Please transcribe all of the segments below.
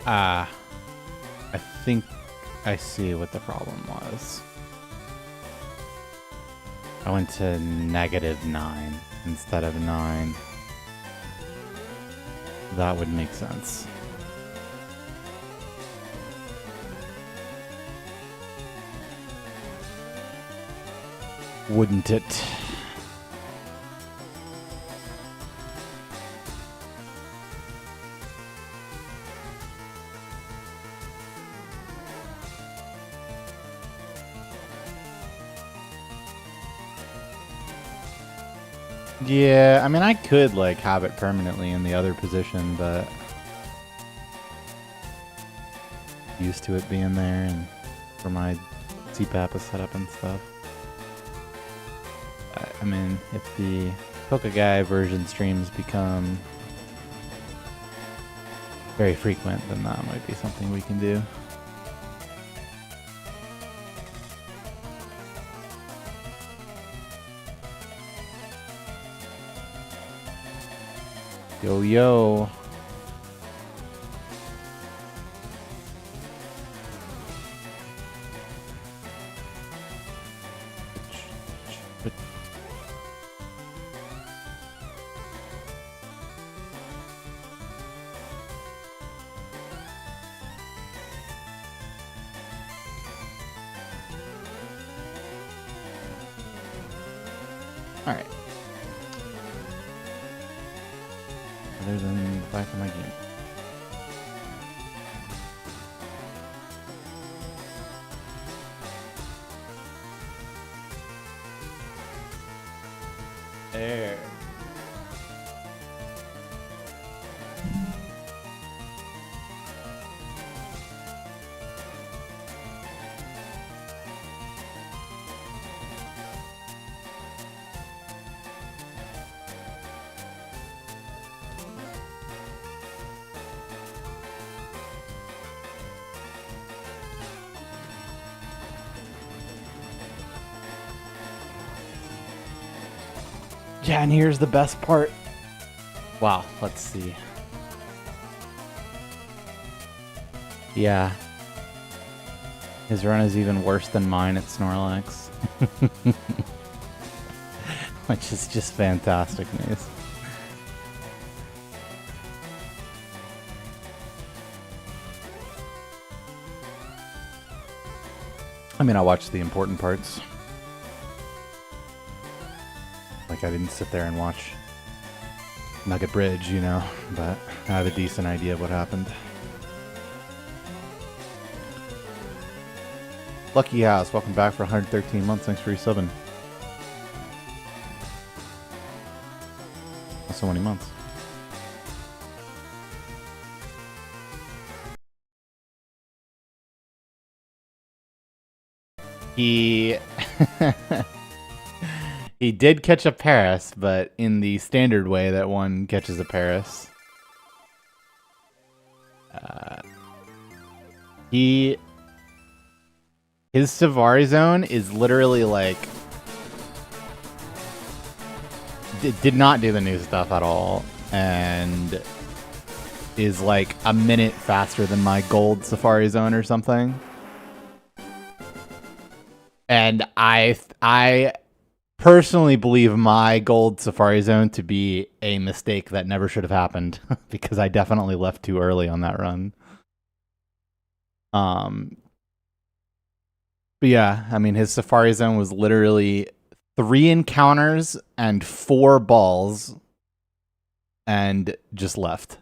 I think I see what the problem was. I went to -9 instead of 9. That would make sense. Wouldn't it? Yeah, I mean, I could, like, have it permanently in the other position, but used to it being there and for my CPAP is set up and stuff. I mean, if the Poke Guy version streams become very frequent, then that might be something we can do. Yo, yo. All right. Other than the fact of my game. There. Yeah, and here's the best part. Wow, let's see. Yeah. His run is even worse than mine at Snorlax. Which is just fantastic news. I mean, I watched the important parts. Like, I didn't sit there and watch Nugget Bridge, you know, but I have a decent idea of what happened. Lucky House, welcome back for 113 months. Thanks for resubbing. That's so many months. He he did catch a Paris, but in the standard way that one catches a Paris. His Savari Zone is literally like did not do the new stuff at all, and is like a minute faster than my gold Safari Zone or something. And I personally believe my gold Safari Zone to be a mistake that never should have happened because I definitely left too early on that run. But yeah, I mean, his Safari Zone was literally 3 encounters and 4 balls and just left.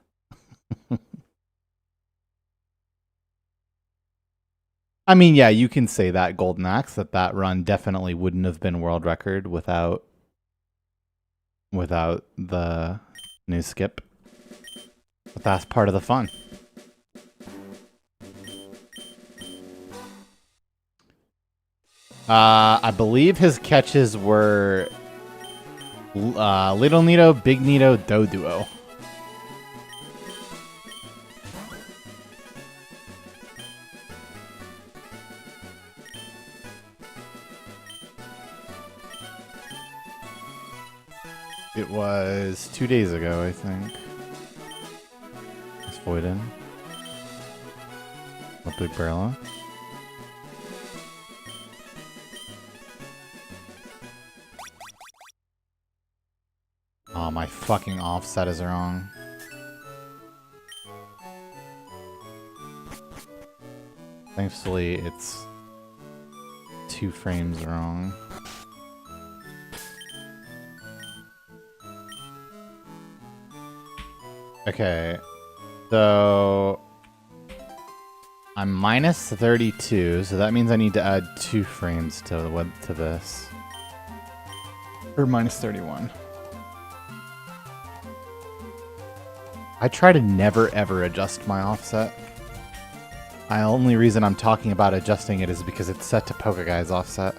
I mean, yeah, you can say that, Golden Axe, that run definitely wouldn't have been world record without the new skip. But that's part of the fun. I believe his catches were Little Nito, Big Nito, Doduo. It was 2 days ago, I think. It's Voidin. What big barrel? Oh, my fucking offset is wrong. Thankfully, it's 2 frames wrong. Okay, so I'm minus 32, so that means I need to add 2 frames to this. Or minus 31. I try to never ever adjust my offset. The only reason I'm talking about adjusting it is because it's set to Pokeguy's offset.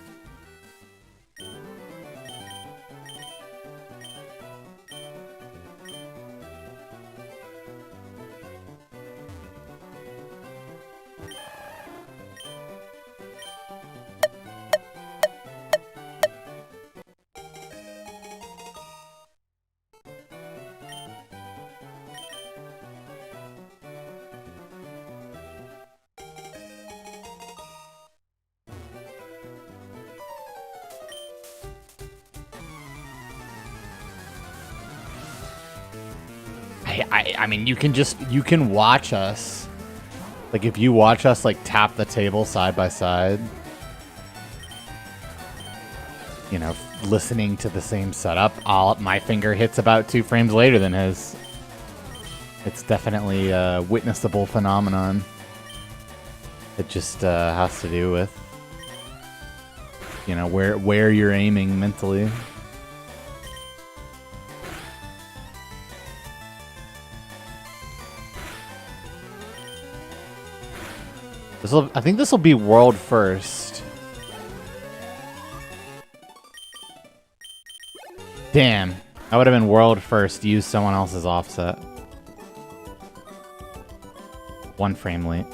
I mean, you can watch us. Like, if you watch us, like, tap the table side by side, you know, listening to the same setup, my finger hits about 2 frames later than his. It's definitely a witnessable phenomenon. It just has to do with, you know, where you're aiming mentally. I think this will be world first. Damn, I would have been world first. Use someone else's offset. 1 frame late.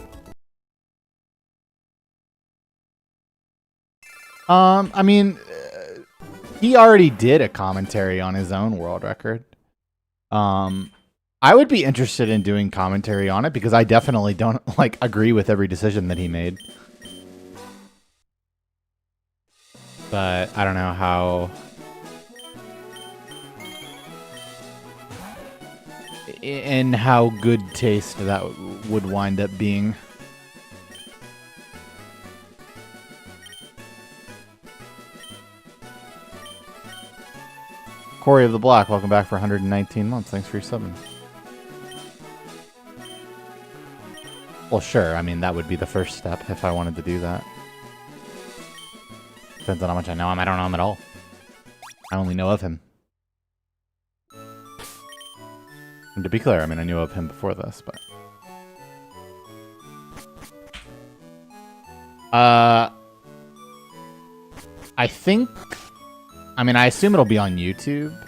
I mean, he already did a commentary on his own world record. I would be interested in doing commentary on it because I definitely don't agree with every decision that he made. But I don't know how in how good taste that would wind up being. Corey of the Block, welcome back for 119 months. Thanks for your subbing. Well, sure. I mean, that would be the first step if I wanted to do that. Depends on how much I know him. I don't know him at all. I only know of him. And to be clear, I mean, I knew of him before this, but... I think... I mean, I assume it'll be on YouTube.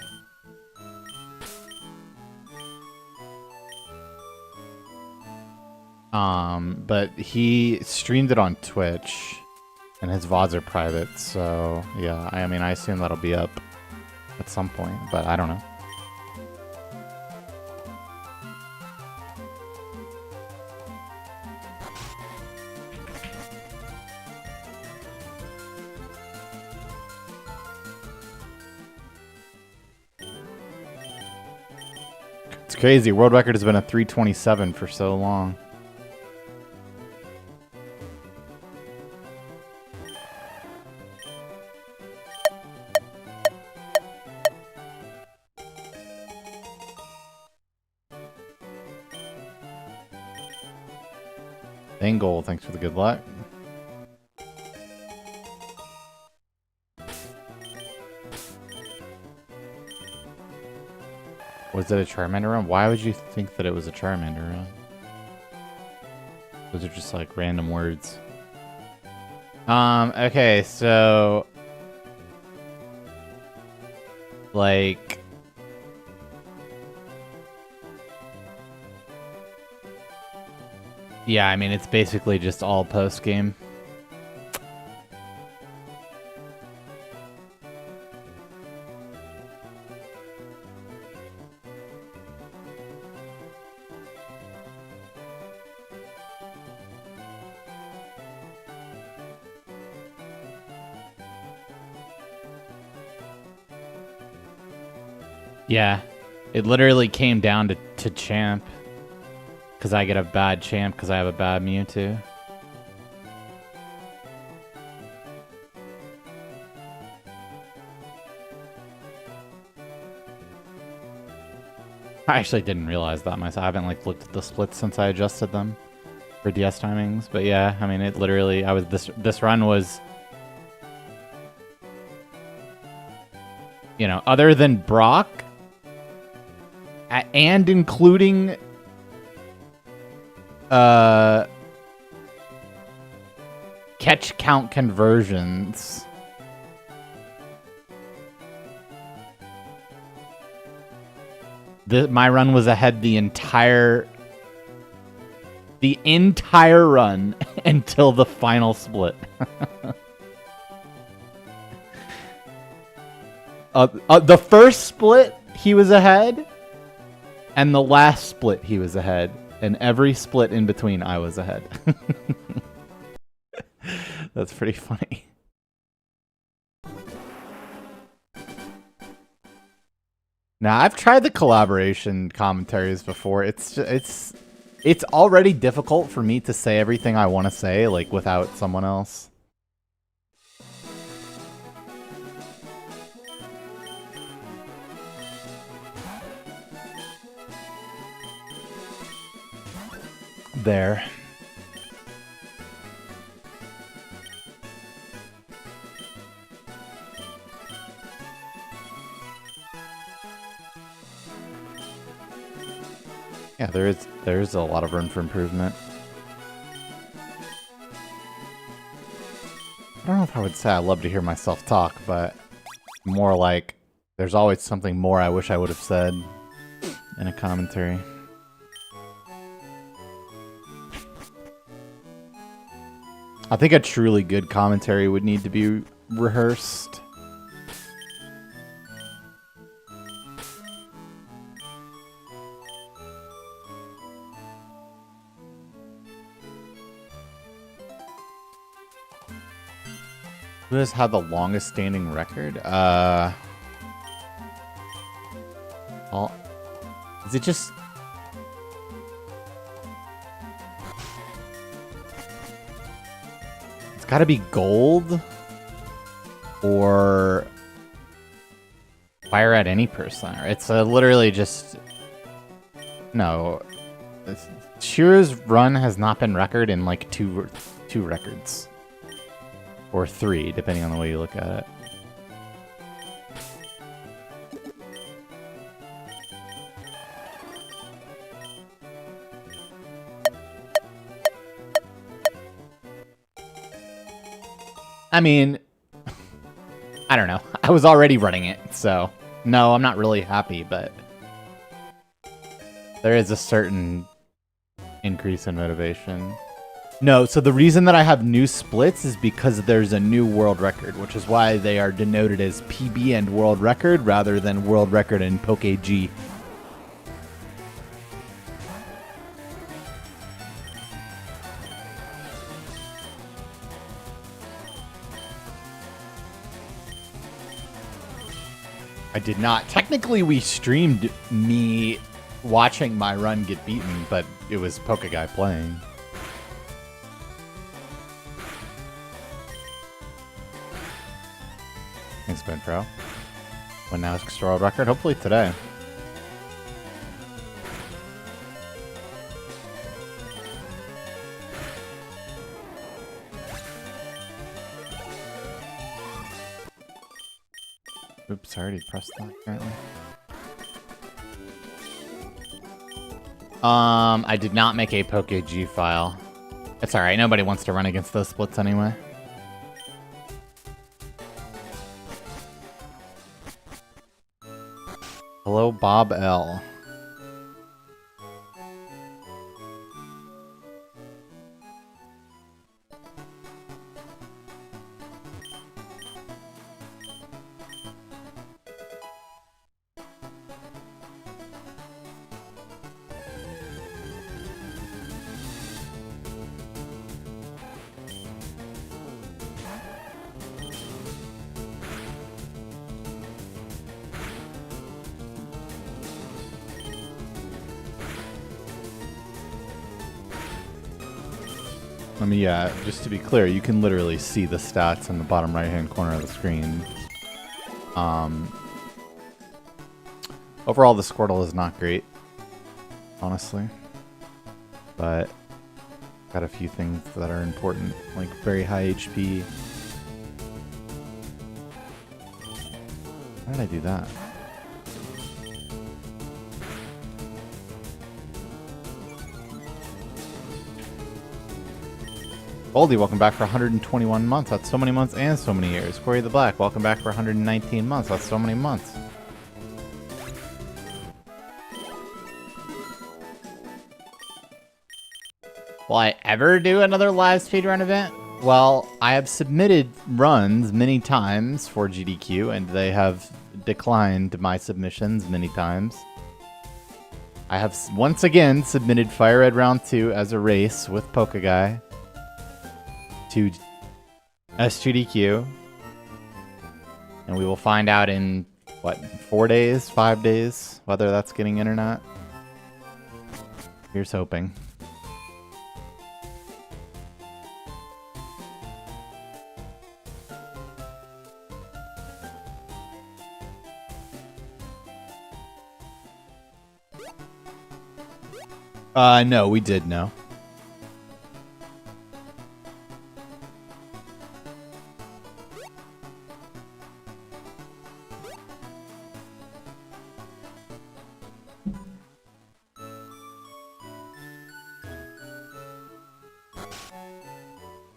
But he streamed it on Twitch, and his VODs are private, so yeah, I mean, I assume that'll be up at some point, but I don't know. It's crazy. World record has been a 327 for so long. Angle, thanks for the good luck. Was it a Charmander run? Why would you think that it was a Charmander run? Those are just like random words. Okay, so like yeah, I mean, it's basically just all post-game. Yeah, it literally came down to champ. Because I get a bad champ because I have a bad Mewtwo. I actually didn't realize that myself. I haven't like looked at the splits since I adjusted them for DS timings. But yeah, I mean, it literally, this run was, you know, other than Brock and including catch count conversions. My run was ahead the entire run until the final split. The first split, he was ahead, and the last split, he was ahead, and every split in between, I was ahead. That's pretty funny. Now, I've tried the collaboration commentaries before. It's already difficult for me to say everything I want to say, like, without someone else. There. Yeah, there is a lot of room for improvement. I don't know if I would say I love to hear myself talk, but more like there's always something more I wish I would have said in a commentary. I think a truly good commentary would need to be rehearsed. Who has had the longest standing record? Is it just... It's gotta be gold or FireRed any person. It's literally just... No. Shiro's run has not been record in like two records. Or 3, depending on the way you look at it. I mean, I don't know. I was already running it, so... No, I'm not really happy, but... There is a certain increase in motivation. No, so the reason that I have new splits is because there's a new world record, which is why they are denoted as PB and world record rather than world record and PokeG. I did not. Technically, we streamed me watching my run get beaten, but it was Pokeguy playing. Thanks, Ben Pro. When now is world record? Hopefully today. Oops, I already pressed that apparently. I did not make a PokeG file. It's alright, nobody wants to run against those splits anyway. Hello, Bob L. Let me, just to be clear, you can literally see the stats in the bottom right-hand corner of the screen. Overall, the Squirtle is not great, honestly. But got a few things that are important, like very high HP. How did I do that? Boldy, welcome back for 121 months. That's so many months and so many years. Corey the Black, welcome back for 119 months. That's so many months. Will I ever do another live speedrun event? Well, I have submitted runs many times for GDQ, and they have declined my submissions many times. I have once again submitted FireRed Round 2 as a race with Pokeguy to SGDQ, and we will find out in, what, 4 days, 5 days, whether that's getting internet. Here's hoping. No, we did know.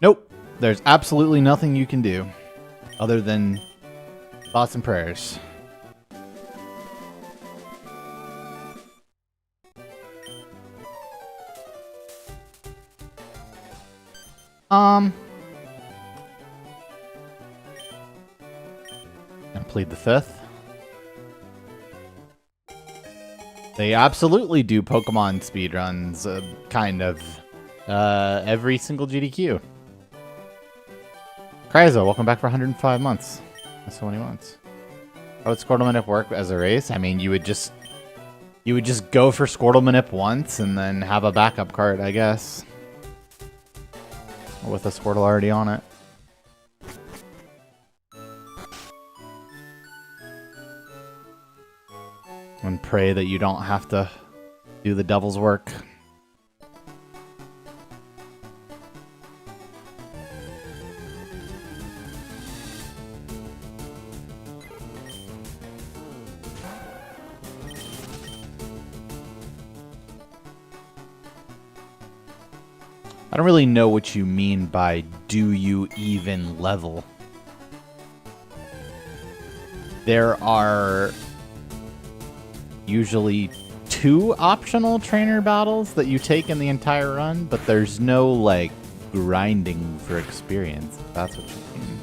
Nope. There's absolutely nothing you can do other than thoughts and prayers. Gonna plead the fifth. They absolutely do Pokemon speedruns, kind of, every single GDQ. Crises, welcome back for 105 months. That's so many months. How would Squirtle Manip work as a race? I mean, you would just go for Squirtle Manip once and then have a backup card, I guess. With a Squirtle already on it. And pray that you don't have to do the devil's work. I don't really know what you mean by do you even level. There are usually 2 optional trainer battles that you take in the entire run, but there's no, like, grinding for experience, if that's what you mean.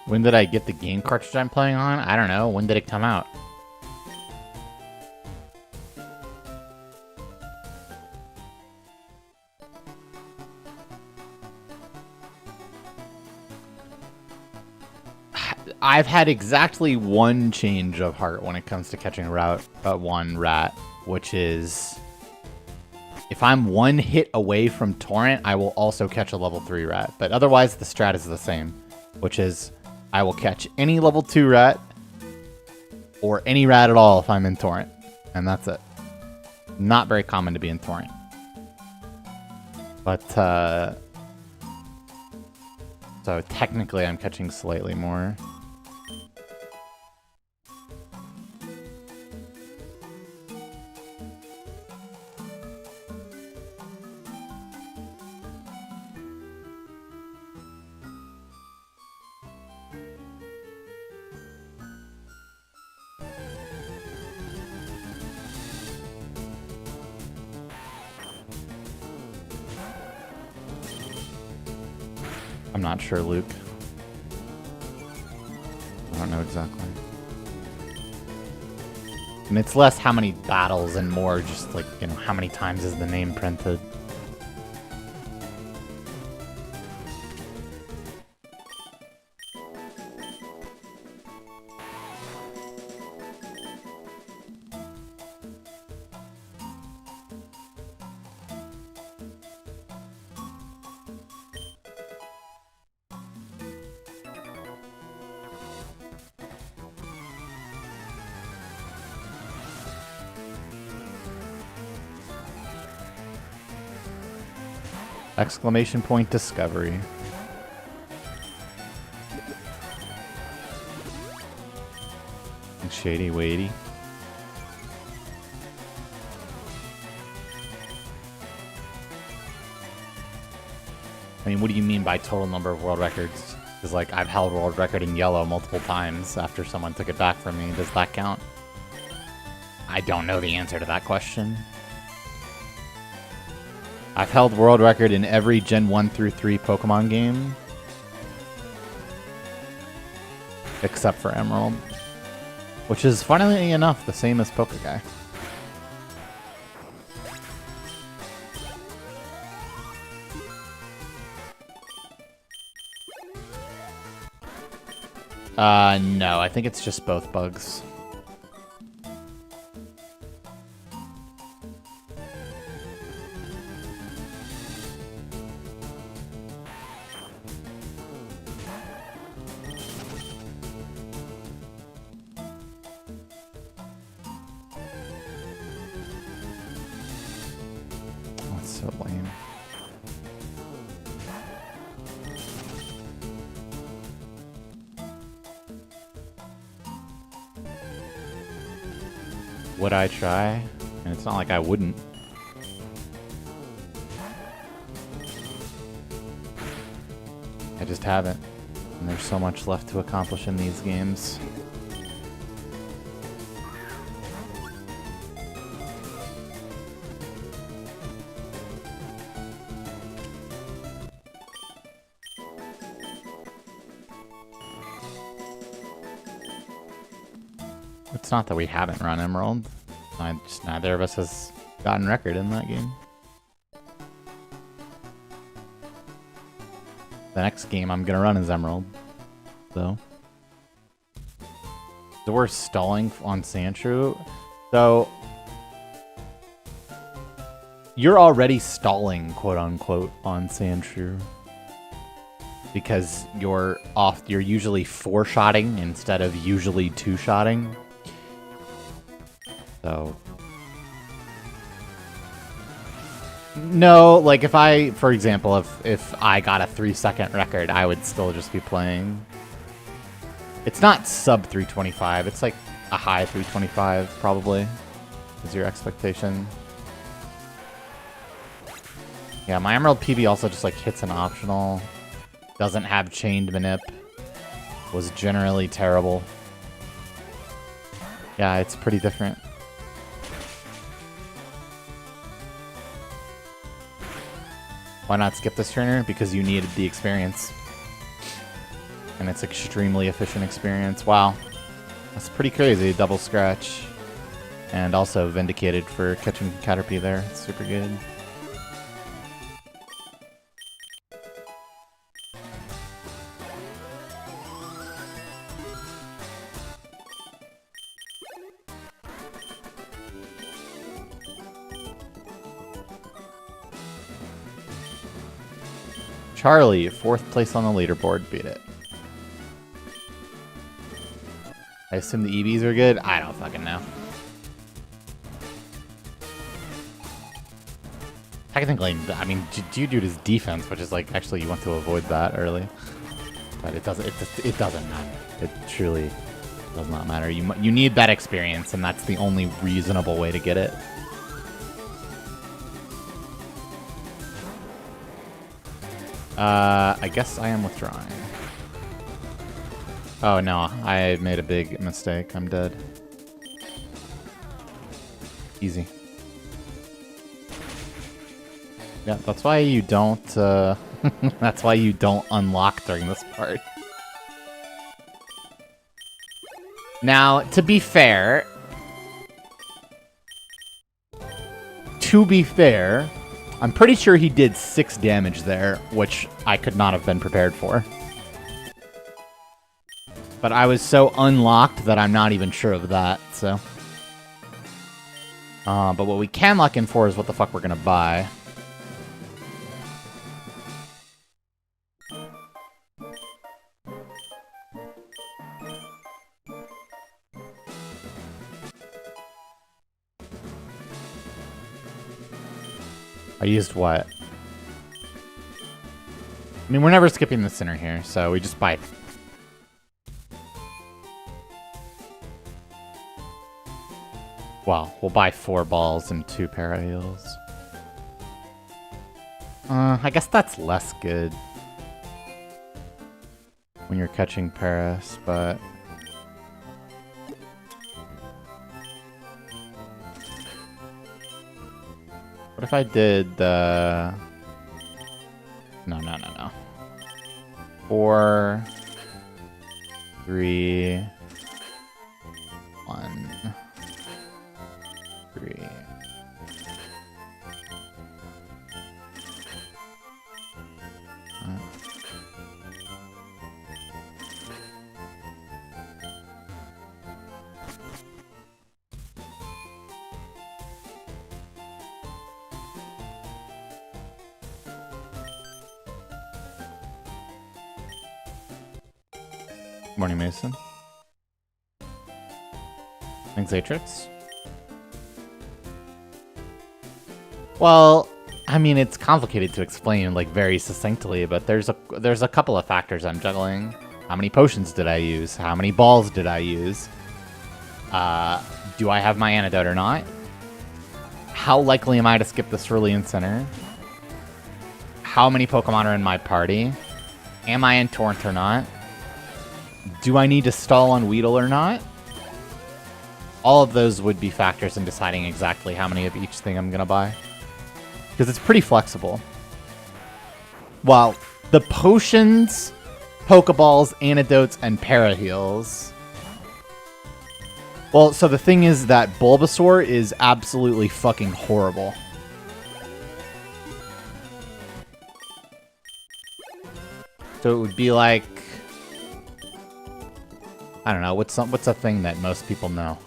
When did I get the game cartridge I'm playing on? I don't know. When did it come out? I've had exactly one change of heart when it comes to catching one rat, which is if I'm one hit away from Torrent, I will also catch a level 3 rat. But otherwise, the strat is the same, which is I will catch any level 2 rat or any rat at all if I'm in Torrent. And that's it. Not very common to be in Torrent. But, so technically I'm catching slightly more. I'm not sure, Luke. I don't know exactly. And it's less how many battles and more just like, you know, how many times is the name printed. Exclamation point discovery. Shady weighty. I mean, what do you mean by total number of world records? Because, like, I've held world record in yellow multiple times after someone took it back from me. Does that count? I don't know the answer to that question. I've held world record in every Gen 1 through 3 Pokemon game. Except for Emerald. Which is, funnily enough, the same as Pokeguy. No, I think it's just both bugs. That's so lame. Would I try? And it's not like I wouldn't. I just haven't. And there's so much left to accomplish in these games. It's not that we haven't run Emerald. Just neither of us has gotten record in that game. The next game I'm gonna run is Emerald, though. So we're stalling on Sandshrew. So you're already stalling, quote unquote, on Sandshrew. Because you're usually 4-shotting instead of usually 2-shotting. So no, like if I, for example, if I got a 3-second record, I would still just be playing. It's not sub 325, it's like a high 325 probably is your expectation. Yeah, my Emerald PB also just like hits an optional. Doesn't have chained manip. Was generally terrible. Yeah, it's pretty different. Why not skip this turner? Because you needed the experience. And it's extremely efficient experience. Wow. That's pretty crazy. Double scratch. And also vindicated for catching Caterpie there. It's super good. Charlie, 4th place on the leaderboard, beat it. I assume the EBs are good? I don't fucking know. Technically, I mean, Geodude is defense, which is like, actually, you want to avoid that early. But it doesn't matter. It truly does not matter. You need that experience, and that's the only reasonable way to get it. I guess I am withdrawing. Oh no, I made a big mistake. I'm dead. Easy. Yeah, that's why you don't, that's why you don't unlock during this part. Now, to be fair, I'm pretty sure he did 6 damage there, which I could not have been prepared for. But I was so unlocked that I'm not even sure of that, so. But what we can lock in for is what the fuck we're gonna buy. I used what? I mean, we're never skipping the center here, so we just buy. Well, we'll buy 4 balls and 2 paraheals. I guess that's less good when you're catching Paris, but... What if I did the... No. 4, 3, 1, 3. Morning Mason. Thanks, Atrix. Well, I mean, it's complicated to explain like very succinctly, but there's a couple of factors I'm juggling. How many potions did I use? How many balls did I use? Do I have my antidote or not? How likely am I to skip the Cerulean Center? How many Pokemon are in my party? Am I in Torrent or not? Do I need to stall on Weedle or not? All of those would be factors in deciding exactly how many of each thing I'm gonna buy. Because it's pretty flexible. Well, the potions, Pokeballs, antidotes, and paraheals. Well, so the thing is that Bulbasaur is absolutely fucking horrible. So it would be like... I don't know, what's a thing that most people know?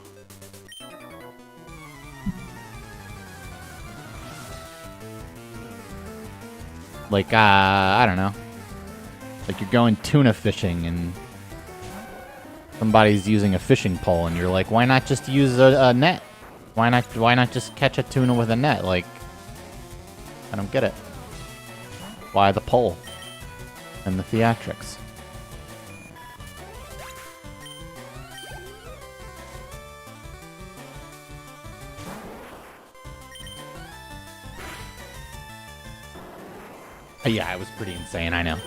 Like, I don't know. Like you're going tuna fishing and somebody's using a fishing pole and you're like, why not just use a net? Why not just catch a tuna with a net? Like, I don't get it. Why the pole? And the theatrics? Yeah, it was pretty insane, I know.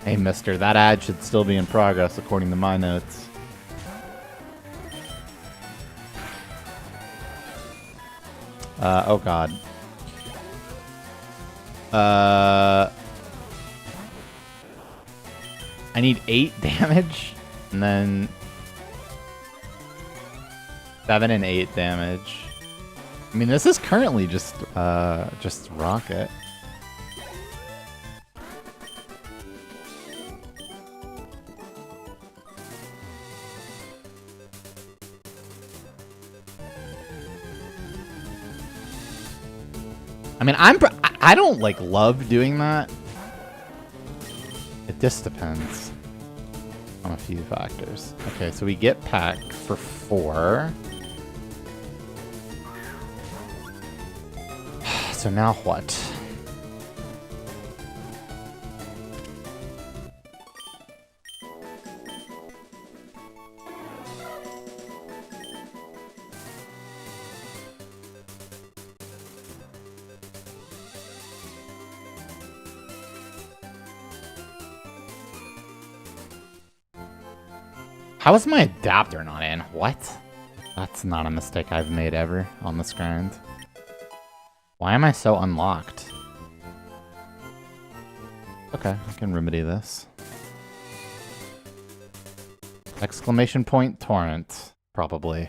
Hey, mister, that ad should still be in progress according to my notes. Oh god. I need 8 damage, and then... 7 and 8 damage. I mean, this is currently just rocket. I mean, I don't like love doing that. It just depends on a few factors. Okay, so we get pack for 4. So now what? How is my adapter not in? What? That's not a mistake I've made ever on this grind. Why am I so unlocked? Okay, I can remedy this. Exclamation point torrent, probably.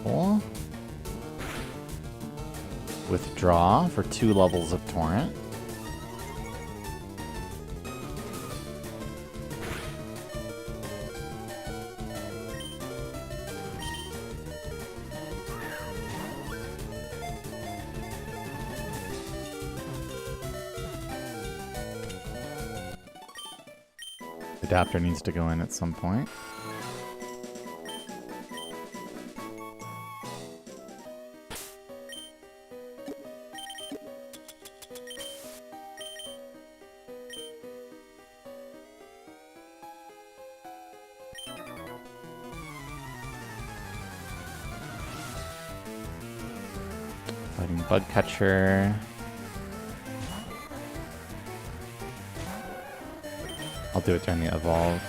Cool. Withdraw for 2 levels of torrent. Adapter needs to go in at some point. Fighting bug catcher. I'll do it during the evolve.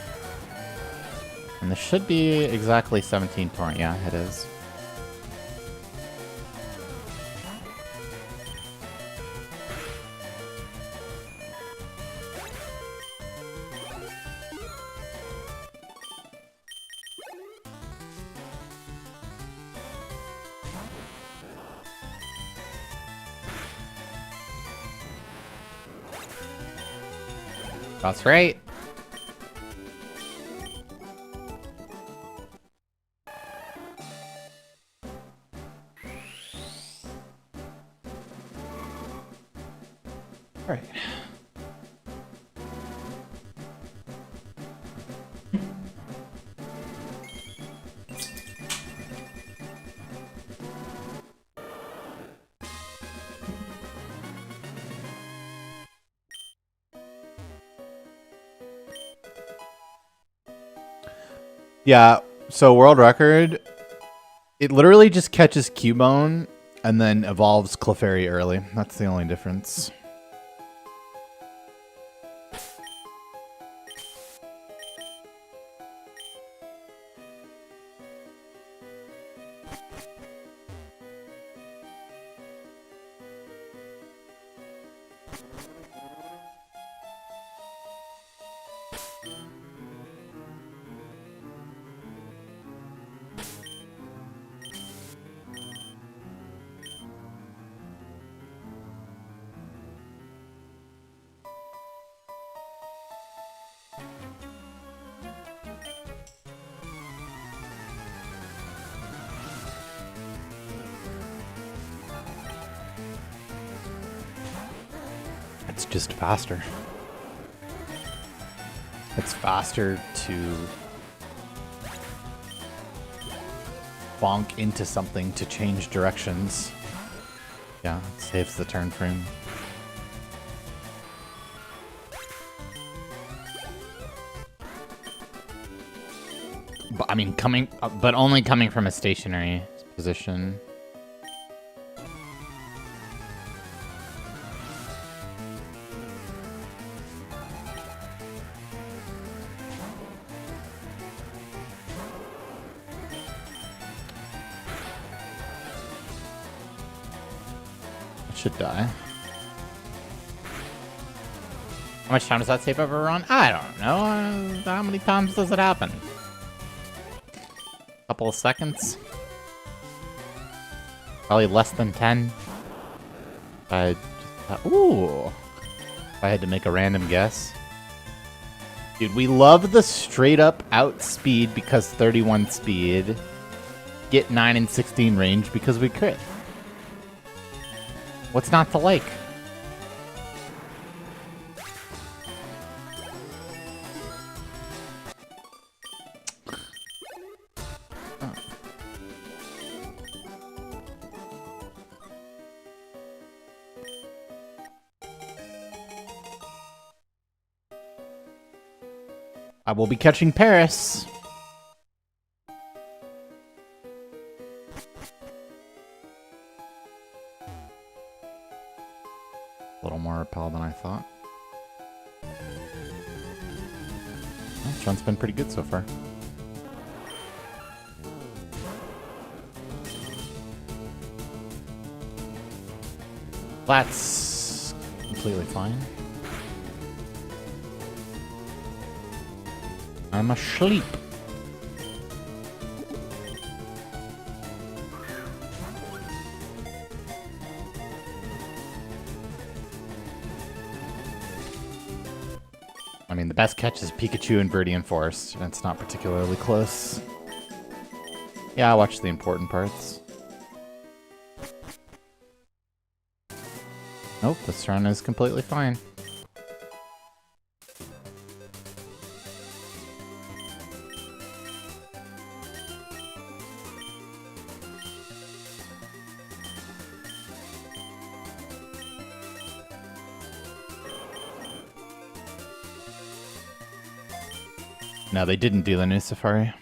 And this should be exactly 17 torrent. Yeah, it is. That's right. All right. Yeah, so world record, it literally just catches Cubone and then evolves Clefairy early. That's the only difference. It's just faster. It's faster to bonk into something to change directions. Yeah, it saves the turn frame. But I mean, but only coming from a stationary position. should die. How much time does that save ever run? I don't know. How many times does it happen? Couple of seconds? Probably less than 10. Ooh. If I had to make a random guess. Dude, we love the straight up outspeed because 31 speed. Get 9 and 16 range because we crit. What's not to like? I will be catching Paris. A little more repel than I thought. Well, this run's been pretty good so far. That's completely fine. I'm asleep. I mean, the best catch is Pikachu and Viridian Forest, and it's not particularly close. Yeah, I watched the important parts. Nope, this run is completely fine. No, they didn't do the new Safari.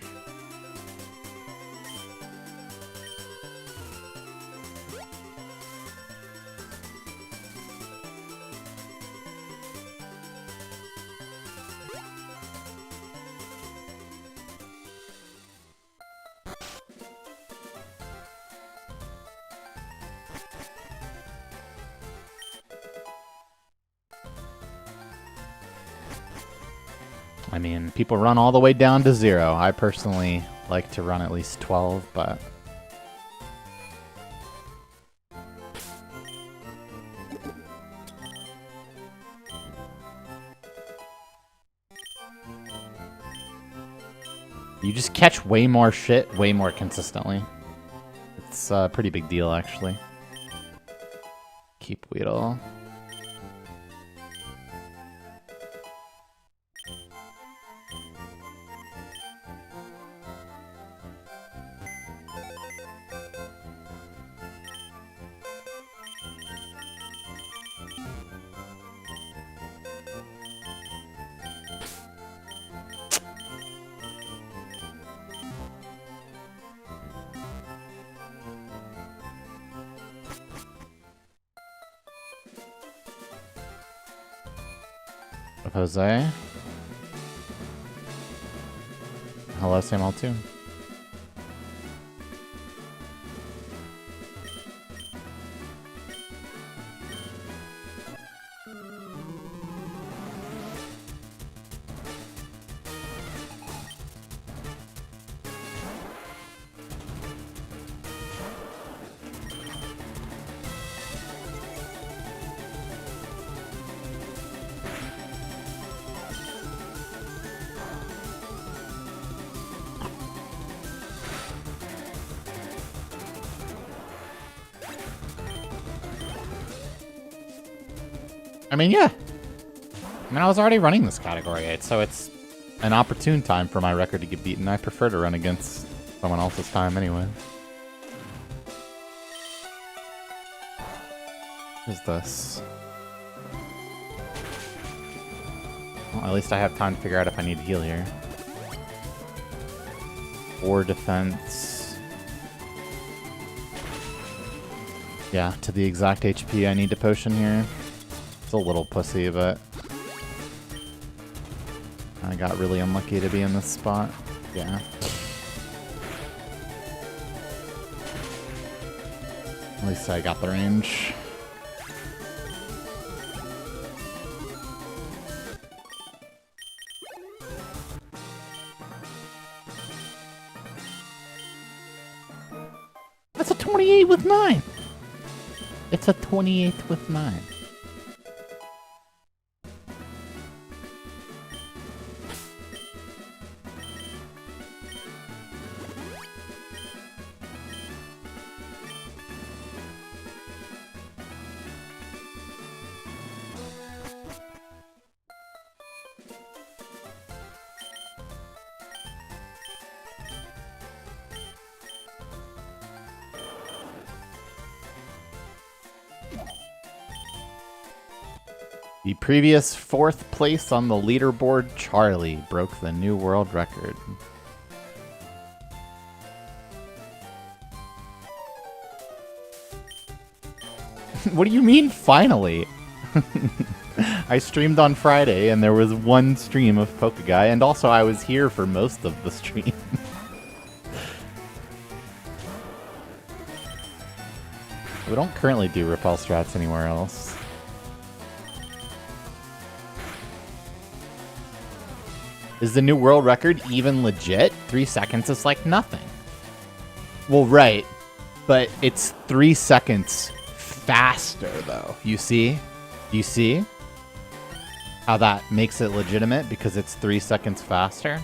I mean, people run all the way down to 0. I personally like to run at least 12, but... You just catch way more shit, way more consistently. It's a pretty big deal, actually. Keep Weedle. Jose. Hello, Samuel too. I mean, yeah. I mean, I was already running this Category 8, so it's an opportune time for my record to get beaten. I prefer to run against someone else's time anyway. What is this? Well, at least I have time to figure out if I need to heal here. 4 defense. Yeah, to the exact HP I need to potion here. It's a little pussy, but I got really unlucky to be in this spot. Yeah. At least I got the range. That's a 28 with 9. It's a 28 with 9. The previous 4th place on the leaderboard, Charlie, broke the new world record. What do you mean, finally? I streamed on Friday, and there was one stream of Pokeguy, and also I was here for most of the stream. We don't currently do repel strats anywhere else. Is the new world record even legit? 3 seconds is like nothing. Well, right. But it's 3 seconds faster, though. You see? Do you see how that makes it legitimate? Because it's 3 seconds faster?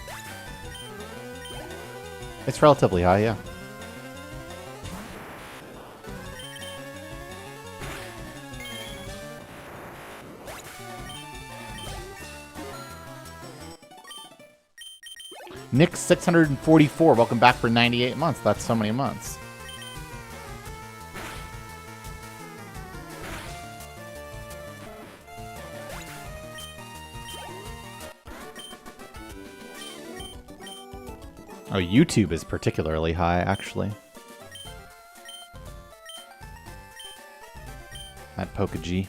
It's relatively high, yeah. Nick 644, welcome back for 98 months. That's so many months. Oh, YouTube is particularly high, actually. At Pokeg.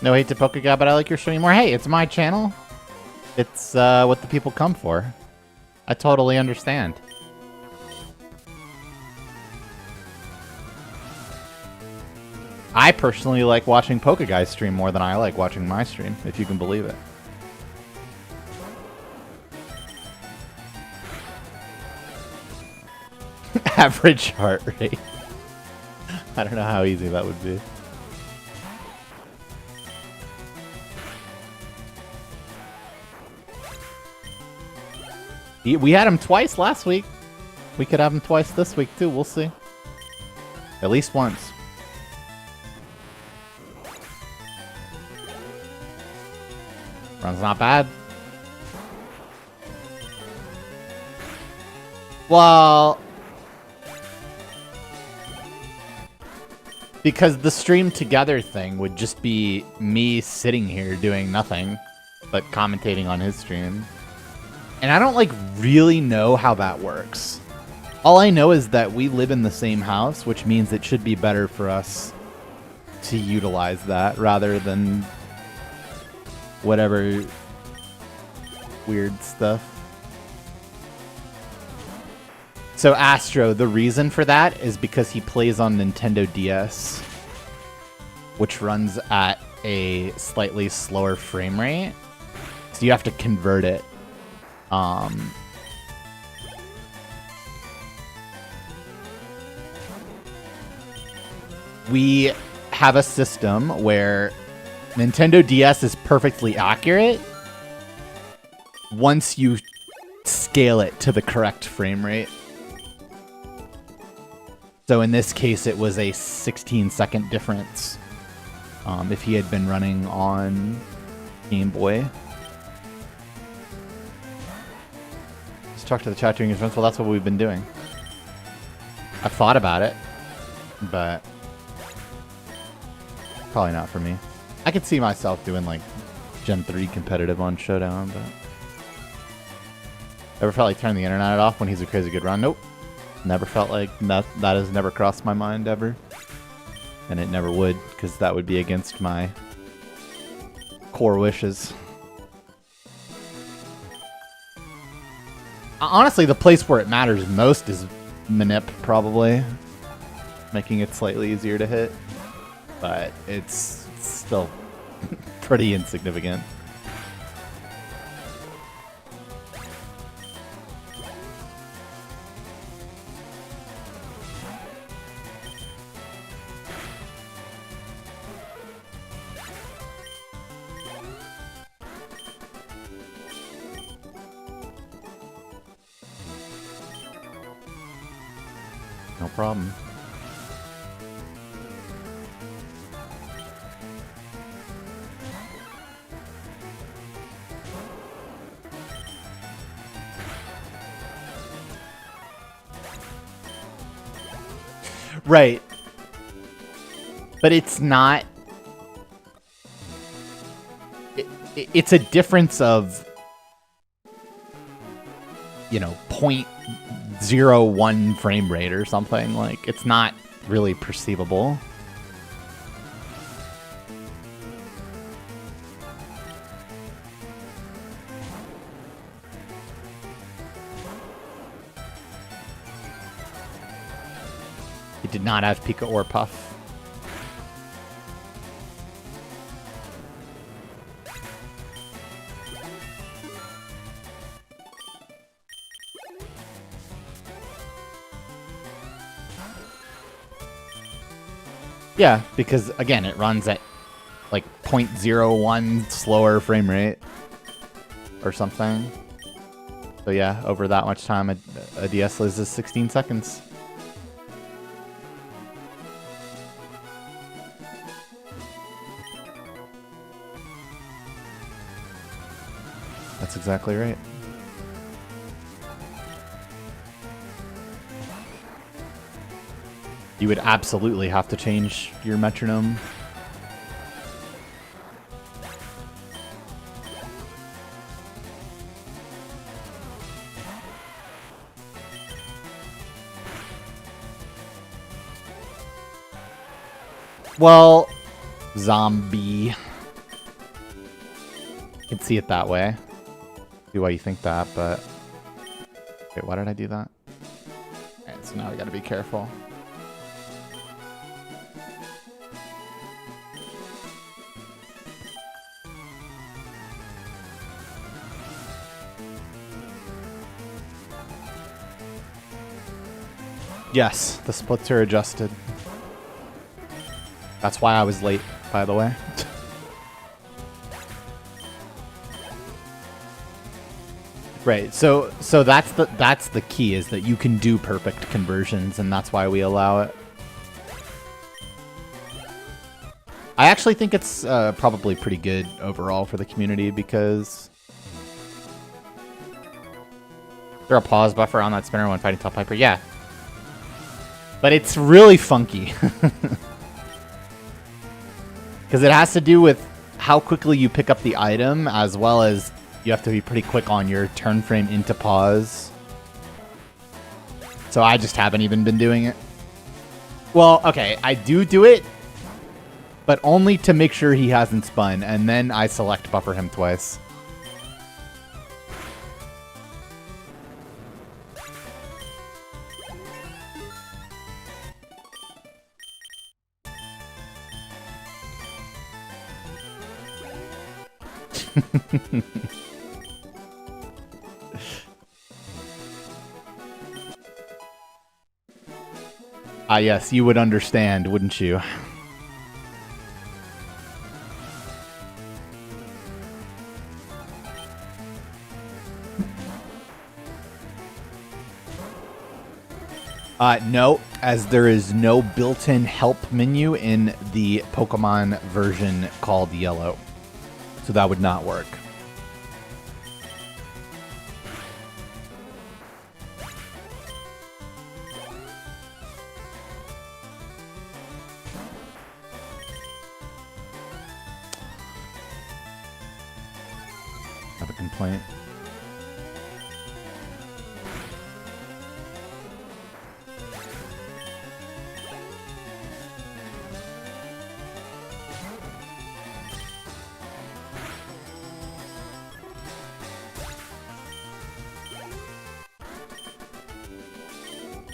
No hate to Pokeguy, but I like your stream more. Hey, it's my channel. It's what the people come for. I totally understand. I personally like watching Pokeguy stream more than I like watching my stream, if you can believe it. Average heart rate. I don't know how easy that would be. We had him twice last week. We could have him twice this week, too. We'll see. At least once. Run's not bad. Well, because the stream together thing would just be me sitting here doing nothing but commentating on his stream. And I don't, like, really know how that works. All I know is that we live in the same house, which means it should be better for us to utilize that rather than whatever weird stuff. So Astro, the reason for that is because he plays on Nintendo DS, which runs at a slightly slower frame rate. So you have to convert it. We have a system where Nintendo DS is perfectly accurate once you scale it to the correct frame rate. So in this case, it was a 16-second difference if he had been running on Game Boy. Just talk to the chat during his runs. Well, that's what we've been doing. I've thought about it, but probably not for me. I could see myself doing like Gen 3 competitive on Showdown, but ever felt like turning the internet off when he's a crazy good run? Nope. Never felt like that. That has never crossed my mind ever, and it never would, because that would be against my core wishes. Honestly, the place where it matters most is Manip, probably, making it slightly easier to hit, but it's still pretty insignificant. No problem. Right. But it's not... It's a difference of, you know, 0.01 frame rate or something. Like, it's not really perceivable. He did not have Pika or Puff. Yeah, because, again, it runs at, like, 0.01 slower frame rate or something. So, yeah, over that much time, a DS loses 16 seconds. That's exactly right. You would absolutely have to change your metronome. Well, zombie. You can see it that way. See why you think that, but... Wait, why did I do that? Alright, so now we gotta be careful. Yes, the splits are adjusted. That's why I was late, by the way. Right, so that's the key, is that you can do perfect conversions, and that's why we allow it. I actually think it's probably pretty good overall for the community, because... Is there a pause buffer on that spinner when fighting Top Piper? Yeah. But it's really funky. Because it has to do with how quickly you pick up the item, as well as you have to be pretty quick on your turn frame into pause. So I just haven't even been doing it. Well, okay, I do it, but only to make sure he hasn't spun, and then I select buffer him twice. Ah, yes, you would understand, wouldn't you? No, as there is no built-in help menu in the Pokemon version called Yellow. So that would not work. I have a complaint.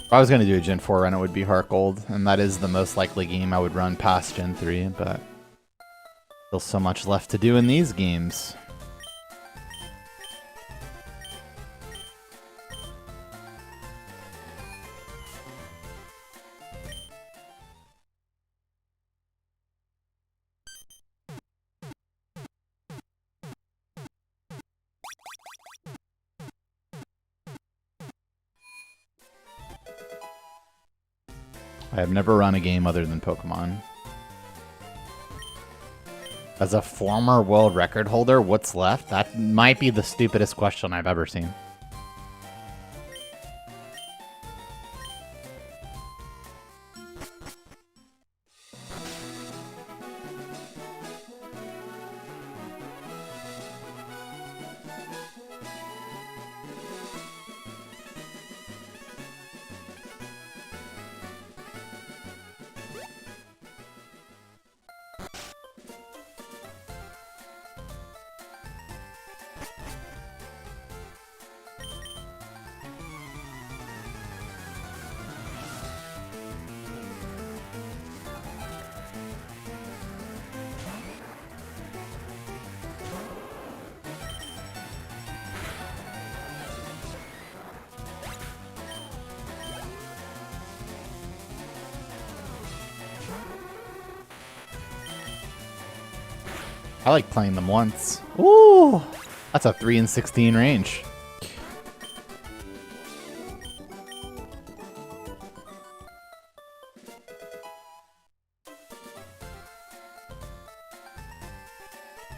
If I was going to do a Gen 4 run, it would be Heart Gold, and that is the most likely game I would run past Gen 3, but still so much left to do in these games. I have never run a game other than Pokemon. As a former world record holder, what's left? That might be the stupidest question I've ever seen. I like playing them once. Ooh, that's a 3 and 16 range.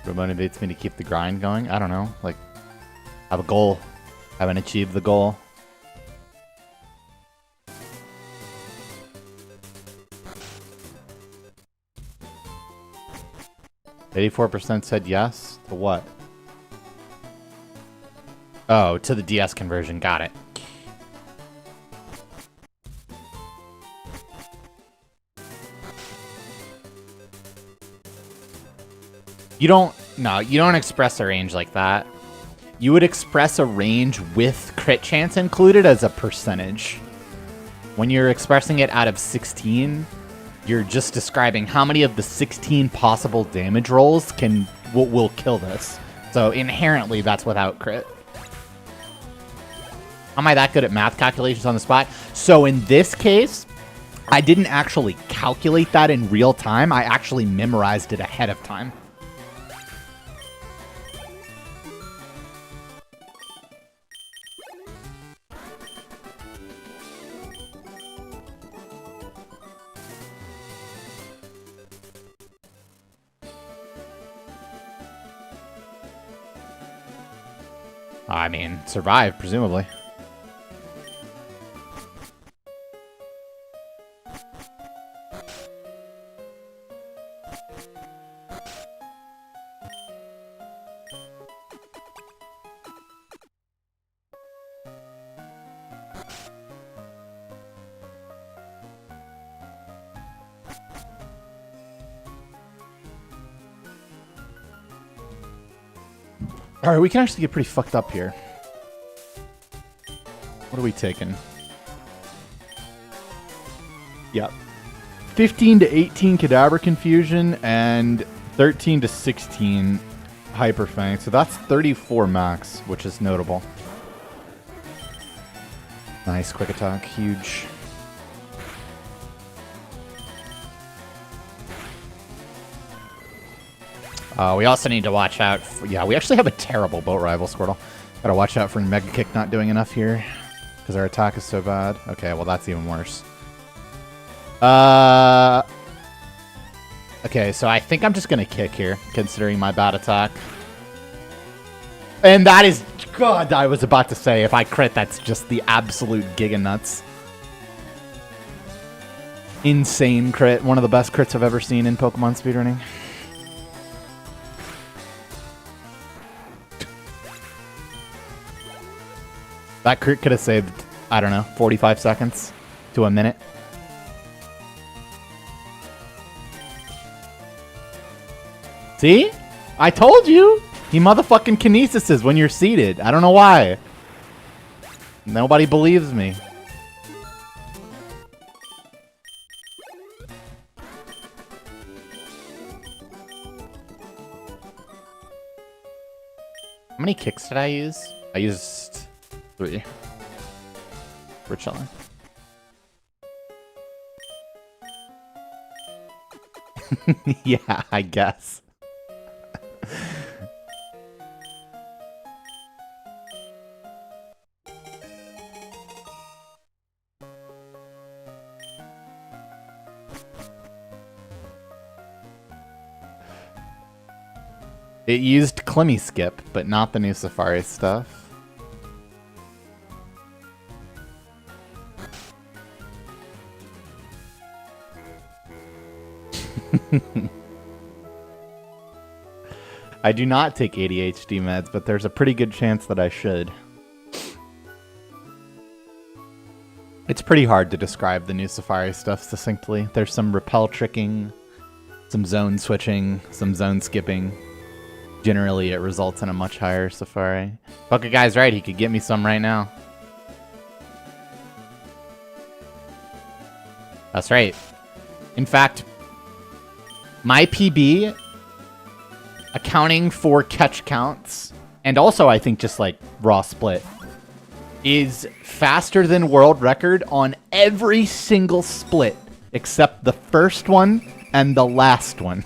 What motivates me to keep the grind going? I don't know. Like, have a goal. Haven't achieved the goal. %said yes. To what? Oh, to the DS conversion. Got it. You don't express a range like that. You would express a range with crit chance included as a percentage. When you're expressing it out of 16, you're just describing how many of the 16 possible damage rolls will kill this. So inherently, that's without crit. How am I that good at math calculations on the spot? So in this case, I didn't actually calculate that in real time. I actually memorized it ahead of time. I mean, survive, presumably. Alright, we can actually get pretty fucked up here. What are we taking? Yep. 15 to 18 Cadaver Confusion and 13 to 16 Hyper Fang. So that's 34 max, which is notable. Nice quick attack, huge. We also need to watch out for, yeah, we actually have a terrible boat rival, Squirtle. Gotta watch out for Mega Kick not doing enough here. Because our attack is so bad. Okay, well that's even worse. Okay, so I think I'm just gonna kick here, considering my bad attack. And that is, God, I was about to say, if I crit, that's just the absolute giga nuts. Insane crit. One of the best crits I've ever seen in Pokemon speedrunning. That crit could have saved, I don't know, 45 seconds to a minute. See? I told you! He motherfucking kinesises when you're seated. I don't know why. Nobody believes me. How many kicks did I use? I used 3. We're chilling. Yeah, I guess. It used Clemmy Skip, but not the new Safari stuff. I do not take ADHD meds, but there's a pretty good chance that I should. It's pretty hard to describe the new Safari stuff succinctly. There's some repel tricking, some zone switching, some zone skipping. Generally, it results in a much higher Safari. Fuck, a guy's right, he could get me some right now. That's right. In fact, my PB, accounting for catch counts, and also I think just like raw split, is faster than world record on every single split except the first one and the last one.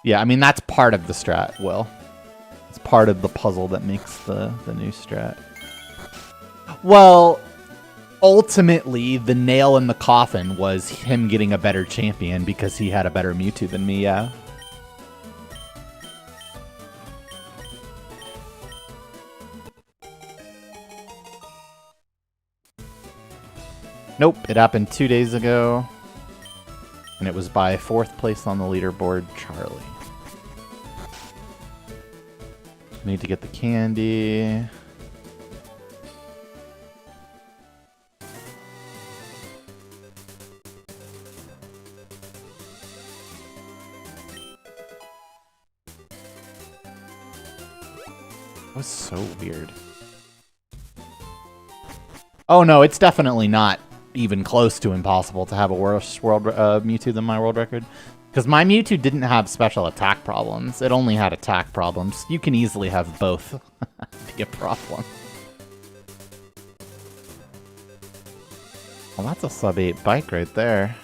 Yeah, I mean, that's part of the strat, Will. It's part of the puzzle that makes the new strat. Well, ultimately, the nail in the coffin was him getting a better champion because he had a better Mewtwo than me, yeah. Nope, it happened 2 days ago. And it was by 4th place on the leaderboard, Charlie. Need to get the candy. That was so weird. Oh no, it's definitely not even close to impossible to have a worse world Mewtwo than my world record. Because my Mewtwo didn't have special attack problems. It only had attack problems. You can easily have both be a problem. Well, that's a sub-8 bike right there.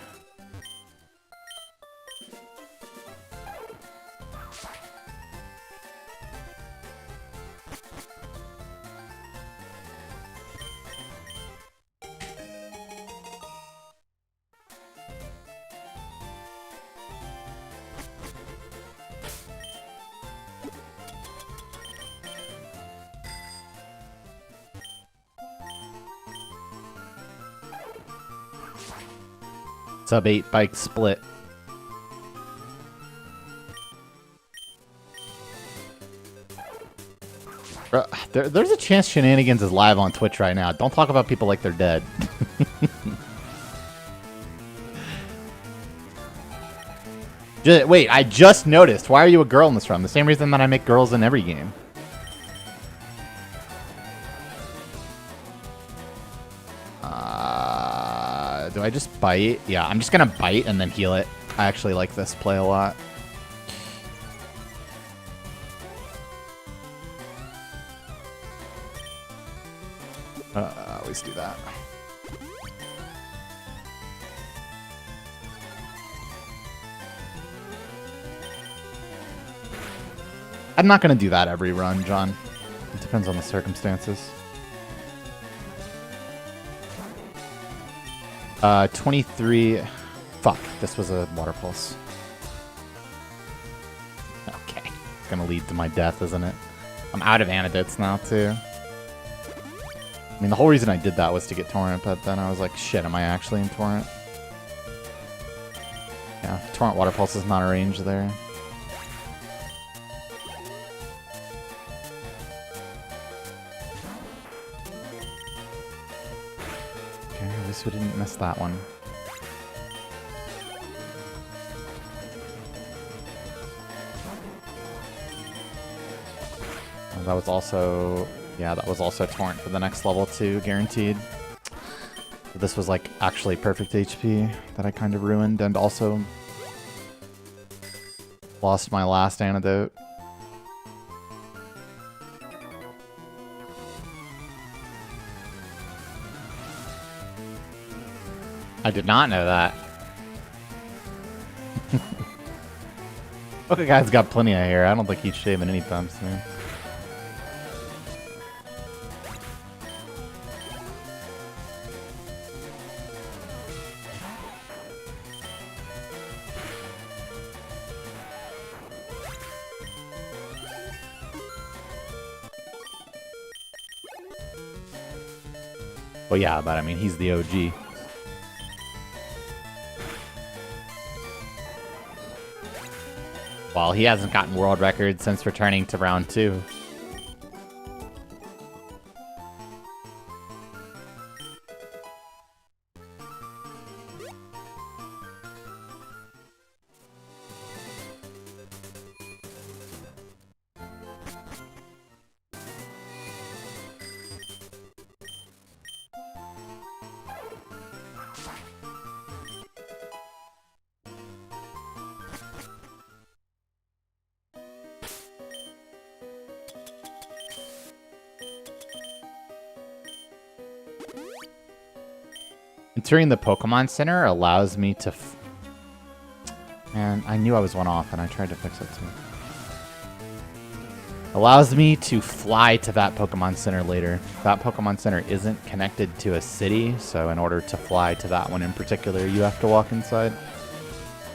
Sub-8 bike split. There's a chance Shenanigans is live on Twitch right now. Don't talk about people like they're dead. Wait, I just noticed. Why are you a girl in this run? The same reason that I make girls in every game. Do I just bite? Yeah, I'm just gonna bite and then heal it. I actually like this play a lot. I always do that. I'm not gonna do that every run, John. It depends on the circumstances. 23. Fuck, this was a water pulse. Okay. It's gonna lead to my death, isn't it? I'm out of antidotes now, too. I mean, the whole reason I did that was to get Torrent, but then I was like, shit, am I actually in Torrent? Yeah, Torrent water pulse is not a range there. At least we didn't miss that one. That was also, yeah, that was also Torrent for the next level too, guaranteed. This was like actually perfect HP that I kind of ruined, and also lost my last antidote. I did not know that. Okay, guy's got plenty of hair. I don't think he's shaving anytime soon. Well, yeah, but I mean, he's the OG. Well, he hasn't gotten world records since returning to round 2. Entering the Pokemon Center allows me to... Man, I knew I was one off, and I tried to fix it, too. Allows me to fly to that Pokemon Center later. That Pokemon Center isn't connected to a city, so in order to fly to that one in particular, you have to walk inside.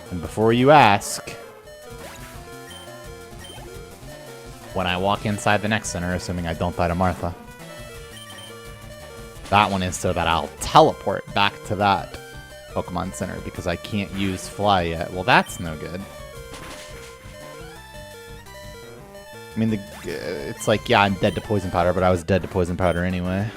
And before you ask... When I walk inside the next center, assuming I don't die to Martha... That one is so that I'll teleport back to that Pokemon Center because I can't use Fly yet. Well, that's no good. I mean, it's like, yeah, I'm dead to Poison Powder, but I was dead to Poison Powder anyway.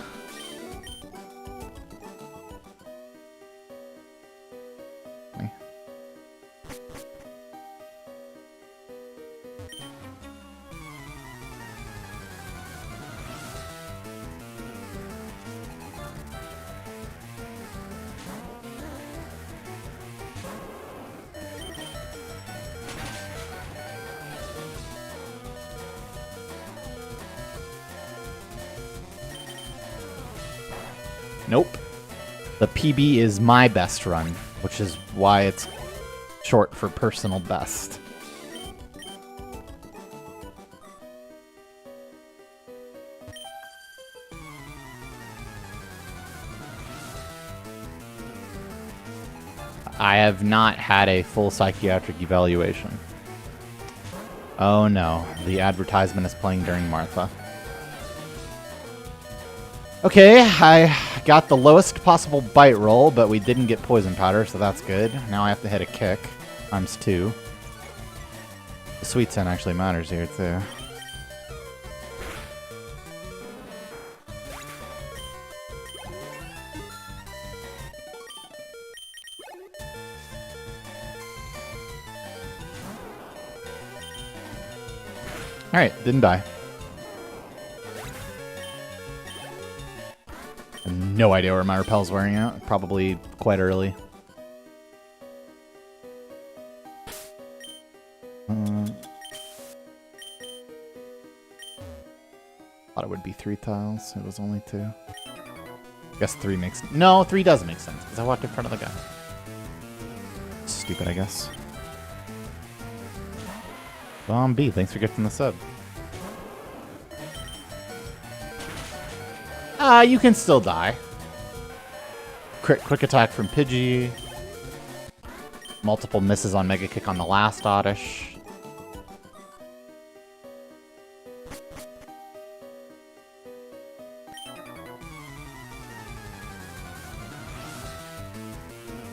Nope. The PB is my best run, which is why it's short for personal best. I have not had a full psychiatric evaluation. Oh no, the advertisement is playing during Martha. Okay, I got the lowest possible bite roll, but we didn't get Poison Powder, so that's good. Now I have to hit a kick, times 2. The Sweet 10 actually matters here, too. Alright, didn't die. No idea where my repel's wearing out. Probably quite early. Thought it would be 3 tiles. It was only 2. I guess 3 makes... No, 3 does make sense, because I walked in front of the guy. Stupid, I guess. Bomb B, thanks for gifting the sub. You can still die. Quick attack from Pidgey. Multiple misses on Mega Kick on the last Oddish.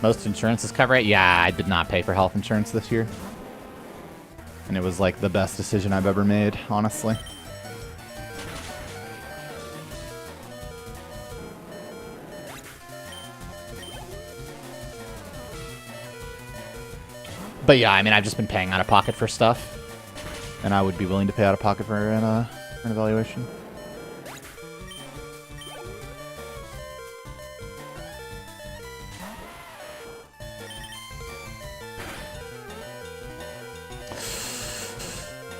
Most insurances cover it? Yeah, I did not pay for health insurance this year. And it was like the best decision I've ever made, honestly. But yeah, I mean, I've just been paying out of pocket for stuff. And I would be willing to pay out of pocket for an evaluation.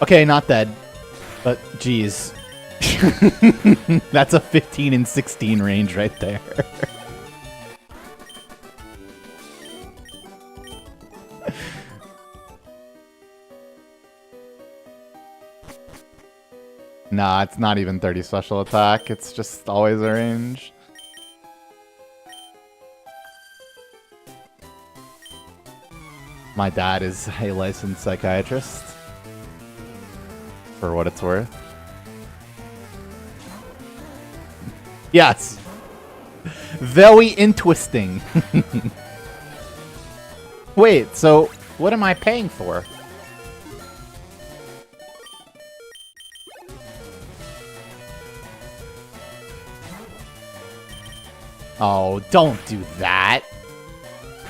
Okay, not dead. But, geez. That's a 15 and 16 range right there. Nah, it's not even 30 special attack. It's just always a range. My dad is a licensed psychiatrist. For what it's worth. Yes. Very interesting. Wait, so what am I paying for? Oh, don't do that.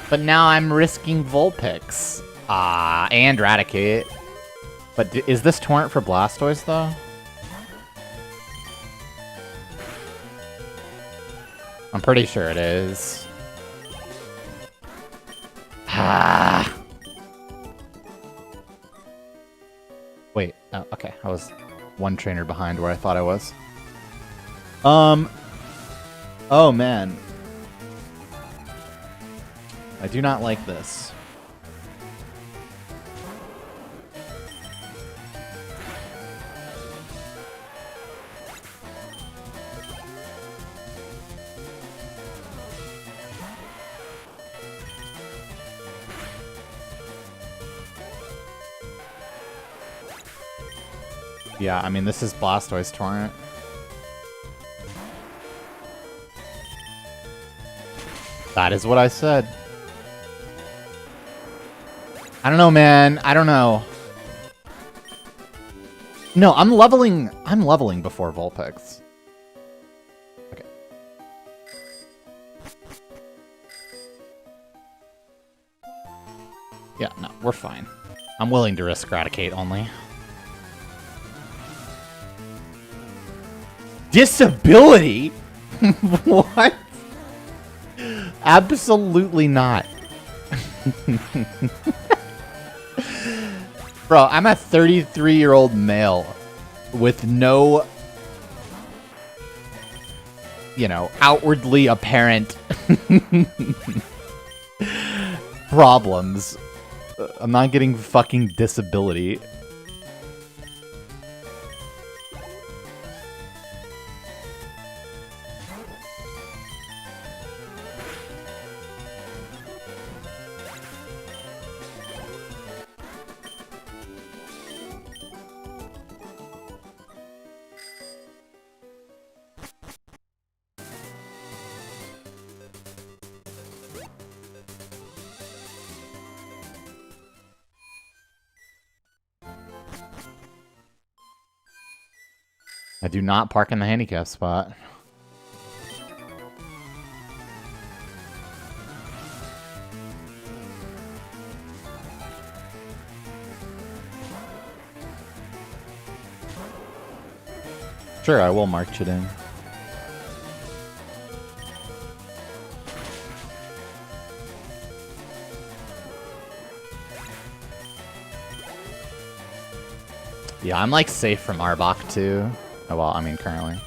But now I'm risking Vulpix. And Raticate. But is this Torrent for Blastoise, though? I'm pretty sure it is. Wait, oh, okay. I was one trainer behind where I thought I was. Oh, man. I do not like this. Yeah, I mean, this is Blastoise Torrent. That is what I said. I don't know, man. I don't know. No, I'm leveling before Vulpix. Okay. Yeah, no, we're fine. I'm willing to risk Raticate only. Disability? What? Absolutely not. Bro, I'm a 33-year-old male with no, you know, outwardly apparent problems. I'm not getting fucking disability. I do not park in the handicap spot. Sure, I will march it in. Yeah, I'm like safe from Arbok too. Oh, well, I mean currently.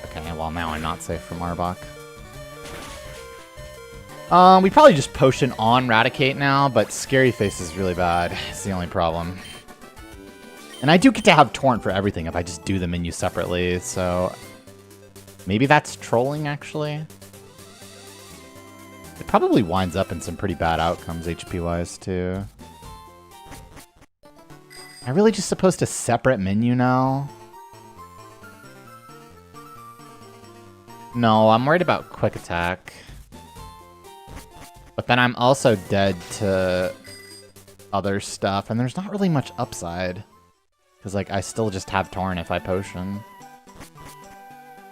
Okay, well now I'm not safe from Arbok. We probably just potion on Raticate now, but Scary Face is really bad. It's the only problem. And I do get to have Torrent for everything if I just do the menu separately, so... Maybe that's trolling, actually? It probably winds up in some pretty bad outcomes HP-wise, too. Am I really just supposed to separate menu now? No, I'm worried about quick attack. But then I'm also dead to other stuff, and there's not really much upside. Because, like, I still just have Torrent if I potion.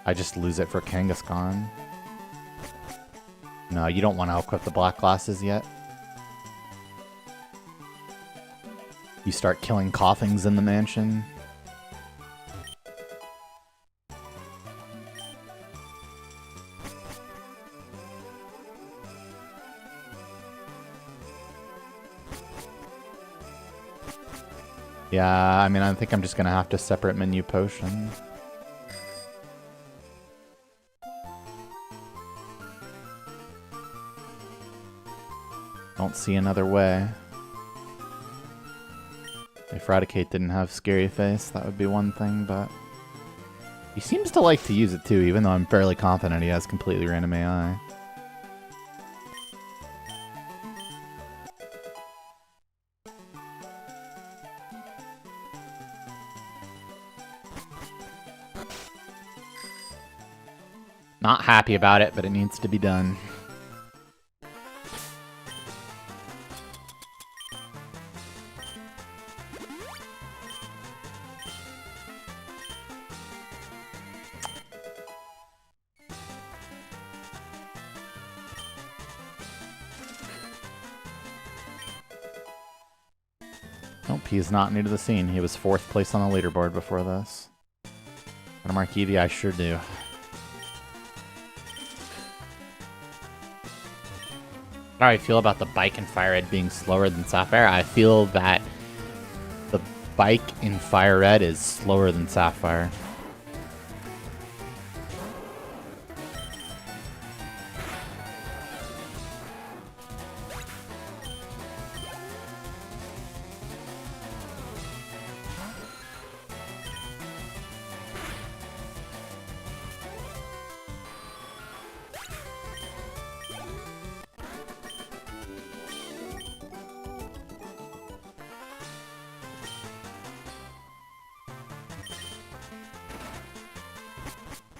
I just lose it for Kangaskhan. No, you don't want to equip the black glasses yet. You start killing Coughings in the mansion. Yeah, I mean, I think I'm just gonna have to separate menu potion. Don't see another way. If Raticate didn't have Scary Face, that would be one thing, but he seems to like to use it too, even though I'm fairly confident he has completely random AI. Not happy about it, but it needs to be done. Nope, he's not new to the scene. He was 4th place on the leaderboard before this. And Mark Eevee, I sure do. How do I feel about the bike in FireRed being slower than Sapphire? I feel that the bike in FireRed is slower than Sapphire.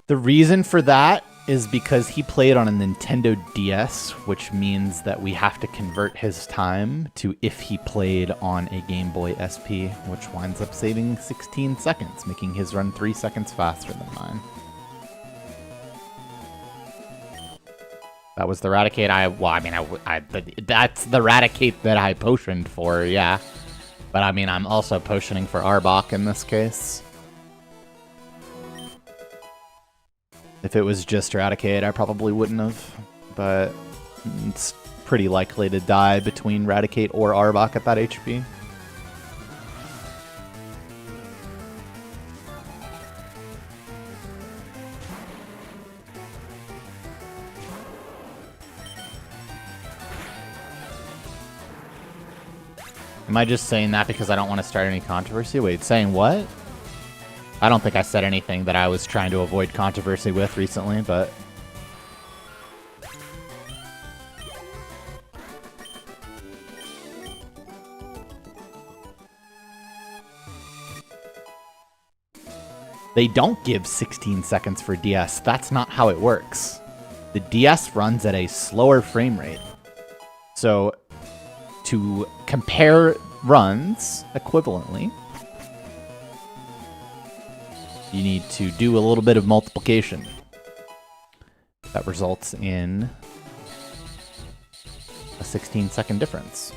The reason for that is because he played on a Nintendo DS, which means that we have to convert his time to if he played on a Game Boy SP, which winds up saving 16 seconds, making his run 3 seconds faster than mine. That was the Raticate that's the Raticate that I potioned for, yeah. But I mean, I'm also potioning for Arbok in this case. If it was just Raticate, I probably wouldn't have, but it's pretty likely to die between Raticate or Arbok at that HP. Am I just saying that because I don't want to start any controversy? Wait, saying what? I don't think I said anything that I was trying to avoid controversy with recently, but... They don't give 16 seconds for DS. That's not how it works. The DS runs at a slower frame rate. So, to compare runs equivalently, you need to do a little bit of multiplication. That results in a 16-second difference.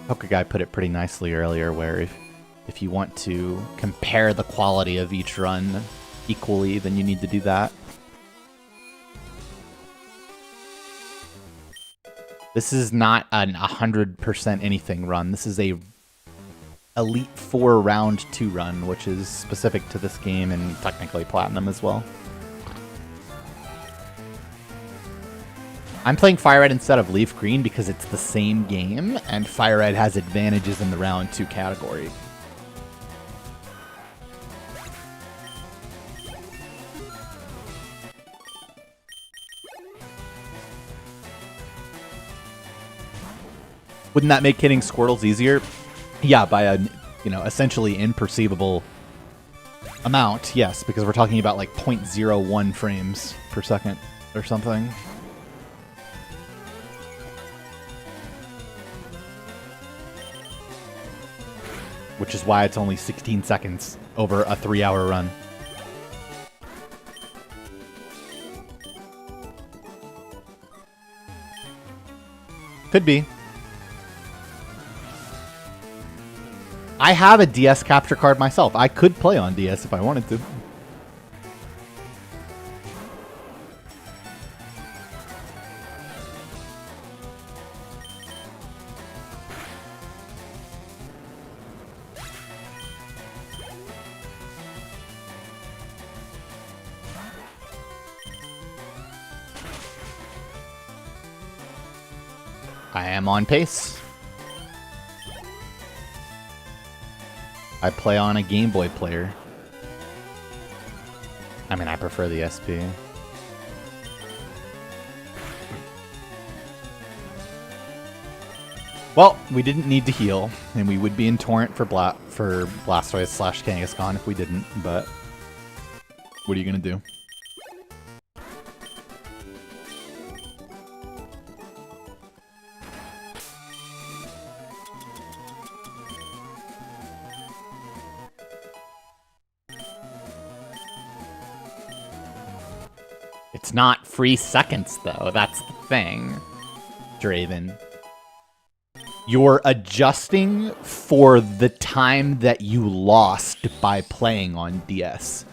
Poker Guy put it pretty nicely earlier, where if you want to compare the quality of each run equally, then you need to do that. This is not an 100% anything run. This is a Elite 4 round 2 run, which is specific to this game and technically Platinum as well. I'm playing FireRed instead of Leaf Green because it's the same game, and FireRed has advantages in the round 2 category. Wouldn't that make hitting Squirtles easier? Yeah, by a, essentially imperceivable amount, yes, because we're talking about like 0.01 frames per second or something. Which is why it's only 16 seconds over a 3-hour run. Could be. I have a DS capture card myself. I could play on DS if I wanted to. I am on pace. I play on a Game Boy player. I mean, I prefer the SP. Well, we didn't need to heal, and we would be in Torrent for Blastoise / Kangaskhan if we didn't, but what are you gonna do? It's not free seconds, though. That's the thing, Draven. You're adjusting for the time that you lost by playing on DS.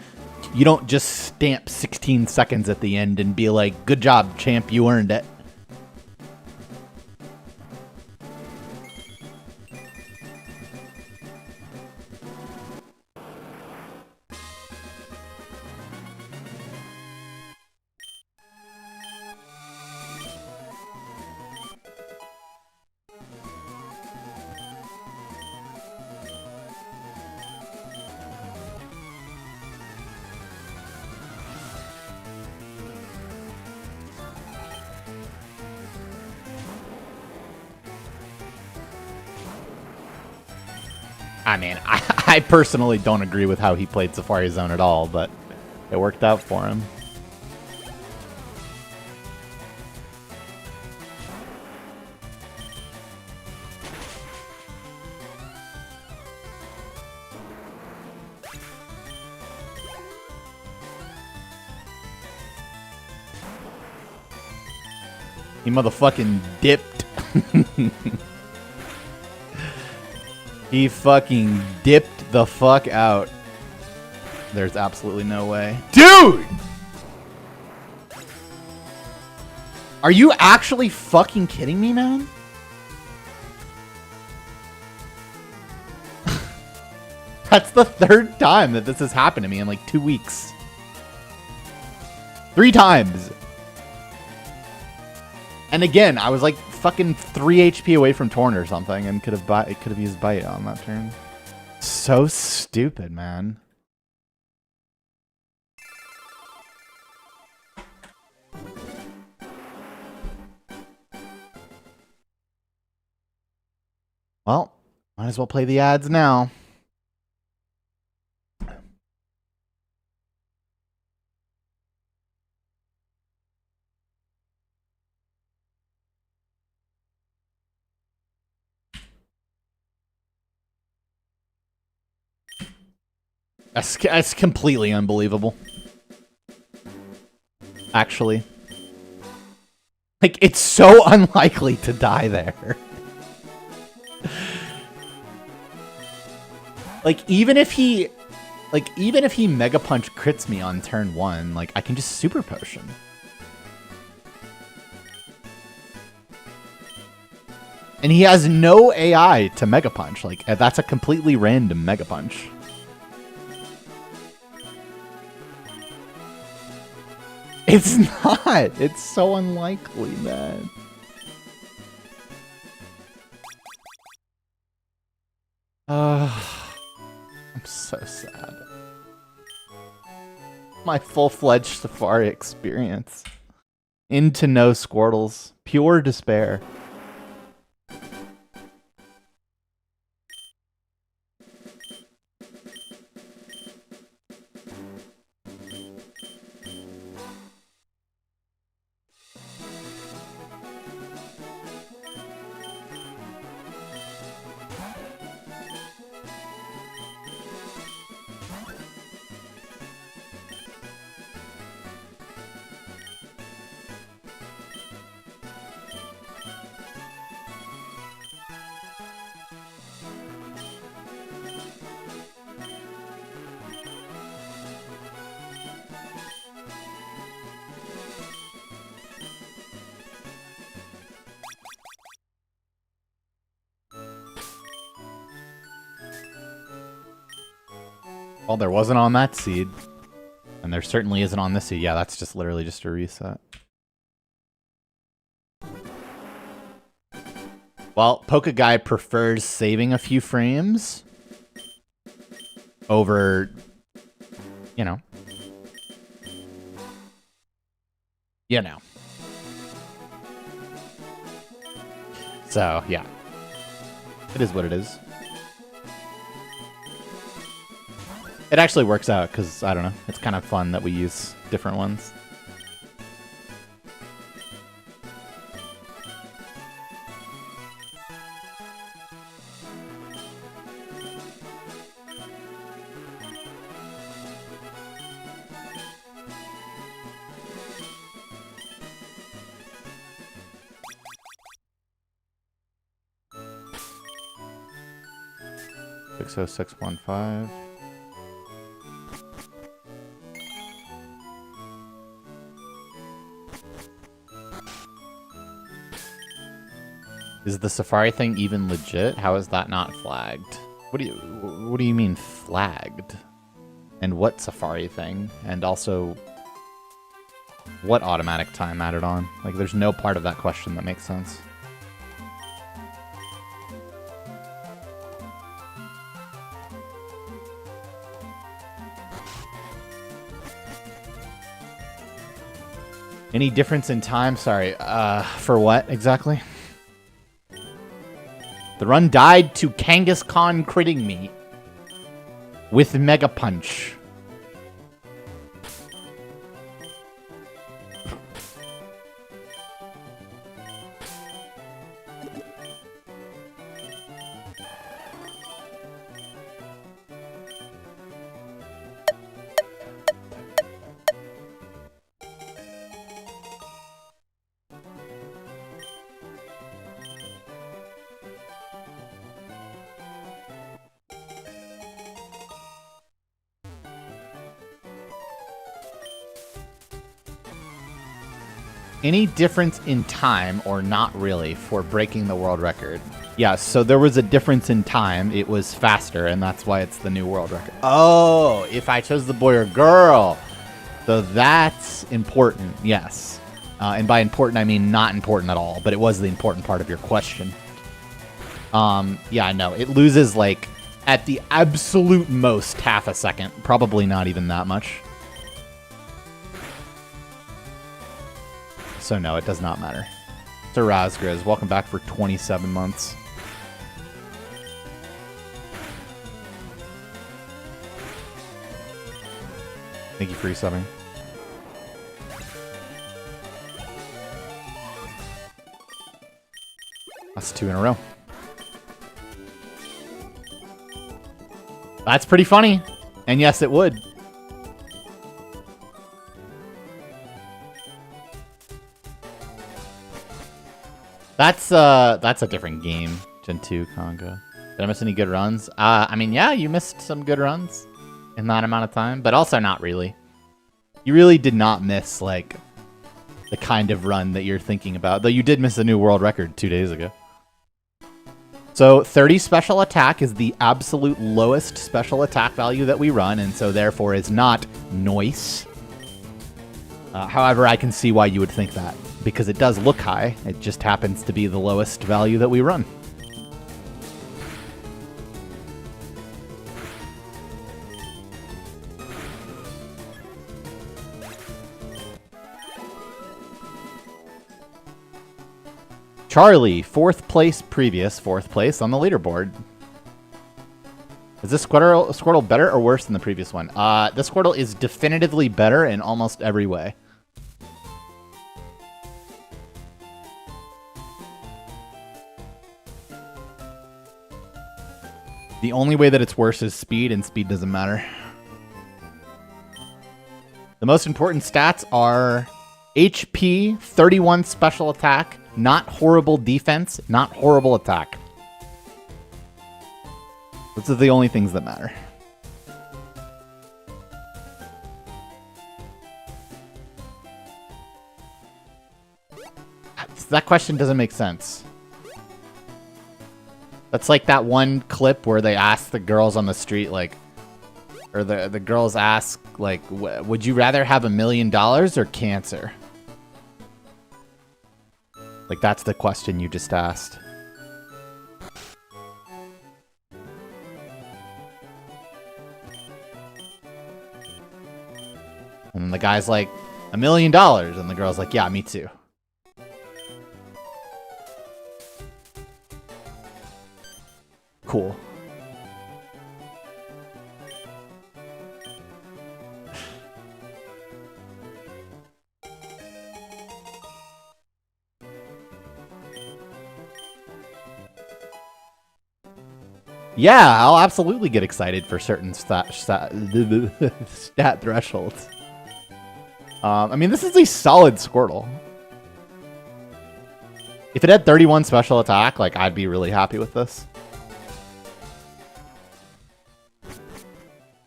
You don't just stamp 16 seconds at the end and be like, good job, champ, you earned it. I mean, I personally don't agree with how he played Safari Zone at all, but it worked out for him. He motherfucking dipped. He fucking dipped the fuck out. There's absolutely no way. Dude! Are you actually fucking kidding me, man? That's the third time that this has happened to me in like 2 weeks. 3 times. And again, I was like fucking 3 HP away from Torn or something and could have used Bite on that turn. So stupid, man. Well, might as well play the ads now. That's completely unbelievable. Actually. Like, it's so unlikely to die there. Like, even if he Mega Punch crits me on turn 1, like, I can just Super Potion. And he has no AI to Mega Punch. Like, that's a completely random Mega Punch. It's not. It's so unlikely, man. I'm so sad. My full-fledged Safari experience. Into no Squirtles. Pure despair. Well, there wasn't on that seed. And there certainly isn't on this seed. Yeah, that's just literally just a reset. Well, Poke Guy prefers saving a few frames over, you know. You know. So, yeah. It is what it is. It actually works out because, I don't know, it's kind of fun that we use different ones. So 615. Is the Safari thing even legit? How is that not flagged? What do you mean flagged? And what Safari thing? And also, what automatic time added on? Like, there's no part of that question that makes sense. Any difference in time? Sorry, for what exactly? The run died to Kangaskhan critting me with Mega Punch. Any difference in time, or not really, for breaking the world record? Yeah, so there was a difference in time. It was faster, and that's why it's the new world record. Oh, if I chose the boy or girl. So that's important, yes. And by important, I mean not important at all, but it was the important part of your question. Yeah, no, it loses, like, at the absolute most half a second. Probably not even that much. So no, it does not matter. Sir Razgriz, welcome back for 27 months. Thank you for resubbing. That's 2 in a row. That's pretty funny. And yes, it would. That's a different game, Gen 2 Conga. Did I miss any good runs? I mean, yeah, you missed some good runs in that amount of time, but also not really. You really did not miss, like, the kind of run that you're thinking about, though you did miss a new world record 2 days ago. So 30 special attack is the absolute lowest special attack value that we run, and so therefore is not nice. However, I can see why you would think that, because it does look high. It just happens to be the lowest value that we run. Charlie, 4th place previous, 4th place on the leaderboard. Is this Squirtle better or worse than the previous one? This Squirtle is definitively better in almost every way. The only way that it's worse is speed, and speed doesn't matter. The most important stats are HP, 31 special attack, not horrible defense, not horrible attack. Those are the only things that matter. That question doesn't make sense. That's like that one clip where they ask the girls on the street, like, or the girls ask, like, would you rather have $1 million or cancer? Like, that's the question you just asked. And then the guy's like, $1 million. And the girl's like, yeah, me too. Cool. Yeah, I'll absolutely get excited for certain stat thresholds. I mean, this is a solid Squirtle. If it had 31 special attack, like, I'd be really happy with this.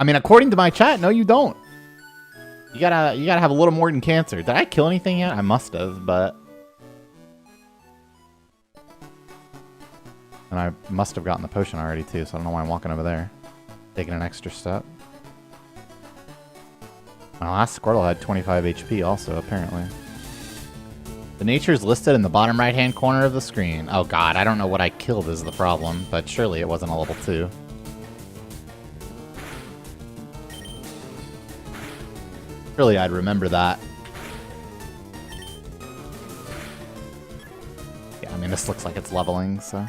I mean, according to my chat, no, you don't. You gotta have a little more than cancer. Did I kill anything yet? I must have, but... And I must have gotten the potion already, too, so I don't know why I'm walking over there. Taking an extra step. My last Squirtle had 25 HP also, apparently. The nature's listed in the bottom right-hand corner of the screen. Oh god, I don't know what I killed is the problem, but surely it wasn't a level 2. Surely I'd remember that. Yeah, I mean, this looks like it's leveling, so...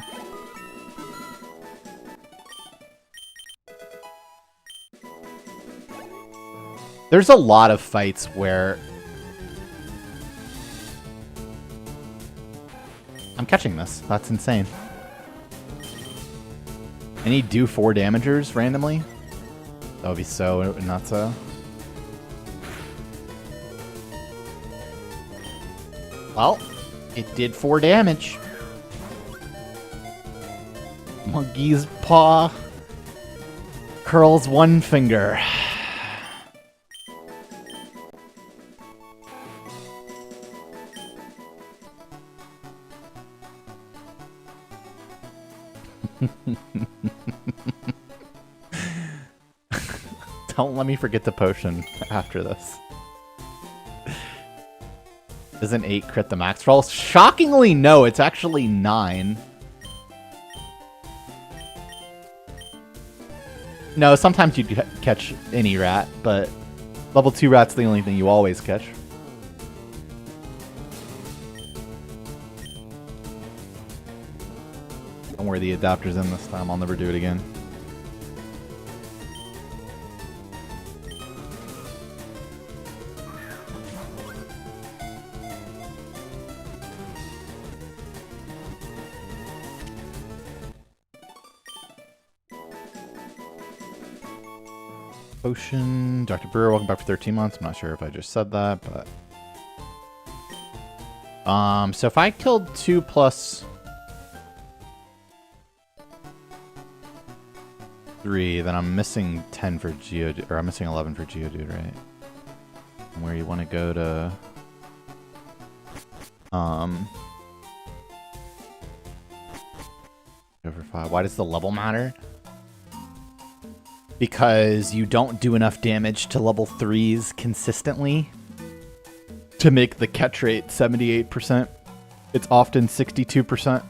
There's a lot of fights where... I'm catching this. That's insane. Any do 4 damagers randomly? That would be so nutso. Well, it did 4 damage. Monkey's paw curls one finger. Don't let me forget the potion after this. Isn't 8 crit the max roll? Shockingly, no. It's actually 9. No, sometimes you catch any rat, but level 2 rat's the only thing you always catch. Don't worry, the adapter's in this time. I'll never do it again. Potion. Dr. Brewer, welcome back for 13 months. I'm not sure if I just said that, but... So if I killed 2 plus... 3, then I'm missing 10 for Geodude, or I'm missing 11 for Geodude, right? And where you want to go to... Go for 5. Why does the level matter? Because you don't do enough damage to level 3s consistently to make the catch rate 78%. It's often 62%.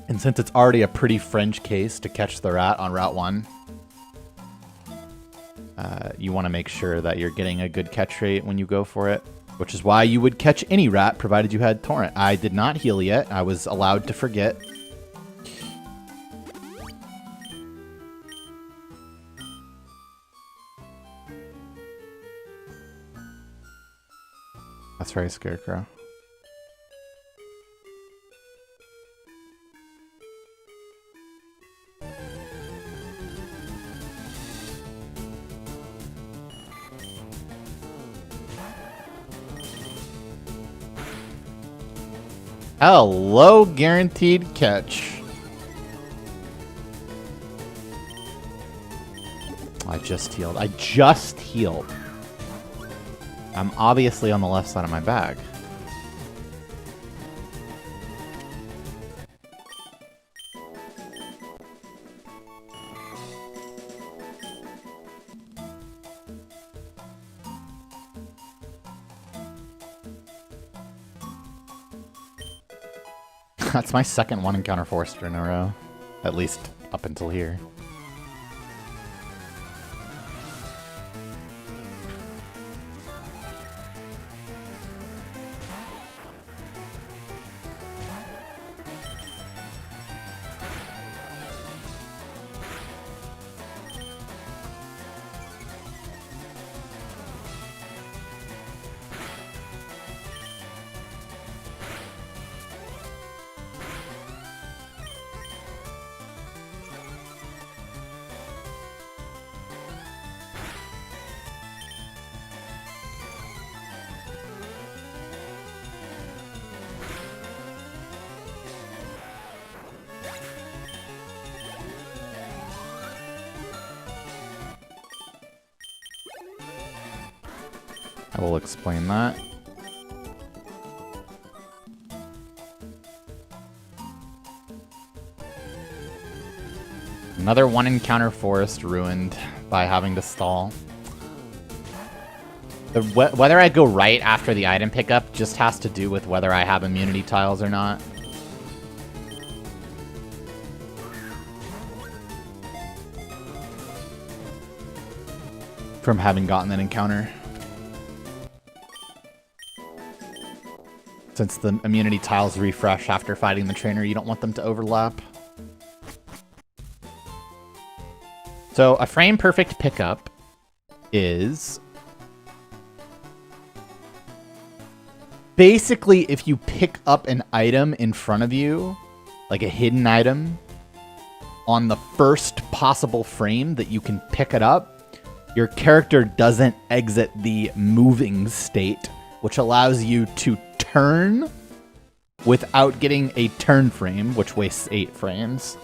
And since it's already a pretty fringe case to catch the rat on Route 1, you want to make sure that you're getting a good catch rate when you go for it, which is why you would catch any rat provided you had Torrent. I did not heal yet. I was allowed to forget. That's right, Scarecrow. Hello, guaranteed catch. I just healed. I just healed. I'm obviously on the left side of my bag. That's my second one encounter Forester in a row. At least up until here. will explain that. Another one encounter forest ruined by having to stall. Whether I go right after the item pickup just has to do with whether I have immunity tiles or not. From having gotten that encounter. Since the immunity tiles refresh after fighting the trainer, you don't want them to overlap. So a frame perfect pickup is basically if you pick up an item in front of you, like a hidden item, on the first possible frame that you can pick it up, your character doesn't exit the moving state, which allows you to turn without getting a turn frame, which wastes 8 frames.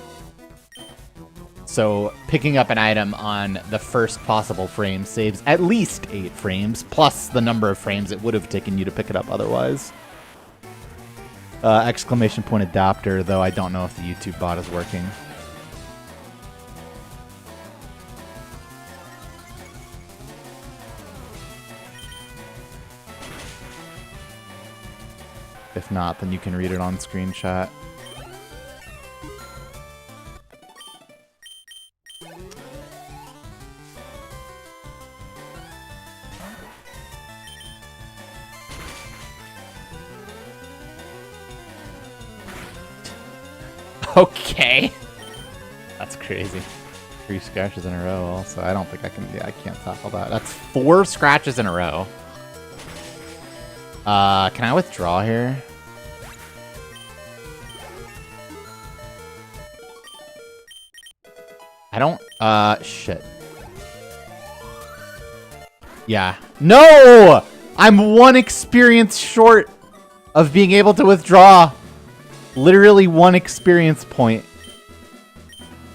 So picking up an item on the first possible frame saves at least 8 frames, plus the number of frames it would have taken you to pick it up otherwise. Exclamation point adapter, though I don't know if the YouTube bot is working. If not, then you can read it on screen chat. Okay. That's crazy. 3 scratches in a row also. I don't think I can, yeah, I can't tackle that. That's 4 scratches in a row. Can I withdraw here? I don't, shit. Yeah. No! I'm 1 experience short of being able to withdraw. Literally 1 experience point.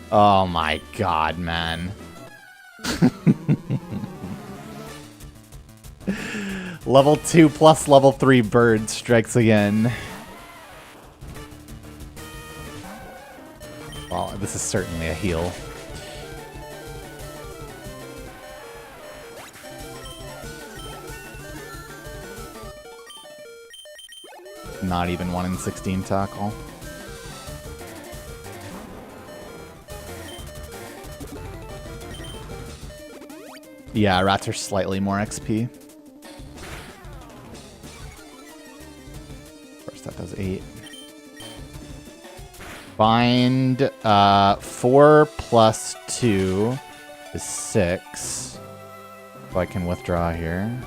Oh my god, man. Level 2 plus level 3 bird strikes again. Well, this is certainly a heal. Not even 1 in 16 tackle. Yeah, rats are slightly more XP. Of course, that does 8. Bind, 4 plus 2 is 6. So I can withdraw here.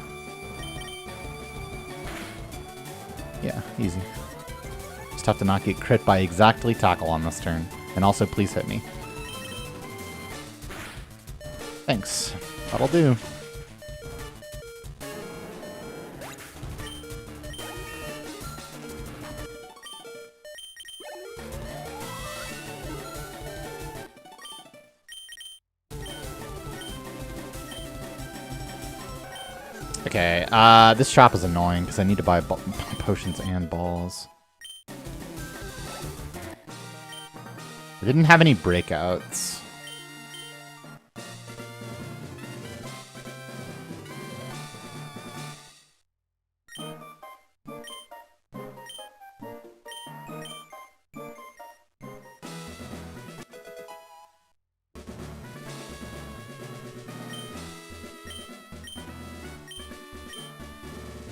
Yeah, easy. Just have to not get crit by exactly tackle on this turn. And also, please hit me. Thanks. That'll do. Okay, this shop is annoying because I need to buy potions and balls. I didn't have any breakouts.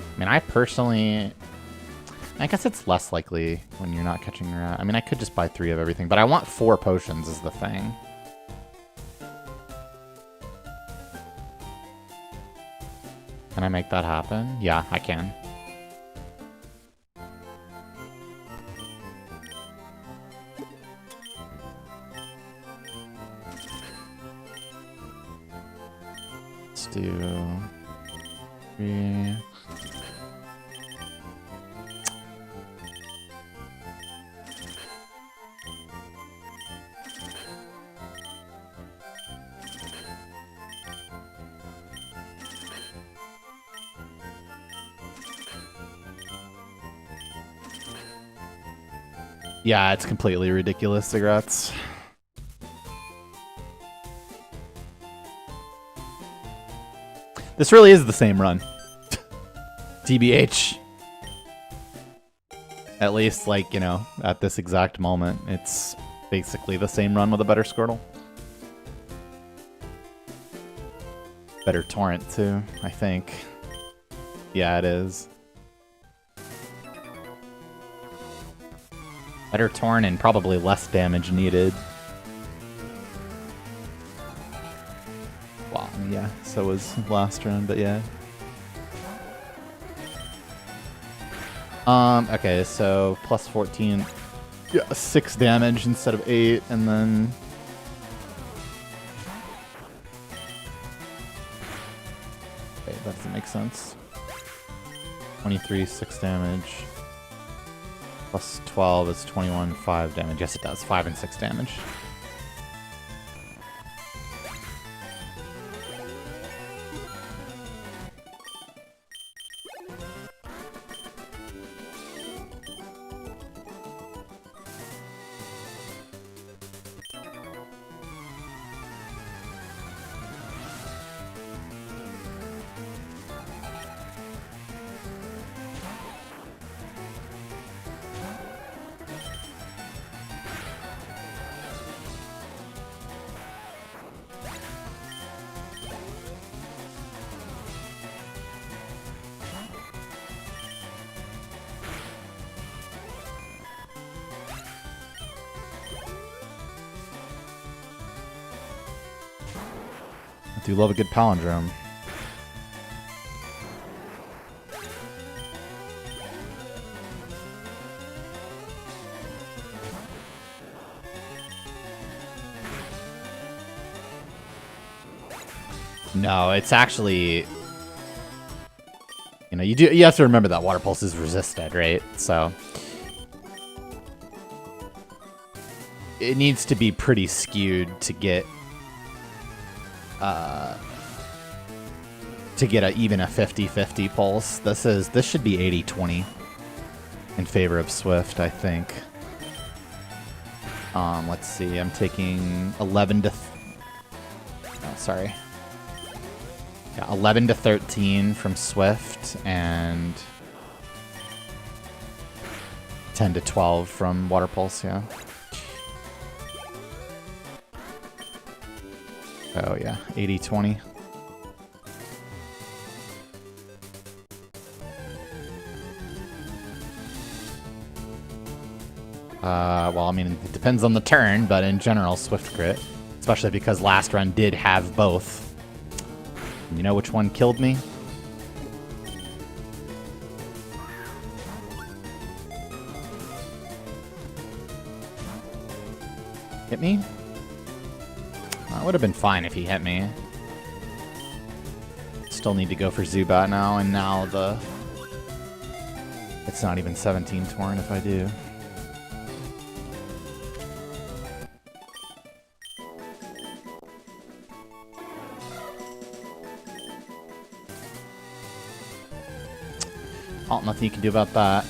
I mean, I personally... I guess it's less likely when you're not catching a rat. I mean, I could just buy 3 of everything, but I want 4 potions is the thing. Can I make that happen? Yeah, I can. Let's do... 3... Yeah, it's completely ridiculous, cigarettes. This really is the same run. TBH. At least, like, you know, at this exact moment, it's basically the same run with a better Squirtle. Better Torrent, too, I think. Yeah, it is. Better Torrent and probably less damage needed. Well, yeah, so was last round, but yeah. Okay, so plus 14. Yeah, 6 damage instead of 8, and then... Okay, that doesn't make sense. 23, 6 damage. Plus 12 is 21, 5 damage. Yes, it does. 5 and 6 damage. I do love a good palindrome. No, it's actually, you know, you have to remember that Water Pulse is resisted, right? So it needs to be pretty skewed to get even a 50-50 pulse. This should be 80-20 in favor of Swift, I think. Let's see. I'm taking 11 to 11 to 13 from Swift and 10 to 12 from Water Pulse, yeah. Oh yeah, 80-20. Well, I mean, it depends on the turn, but in general, Swift crit. Especially because last run did have both. You know which one killed me? Hit me? Well, it would have been fine if he hit me. Still need to go for Zubat now, and now it's not even 17 Torn if I do. Oh, nothing you can do about that.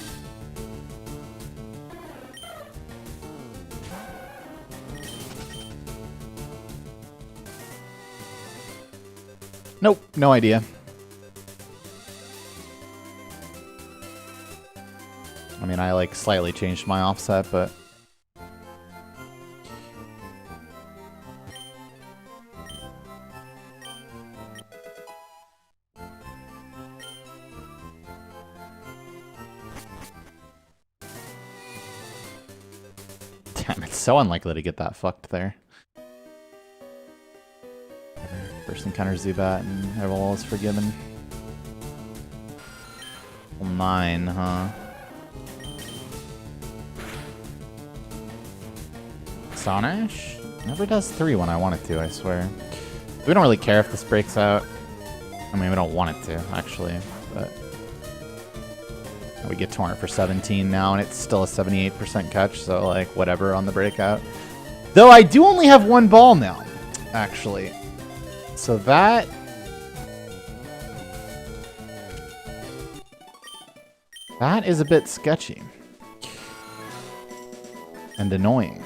Nope, no idea. I mean, I like slightly changed my offset, but damn, it's so unlikely to get that fucked there. First encounter Zubat and Everwall is forgiven. 9, huh? Astonish? Never does 3 when I want it to, I swear. We don't really care if this breaks out. I mean, we don't want it to, actually, but we get Torrent for 17 now, and it's still a 78% catch, so, like, whatever on the breakout. Though I do only have 1 ball now, actually. So that is a bit sketchy. and annoying.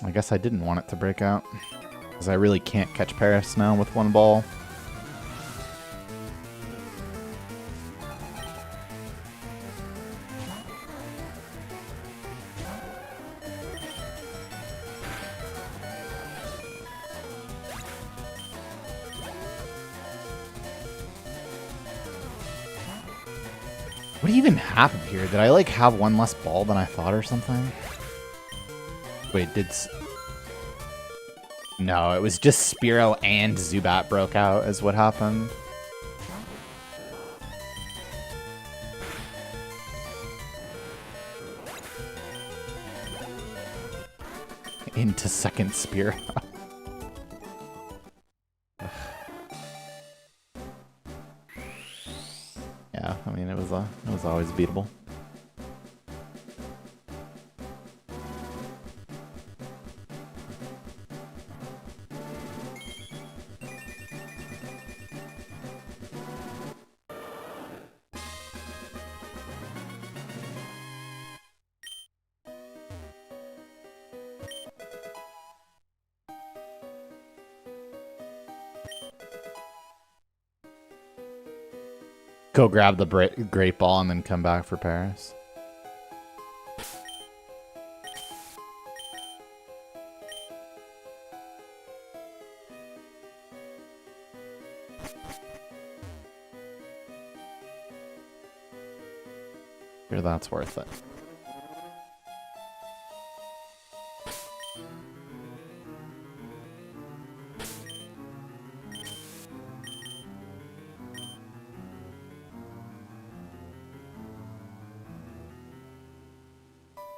I guess I didn't want it to break out, because I really can't catch Paris now with one ball. What even happened here? Did I, like, have one less ball than I thought or something? Wait, No, it was just Spearow and Zubat broke out is what happened. Into second Spearow. Yeah, I mean, it was always beatable. Go grab the great ball and then come back for Paris. Sure, that's worth it.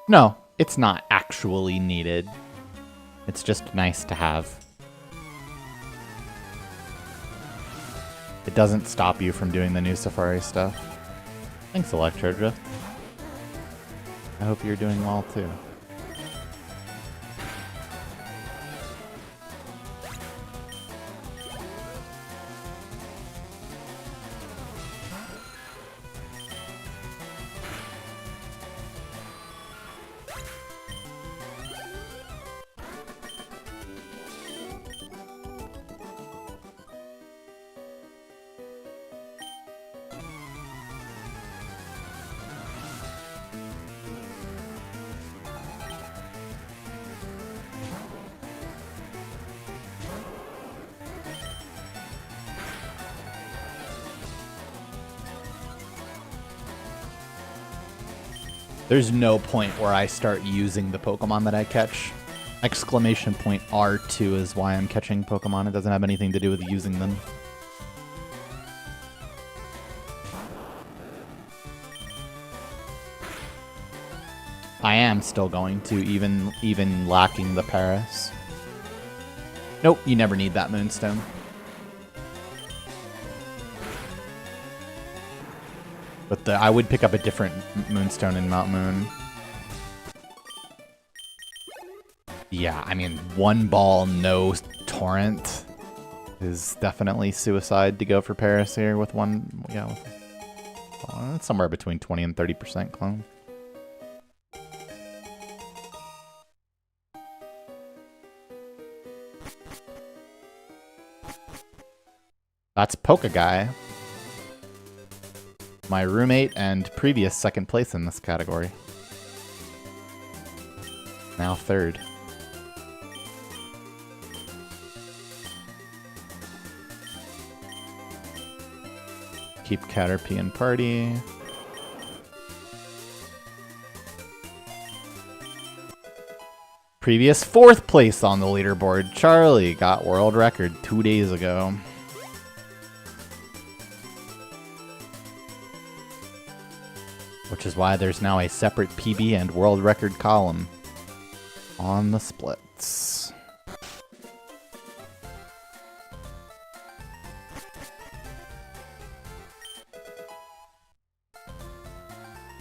No, it's not actually needed. It's just nice to have. It doesn't stop you from doing the new Safari stuff. Thanks, Electro Drift. I hope you're doing well too. There's no point where I start using the Pokemon that I catch. Exclamation point R2 is why I'm catching Pokemon. It doesn't have anything to do with using them. I am still going to, even lacking the Paris. Nope, you never need that Moonstone. But I would pick up a different Moonstone in Mount Moon. Yeah, I mean, one ball, no Torrent is definitely suicide to go for Paris here with one, yeah, somewhere between 20 and 30% clone. That's Poke Guy. My roommate and previous second place in this category. Now third. Keep Caterpie in party. Previous fourth place on the leaderboard. Charlie got world record 2 days ago. Which is why there's now a separate PB and world record column on the splits.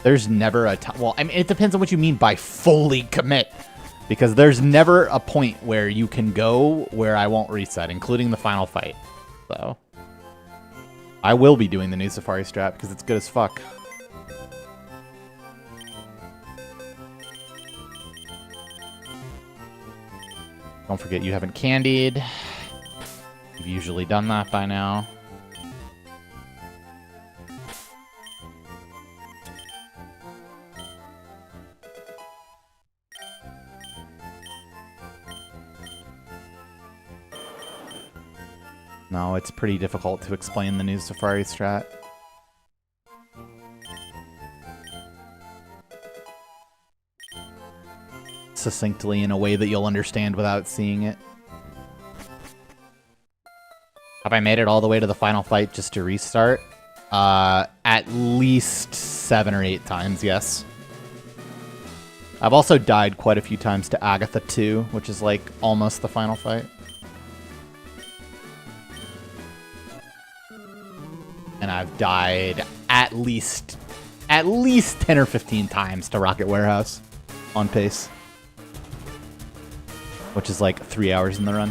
There's never a time. Well, I mean, it depends on what you mean by fully commit. Because there's never a point where you can go where I won't reset, including the final fight. So I will be doing the new Safari strat because it's good as fuck. Don't forget you haven't candied. You've usually done that by now. No, it's pretty difficult to explain the new Safari strat. Succinctly in a way that you'll understand without seeing it. Have I made it all the way to the final fight just to restart? At least 7 or 8 times, yes. I've also died quite a few times to Agatha 2, which is like almost the final fight. And I've died at least 10 or 15 times to Rocket Warehouse on pace. Which is like 3 hours in the run.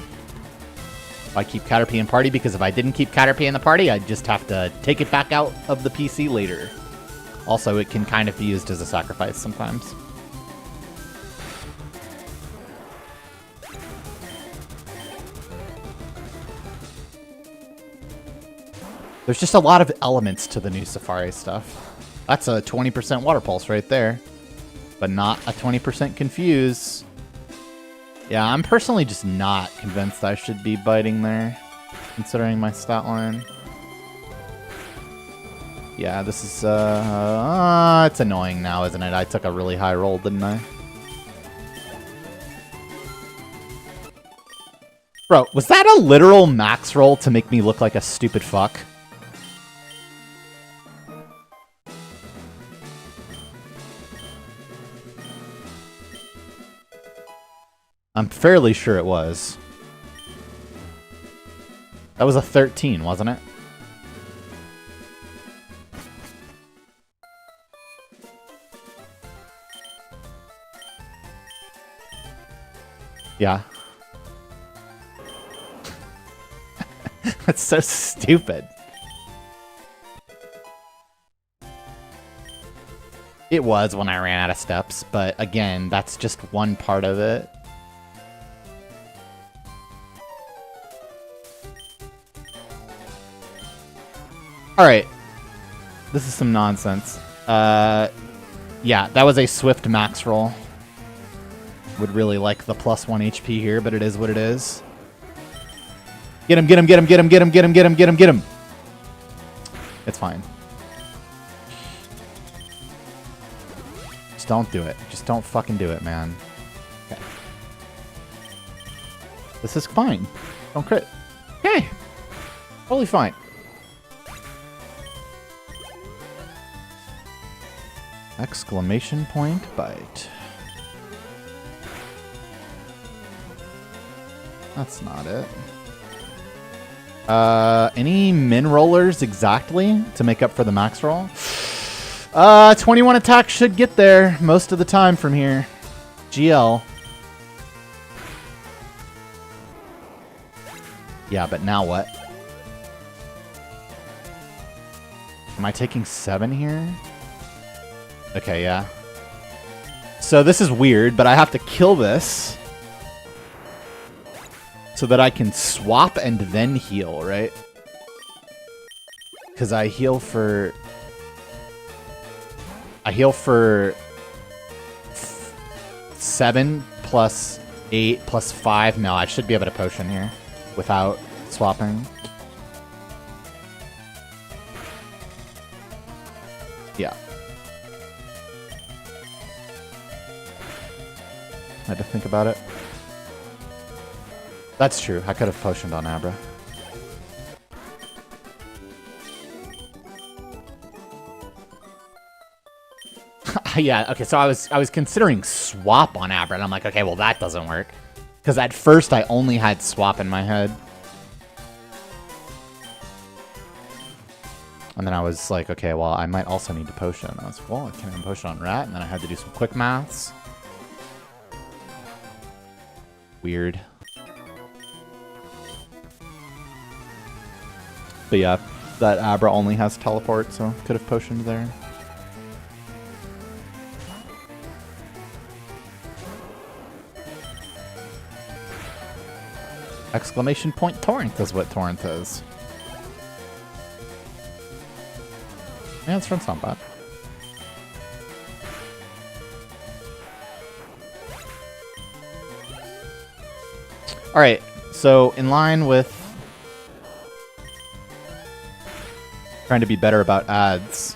I keep Caterpie in party because if I didn't keep Caterpie in the party, I'd just have to take it back out of the PC later. Also, it can kind of be used as a sacrifice sometimes. There's just a lot of elements to the new Safari stuff. That's a 20% water pulse right there. But not a 20% confuse. Yeah, I'm personally just not convinced I should be biting there, considering my stat line. Yeah, this is, it's annoying now, isn't it? I took a really high roll, didn't I? Bro, was that a literal max roll to make me look like a stupid fuck? I'm fairly sure it was. That was a 13, wasn't it? Yeah. That's so stupid. It was when I ran out of steps, but again, that's just one part of it. Alright. This is some nonsense. Yeah, that was a swift max roll. Would really like the +1 HP here, but it is what it is. Get him, get him, get him, get him, get him, get him, get him, get him, get him. It's fine. Just don't do it. Just don't fucking do it, man. Okay. This is fine. Don't crit. Okay. Totally fine. Exclamation point bite. That's not it. Any min rollers exactly to make up for the max roll? 21 attack should get there most of the time from here. GL. Yeah, but now what? Am I taking 7 here? Okay, yeah. So this is weird, but I have to kill this so that I can swap and then heal, right? Because I heal for 7 plus 8 plus 5. No, I should be able to potion here without swapping. Yeah. I had to think about it. That's true. I could have potioned on Abra. Yeah, okay, so I was considering swap on Abra, and I'm like, okay, well that doesn't work. Because at first I only had swap in my head. And then I was like, okay, well I might also need to potion. I was like, well, I can't even potion on Rat, and then I had to do some quick maths. Weird. But yeah, that Abra only has teleport, so could have potioned there. Exclamation point Torrent is what Torrent is. Yeah, this run's not bad. Alright, so in line with trying to be better about ads,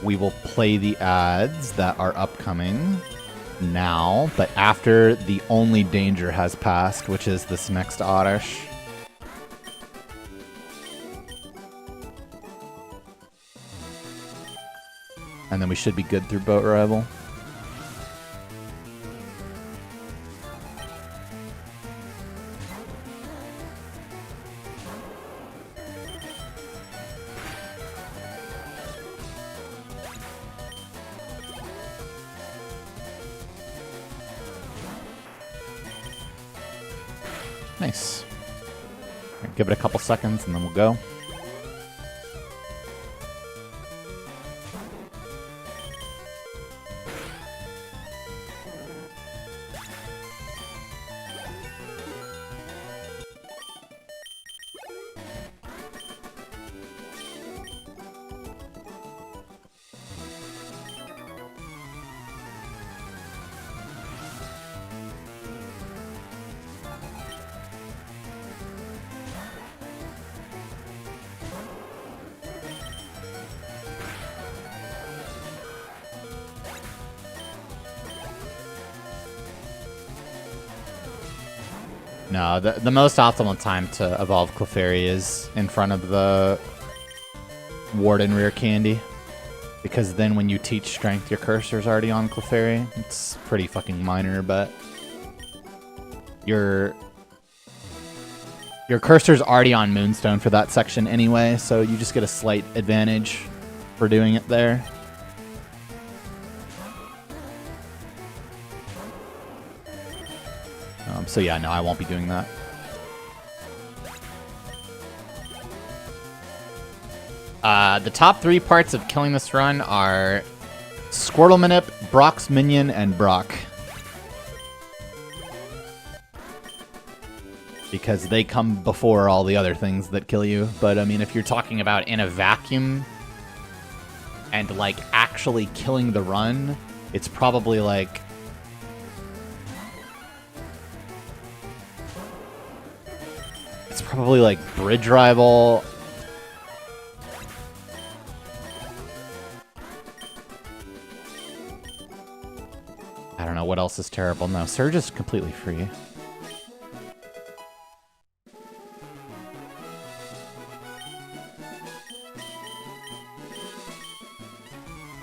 we will play the ads that are upcoming now, but after the only danger has passed, which is this next Oddish. And then we should be good through Boat Rival. Nice. Right, give it a couple seconds and then we'll go. No, the most optimal time to evolve Clefairy is in front of the Warden Rear Candy. Because then when you teach Strength, your cursor's already on Clefairy. It's pretty fucking minor, but your cursor's already on Moonstone for that section anyway, so you just get a slight advantage for doing it there. So yeah, no, I won't be doing that. The top 3 parts of killing this run are Squirtle Manip, Brock's Minion, and Brock. Because they come before all the other things that kill you. But I mean, if you're talking about in a vacuum and like actually killing the run, it's probably like Bridge Rival. I don't know what else is terrible. No, Surge is completely free.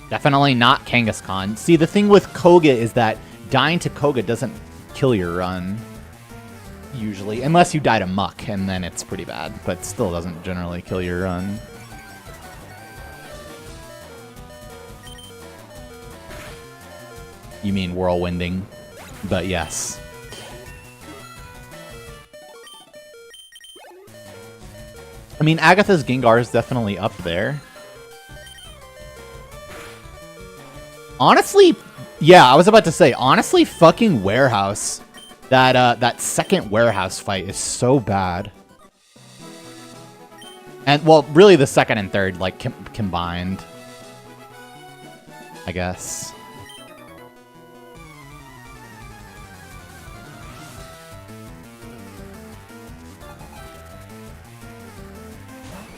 Definitely not Kangaskhan. See, the thing with Koga is that dying to Koga doesn't kill your run. Usually, unless you die to Muck, and then it's pretty bad, but still doesn't generally kill your run. You mean whirlwinding, but yes. I mean, Agatha's Gengar is definitely up there. Honestly, yeah, I was about to say, honestly, fucking Warehouse. That second Warehouse fight is so bad. And, well, really the second and third, like, combined. I guess.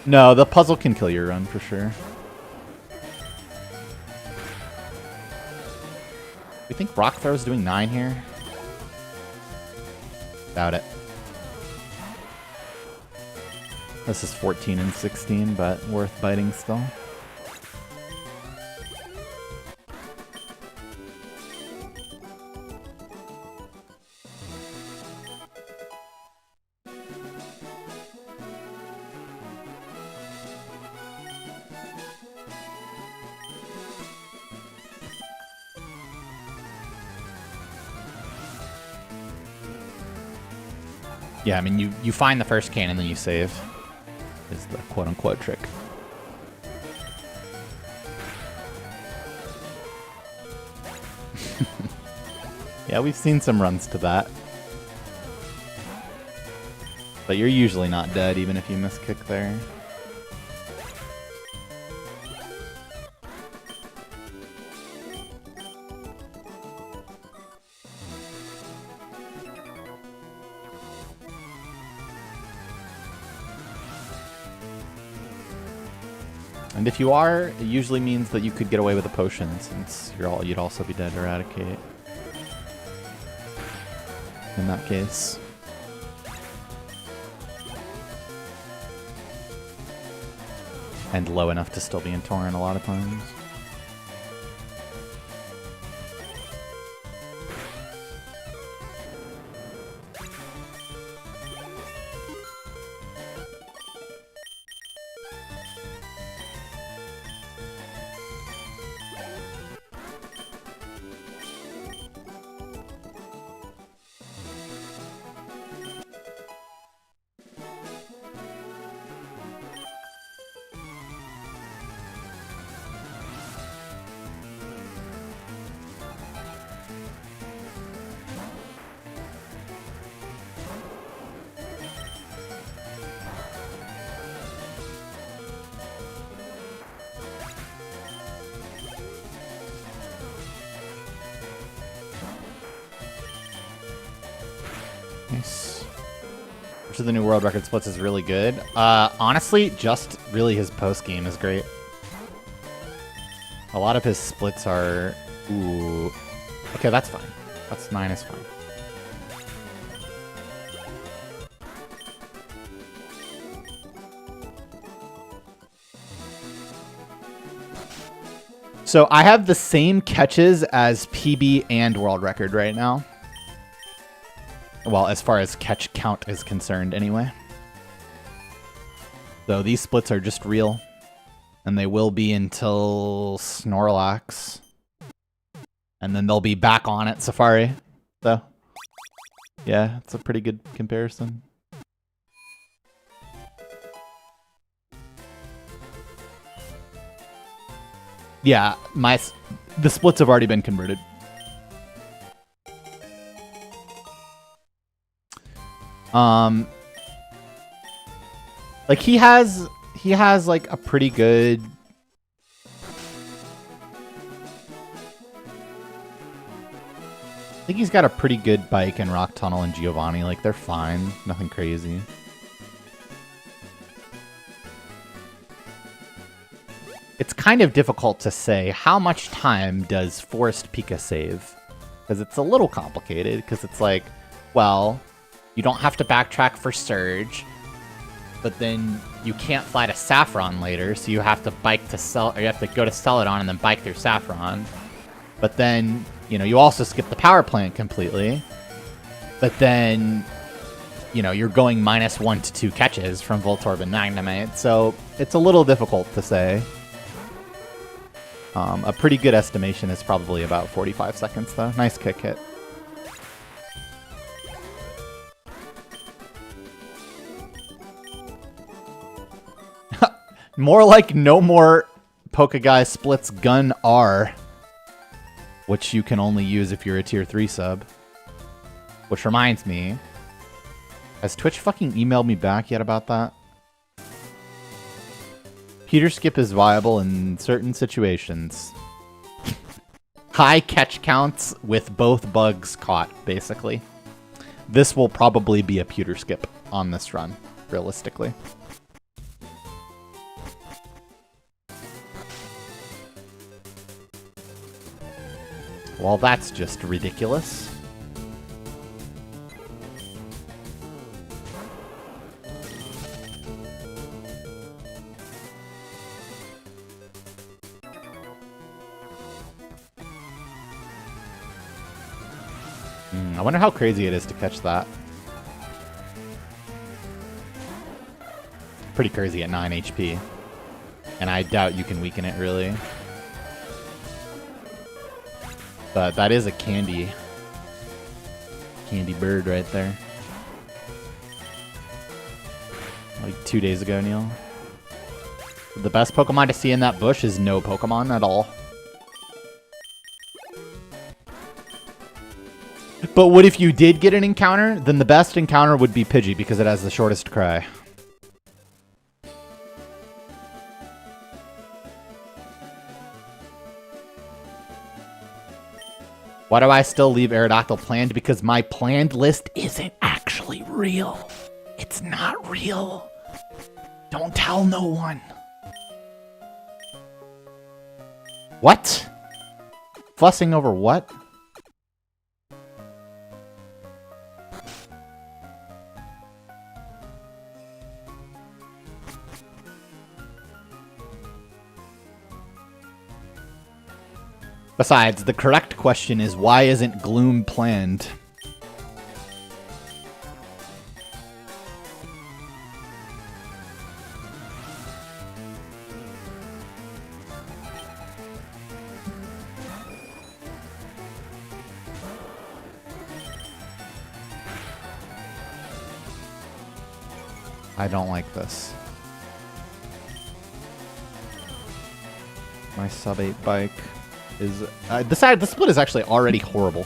No, the puzzle can kill your run for sure. You think Rock Throw's doing 9 here? Doubt it. This is 14 and 16, but worth biting still. Yeah, I mean, you find the first can and then you save. Is the quote-unquote trick. Yeah, we've seen some runs to that. But you're usually not dead, even if you miss kick there. And if you are, it usually means that you could get away with a potion, since you'd also be dead to Eradicate. In that case. And low enough to still be in Torrent a lot of times. Nice. Which of the new world record splits is really good? Honestly, just really his post game is great. A lot of his splits are... Ooh. Okay, that's fine. That's 9 is fine. So I have the same catches as PB and world record right now. Well, as far as catch count is concerned, anyway. So these splits are just real. And they will be until Snorlax. And then they'll be back on at Safari. So, yeah, it's a pretty good comparison. Yeah, the splits have already been converted. Like he has like a pretty good. I think he's got a pretty good bike and Rock Tunnel and Giovanni. Like they're fine, nothing crazy. It's kind of difficult to say how much time does Forest Pika save, because it's a little complicated. Because it's like, well, you don't have to backtrack for Surge, but then you can't fly to Saffron later, so you have to bike to or you have to go to Celadon and then bike through Saffron. But then, you know, you also skip the power plant completely. But then, you know, you're going -1 to 2 catches from Voltorb and Magnemite, so it's a little difficult to say. A pretty good estimation is probably about 45 seconds, though. Nice kick hit. More like no more Pokeguy splits Gun R, which you can only use if you're a tier 3 sub. Which reminds me, has Twitch fucking emailed me back yet about that? Peter Skip is viable in certain situations. High catch counts with both bugs caught, basically. This will probably be a pewter skip on this run, realistically. Well, that's just ridiculous. I wonder how crazy it is to catch that. Pretty crazy at 9 HP. And I doubt you can weaken it, really. But that is a candy bird right there. like 2 days ago, Neil. The best Pokemon to see in that bush is no Pokemon at all. But what if you did get an encounter? Then the best encounter would be Pidgey because it has the shortest cry. Why do I still leave Aerodactyl planned? Because my planned list isn't actually real. It's not real. Don't tell no one. What? Fussing over what? Besides, the correct question is, why isn't Gloom planned? I don't like this. My sub-8 bike is... the split is actually already horrible.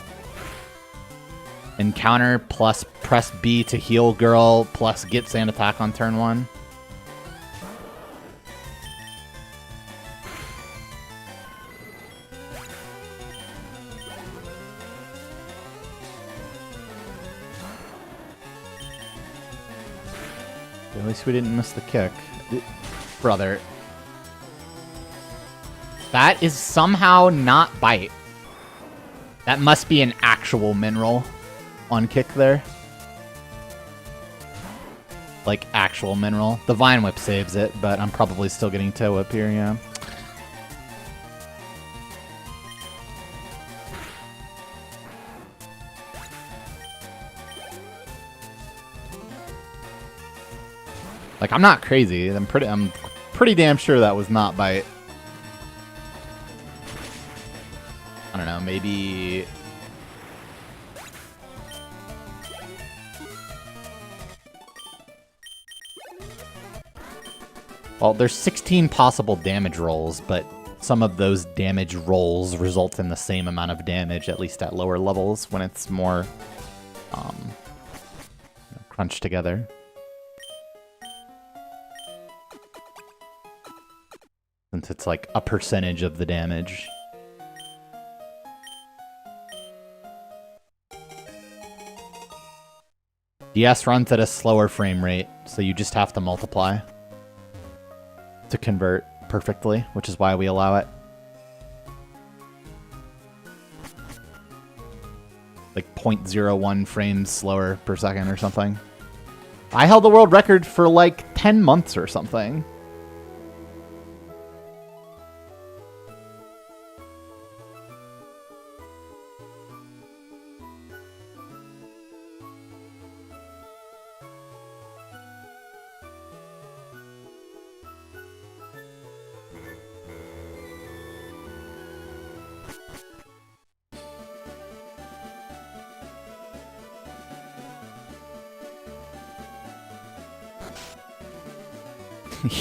Encounter plus press B to heal girl plus get sand attack on turn 1. At least we didn't miss the kick. Brother. That is somehow not bite. That must be an actual mineral on kick there. Like, actual mineral. The Vine Whip saves it, but I'm probably still getting Toe Whip here, yeah. Like, I'm not crazy. I'm pretty damn sure that was not bite. I don't know, maybe... Well, there's 16 possible damage rolls, but some of those damage rolls result in the same amount of damage, at least at lower levels, when it's more crunched together. Since it's like a percentage of the damage. DS runs at a slower frame rate, so you just have to multiply to convert perfectly, which is why we allow it. Like 0.01 frames slower per second or something. I held the world record for like 10 months or something.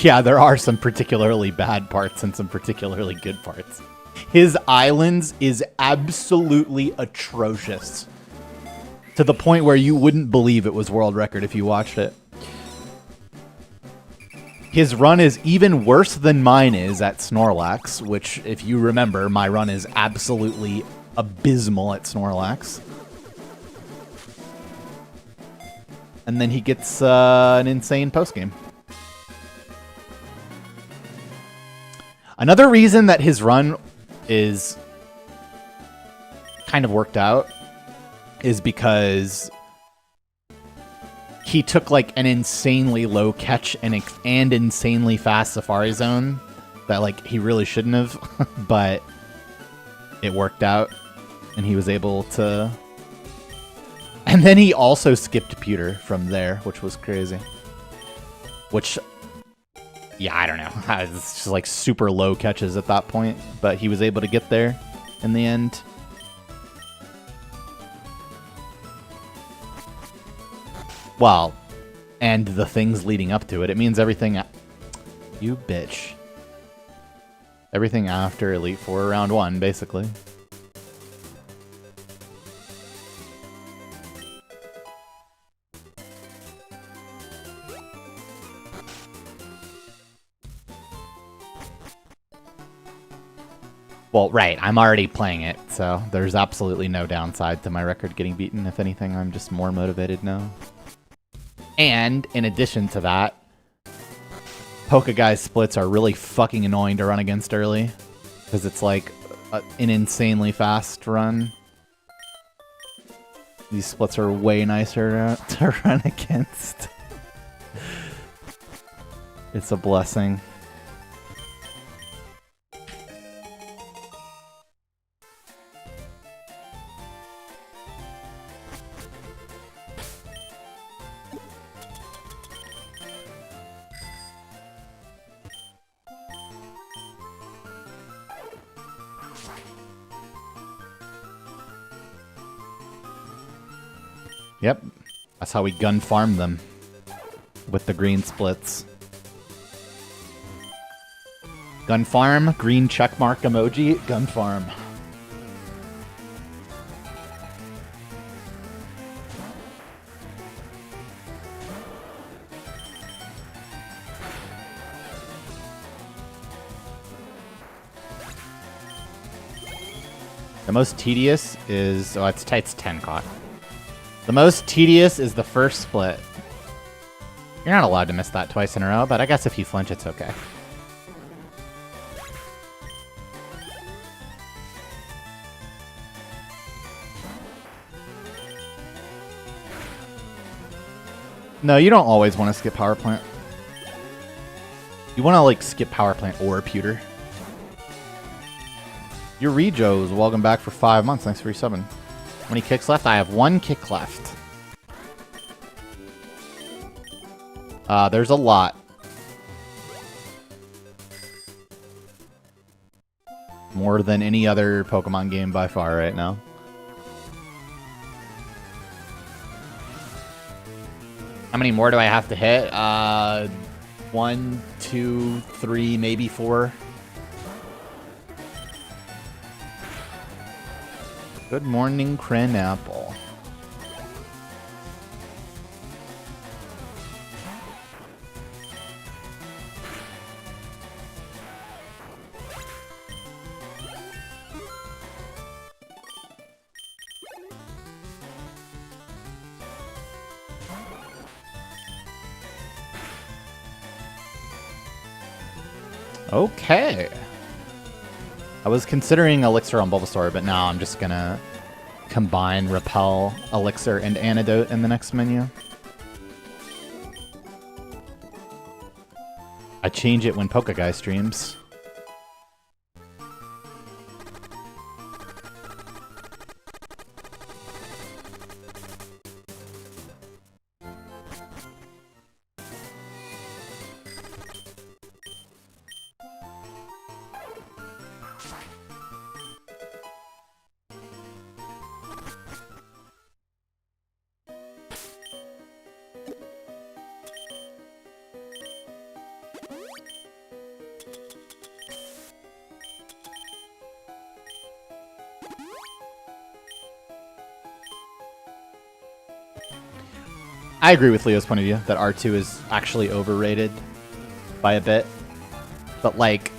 Yeah, there are some particularly bad parts and some particularly good parts. His islands is absolutely atrocious. To the point where you wouldn't believe it was world record if you watched it. His run is even worse than mine is at Snorlax, which, if you remember, my run is absolutely abysmal at Snorlax. And then he gets an insane postgame. Another reason that his run is kind of worked out is because he took like an insanely low catch and insanely fast Safari Zone that like he really shouldn't have, but it worked out and he was able to. And then he also skipped Pewter from there, which was crazy. Which, yeah, I don't know. It's just like super low catches at that point, but he was able to get there in the end. Well, and the things leading up to it. It means everything... You bitch. Everything after Elite Four round 1, basically. Well, right, I'm already playing it, so there's absolutely no downside to my record getting beaten. If anything, I'm just more motivated now. And, in addition to that, Poke Guy's splits are really fucking annoying to run against early, because it's like an insanely fast run. These splits are way nicer to run against. It's a blessing. Yep, that's how we gun farm them with the green splits. Gun farm, green checkmark emoji, gun farm. The most tedious is, oh, it's 10 caught. The most tedious is the first split. You're not allowed to miss that twice in a row, but I guess if you flinch, it's okay. No, you don't always want to skip power plant. You want to, like, skip power plant or pewter. Your Rejo's, welcome back for 5 months. Thanks for your subbing. How many kicks left? I have 1 kick left. There's a lot. More than any other Pokemon game by far right now. How many more do I have to hit? 1, 2, 3, maybe 4. Good morning, Cranapple. Okay. I was considering Elixir on Bulbasaur, but now I'm just gonna combine Repel, Elixir, and Antidote in the next menu. I change it when Poke Guy streams. I agree with Leo's point of view that R2 is actually overrated by a bit, but like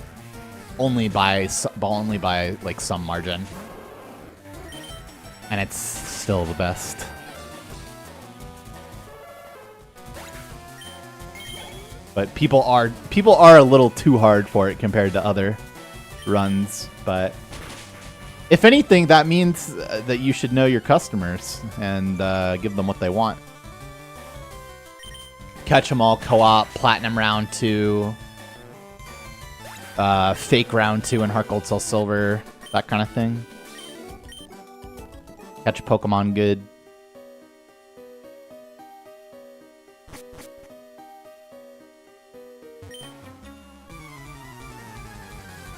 only by like some margin, and it's still the best. But people are a little too hard for it compared to other runs. But if anything, that means that you should know your customers and give them what they want. Catch 'em all co-op, platinum round 2, fake round 2 and Heart Gold Soul Silver, that kind of thing. Catch a Pokemon good.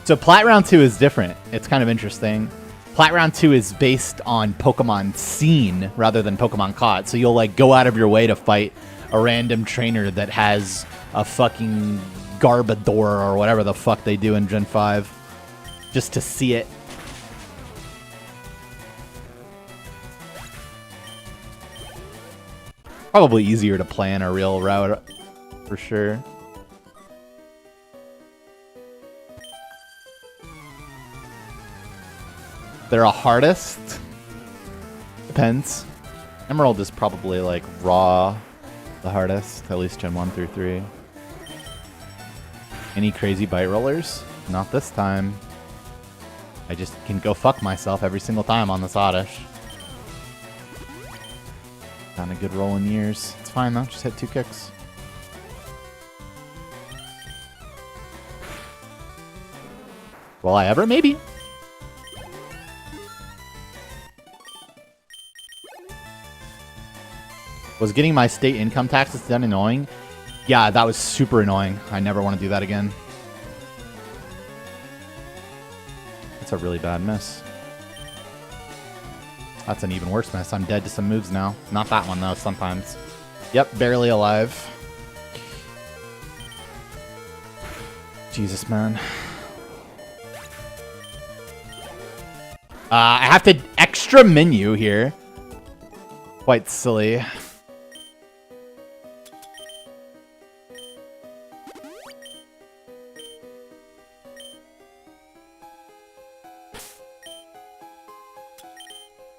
So Plat round 2 is different. It's kind of interesting. Plat round 2 is based on Pokemon seen rather than Pokemon caught. So you'll like go out of your way to fight a random trainer that has a fucking Garbador or whatever the fuck they do in Gen 5 just to see it. Probably easier to plan a real route for sure. They're a hardest. Depends. Emerald is probably like raw the hardest, at least Gen 1 through 3. Any crazy bite rollers? Not this time. I just can go fuck myself every single time on this Oddish. Not a good roll in years. It's fine though, just hit 2 kicks. Will I ever? Maybe. Was getting my state income taxes done annoying? Yeah, that was super annoying. I never want to do that again. That's a really bad miss. That's an even worse miss. I'm dead to some moves now. Not that one, though, sometimes. Yep, barely alive. Jesus, man. I have to extra menu here. Quite silly.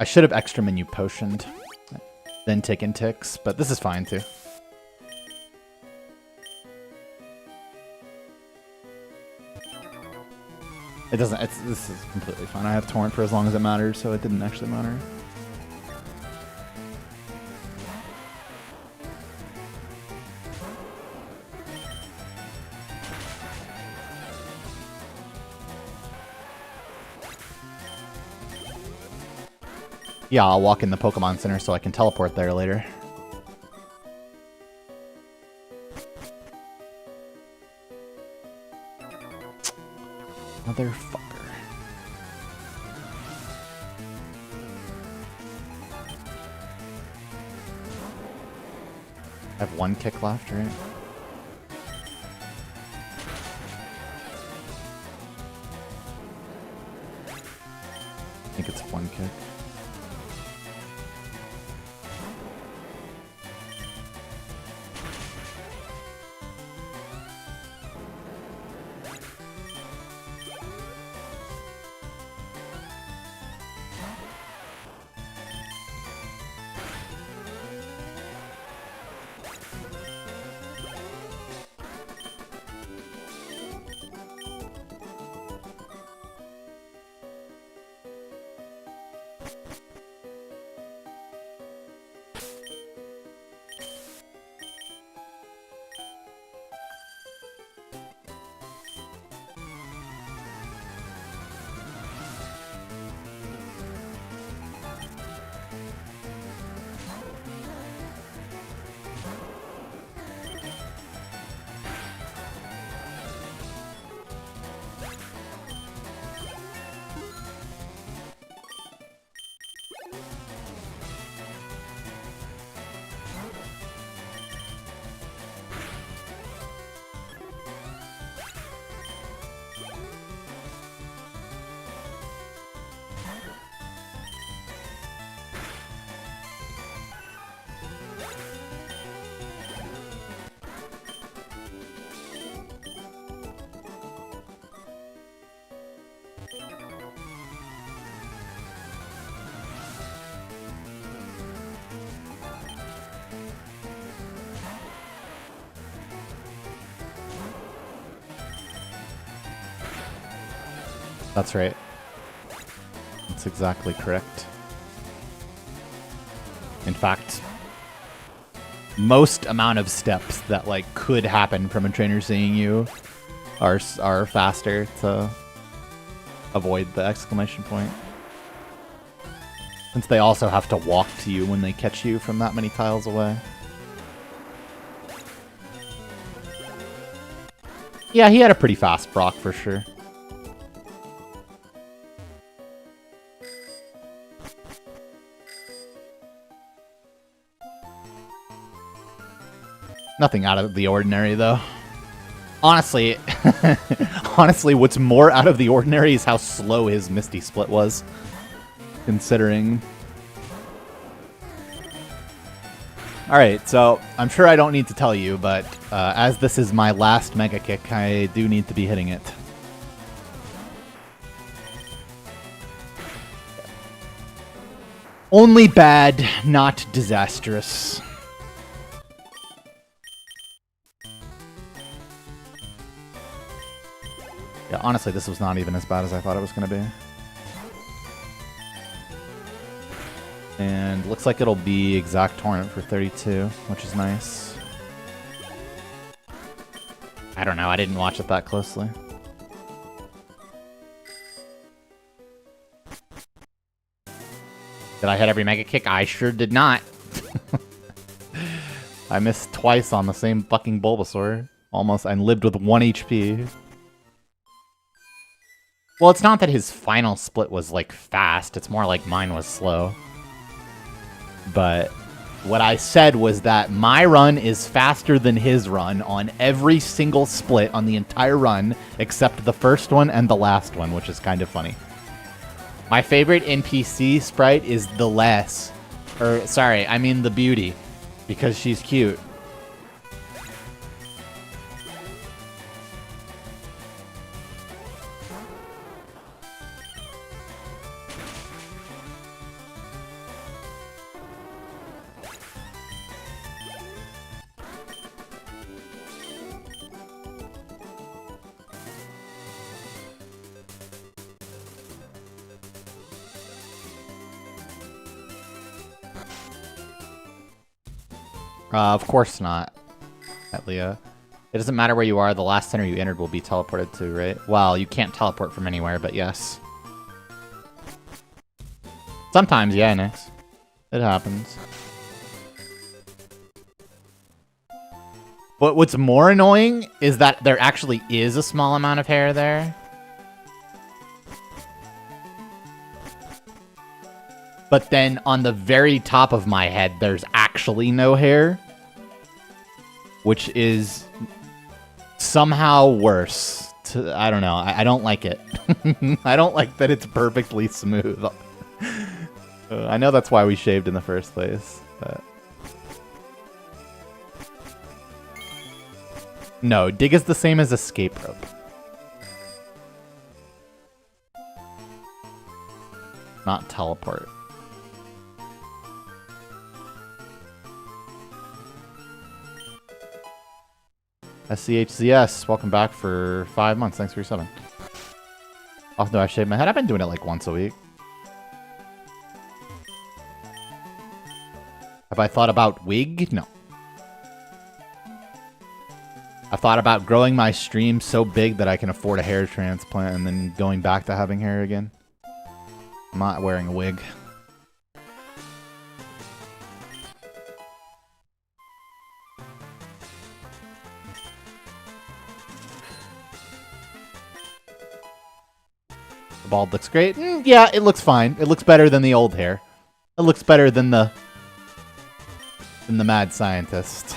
I should have extra menu potioned, then taken ticks, but this is fine too. It doesn't, this is completely fine. I have Torrent for as long as it matters, so it didn't actually matter. Yeah, I'll walk in the Pokemon Center so I can teleport there later. Motherfucker. I have 1 kick left, right? I think it's 1 kick. That's right. That's exactly correct. In fact, most amount of steps that like could happen from a trainer seeing you are faster to avoid the exclamation point. Since they also have to walk to you when they catch you from that many tiles away. Yeah, he had a pretty fast proc for sure. Nothing out of the ordinary, though. Honestly, honestly, what's more out of the ordinary is how slow his Misty Split was, considering. All right, so I'm sure I don't need to tell you, but as this is my last Mega Kick, I do need to be hitting it. Only bad, not disastrous. Yeah, honestly, this was not even as bad as I thought it was going to be. And looks like it'll be exact torrent for 32, which is nice. I don't know, I didn't watch it that closely. Did I hit every Mega Kick? I sure did not. I missed twice on the same fucking Bulbasaur. Almost, and lived with 1 HP. Well, it's not that his final split was, like, fast. It's more like mine was slow. But what I said was that my run is faster than his run on every single split on the entire run, except the first one and the last one, which is kind of funny. My favorite NPC sprite is the Les. Or, sorry, I mean the Beauty. Because she's cute. Of course not, Leah. It doesn't matter where you are, the last center you entered will be teleported to, right? Well, you can't teleport from anywhere, but yes. Sometimes, yeah, Nix. It happens. But what's more annoying is that there actually is a small amount of hair there. But then on the very top of my head, there's actually no hair. Which is somehow worse. I don't know. I don't like it. I don't like that it's perfectly smooth. I know that's why we shaved in the first place. But... No, dig is the same as escape rope. Not teleport. SCHZS, welcome back for 5 months. Thanks for your subbing. Also, do I shave my head? I've been doing it like once a week. Have I thought about wig? No. I've thought about growing my stream so big that I can afford a hair transplant and then going back to having hair again. I'm not wearing a wig. The bald looks great. Yeah, it looks fine. It looks better than the old hair. It looks better than the mad scientist.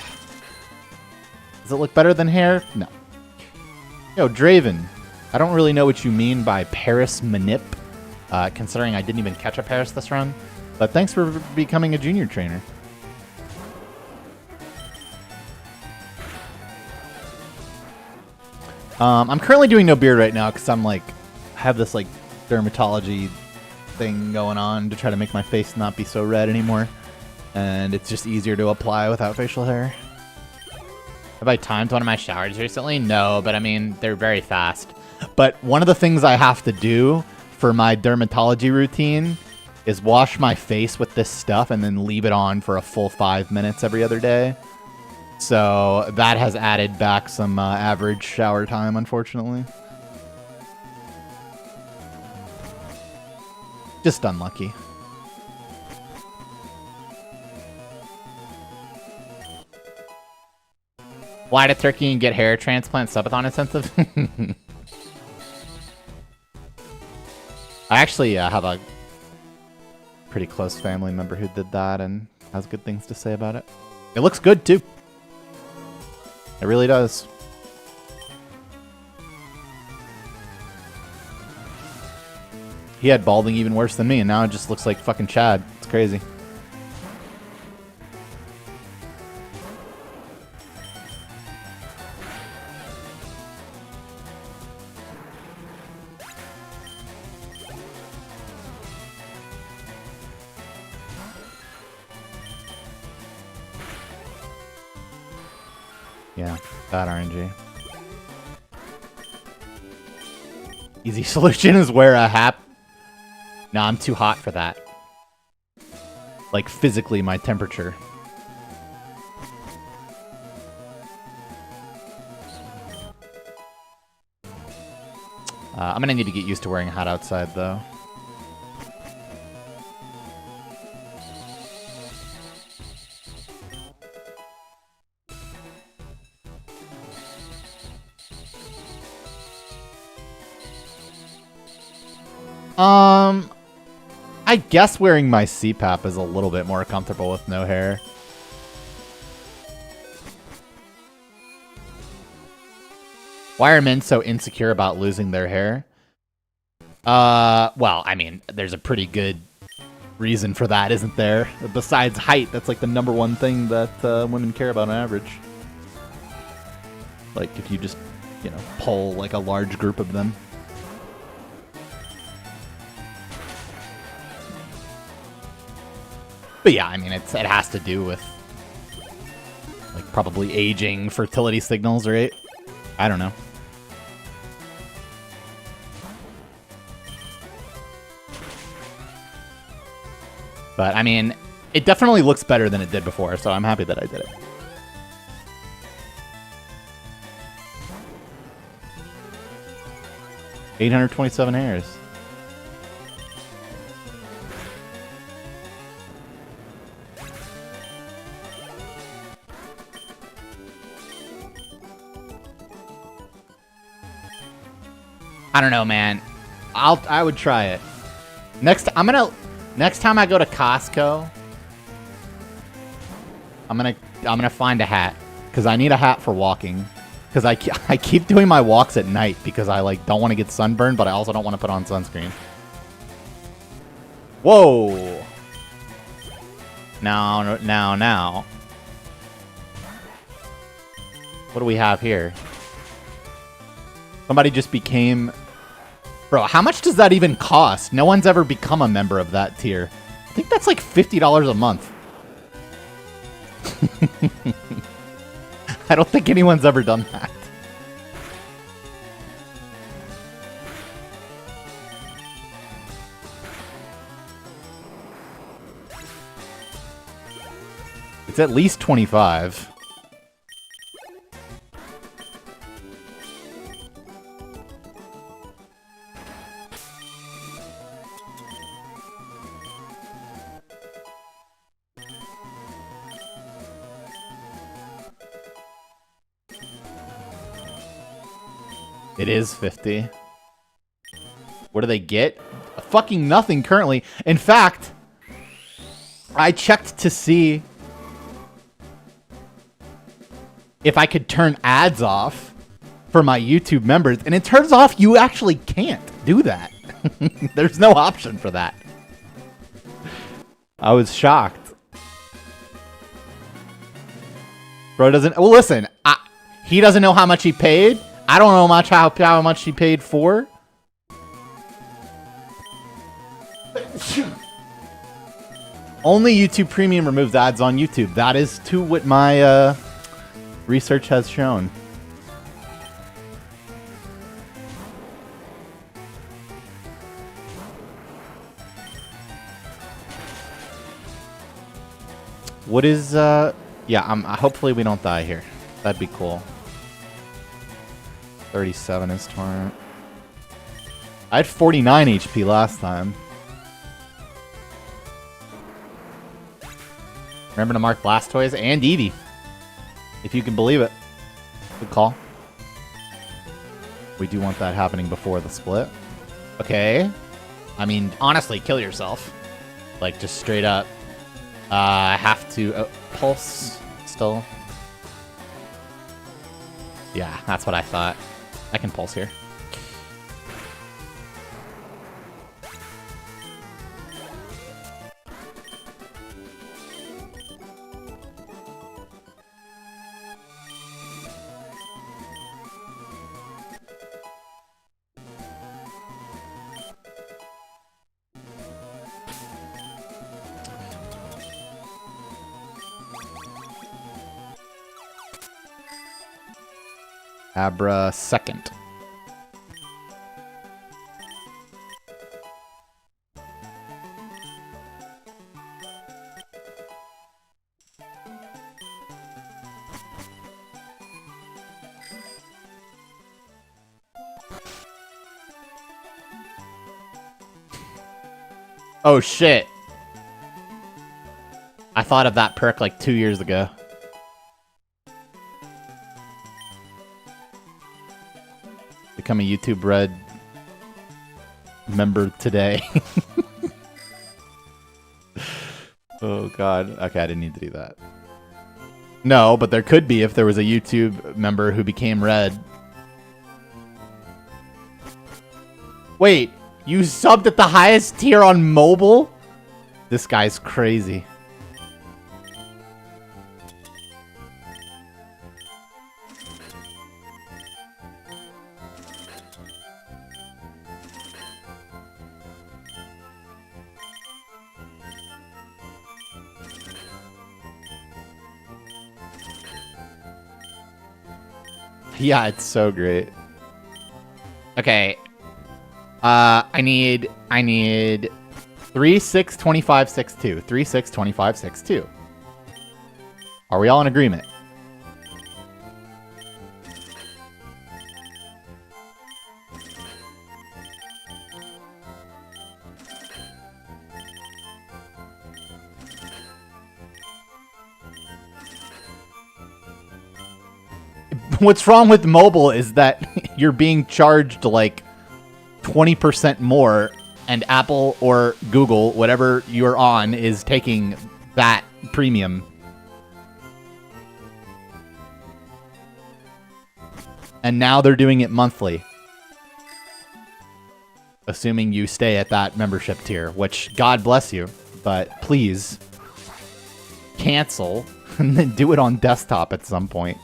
Does it look better than hair? No. Yo, Draven. I don't really know what you mean by Paris Manip, considering I didn't even catch a Paris this run. But thanks for becoming a junior trainer. I'm currently doing no beard right now because I'm like, have this like dermatology thing going on to try to make my face not be so red anymore. And it's just easier to apply without facial hair. Have I timed one of my showers recently? No, but I mean, they're very fast. But one of the things I have to do for my dermatology routine is wash my face with this stuff and then leave it on for a full 5 minutes every other day. So that has added back some average shower time, unfortunately. Just unlucky. Fly to Turkey and get hair transplant subathon incentive? I actually have a pretty close family member who did that and has good things to say about it. It looks good, too. It really does. He had balding even worse than me, and now it just looks like fucking Chad. It's crazy. Yeah, bad RNG. Easy solution is wear a hat. No, I'm too hot for that. Like, physically, my temperature. I'm gonna need to get used to wearing a hat outside, though. I guess wearing my CPAP is a little bit more comfortable with no hair. Why are men so insecure about losing their hair? Well, I mean, there's a pretty good reason for that, isn't there? Besides height, that's like the #1 thing that women care about on average. Like, if you just, you know, poll like a large group of them. But yeah, I mean, it has to do with, like, probably aging, fertility signals, right? I don't know. But, I mean, it definitely looks better than it did before, so I'm happy that I did it. $827 hairs. I don't know, man. I would try it. Next time I go to Costco, I'm gonna find a hat, because I need a hat for walking. Because I keep doing my walks at night because I like don't want to get sunburned, but I also don't want to put on sunscreen. Whoa! Now. What do we have here? Somebody just became... Bro, how much does that even cost? No one's ever become a member of that tier. I think that's like $50 a month. I don't think anyone's ever done that. It's at least 25. It is 50. What do they get? Fucking nothing currently. In fact, I checked to see if I could turn ads off for my YouTube members, and it turns off you actually can't do that. There's no option for that. I was shocked. Bro doesn't... Well, listen. He doesn't know how much he paid. I don't know how much he paid for. Only YouTube Premium removes ads on YouTube. That is to what my research has shown. What is yeah, hopefully we don't die here. That'd be cool. 37 is torrent. I had 49 HP last time. Remember to mark Blastoise and Eevee, if you can believe it. Good call. We do want that happening before the split. Okay. I mean, honestly, kill yourself. Like, just straight up. I have to... Pulse still. Yeah, that's what I thought. I can pulse here. Abra second. Oh shit. I thought of that perk like 2 years ago. Become a YouTube Red member today. Oh god. Okay, I didn't need to do that. No, but there could be if there was a YouTube member who became Red. Wait, you subbed at the highest tier on mobile? This guy's crazy. Yeah, it's so great. Okay. I need 3, 6, 25, 6, 2. 3, 6, 25, 6, 2. Are we all in agreement? What's wrong with mobile is that you're being charged like 20% more, and Apple or Google, whatever you're on, is taking that premium. And now they're doing it monthly. Assuming you stay at that membership tier, which God bless you, but please cancel and then do it on desktop at some point.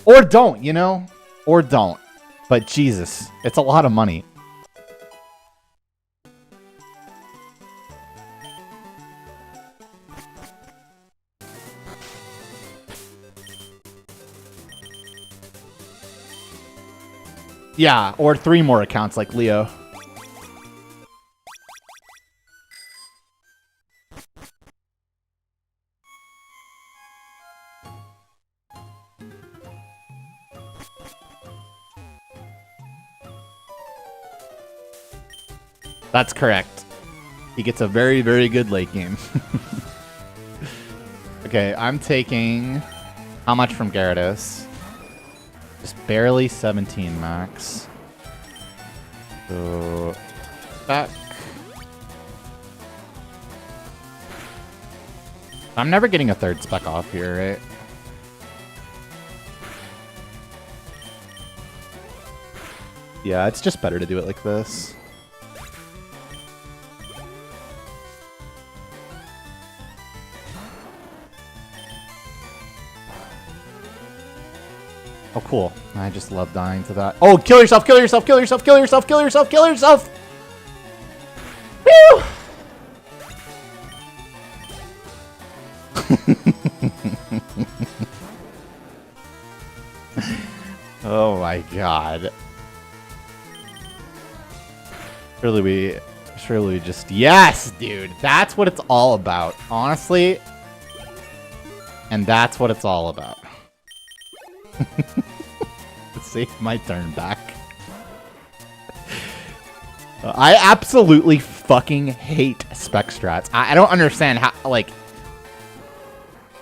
Or don't, you know? Or don't. But Jesus, it's a lot of money. Yeah, or 3 more accounts like Leo. That's correct. He gets a very, very good late game. Okay, I'm taking... How much from Gyarados? Just barely 17 max. So... Back. I'm never getting a third spec off here, right? Yeah, it's just better to do it like this. Oh, cool. I just love dying to that. Oh, kill yourself, kill yourself, kill yourself, kill yourself, kill yourself, kill yourself! Woo! Oh my god. Surely we just... Yes, dude! That's what it's all about, honestly. And that's what it's all about. Save my turn back. I absolutely fucking hate spec strats. I don't understand how, like...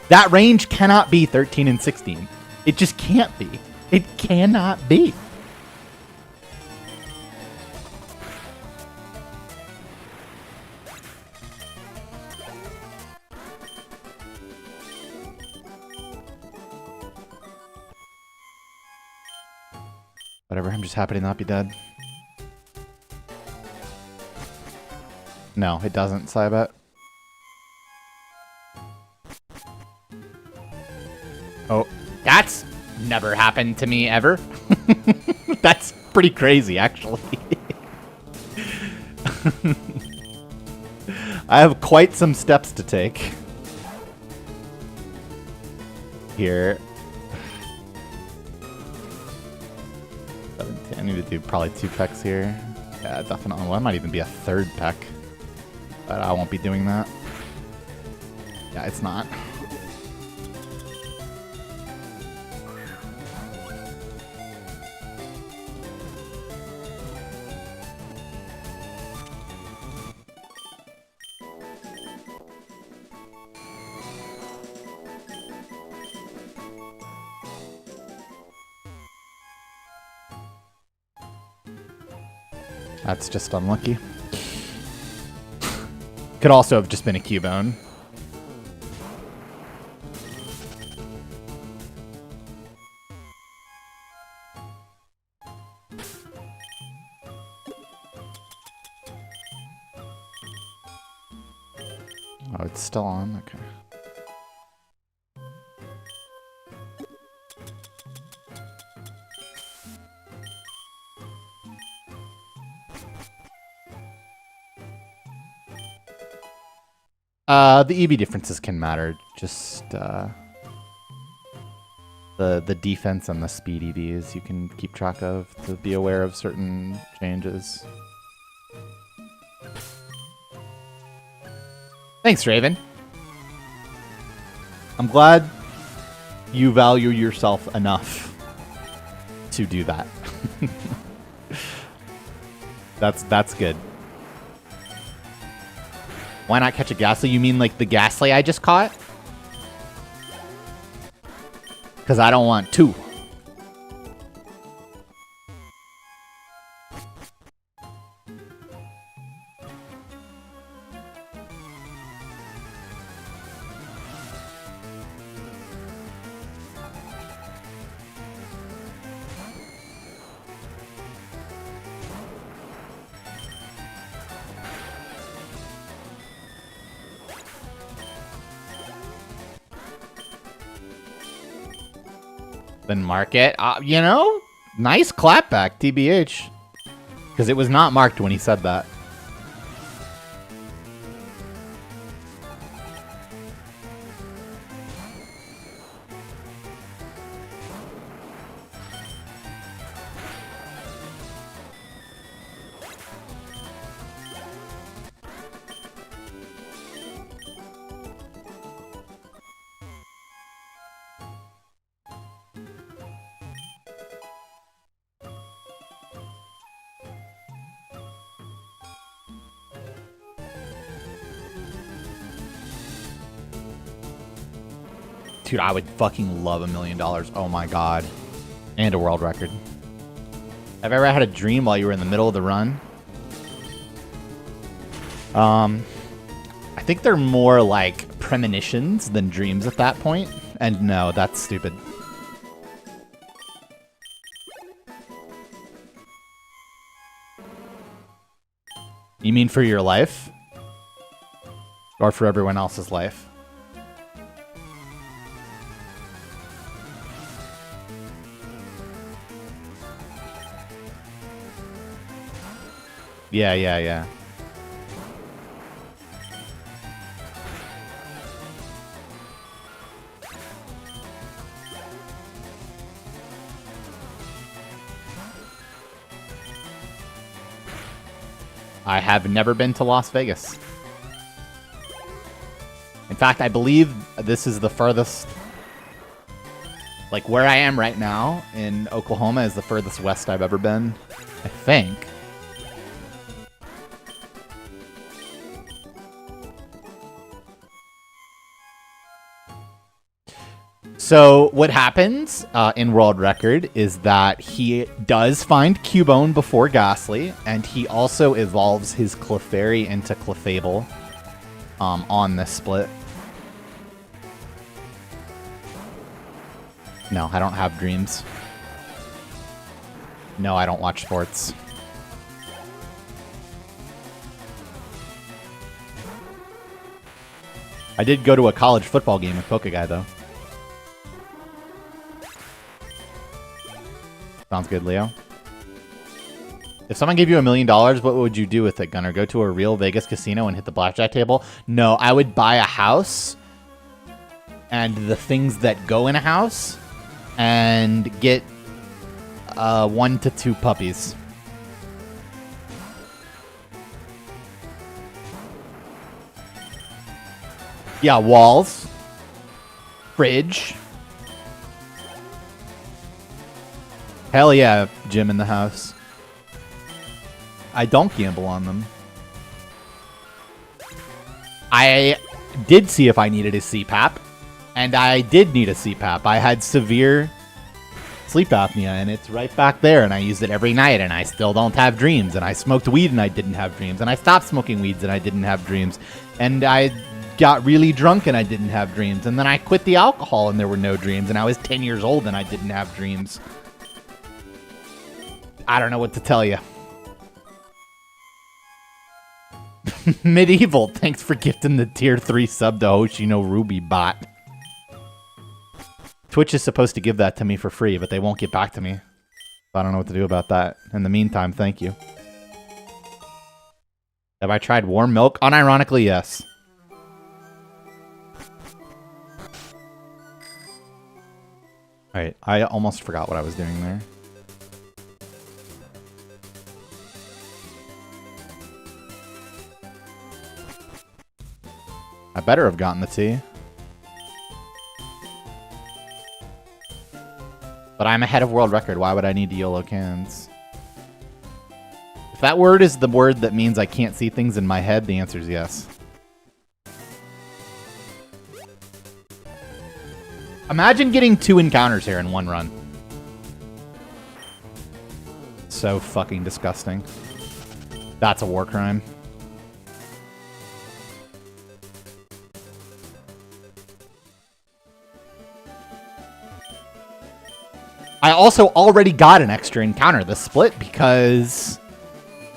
That range cannot be 13 and 16. It just can't be. It cannot be. Whatever, I'm just happy to not be dead. No, it doesn't, Cybet. Oh, that's never happened to me ever. That's pretty crazy, actually. I have quite some steps to take. Here. 17. I need to do probably 2 pecks here. Yeah, definitely. Well, that might even be a 3rd peck. But I won't be doing that. Yeah, it's not. That's just unlucky. Could also have just been a Cubone. Oh, it's still on? Okay. The EV differences can matter. Just the defense and the speed EVs you can keep track of to be aware of certain changes. Thanks, Raven. I'm glad you value yourself enough to do that. That's good. Why not catch a Ghastly? You mean like the Ghastly I just caught? Because I don't want 2. Then mark it. You know, nice clapback, TBH. Because it was not marked when he said that. Dude, I would fucking love $1 million. Oh my god. And a world record. Have you ever had a dream while you were in the middle of the run? I think they're more like premonitions than dreams at that point. And no, that's stupid. You mean for your life? Or for everyone else's life? Yeah. I have never been to Las Vegas. In fact, I believe this is the furthest... Like, where I am right now in Oklahoma is the furthest west I've ever been. I think. So what happens in World Record is that he does find Cubone before Ghastly, and he also evolves his Clefairy into Clefable on this split. No, I don't have dreams. No, I don't watch sports. I did go to a college football game with Pokeguy, though. Sounds good, Leo. If someone gave you $1 million, what would you do with it, Gunner? Go to a real Vegas casino and hit the blackjack table? No, I would buy a house and the things that go in a house and get 1 to 2 puppies. Yeah, walls. Fridge. Hell yeah, gym in the house. I don't gamble on them. I did see if I needed a CPAP, and I did need a CPAP. I had severe sleep apnea, and it's right back there, and I use it every night, and I still don't have dreams, and I smoked weed, and I didn't have dreams, and I stopped smoking weeds, and I didn't have dreams, and I got really drunk, and I didn't have dreams, and then I quit the alcohol, and there were no dreams, and I was 10 years old, and I didn't have dreams. I don't know what to tell you. Medieval, thanks for gifting the tier 3 sub to Hoshino Ruby bot. Twitch is supposed to give that to me for free, but they won't get back to me. I don't know what to do about that. In the meantime, thank you. Have I tried warm milk? Unironically, yes. Alright, I almost forgot what I was doing there. I better have gotten the tea. But I'm ahead of world record. Why would I need YOLO cans? If that word is the word that means I can't see things in my head, the answer is yes. Imagine getting 2 encounters here in one run. So fucking disgusting. That's a war crime. I also already got an extra encounter this split because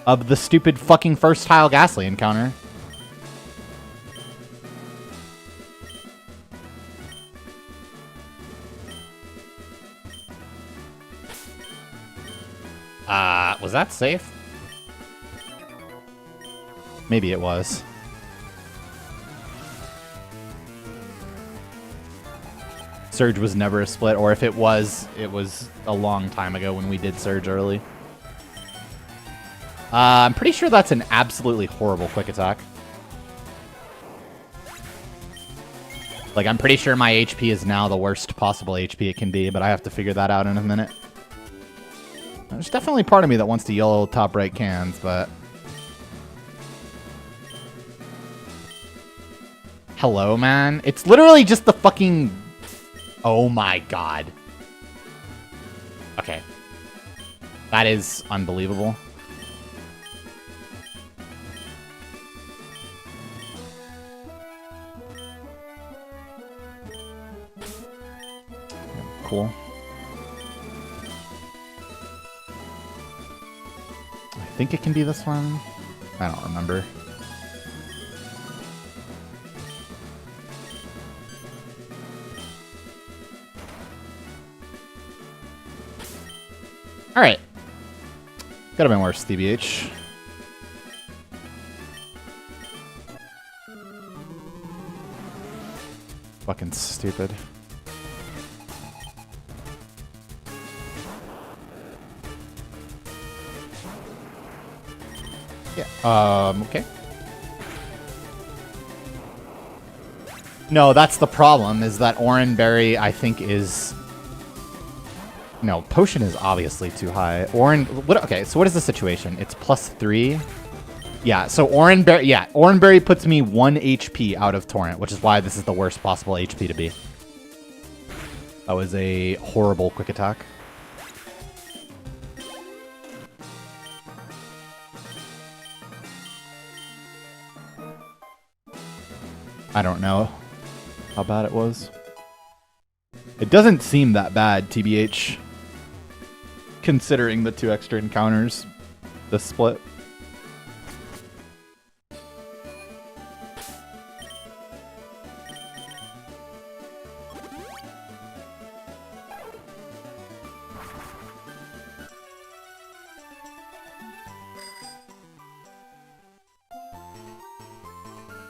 of the stupid fucking first tile Ghastly encounter. Was that safe? Maybe it was. Surge was never a split, or if it was a long time ago when we did Surge early. I'm pretty sure that's an absolutely horrible quick attack. Like, I'm pretty sure my HP is now the worst possible HP it can be, but I have to figure that out in a minute. There's definitely part of me that wants to yellow top right cans, but... Hello, man? It's literally just the fucking... Oh my god. Okay. That is unbelievable. Cool. I think it can be this one. I don't remember. Alright. Could have been worse, TBH. Fucking stupid. Yeah. Okay. No, that's the problem, is that Oranberry, I think, is... No, Potion is obviously too high. Okay, so what is the situation? It's +3. Yeah, so Oranberry puts me 1 HP out of Torrent, which is why this is the worst possible HP to be. That was a horrible quick attack. I don't know how bad it was. It doesn't seem that bad, TBH. considering the 2 extra encounters, the split.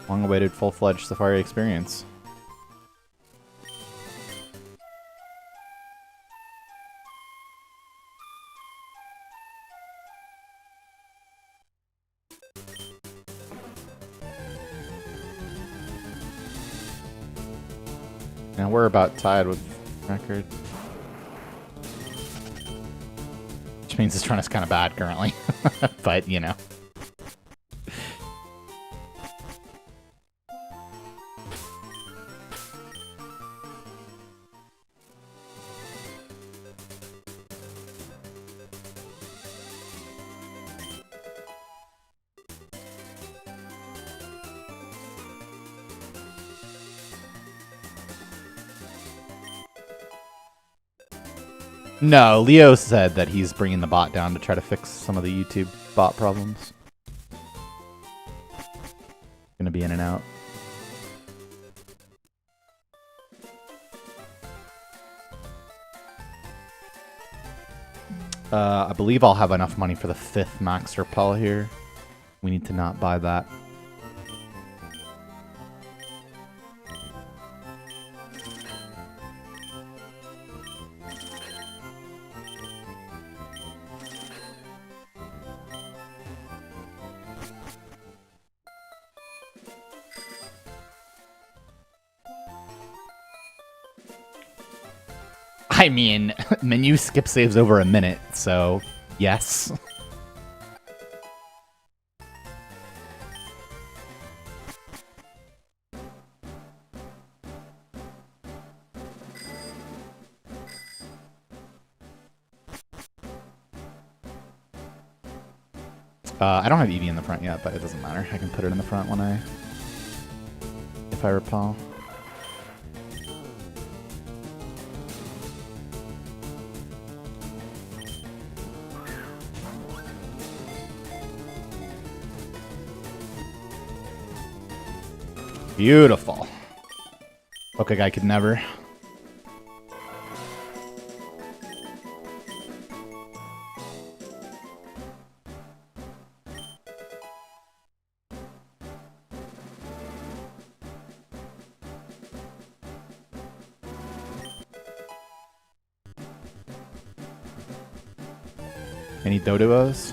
Long-awaited full-fledged safari experience. And we're about tied with record. Which means this run is kind of bad currently. But, you know. No, Leo said that he's bringing the bot down to try to fix some of the YouTube bot problems. Gonna be in and out. I believe I'll have enough money for the 5th max repel here. We need to not buy that. I mean, menu skip saves over a minute, so yes. I don't have EV in the front yet, but it doesn't matter. I can put it in the front if I repel. Beautiful. Okay, guy could never. Any Doduos?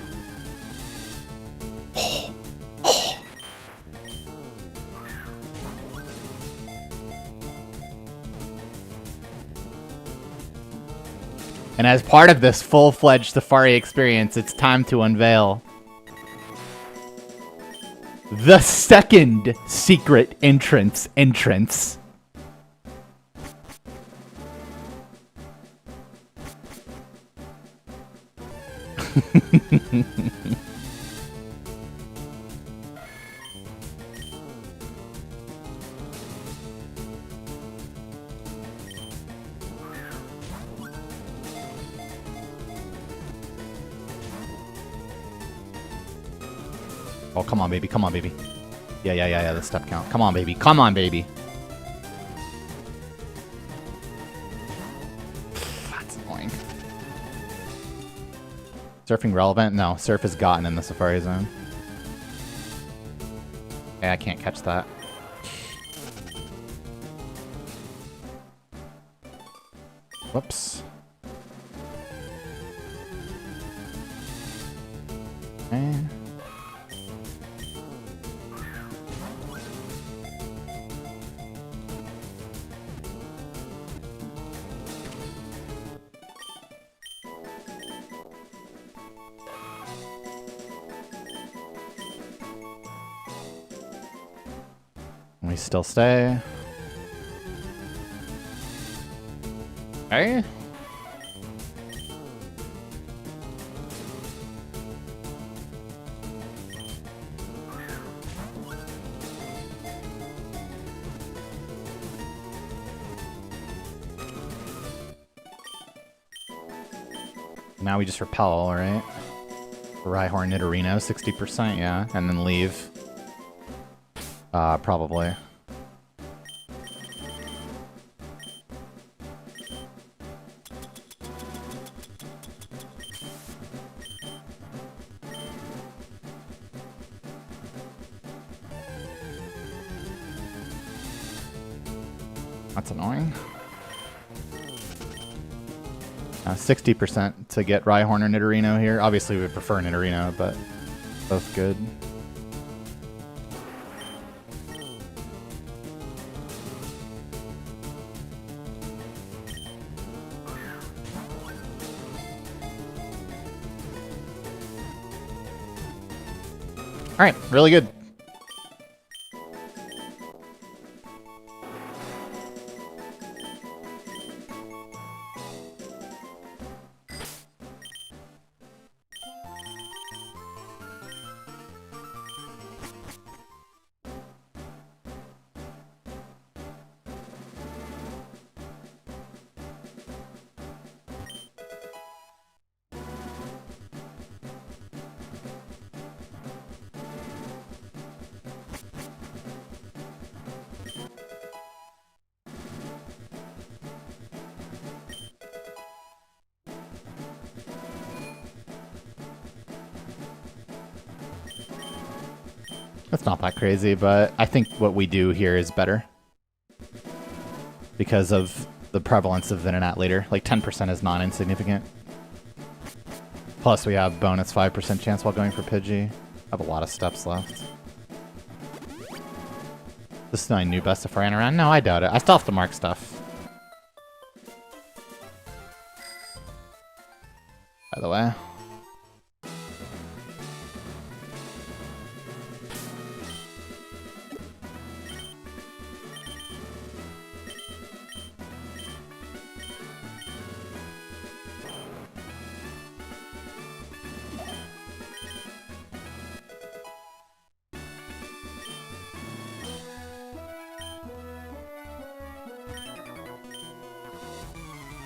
And as part of this full-fledged safari experience, it's time to unveil the second secret entrance. Oh, come on, baby. Come on, baby. Yeah, the step count. Come on, baby. Come on, baby. That's annoying. Surfing relevant? No, surf is gotten in the safari zone. Okay, I can't catch that. Whoops. Okay. We still stay. Okay. Now we just repel, right? Rhyhorn, Nidorino, 60%, yeah. And then leave. Probably. That's annoying. 60% to get Rhyhorn or Nidorino here. Obviously, we would prefer Nidorino, but both good. All right, really good. That's not that crazy, but I think what we do here is better. Because of the prevalence of Venonat later. Like 10% is not insignificant. Plus we have bonus 5% chance while going for Pidgey. I have a lot of steps left. This is my new best if I ran around? No, I doubt it. I still have to mark stuff. By the way.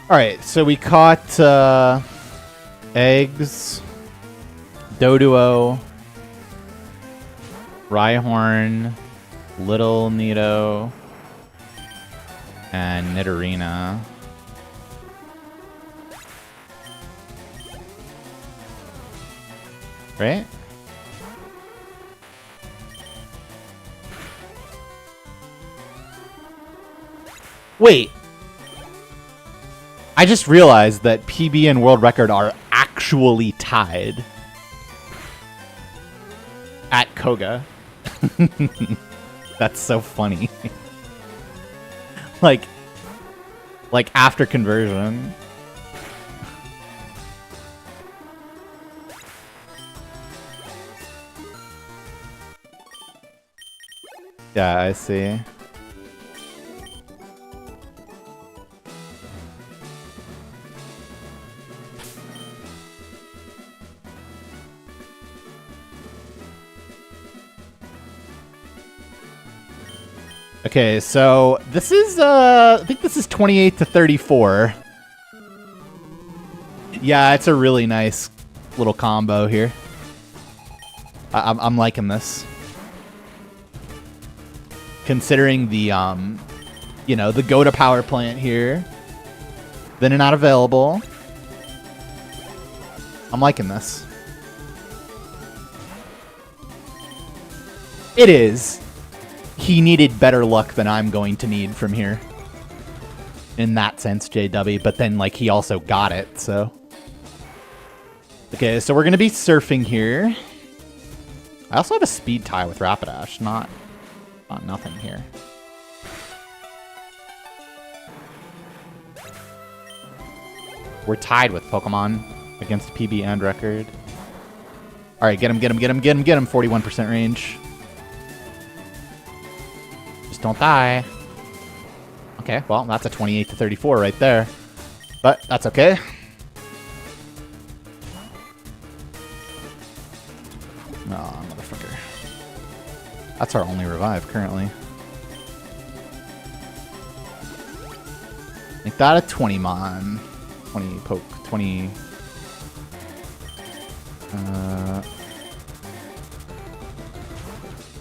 Alright, so we caught Eggs, Doduo, Rhyhorn, Little Nido, and Nidorina. Right? Wait. I just realized that PB and world record are actually tied at Koga. That's so funny. like after conversion. Yeah, I see. Okay, so this is, I think this is 28 to 34. Yeah, it's a really nice little combo here. I'm liking this. Considering the, you know, the go to power plant here. Then not available. I'm liking this. It is. He needed better luck than I'm going to need from here. In that sense, JW. But then, like, he also got it, so. Okay, so we're going to be surfing here. I also have a speed tie with Rapidash, not nothing here. We're tied with Pokemon against PB and record. Alright, get him, get him, get him, get him, get him. 41% range. Don't die. Okay, well, that's a 28 to 34 right there. But that's okay. Oh, motherfucker. That's our only revive currently. Make that a 20 mon. 20 poke. 20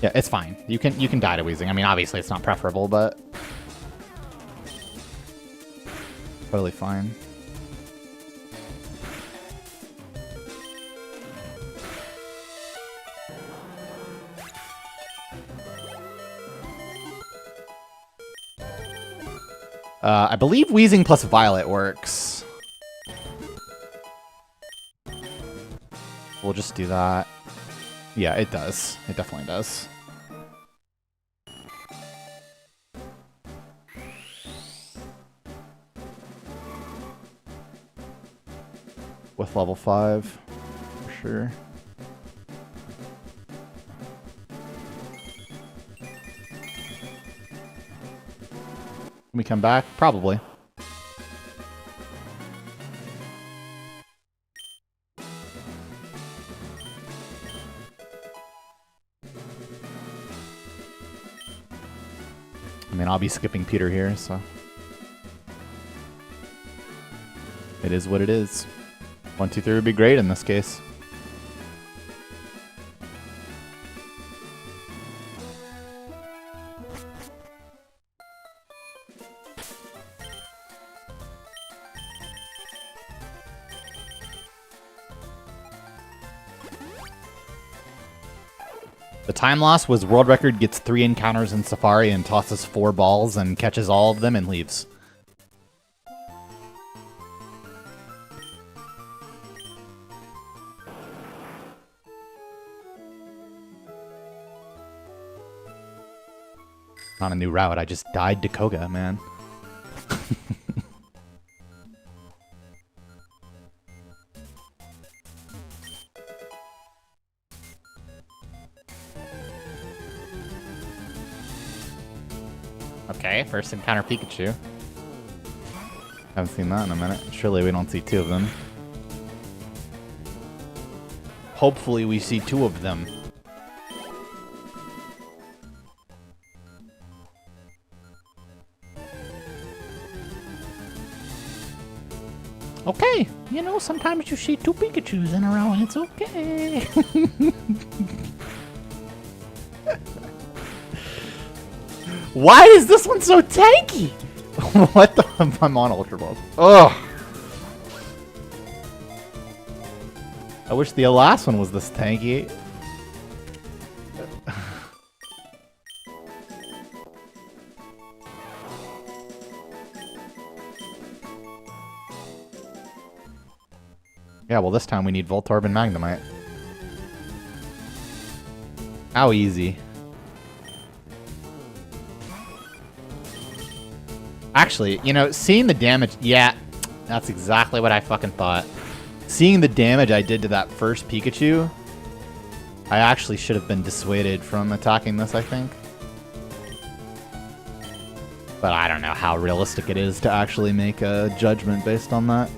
Yeah, it's fine. You can die to wheezing. I mean, obviously it's not preferable, but totally fine. I believe wheezing plus violet works. We'll just do that. Yeah, it does. It definitely does. With level 5, for sure. Can we come back? Probably. I mean, I'll be skipping Peter here, so it is what it is. 1, 2, 3 would be great in this case. The time loss was world record gets 3 encounters in Safari and tosses 4 balls and catches all of them and leaves. Not a new route, I just died to Koga, man. Okay, first encounter Pikachu. Haven't seen that in a minute. Surely we don't see 2 of them. Hopefully we see 2 of them. Okay, you know, sometimes you see 2 Pikachus in a row and it's okay. Why is this one so tanky? What the? I'm on Ultra Ball. Ugh. I wish the last one was this tanky. Yeah, well this time we need Voltorb and Magnemite. How easy. Actually, you know, seeing the damage... Yeah, that's exactly what I fucking thought. Seeing the damage I did to that first Pikachu, I actually should have been dissuaded from attacking this, I think. But I don't know how realistic it is to actually make a judgment based on that.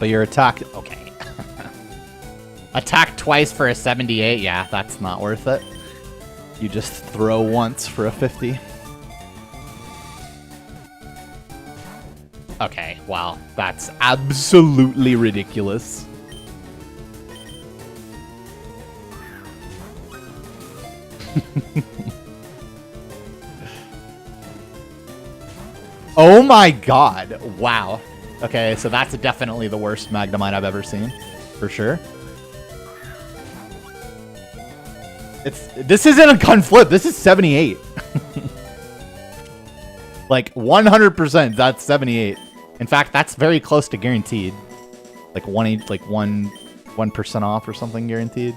But your attack... Okay. Attack twice for a 78? Yeah, that's not worth it. You just throw once for a 50. Okay, wow. That's absolutely ridiculous. Oh my god. Wow. Okay, so that's definitely the worst Magnemite I've ever seen. For sure. This isn't a gun flip. This is 78. Like 100%, that's 78. In fact, that's very close to guaranteed. Like 1% off or something guaranteed.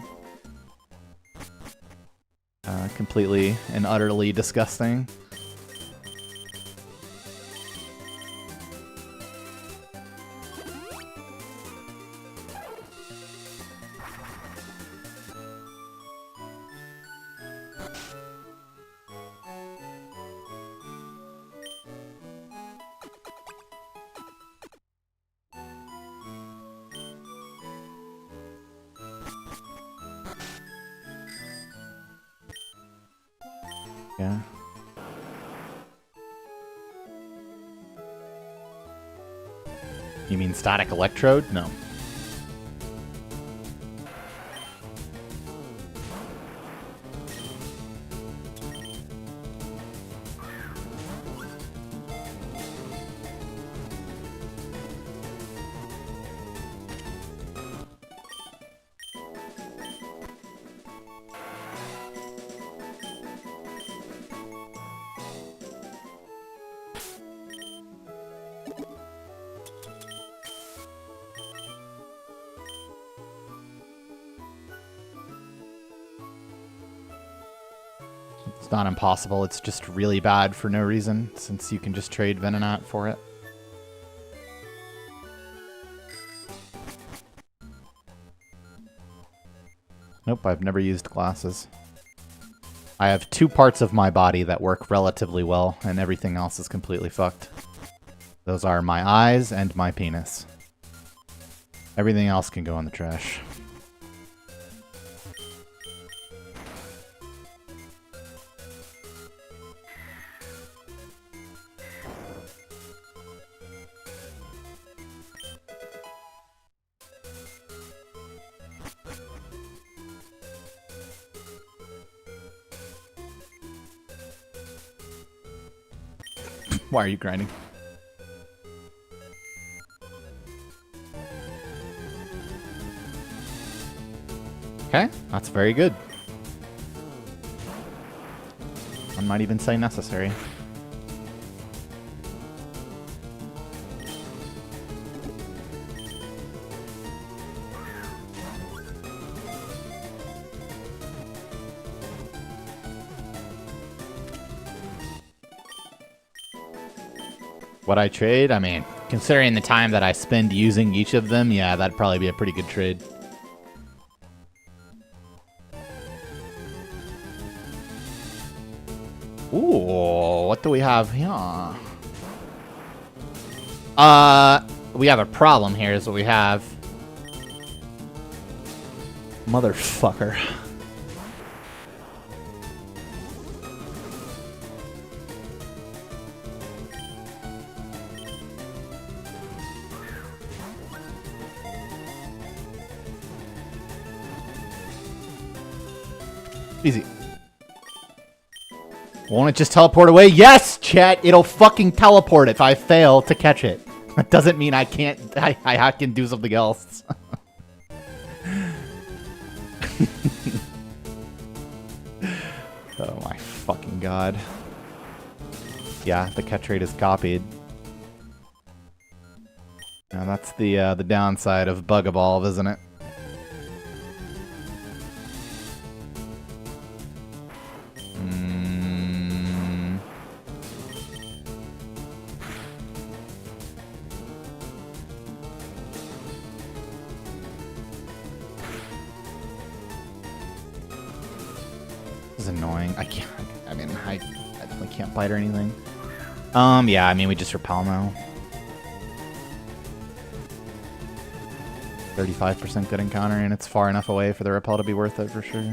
Completely and utterly disgusting. Yeah. You mean static electrode? No. not impossible, it's just really bad for no reason, since you can just trade Venonat for it. Nope, I've never used glasses. I have 2 parts of my body that work relatively well, and everything else is completely fucked. Those are my eyes and my penis. Everything else can go in the trash. Why are you grinding? Okay, that's very good. One might even say necessary. What I trade? I mean, considering the time that I spend using each of them, yeah, that'd probably be a pretty good trade. Ooh, what do we have here? We have a problem here is what we have. Motherfucker. Easy. Won't it just teleport away? Yes, chat! It'll fucking teleport if I fail to catch it. That doesn't mean I can't... I can do something else. Oh my fucking god. Yeah, the catch rate is copied. Now that's the downside of Bug Evolve, isn't it? This is annoying. I can't... I mean, I definitely can't bite or anything. Yeah, I mean, we just repel now. 35% good encounter, and it's far enough away for the repel to be worth it for sure.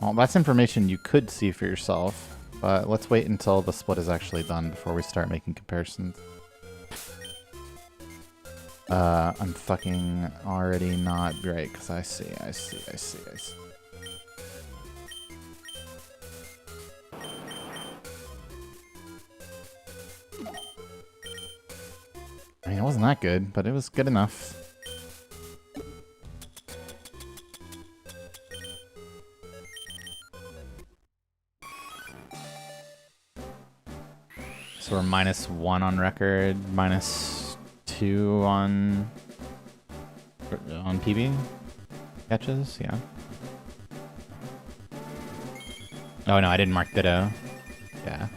Well, that's information you could see for yourself, but let's wait until the split is actually done before we start making comparisons. I'm fucking already not great, because I see. I mean, it wasn't that good, but it was good enough. So we're -1 on record, -2 on PB catches, yeah. Oh no, I didn't mark Ditto. Yeah.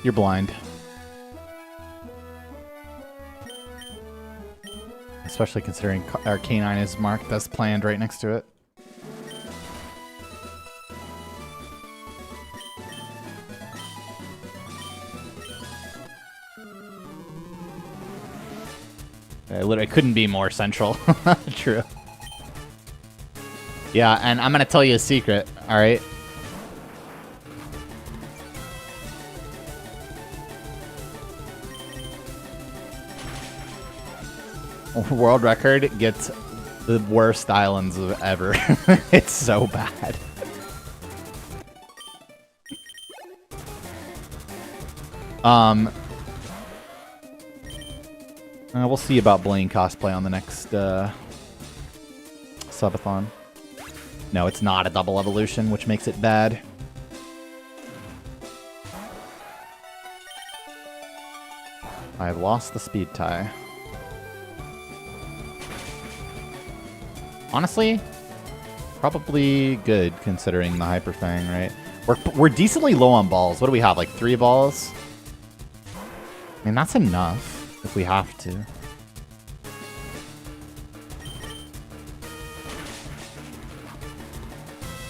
You're blind. Especially considering our canine is marked as planned right next to it. It literally couldn't be more central. True. Yeah, and I'm gonna tell you a secret, alright? World record gets the worst islands of ever. It's so bad. We'll see about Blaine cosplay on the next subathon. No, it's not a double evolution, which makes it bad. I've lost the speed tie. Honestly, probably good considering the Hyper Fang, right? We're decently low on balls. What do we have, like 3 balls? I mean, that's enough if we have to.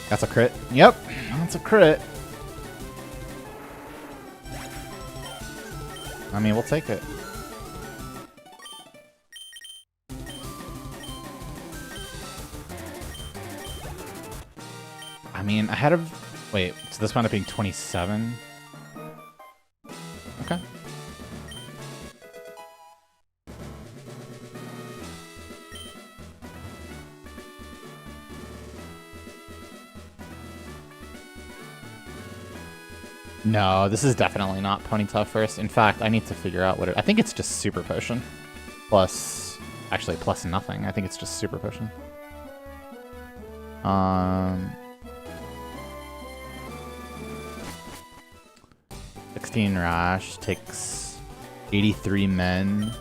That's a crit. Yep, that's a crit. I mean, we'll take it. I mean, ahead of... Wait, so this wound up being 27? Okay. No, this is definitely not Ponyta first. In fact, I need to figure out what it... I think it's just Super Potion. Plus... Actually, plus nothing. I think it's just Super Potion. 16 Rash takes 83 men.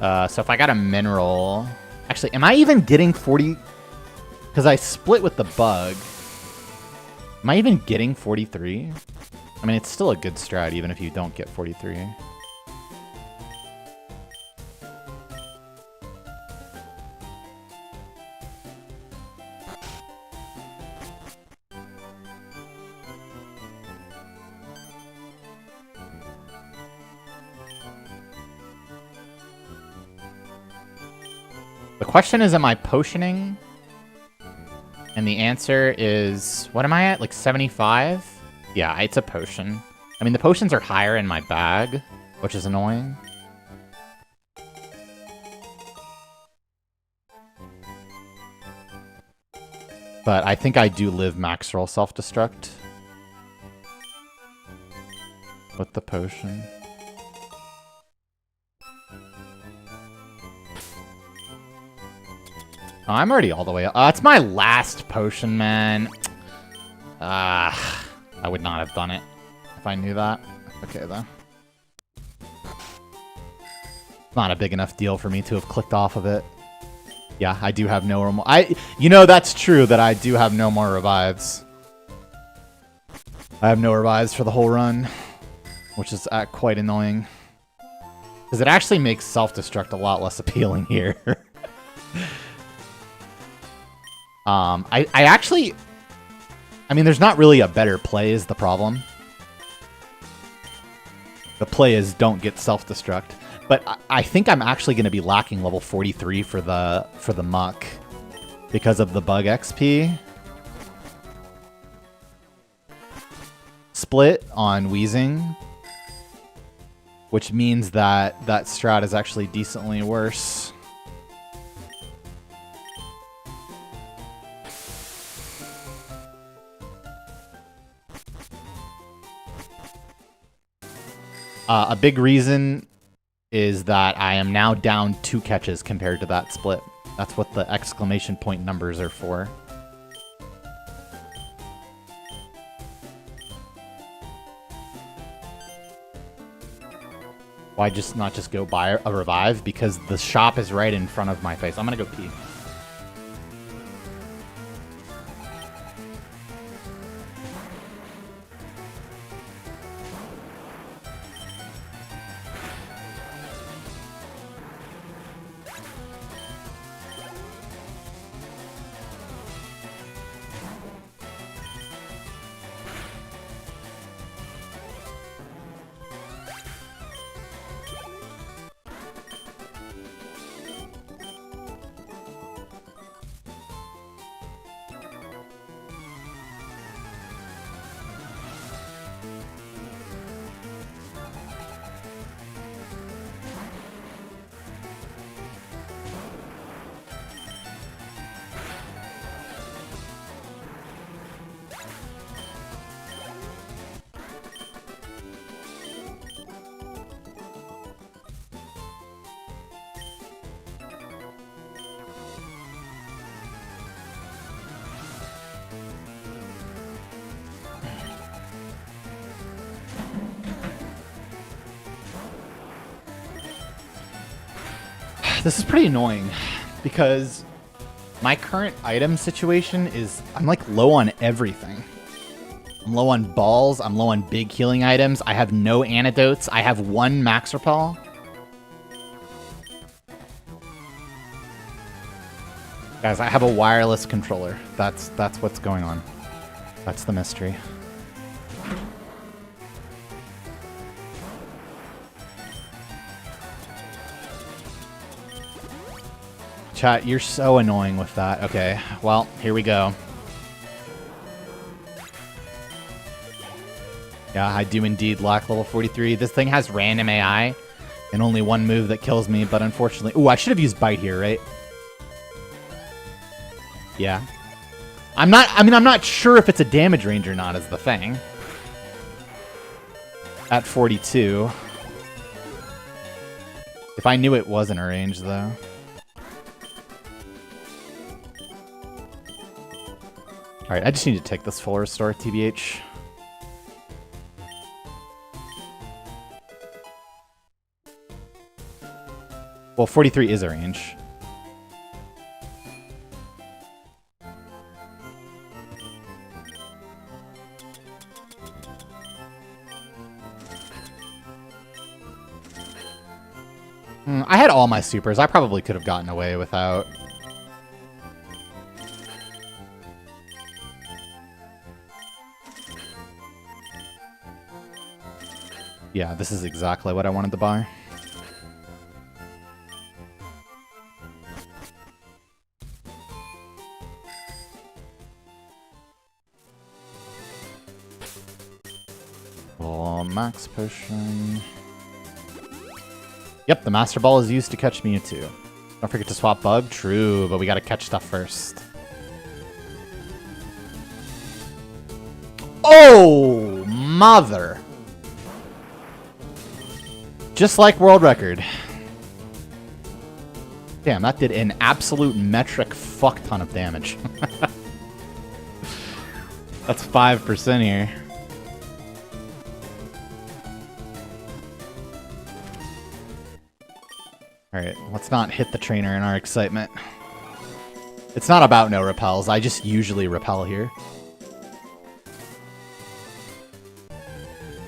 So if I got a mineral... Actually, am I even getting 40? Because I split with the bug. Am I even getting 43? I mean, it's still a good strat, even if you don't get 43. The question is, am I potioning? And the answer is, what am I at? Like 75? Yeah, it's a potion. I mean, the potions are higher in my bag, which is annoying. But I think I do live max roll self-destruct with the potion. Oh, I'm already all the way up. It's my last potion, man. I would not have done it if I knew that. Okay, though. Not a big enough deal for me to have clicked off of it. Yeah, I do have no more. You know, that's true that I do have no more revives. I have no revives for the whole run, which is quite annoying. Because it actually makes self-destruct a lot less appealing here. I actually... I mean, there's not really a better play is the problem. The play is don't get self-destruct. But I think I'm actually going to be lacking level 43 for the muck because of the bug XP. Split on Wheezing, which means that that strat is actually decently worse. A big reason is that I am now down 2 catches compared to that split. That's what the exclamation point numbers are for. Why not just go buy a revive? Because the shop is right in front of my face. I'm gonna go pee. This is pretty annoying because my current item situation is I'm like low on everything. I'm low on balls. I'm low on big healing items. I have no antidotes. I have 1 max repel. Guys, I have a wireless controller. That's what's going on. That's the mystery. Chat, you're so annoying with that. Okay, well, here we go. Yeah, I do indeed lack level 43. This thing has random AI and only 1 move that kills me, but unfortunately... Ooh, I should have used Bite here, right? Yeah. I'm not sure if it's a damage range or not is the thing. At 42. If I knew it wasn't a range, though. Alright, I just need to take this full restore, TBH. Well, 43 is a range. I had all my supers. I probably could have gotten away without. Yeah, this is exactly what I wanted to buy. Oh, max potion. Yep, the Master Ball is used to catch Mewtwo. Don't forget to swap Bug. True, but we gotta catch stuff first. Oh, mother! Just like world record. Damn, that did an absolute metric fuck ton of damage. That's 5% here. Alright, let's not hit the trainer in our excitement. It's not about no repels, I just usually repel here.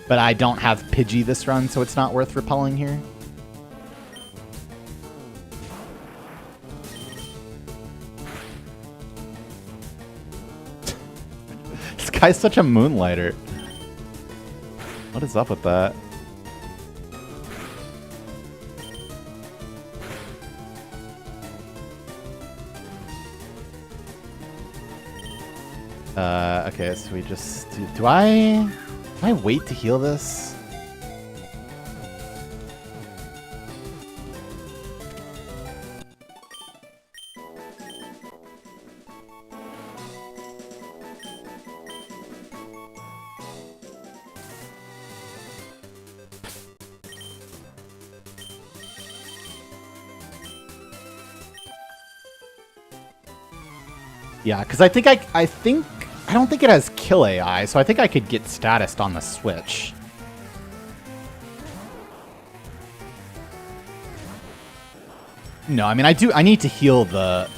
But I don't have Pidgey this run, so it's not worth repelling here. This guy's such a moonlighter. What is up with that? Okay, so we just... Do I wait to heal this? Yeah, because I don't think it has kill AI, so I think I could get statused on the switch. No, I mean I need to heal the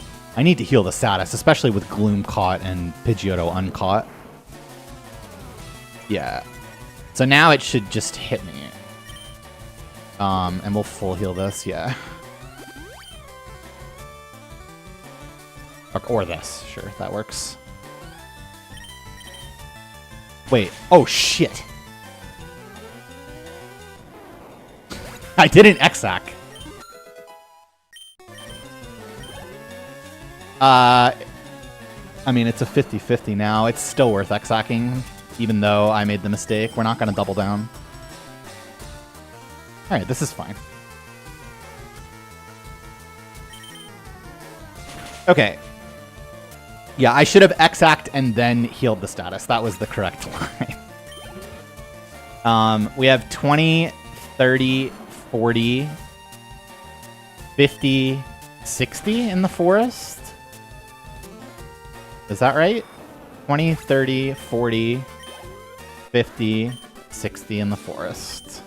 status, especially with Gloom caught and Pidgeotto uncaught. Yeah. So now it should just hit me. And we'll full heal this, yeah. Or this, sure, that works. Wait, oh shit. I did an Exac. I mean, it's a 50-50 now. It's still worth Exacking, even though I made the mistake. We're not going to double down. Alright, this is fine. Okay. Yeah, I should have X-Act and then healed the status. That was the correct line. We have 20, 30, 40, 50, 60 in the forest. Is that right? 20, 30, 40, 50, 60 in the forest.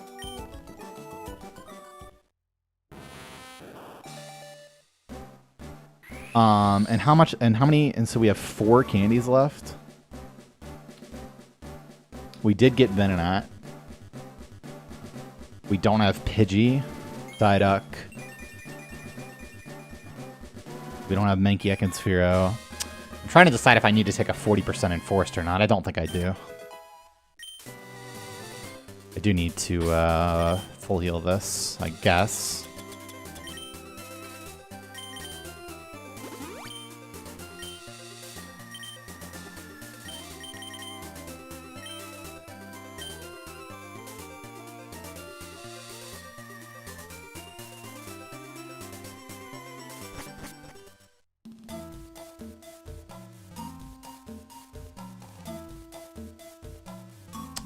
And how much, and how many, and so we have 4 candies left. We did get Venonat. We don't have Pidgey, Psyduck. We don't have Mankiek and Sphero. I'm trying to decide if I need to take a 40% Enforced or not. I don't think I do. I do need to full heal this, I guess.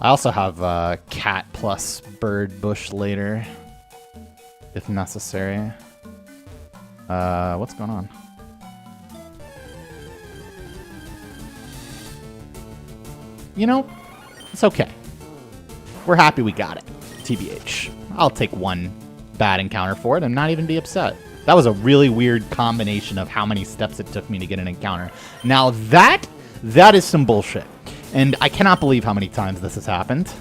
I also have cat plus bird bush later, if necessary. What's going on? You know, it's okay. We're happy we got it, TBH. I'll take one bad encounter for it and not even be upset. That was a really weird combination of how many steps it took me to get an encounter. Now that is some bullshit. And I cannot believe how many times this has happened.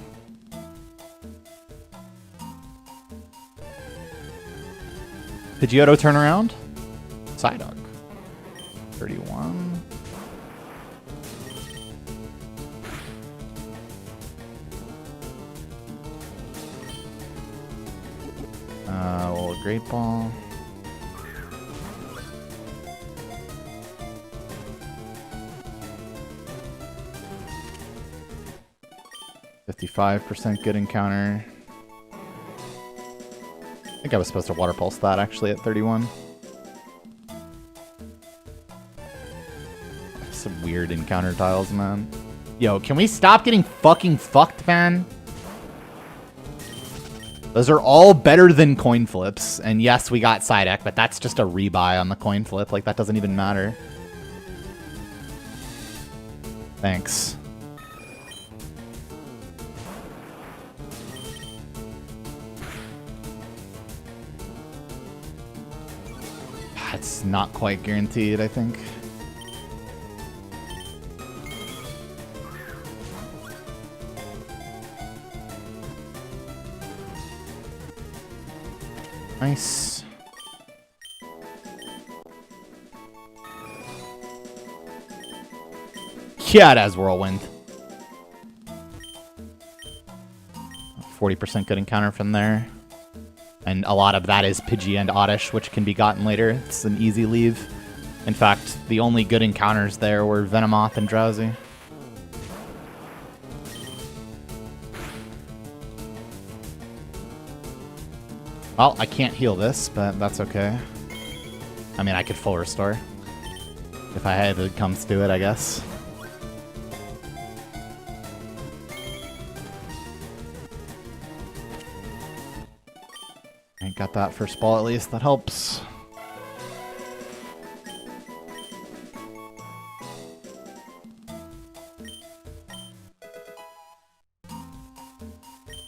Pidgeotto turnaround? Psyduck. 31. Well, Great Ball. %, good encounter. I think I was supposed to Water Pulse that actually at 31. Some weird encounter tiles, man. Yo, can we stop getting fucking fucked, man? Those are all better than coin flips. And yes, we got Psyduck, but that's just a rebuy on the coin flip. Like, that doesn't even matter. Thanks. It's not quite guaranteed, I think. Nice. Yeah, it has Whirlwind. 40% good encounter from there. And a lot of that is Pidgey and Oddish, which can be gotten later. It's an easy leave. In fact, the only good encounters there were Venomoth and Drowsy. Well, I can't heal this, but that's okay. I mean, I could full restore. If I had it comes to it, I guess. I got that first ball at least, that helps.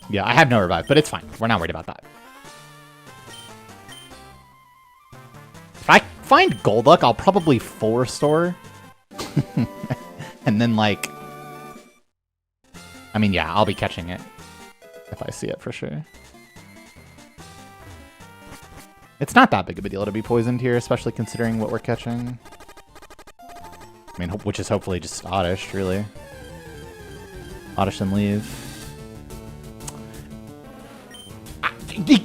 Yeah, I have no revive, but it's fine. We're not worried about that. If I find Golduck, I'll probably full restore. And then, like... I mean, yeah, I'll be catching it. If I see it, for sure. It's not that big of a deal to be poisoned here, especially considering what we're catching. I mean, which is hopefully just Oddish, really. Oddish and leave.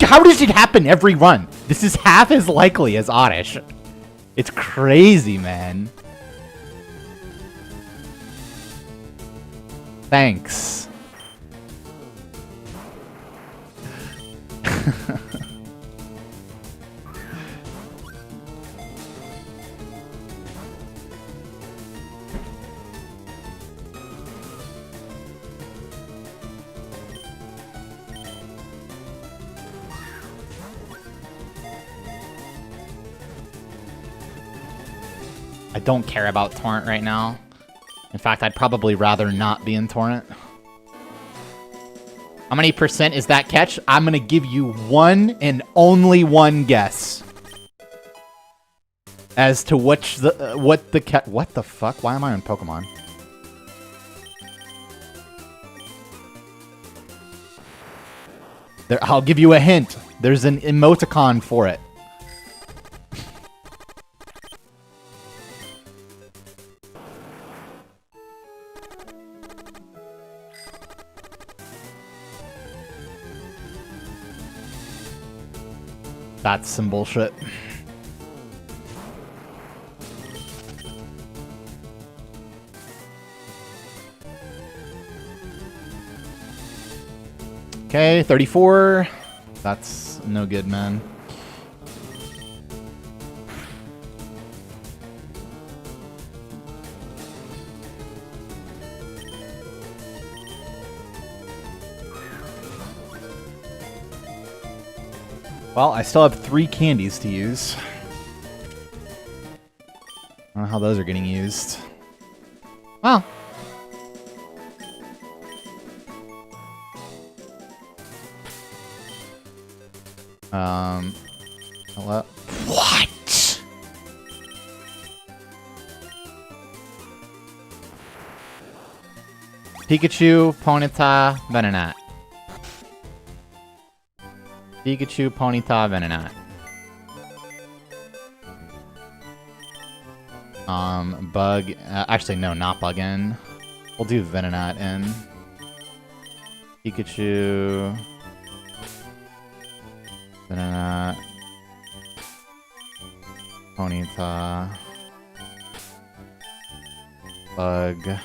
How does it happen every run? This is half as likely as Oddish. It's crazy, man. Thanks. I don't care about Torrent right now. In fact, I'd probably rather not be in Torrent. How many % is that catch? I'm going to give you one and only one guess. as to what the fuck? Why am I on Pokemon? There, I'll give you a hint. There's an emoticon for it. That's some bullshit. Okay, 34. That's no good, man. Well, I still have 3 candies to use. I don't know how those are getting used. Well. Hello? What? Pikachu, Ponyta, Venonat. Pikachu, Ponyta, Venonat. Bug. Actually, no, not Buggin. We'll do Venonat in. Pikachu. Venonat. Ponyta. Bug.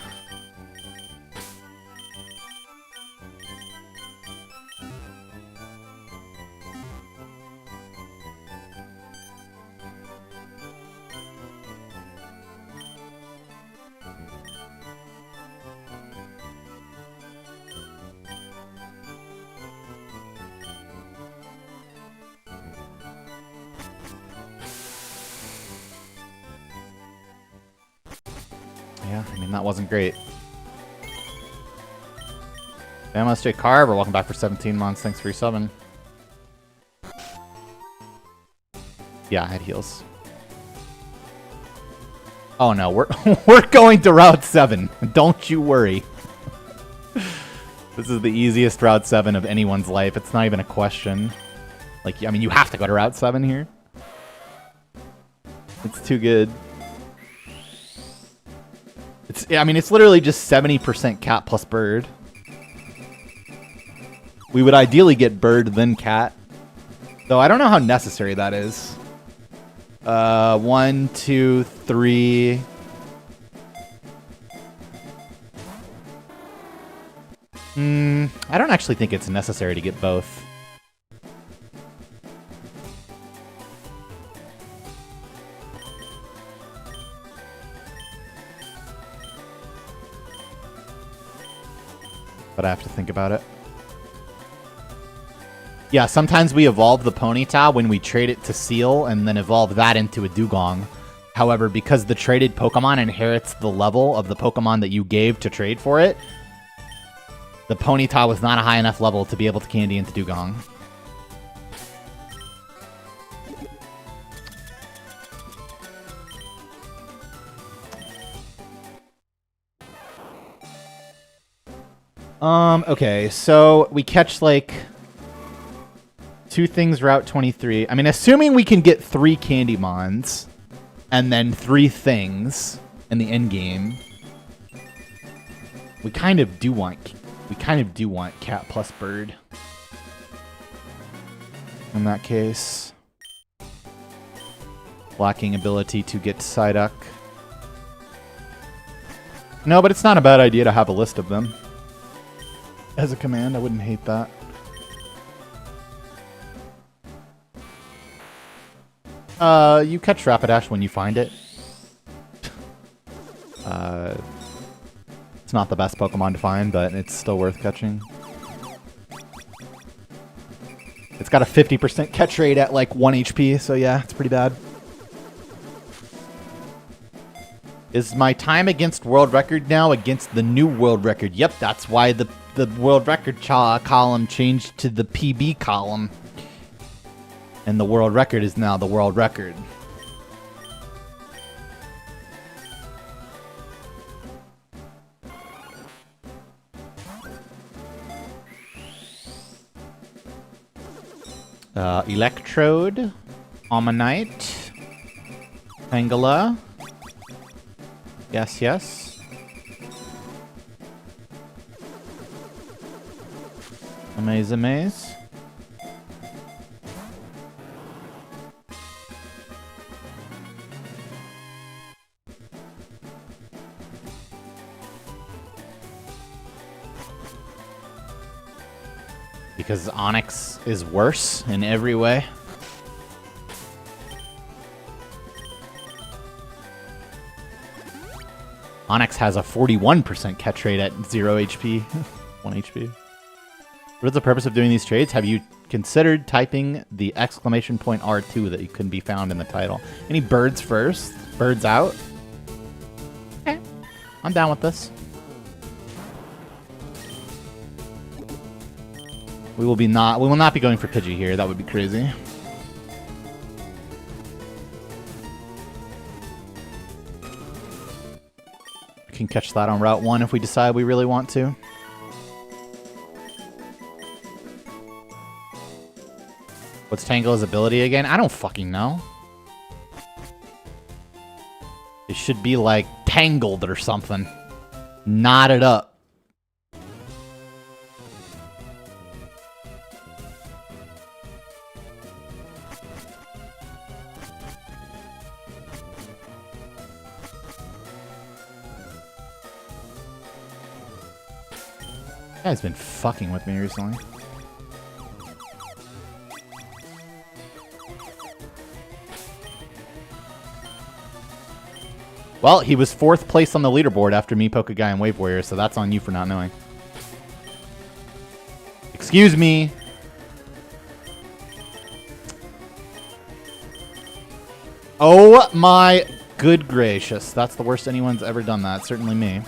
Yeah, I mean, that wasn't great. Namaste Carver, welcome back for 17 months. Thanks for your subbing. Yeah, I had heals. Oh no, we're we're going to Route 7. Don't you worry. This is the easiest Route 7 of anyone's life. It's not even a question. Like, I mean, you have to go to Route 7 here. It's too good. I mean, it's literally just 70% cat plus bird. We would ideally get bird, then cat. Though I don't know how necessary that is. 1, 2, 3. I don't actually think it's necessary to get both. But I have to think about it. Yeah, sometimes we evolve the Ponyta when we trade it to Seal and then evolve that into a Dugong. However, because the traded Pokemon inherits the level of the Pokemon that you gave to trade for it, the Ponyta was not a high enough level to be able to candy into Dugong. Okay, so we catch, like, 2 things Route 23. I mean, assuming we can get 3 Candymons and then 3 things in the end game, we kind of do want cat plus bird. In that case, lacking ability to get Psyduck. No, but it's not a bad idea to have a list of them. As a command, I wouldn't hate that. You catch Rapidash when you find it. It's not the best Pokemon to find, but it's still worth catching. It's got a 50% catch rate at like 1 HP, so yeah, it's pretty bad. Is my time against world record now against the new world record? Yep, that's why the world record column changed to the PB column. And the world record is now the world record. Electrode. Ammonite. Tangela. Yes, yes. Amaze. Because Onyx is worse in every way. Onyx has a 41% catch rate at 0 HP, 1 HP. What is the purpose of doing these trades? Have you considered typing the exclamation point R2 that can be found in the title? Any birds first? Birds out? Okay, I'm down with this. We will not be going for Pidgey here. That would be crazy. We can catch that on Route 1 if we decide we really want to. What's Tangela's ability again? I don't fucking know. It should be like tangled or something. Knotted up. Guy's been fucking with me recently. Well, he was 4th place on the leaderboard after me poke a guy in Wave Warrior, so that's on you for not knowing. Excuse me. Oh my good gracious. That's the worst anyone's ever done that. Certainly me.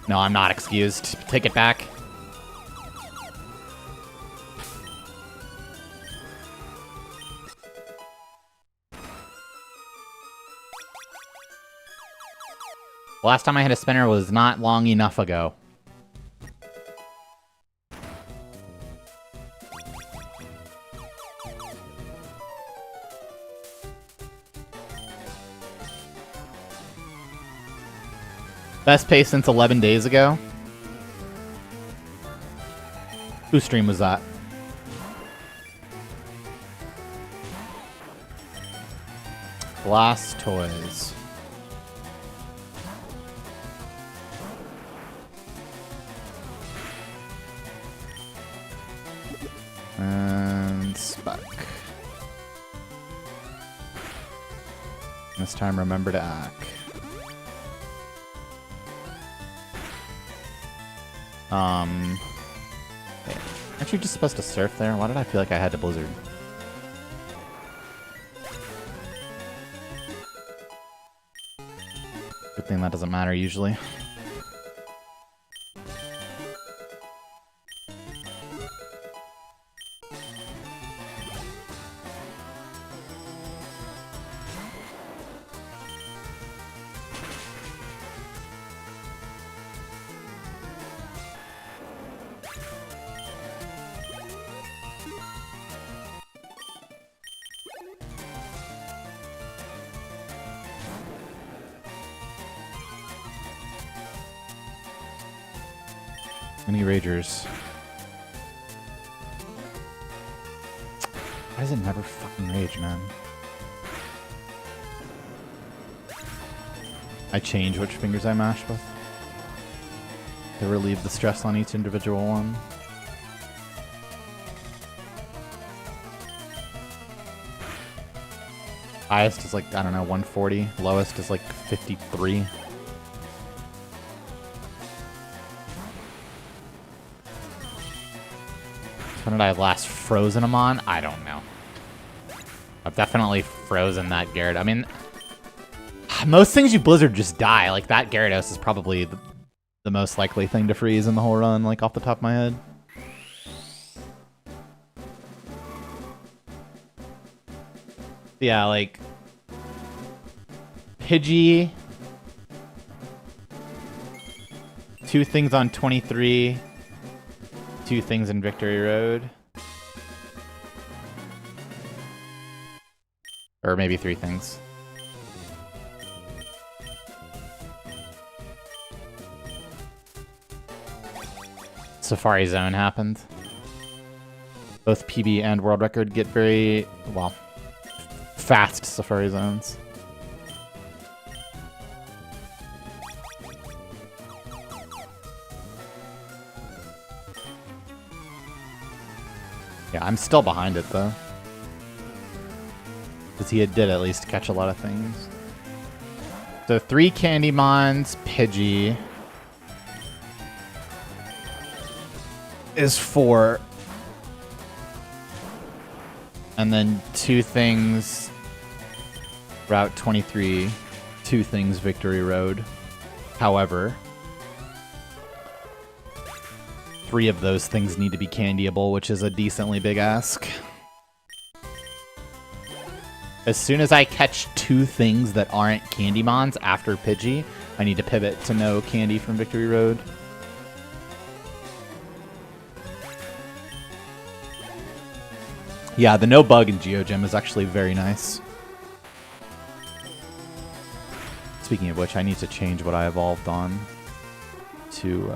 No, I'm not excused. Take it back. Last time I hit a spinner was not long enough ago. Best pace since 11 days ago. Whose stream was that? Glass Toys. And Spuck. This time remember to act. Okay. Aren't you just supposed to surf there? Why did I feel like I had to blizzard? Good thing that doesn't matter usually. Any Ragers? Why does it never fucking rage, man? I change which fingers I mash with to relieve the stress on each individual one. Highest is like, I don't know, 140. Lowest is like 53. When did I last frozen him on? I don't know. I've definitely frozen that Gyarados. I mean, most things you Blizzard just die. Like, that Gyarados is probably the most likely thing to freeze in the whole run, like, off the top of my head. Yeah, like... Pidgey... 2 things on 23... 2 things in Victory Road. Or maybe 3 things. Safari Zone happened. Both PB and world record get very, well, fast Safari Zones. Yeah, I'm still behind it, though. Because he did at least catch a lot of things. So 3 Candymons, Pidgey is 4. And then 2 things, Route 23, 2 things, Victory Road. However, 3 of those things need to be candyable, which is a decently big ask. As soon as I catch 2 things that aren't Candymons after Pidgey, I need to pivot to no candy from Victory Road. Yeah, the no bug in GeoGem is actually very nice. Speaking of which, I need to change what I evolved on to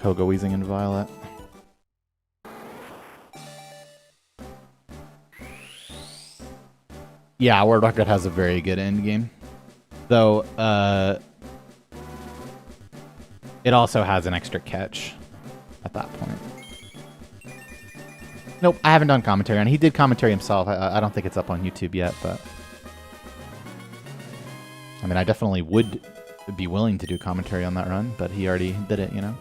Koga, Weezing, and Violet. Yeah, World Record has a very good end game. Though, it also has an extra catch at that point. Nope, I haven't done commentary on it. He did commentary himself. I don't think it's up on YouTube yet, but... I mean, I definitely would be willing to do commentary on that run, but he already did it, you know?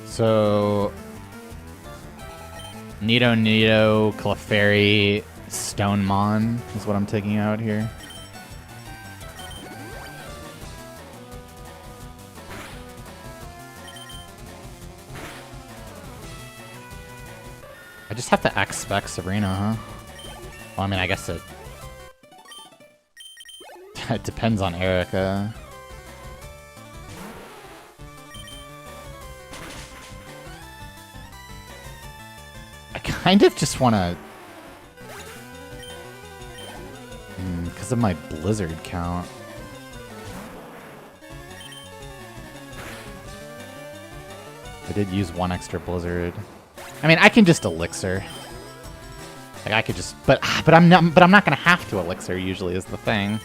So... Nido, Clefairy, Stonemon is what I'm taking out here. I just have to X-Spec Sabrina, huh? Well, I mean, I guess it... it depends on Erica. I kind of just want to... because of my Blizzard count. I did use 1 extra Blizzard. I mean, I can just Elixir. Like, I could just... But I'm not gonna have to Elixir, usually, is the thing.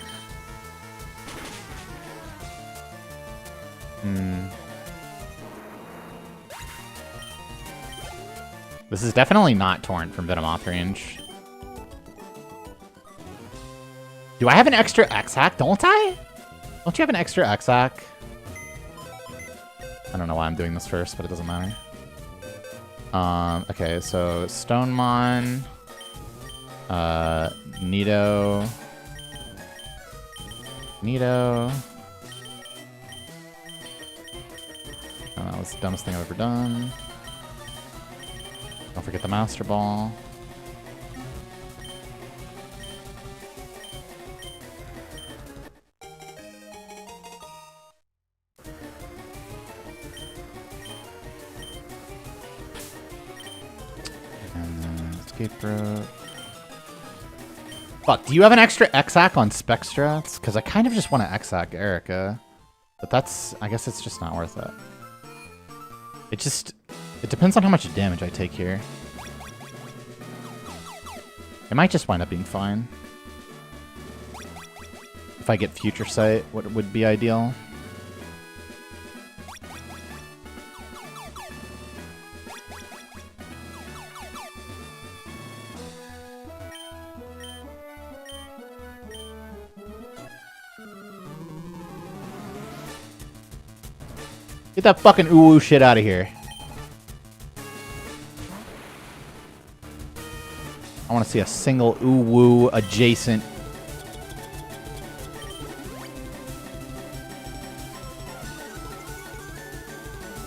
This is definitely not Torrent from Venomoth range. Do I have an extra X-Hack? Don't I? Don't you have an extra X-Hack? I don't know why I'm doing this first, but it doesn't matter. Okay, so Stonemon, Nido. Oh, that was the dumbest thing I've ever done. Don't forget the Master Ball. And then Escape Rope. Fuck, do you have an extra X-Hack on Spec Strats? Because I kind of just want to X-Hack Erica. But that's... I guess it's just not worth it. It depends on how much damage I take here. It might just wind up being fine. If I get Future Sight, what would be ideal? Get that fucking ooh-woo shit out of here. I want to see a single ooh-woo adjacent.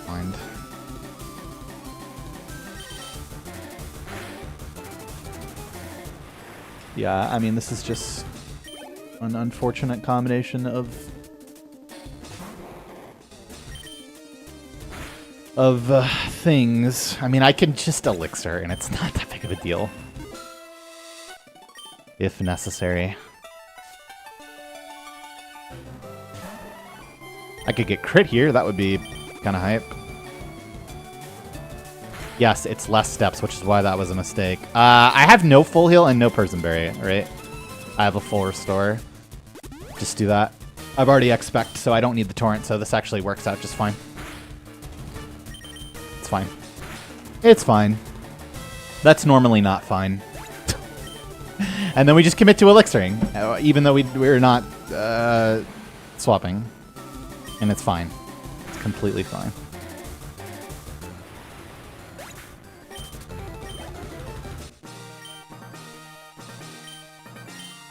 Mind. Yeah, I mean, this is just an unfortunate combination of things. I mean, I can just elixir, and it's not that big of a deal. If necessary. I could get crit here, that would be kind of hype. Yes, it's less steps, which is why that was a mistake. I have no full heal and no Personberry, right? I have a full restore. Just do that. I've already expect, so I don't need the torrent, so this actually works out just fine. It's fine. It's fine. That's normally not fine. And then we just commit to elixiring, even though we're not swapping. And it's fine. It's completely fine.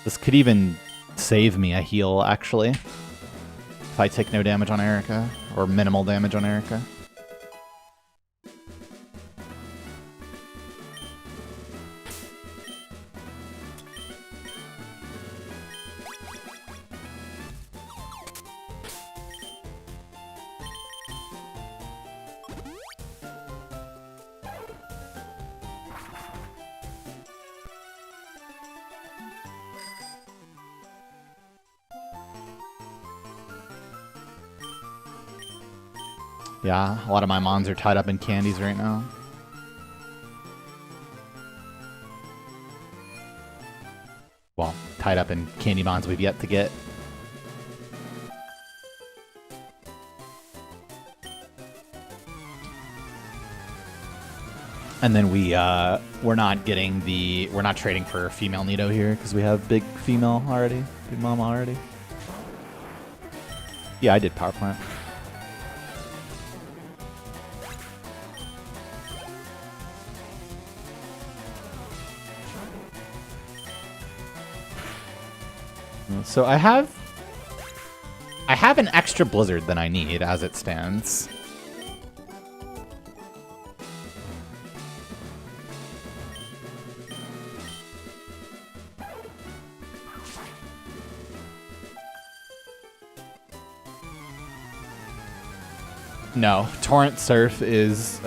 This could even save me a heal, actually. If I take no damage on Erica, or minimal damage on Erica. Yeah, a lot of my mons are tied up in candies right now. Well, tied up in candy mons we've yet to get. And then we're not trading for female Nido here because we have big female already, big mama already. Yeah, I did power plant. So I have an extra blizzard than I need as it stands. No, Torrent Surf is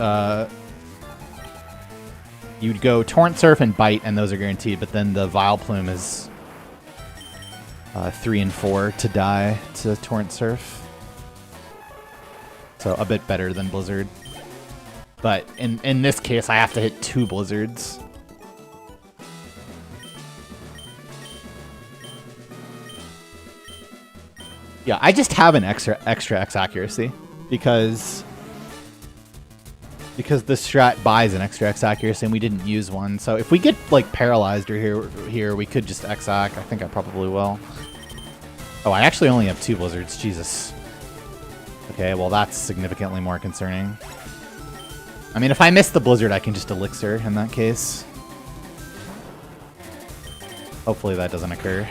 you'd go Torrent Surf and Bite, and those are guaranteed. But then the Vile Plume is 3 and 4 to die to Torrent Surf. So a bit better than Blizzard. But in this case, I have to hit 2 Blizzards. Yeah, I just have an extra X accuracy because the strat buys an extra X accuracy and we didn't use one. So if we get like paralyzed or here we could just X-Ac. I think I probably will. Oh, I actually only have 2 Blizzards. Jesus. Okay, well that's significantly more concerning. I mean, if I miss the Blizzard, I can just Elixir in that case. Hopefully that doesn't occur.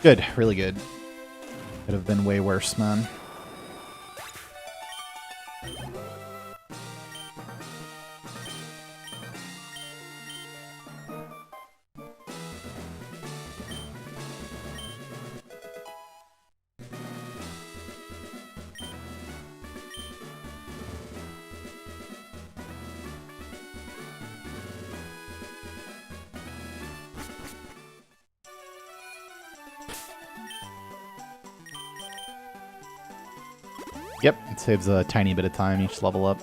Good, really good. Could have been way worse, man. Yep, it saves a tiny bit of time each level up.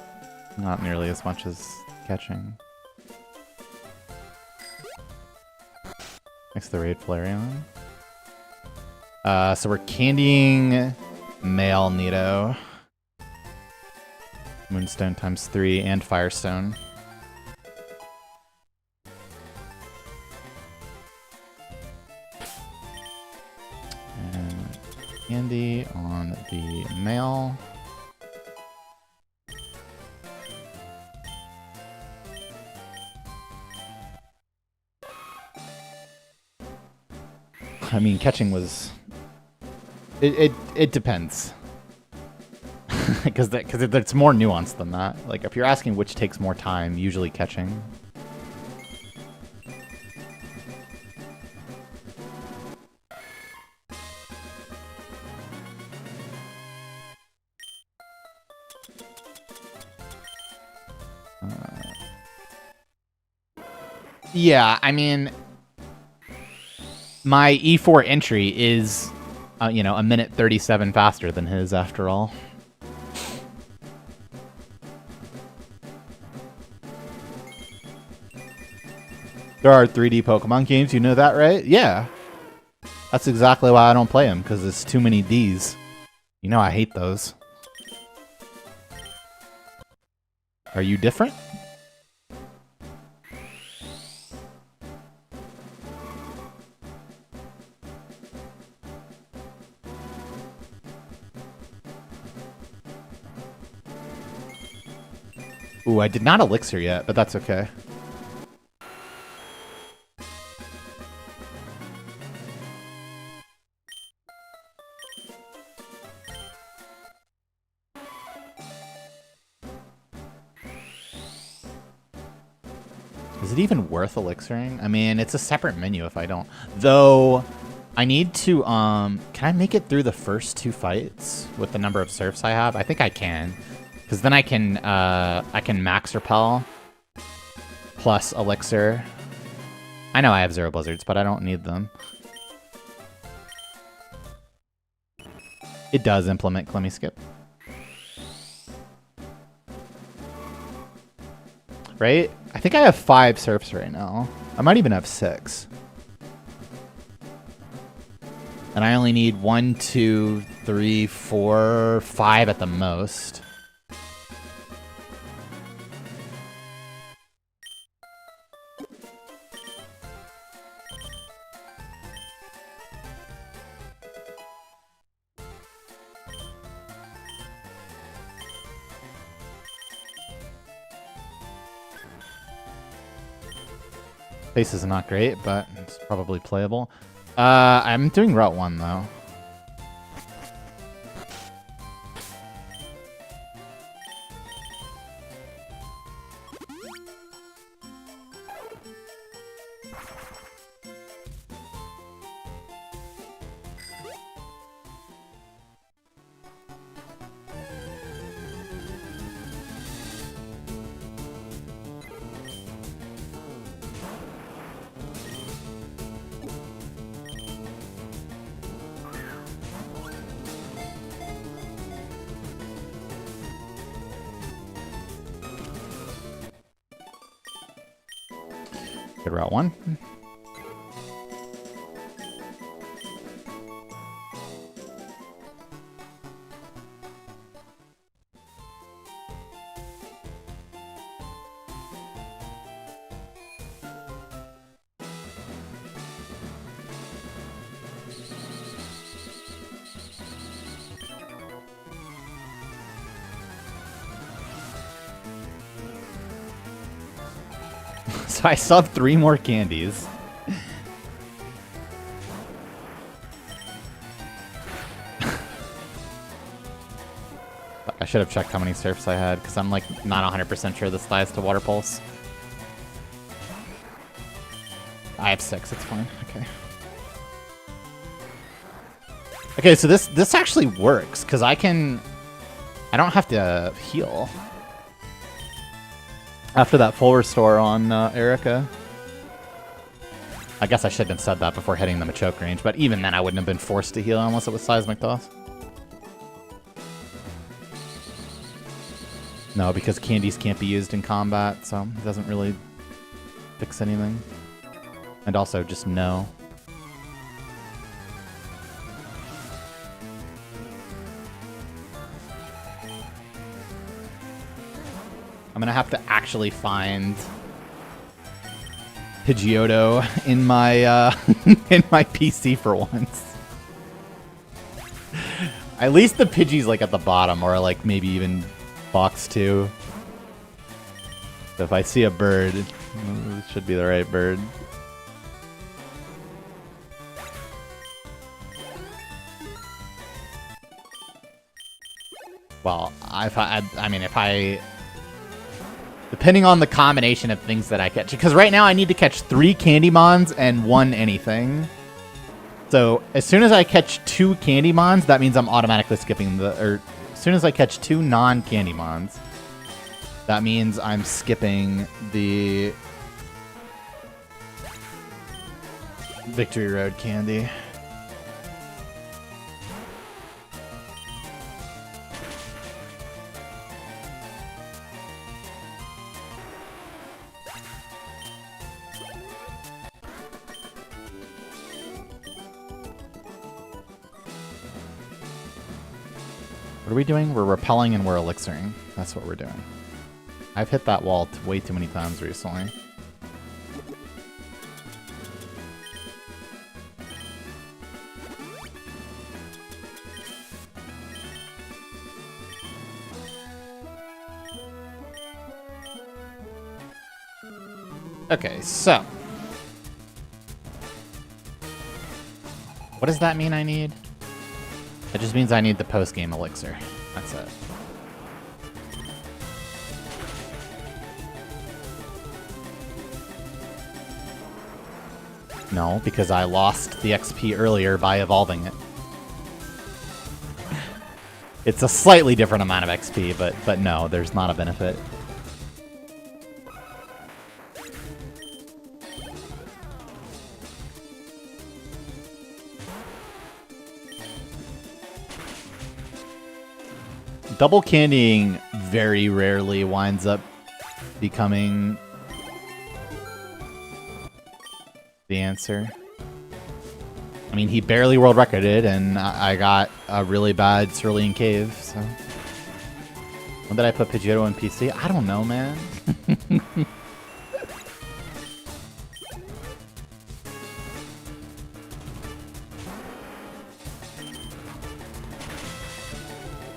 Not nearly as much as catching. Next, the Raid Flareon. So we're candying male Nido. Moonstone times 3 and Firestone. And candy on the male. I mean, catching was... It depends. Because it's more nuanced than that. Like, if you're asking which takes more time, usually catching. Yeah, I mean, my E4 entry is, you know, a minute 37 faster than his after all. There are 3D Pokemon games, you know that, right? Yeah. That's exactly why I don't play them, because it's too many Ds. You know I hate those. Are you different? Ooh, I did not elixir yet, but that's okay. Is it even worth elixiring? I mean, it's a separate menu if I don't. Though, I need to, can I make it through the first 2 fights with the number of surfs I have? I think I can. Because then I can max repel plus elixir. I know I have 0 blizzards, but I don't need them. It does implement Clemmy Skip. Right? I think I have 5 surfs right now. I might even have 6. And I only need 1, 2, 3, 4, 5 at the most. Pace is not great, but it's probably playable. I'm doing Route 1, though. Good Route 1. So I still have 3 more candies. I should have checked how many surfs I had, because I'm like not 100% sure this applies to Water Pulse. I have 6, it's fine. Okay. Okay, so this actually works, because I don't have to heal. After that full restore on Erica. I guess I shouldn't have said that before hitting the Machoke range, but even then I wouldn't have been forced to heal unless it was Seismic Toss. No, because candies can't be used in combat, so it doesn't really fix anything. And also, just no. I'm gonna have to actually find Pidgeotto in my in my PC for once. At least the Pidgey's like at the bottom, or like maybe even box 2. So if I see a bird, it should be the right bird. Well, depending on the combination of things that I catch, because right now I need to catch 3 Candymons and 1 anything. So as soon as I catch 2 Candymons, that means I'm automatically skipping as soon as I catch 2 non-Candymons, that means I'm skipping the Victory Road candy. What are we doing? We're repelling and we're elixiring. That's what we're doing. I've hit that wall way too many times recently. Okay, so. What does that mean I need? It just means I need the post-game elixir. That's it. No, because I lost the XP earlier by evolving it. It's a slightly different amount of XP, but no, there's not a benefit. Double candying very rarely winds up becoming the answer. I mean, he barely world recorded, and I got a really bad Cerulean Cave, so... When did I put Pidgeotto in PC? I don't know, man.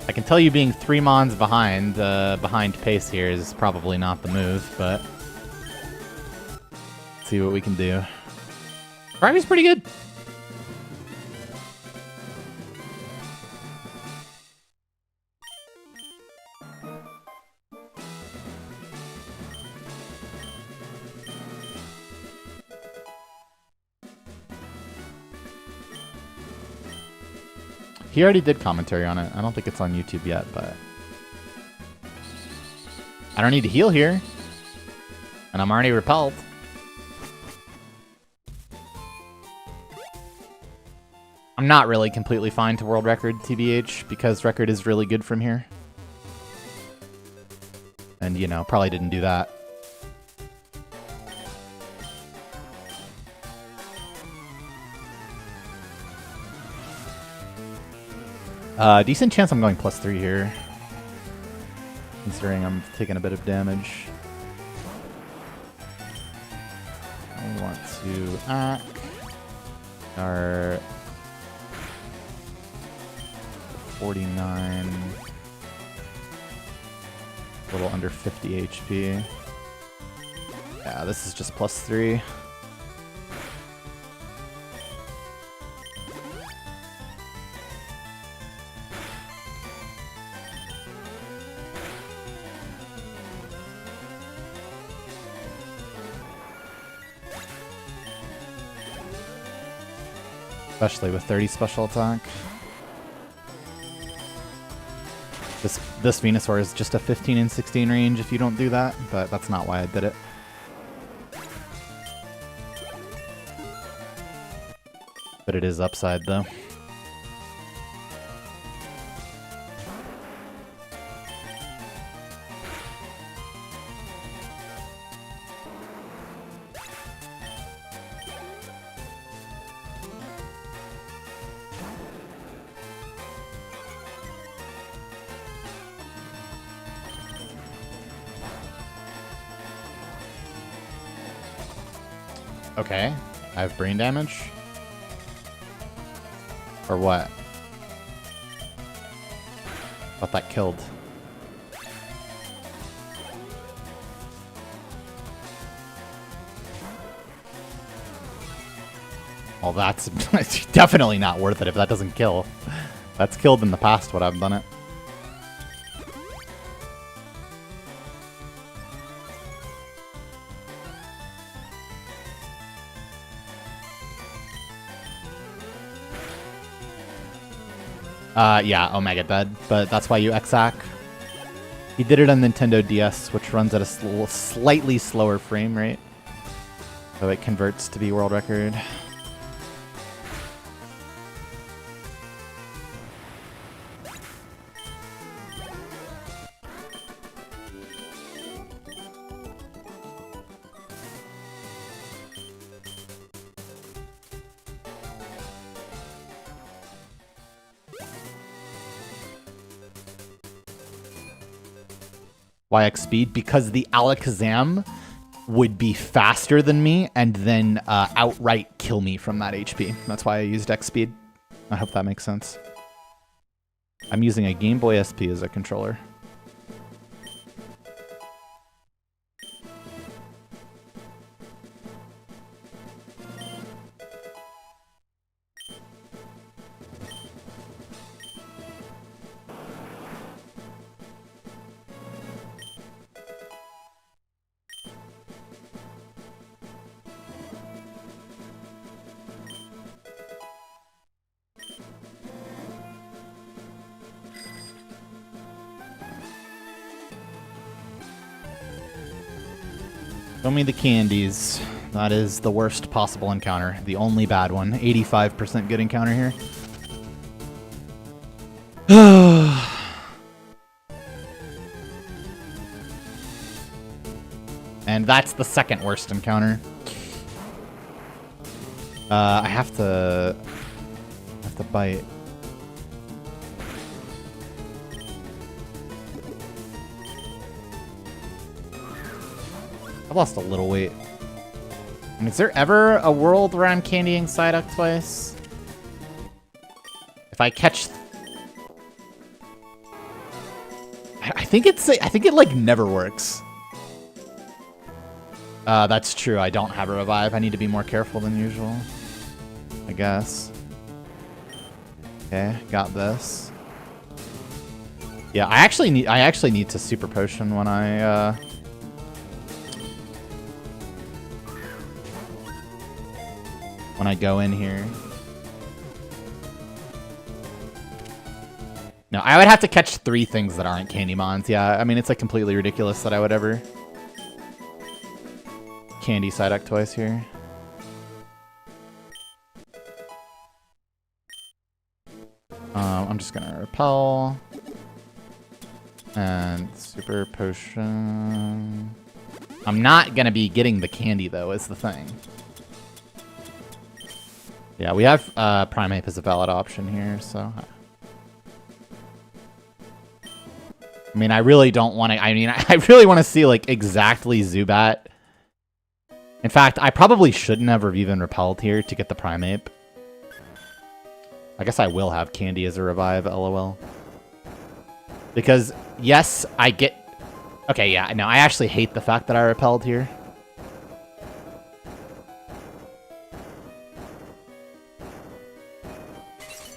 I can tell you being 3 mons behind pace here is probably not the move, but let's see what we can do. Prime's pretty good. He already did commentary on it. I don't think it's on YouTube yet, but... I don't need to heal here. And I'm already repelled. I'm not really completely fine to world record, TBH, because record is really good from here. And, you know, probably didn't do that. Decent chance I'm going +3 here, considering I'm taking a bit of damage. I want to act our 49, a little under 50 HP. Yeah, this is just +3. Especially with 30 special attack. This Venusaur is just a 15 and 16 range if you don't do that, but that's not why I did it. But it is upside though. Okay, I have brain damage? Or what? Thought that killed. Well, that's definitely not worth it if that doesn't kill. That's killed in the past when I've done it. Yeah, Omega dead, but that's why you exac. He did it on Nintendo DS, which runs at a slightly slower frame rate. So it converts to be world record. YX speed? Because the Alakazam would be faster than me and then outright kill me from that HP. That's why I used X speed. I hope that makes sense. I'm using a Game Boy SP as a controller. Show me the candies. That is the worst possible encounter. The only bad one. 85% good encounter here. And that's the second worst encounter. I have to bite. I've lost a little weight. And is there ever a world where I'm candying Psyduck twice? If I catch... I think it like never works. That's true. I don't have a revive. I need to be more careful than usual, I guess. Okay, got this. Yeah, I actually need to super potion when I go in here. No, I would have to catch 3 things that aren't Candymons. Yeah, I mean, it's like completely ridiculous that I would ever candy Psyduck twice here. I'm just gonna repel. And super potion. I'm not gonna be getting the candy though, is the thing. Yeah, we have Primeape as a valid option here, so... I mean, I really don't want to... I mean, I really want to see, like, exactly Zubat. In fact, I probably shouldn't have even repelled here to get the Primeape. I guess I will have Candy as a revive, lol. Because, yes, I get... Okay, yeah, no, I actually hate the fact that I repelled here.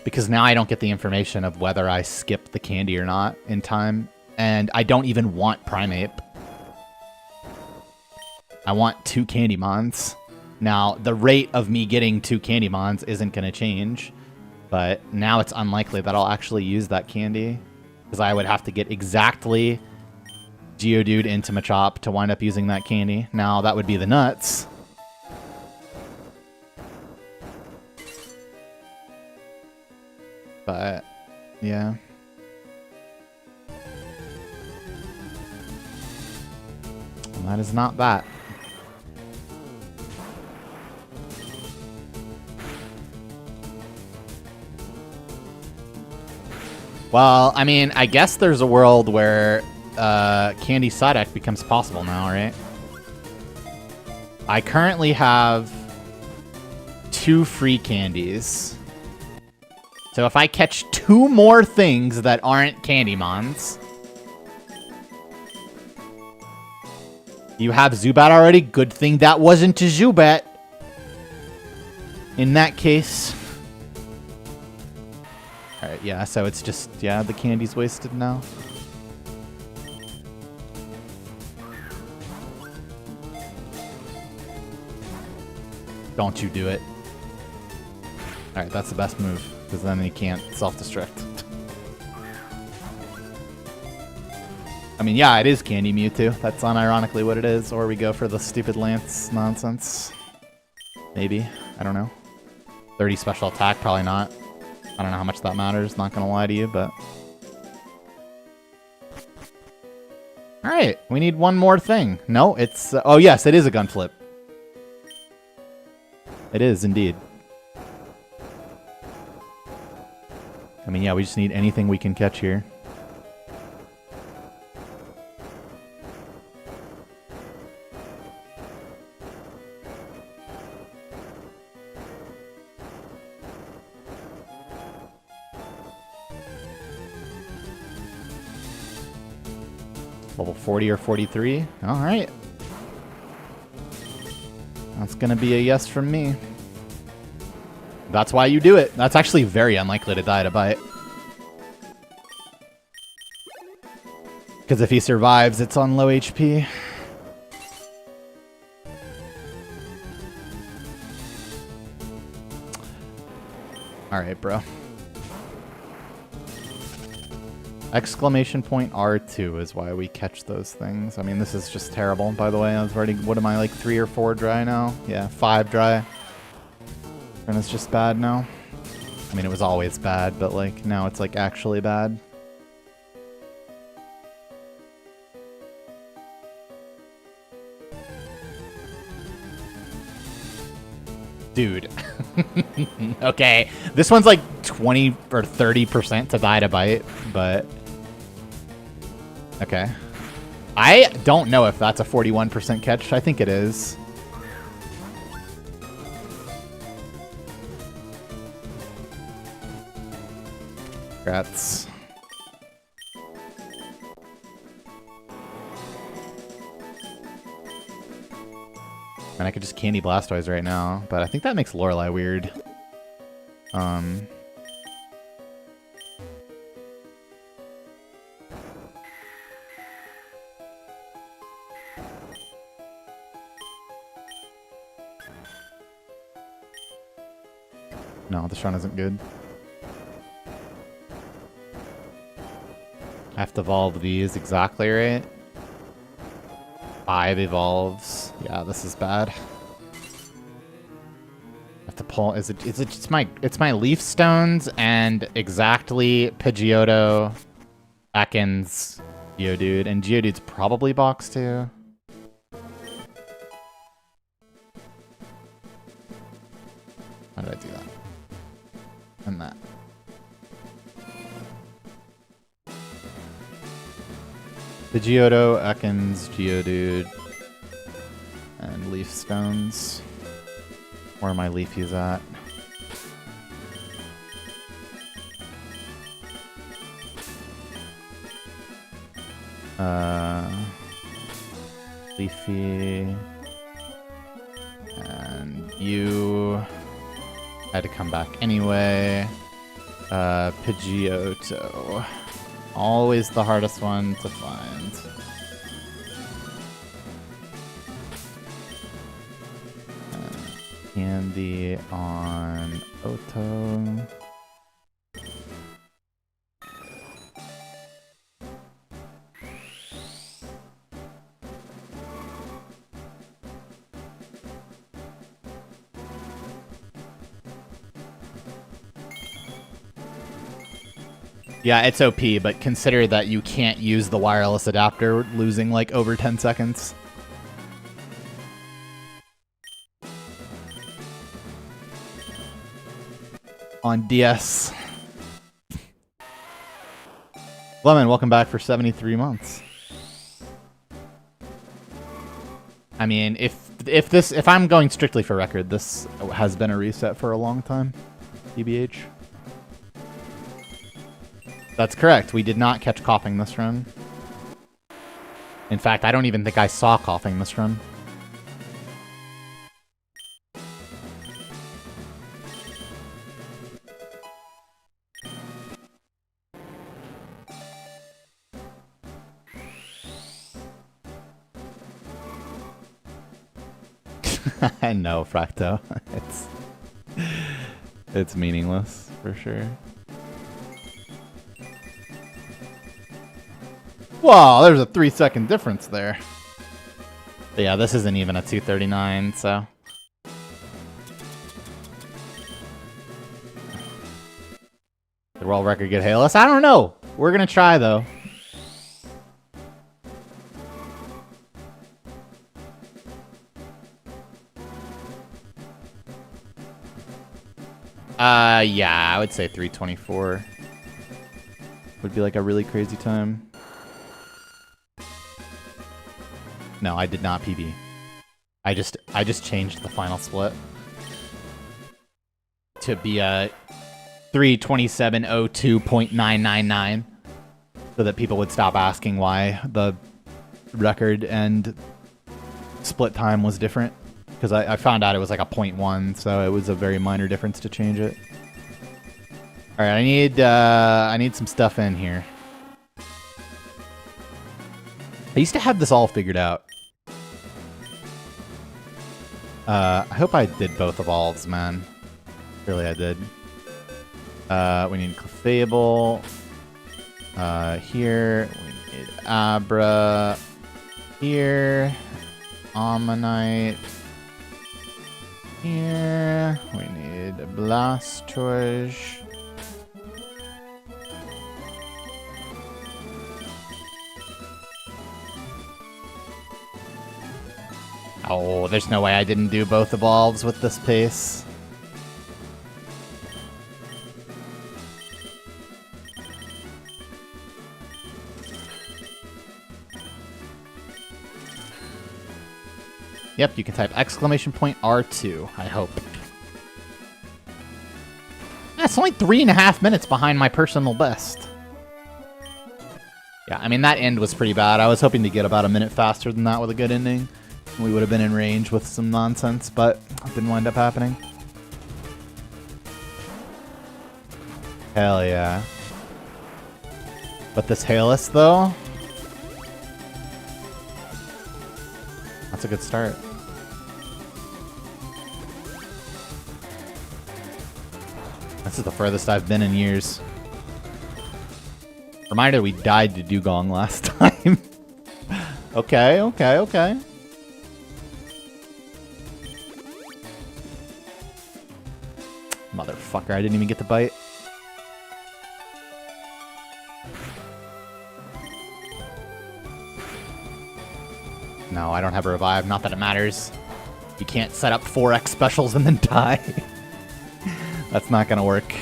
Because now I don't get the information of whether I skip the candy or not in time. And I don't even want Primeape. I want 2 Candymons. Now, the rate of me getting 2 Candymons isn't going to change. But now it's unlikely that I'll actually use that candy. Because I would have to get exactly Geodude into Machop to wind up using that candy. Now, that would be the nuts. But, yeah. And that is not that. Well, I mean, I guess there's a world where Candy Psyduck becomes possible now, right? I currently have 2 free candies. So if I catch 2 more things that aren't Candymons... You have Zubat already? Good thing that wasn't a Zubat. In that case... Alright, yeah, so it's just... Yeah, the candy's wasted now. Don't you do it. Alright, that's the best move. Because then he can't self-destruct. I mean, yeah, it is Candy Mewtwo. That's unironically what it is. Or we go for the stupid Lance nonsense. Maybe. I don't know. 30 special attack, probably not. I don't know how much that matters, not gonna lie to you, but... Alright, we need one more thing. No, it's... oh yes, it is a gun flip. It is, indeed. I mean, yeah, we just need anything we can catch here. Level 40 or 43. All right. That's going to be a yes from me. That's why you do it. That's actually very unlikely to die to bite. Because if he survives, it's on low HP. All right, bro. Exclamation point R2 is why we catch those things. I mean, this is just terrible, by the way. I was already, what am I, like 3 or 4 dry now? Yeah, 5 dry. And it's just bad now. I mean, it was always bad, but like now it's like actually bad. Dude. Okay, this one's like 20 or 30% to die to bite, but... Okay. I don't know if that's a 41% catch. I think it is. Congrats. And I could just Candy Blastoise right now, but I think that makes Lorelei weird. No, this run isn't good. I have to evolve these exactly right. 5 evolves. Yeah, this is bad. I have to pull. It's my Leaf Stones and exactly Pidgeotto, Ekans, Geodude, and Geodude's probably box too. How did I do that? And that. Pidgeotto, Ekans, Geodude, and Leaf Stones. Where are my Leafies at? Leafy. And you. I had to come back anyway. Pidgeotto. Always the hardest one to find. Candy on Otto. Yeah, it's OP, but consider that you can't use the wireless adapter, losing like over 10 seconds. On DS. Lemon, welcome back for 73 months. I mean, if I'm going strictly for record, this has been a reset for a long time. TBH. That's correct. We did not catch coughing this run. In fact, I don't even think I saw coughing this run. I know, Fracto. It's meaningless, for sure. Whoa, there's a 3-second difference there. But yeah, this isn't even a 239, so. The world record get hailless? I don't know. We're gonna try though. Yeah, I would say 324 would be like a really crazy time. No, I did not PB. I just changed the final split to be a 327.02.999 so that people would stop asking why the record and split time was different. Because I found out it was like a 0.1, so it was a very minor difference to change it. All right, I need some stuff in here. I used to have this all figured out. I hope I did both evolves, man. Really, I did. We need Clefable. Here. We need Abra. Here. Ammonite. Here. We need Blastoise. Oh, there's no way I didn't do both evolves with this pace. Yep, you can type !R2, I hope. That's only 3.5 minutes behind my personal best. Yeah, I mean, that end was pretty bad. I was hoping to get about a minute faster than that with a good ending. We would have been in range with some nonsense, but it didn't wind up happening. Hell yeah. But this hailless, though? That's a good start. This is the furthest I've been in years. Reminder, we died to Dugong last time. Okay. Motherfucker, I didn't even get the bite. No, I don't have a revive. Not that it matters. You can't set up 4x specials and then die. That's not gonna work.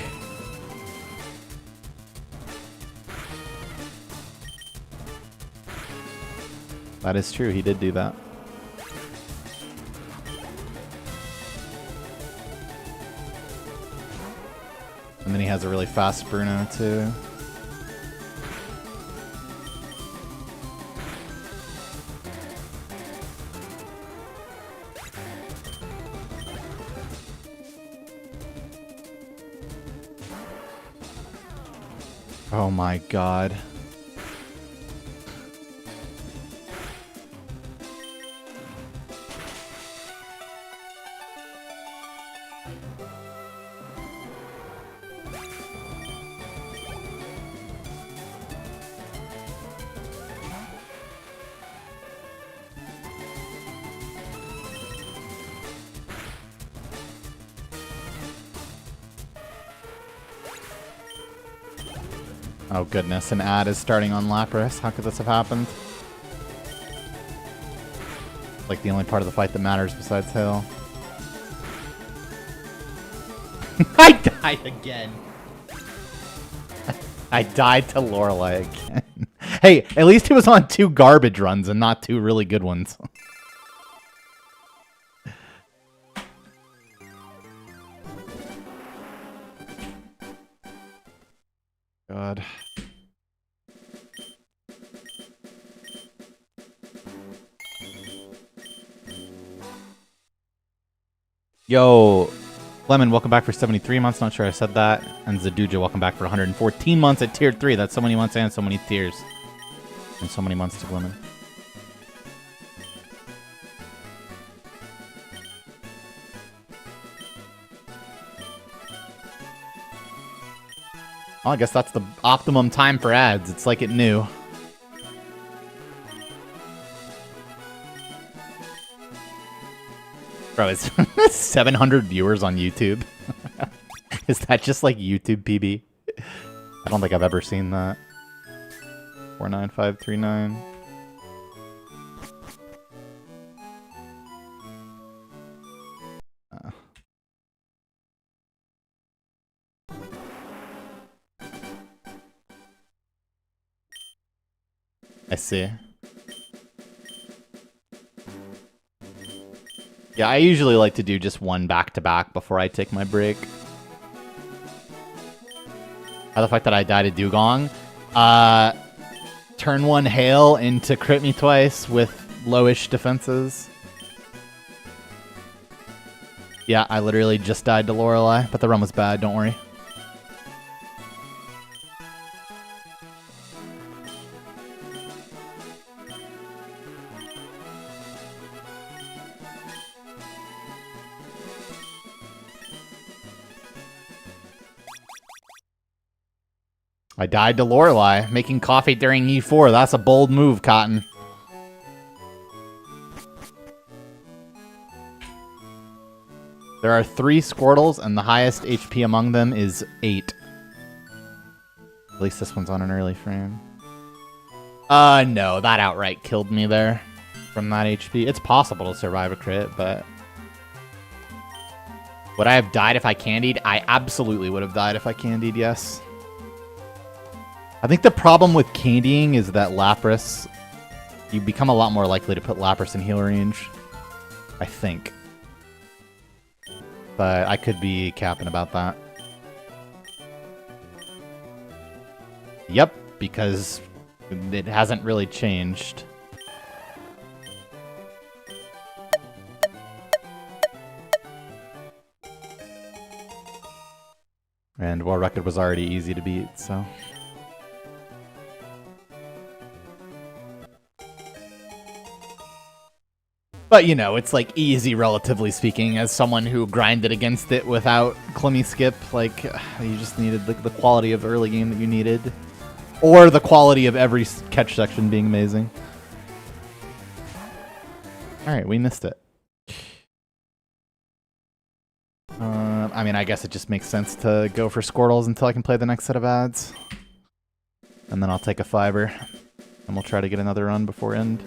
That is true, he did do that. And then he has a really fast Bruno too. Oh my god. Oh goodness, an ad is starting on Lapras. How could this have happened? Like the only part of the fight that matters besides Hill. I died again. I died to Lorelei again. Hey, at least it was on 2 garbage runs and not 2 really good ones. God. Yo, Lemon, welcome back for 73 months. Not sure I said that. And Zaduja, welcome back for 114 months at tier 3. That's so many months and so many tiers. And so many months to Lemon. Well, I guess that's the optimum time for ads. It's like it knew. Bro, it's 700 viewers on YouTube. Is that just like YouTube PB? I don't think I've ever seen that. 49539. I see. Yeah, I usually like to do just one back-to-back before I take my break. How the fuck did I die to Dugong? Turn 1 hail into crit me twice with lowish defenses. Yeah, I literally just died to Lorelei, but the run was bad, don't worry. I died to Lorelei, making coffee during E4. That's a bold move, Cotton. There are 3 Squirtles, and the highest HP among them is 8. At least this one's on an early frame. No, that outright killed me there from that HP. It's possible to survive a crit, but... Would I have died if I candied? I absolutely would have died if I candied, yes. I think the problem with candying is that Lapras... You become a lot more likely to put Lapras in heal range. I think. But I could be capping about that. Yep, because it hasn't really changed. And World Record was already easy to beat, so... But, you know, it's, like, easy, relatively speaking, as someone who grinded against it without Clemmy Skip. Like, you just needed the quality of early game that you needed. Or the quality of every catch section being amazing. Alright, we missed it. I mean, I guess it just makes sense to go for Squirtles until I can play the next set of ads. And then I'll take a fiber. And we'll try to get another run before end.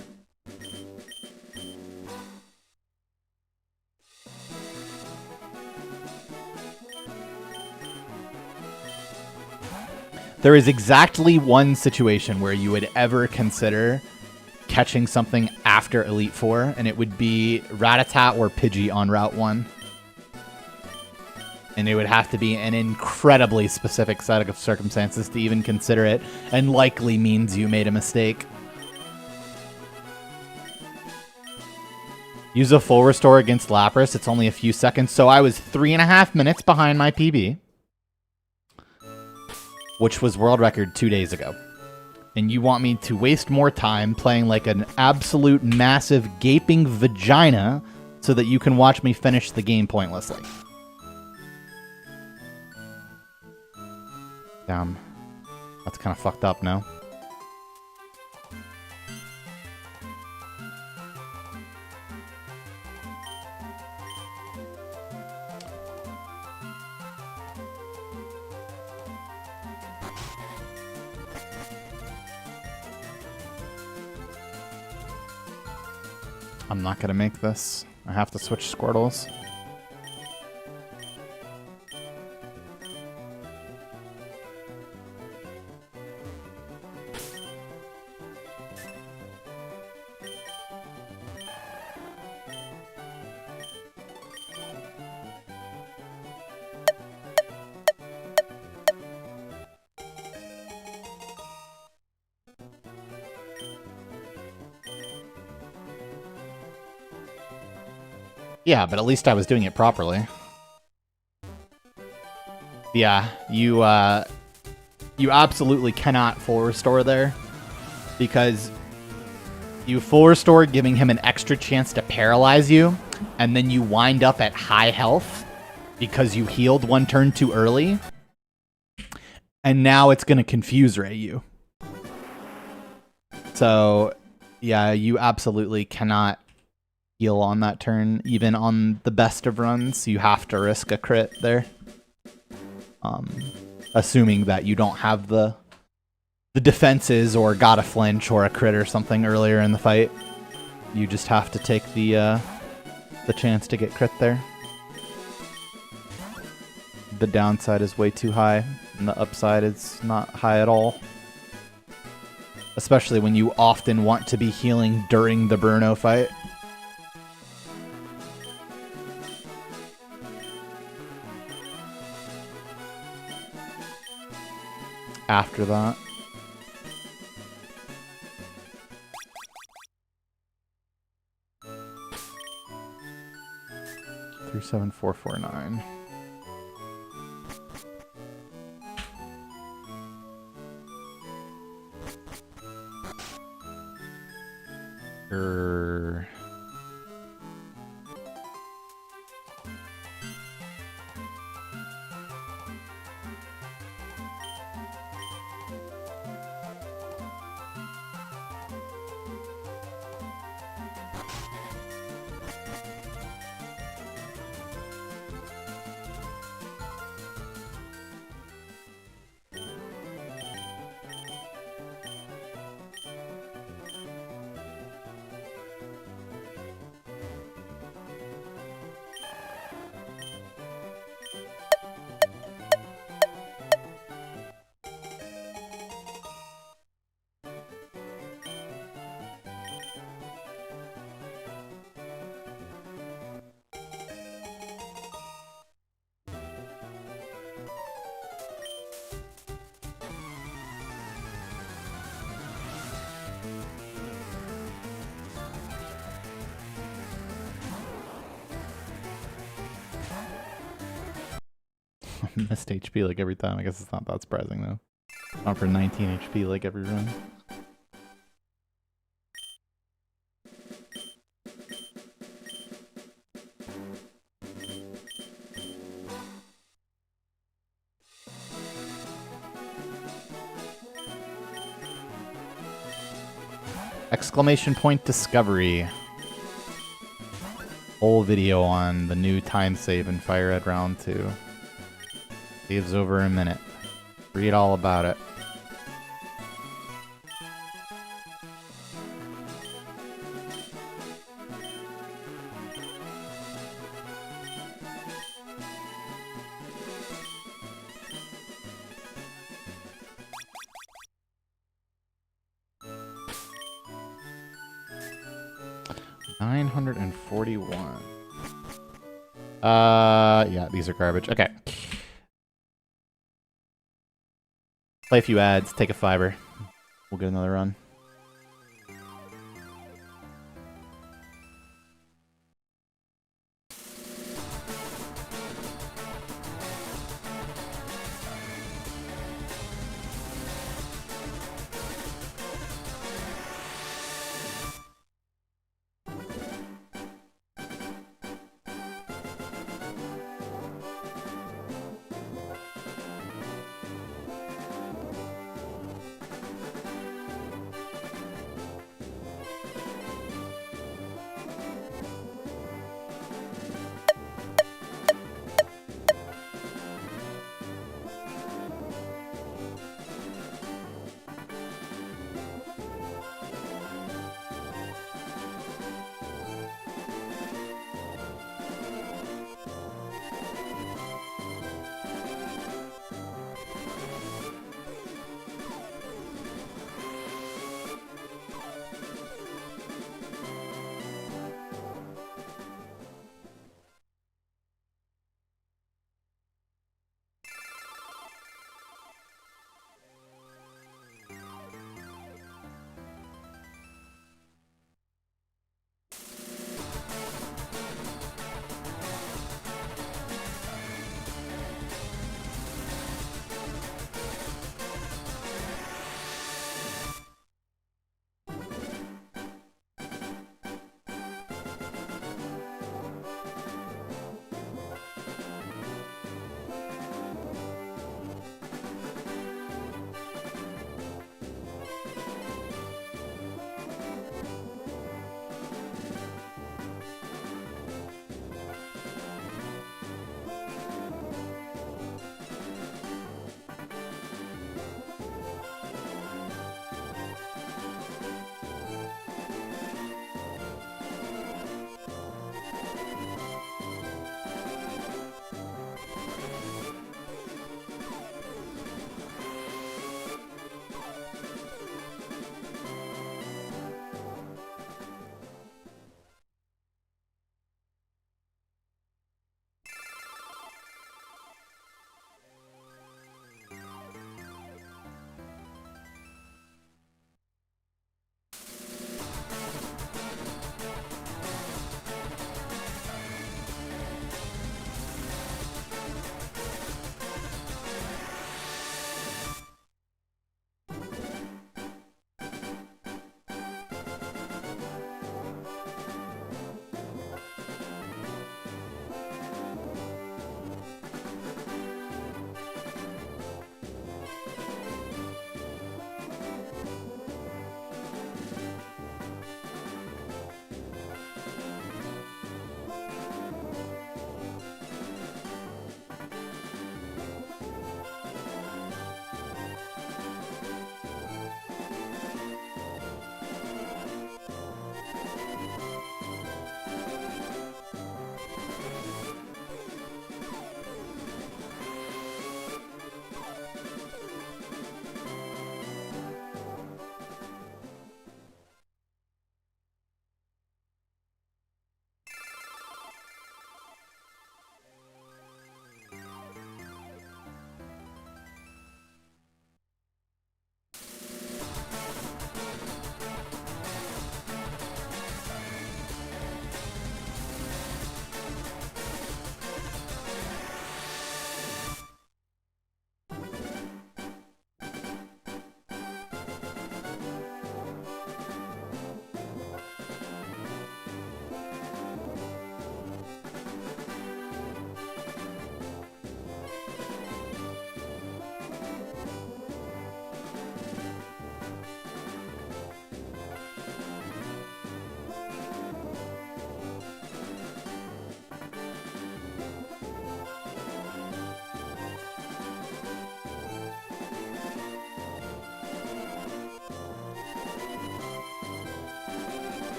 There is exactly one situation where you would ever consider catching something after Elite Four, and it would be Rattata or Pidgey on Route 1. And it would have to be an incredibly specific set of circumstances to even consider it, and likely means you made a mistake. Use a full restore against Lapras. It's only a few seconds, so I was 3.5 minutes behind my PB. Which was world record 2 days ago. And you want me to waste more time playing like an absolute massive gaping vagina so that you can watch me finish the game pointlessly. Damn. That's kind of fucked up now. I'm not gonna make this. I have to switch Squirtles. Yeah, but at least I was doing it properly. Yeah, you absolutely cannot full restore there. Because you full restore giving him an extra chance to paralyze you, and then you wind up at high health because you healed one turn too early. And now it's going to confuse Ray you. So, yeah, you absolutely cannot heal on that turn, even on the best of runs. You have to risk a crit there. Assuming that you don't have the defenses or got a flinch or a crit or something earlier in the fight. You just have to take the chance to get crit there. The downside is way too high, and the upside is not high at all. Especially when you often want to be healing during the Bruno fight. After that. 37449. Missed HP like every time. I guess it's not that surprising though. Not for 19 HP like every run. Exclamation point discovery. Whole video on the new time save in FireRed round 2. Saves over a minute. Read all about it. $941. Yeah, these are garbage. Okay. Play a few ads, take a fiber. We'll get another run.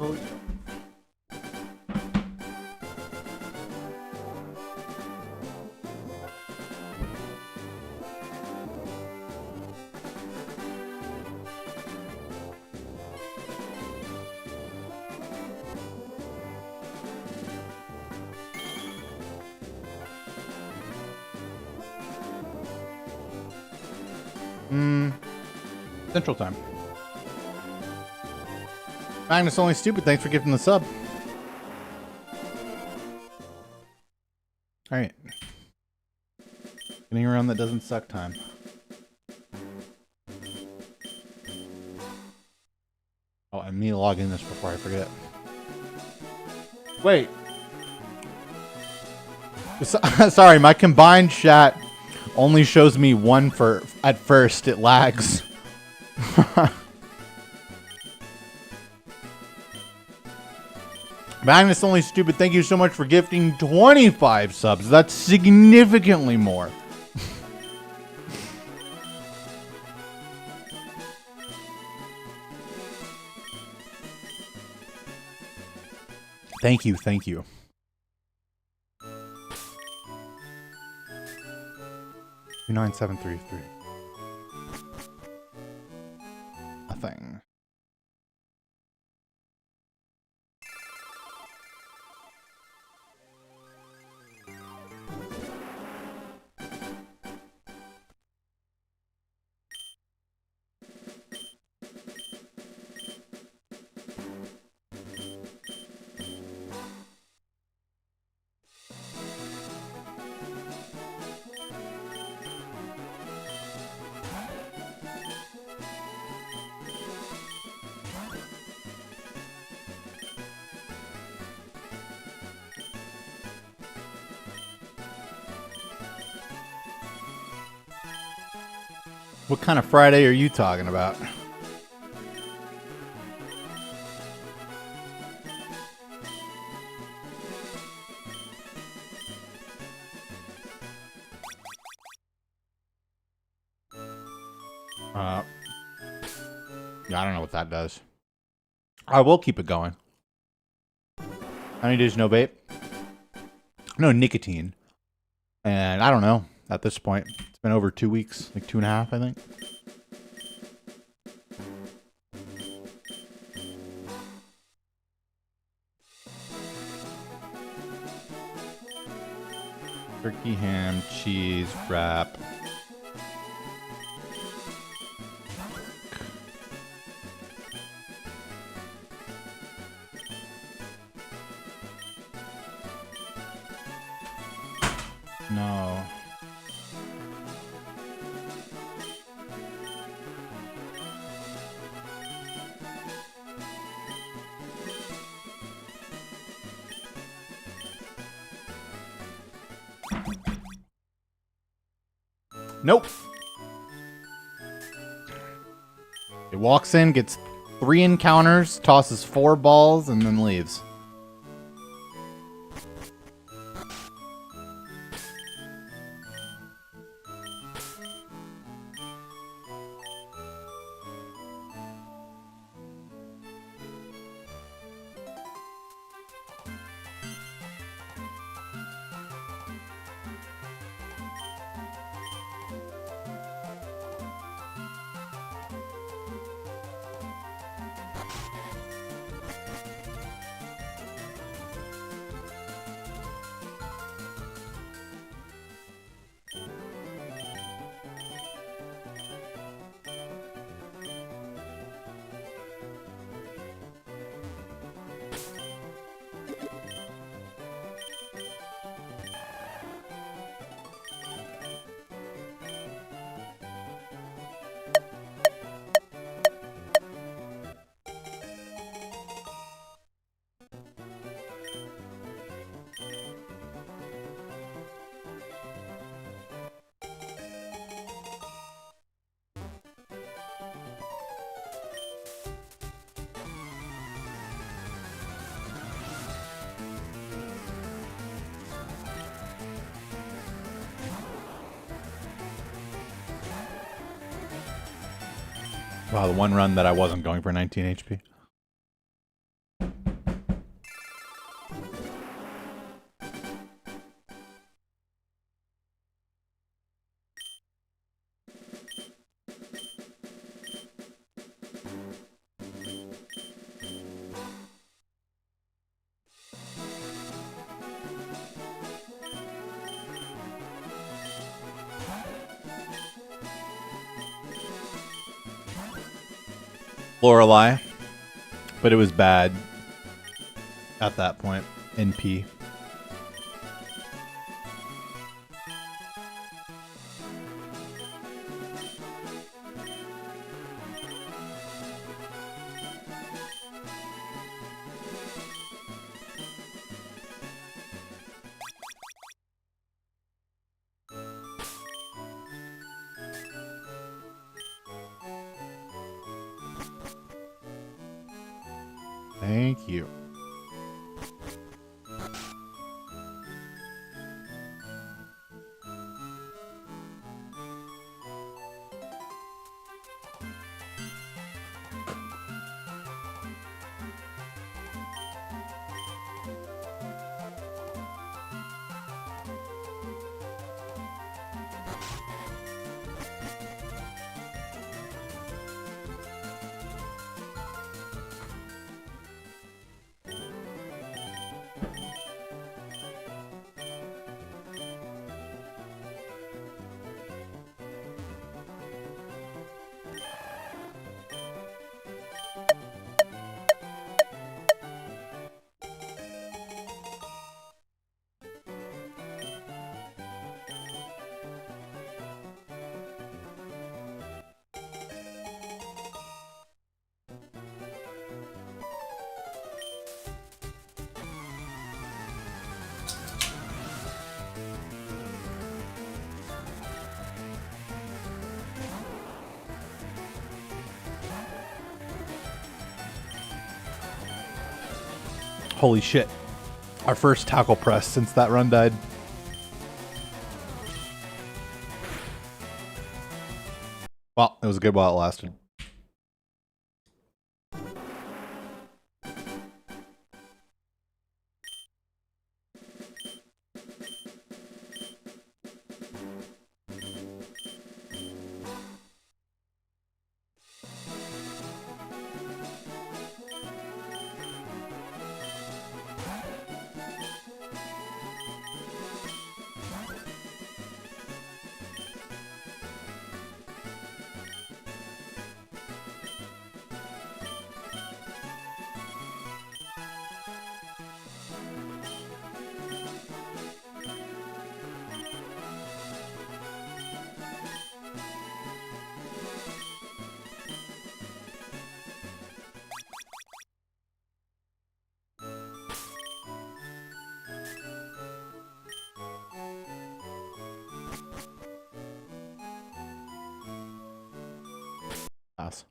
Oh. Central time. Magnus Only Stupid, thanks for giving the sub. Alright. Getting around that doesn't suck time. Oh, I need to log in this before I forget. Wait. Sorry, my combined chat only shows me one for at first. It lags. Magnus Only Stupid, thank you so much for gifting 25 subs. That's significantly more. Thank you, thank you. Two 9733. Nothing. What kind of Friday are you talking about? Yeah, I don't know what that does. I will keep it going. How many days no vape? No nicotine. And I don't know at this point. It's been over 2 weeks, like 2.5, I think. Turkey, ham, cheese, wrap. No. Nope. It walks in, gets 3 encounters, tosses 4 balls, and then leaves. Wow, the one run that I wasn't going for 19 HP. Lorelei, but it was bad at that point. NP. Thank you. Holy shit. Our first tackle press since that run died. Well, it was good while it lasted. Pass.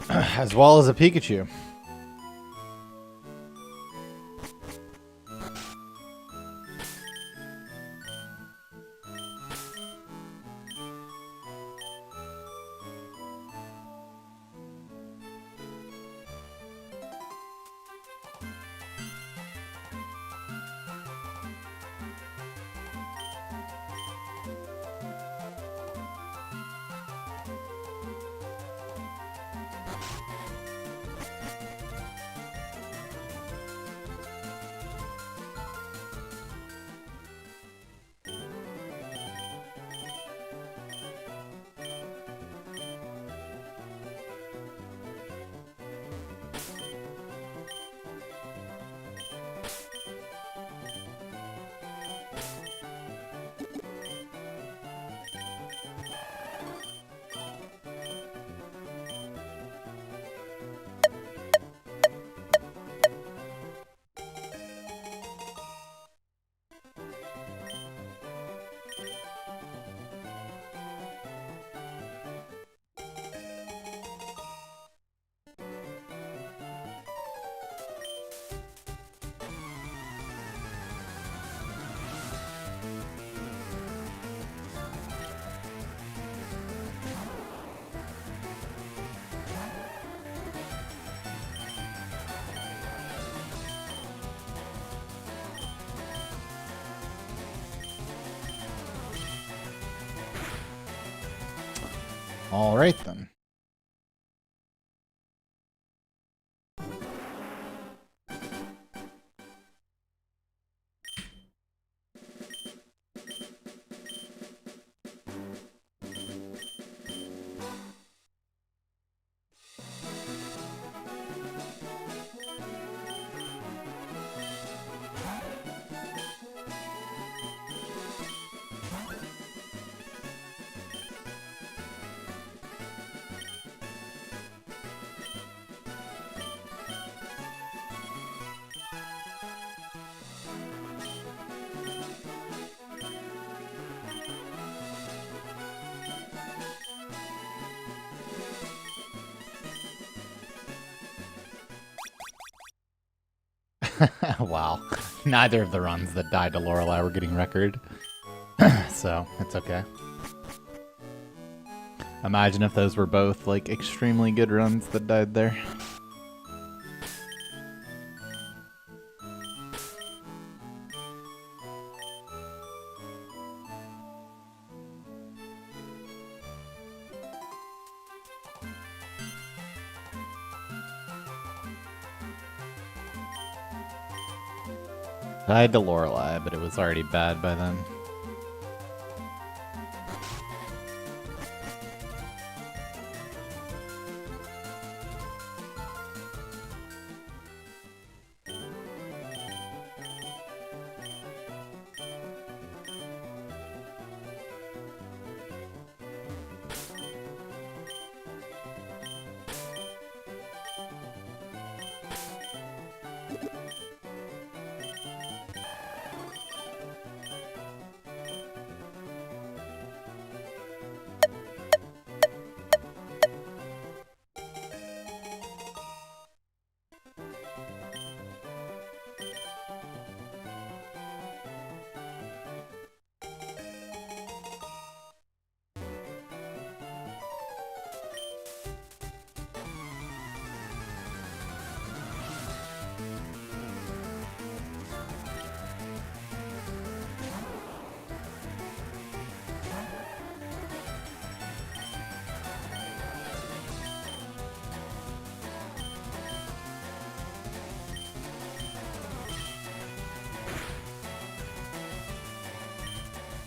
As well as a Pikachu. All right, then. Wow. Neither of the runs that died to Lorelei were getting record. So, it's okay. Imagine if those were both, like, extremely good runs that died there. Died to Lorelei, but it was already bad by then.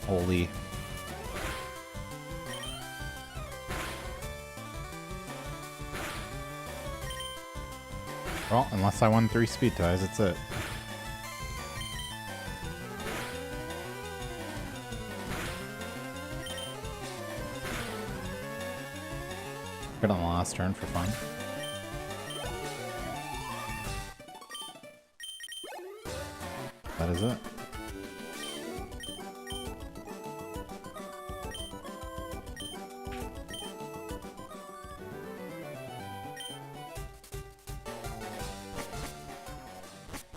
Holy. Well, unless I won 3 speed ties, that's it. Good on the last turn for fun. That is it.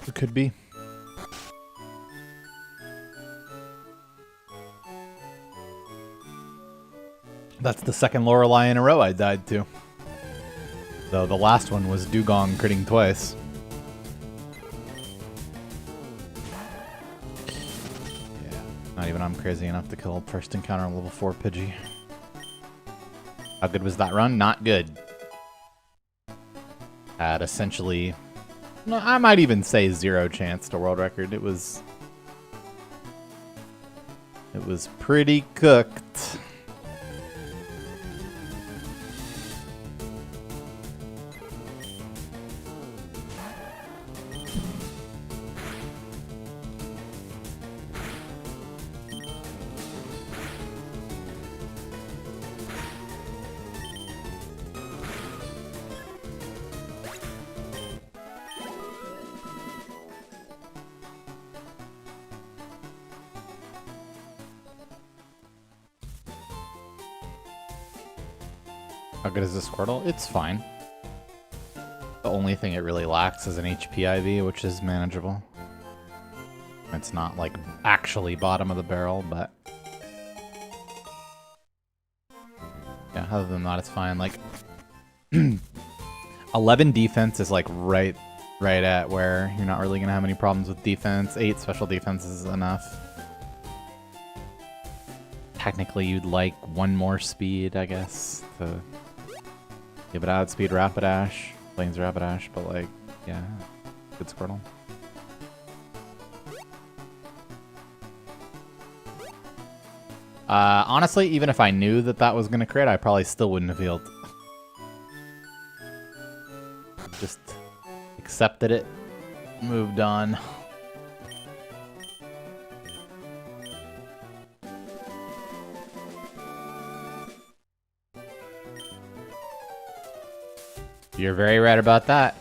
It could be. That's the second Lorelei in a row I died to. Though the last one was Dugong critting twice. Yeah, not even I'm crazy enough to kill first encounter level 4 Pidgey. How good was that run? Not good. Had essentially, no, I might even say 0 chance to world record. It was pretty cooked. How good is this Squirtle? It's fine. The only thing it really lacks is an HP IV, which is manageable. It's not, like, actually bottom of the barrel, but... yeah, other than that, it's fine. Like, 11 defense is, like, right at where you're not really gonna have any problems with defense. 8 special defense is enough. technically you'd like one more speed, I guess, to give it outspeed Rapidash, Plains Rapidash, but like, yeah, good Squirtle. Honestly, even if I knew that that was going to crit, I probably still wouldn't have healed. Just accepted it, moved on. You're very right about that.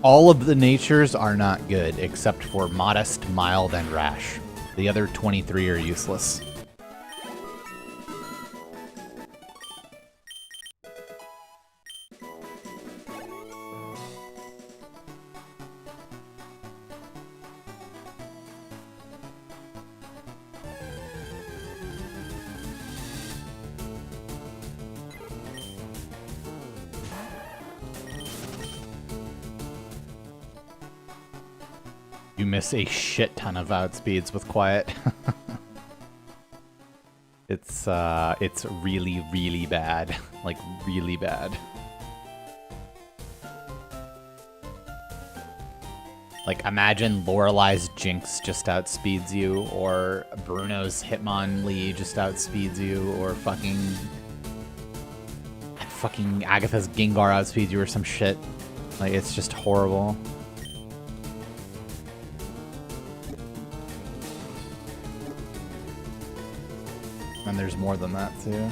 All of the natures are not good, except for Modest, Mild, and Rash. The other 23 are useless. You miss a shit ton of outspeeds with Quiet. It's really, really bad. Like, really bad. Like, imagine Lorelei's Jinx just outspeeds you, or Bruno's Hitmonlee just outspeeds you, or fucking Agatha's Gengar outspeeds you or some shit. Like, it's just horrible. And there's more than that, too.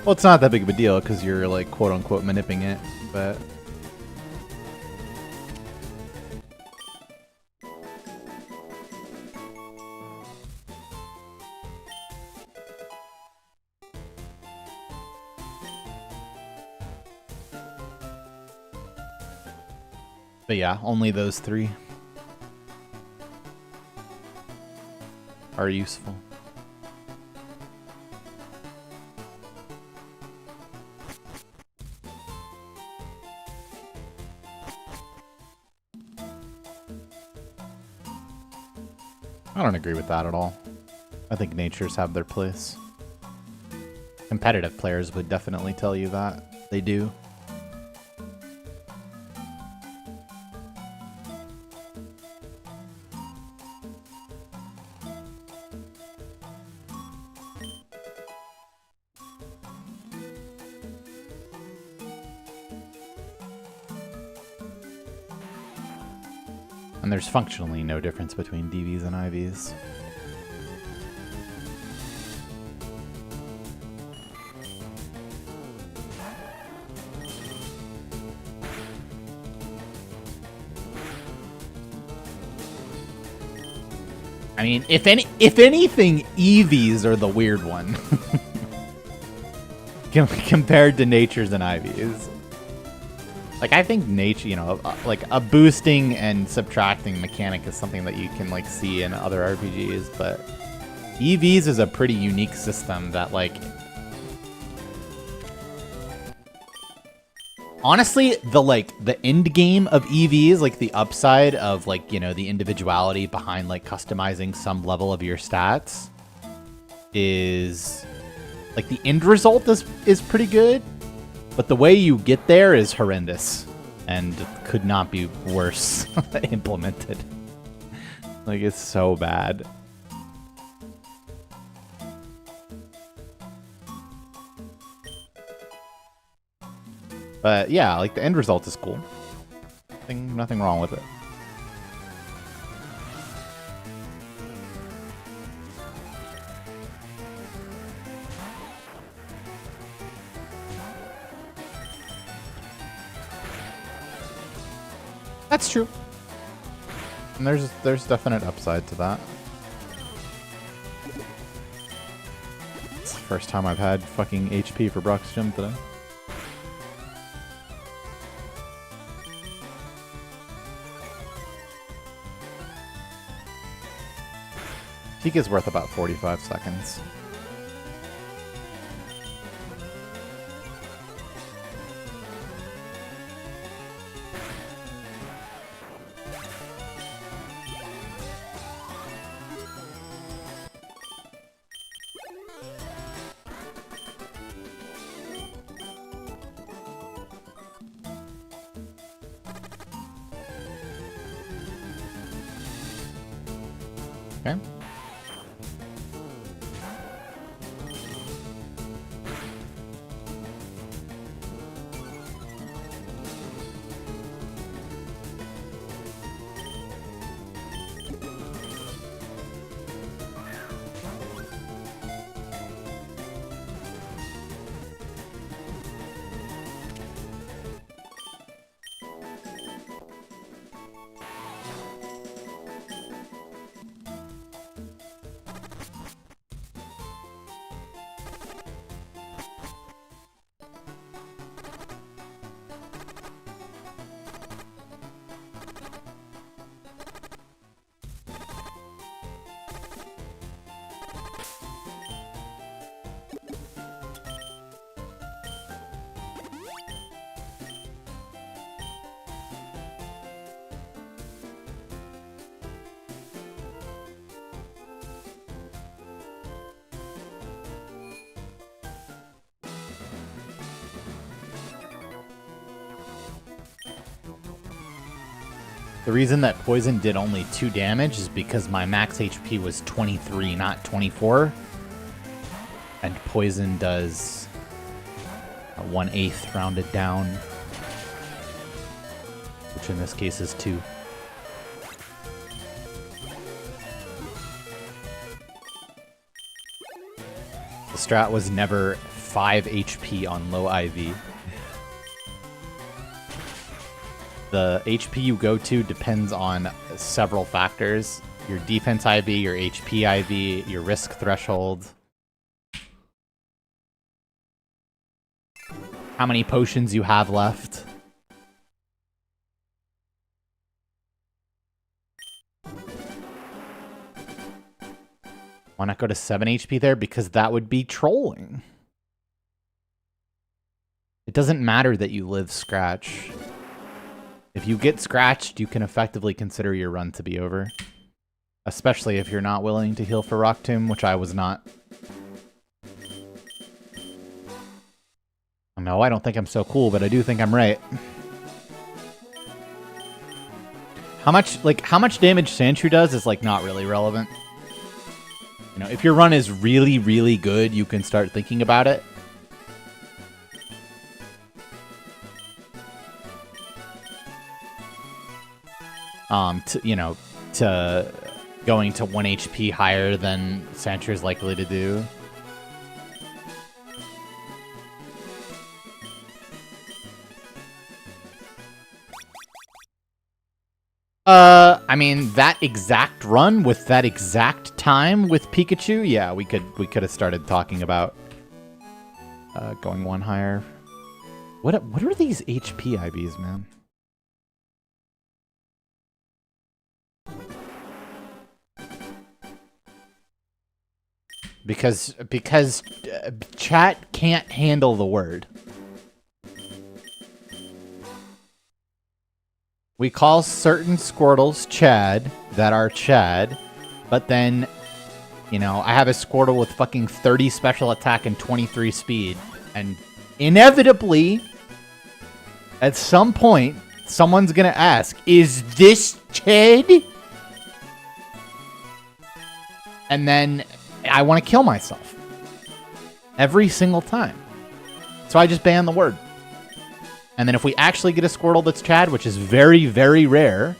Well, it's not that big of a deal, because you're, like, quote-unquote maniping it, but... But yeah, only those three are useful. I don't agree with that at all. I think natures have their place. Competitive players would definitely tell you that. They do. And there's functionally no difference between DVs and IVs. I mean, if anything, EVs are the weird one compared to natures and IVs. Like, I think nature, you know, like a boosting and subtracting mechanic is something that you can like see in other RPGs, but EVs is a pretty unique system that, like, honestly, the end game of EVs, like the upside of, like, you know, the individuality behind like customizing some level of your stats is like the end result is pretty good. But the way you get there is horrendous and could not be worse implemented. Like, it's so bad. But yeah, like the end result is cool. Nothing wrong with it. That's true. And there's definite upside to that. It's the first time I've had fucking HP for Brock's Gym today. Peak is worth about 45 seconds. Okay. The reason that poison did only 2 damage is because my max HP was 23, not 24. And poison does a 1/8 rounded down, which in this case is 2. The strat was never 5 HP on low IV. The HP you go to depends on several factors. Your defense IV, your HP IV, your risk threshold. How many potions you have left. Why not go to 7 HP there? Because that would be trolling. It doesn't matter that you live scratch. If you get scratched, you can effectively consider your run to be over. Especially if you're not willing to heal for Rock Tomb, which I was not. No, I don't think I'm so cool, but I do think I'm right. How much damage Sandshrew does is, like, not really relevant. You know, if your run is really, really good, you can start thinking about it. To going to 1 HP higher than Sandshrew is likely to do. I mean, that exact run with that exact time with Pikachu, yeah, we could have started talking about going 1 higher. What are these HP IVs, man? Because chat can't handle the word. We call certain Squirtles Chad that are Chad, but then, you know, I have a Squirtle with fucking 30 special attack and 23 speed, and inevitably, at some point, someone's gonna ask, is this Chad? And then I want to kill myself. Every single time. So I just ban the word. And then if we actually get a Squirtle that's Chad, which is very, very rare,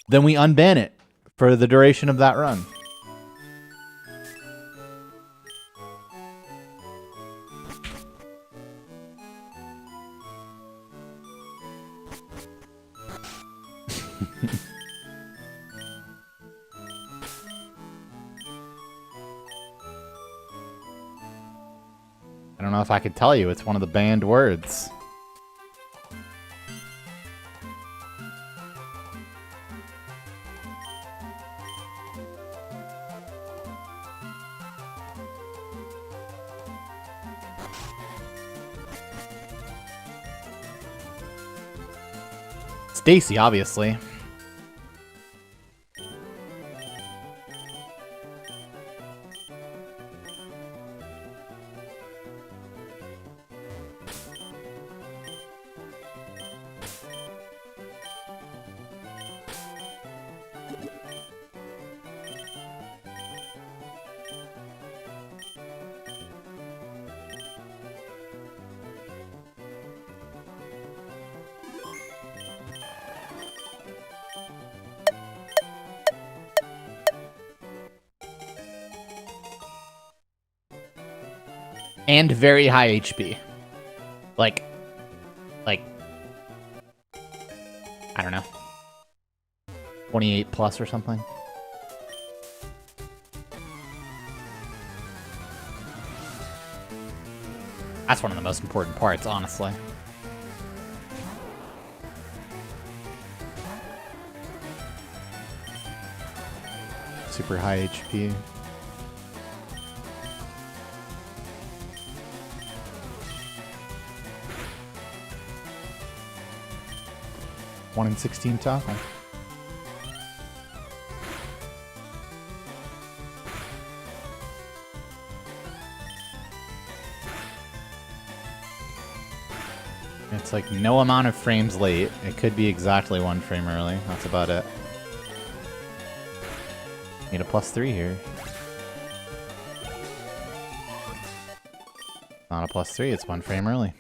then we unban it for the duration of that run. I don't know if I could tell you. It's one of the banned words. Stacy, obviously. And very high HP. Like, I don't know. 28 plus or something. That's one of the most important parts, honestly. Super high HP. One in 16 tackle. It's like no amount of frames late. It could be exactly 1 frame early. That's about it. Need a +3 here. Not a +3, it's 1 frame early.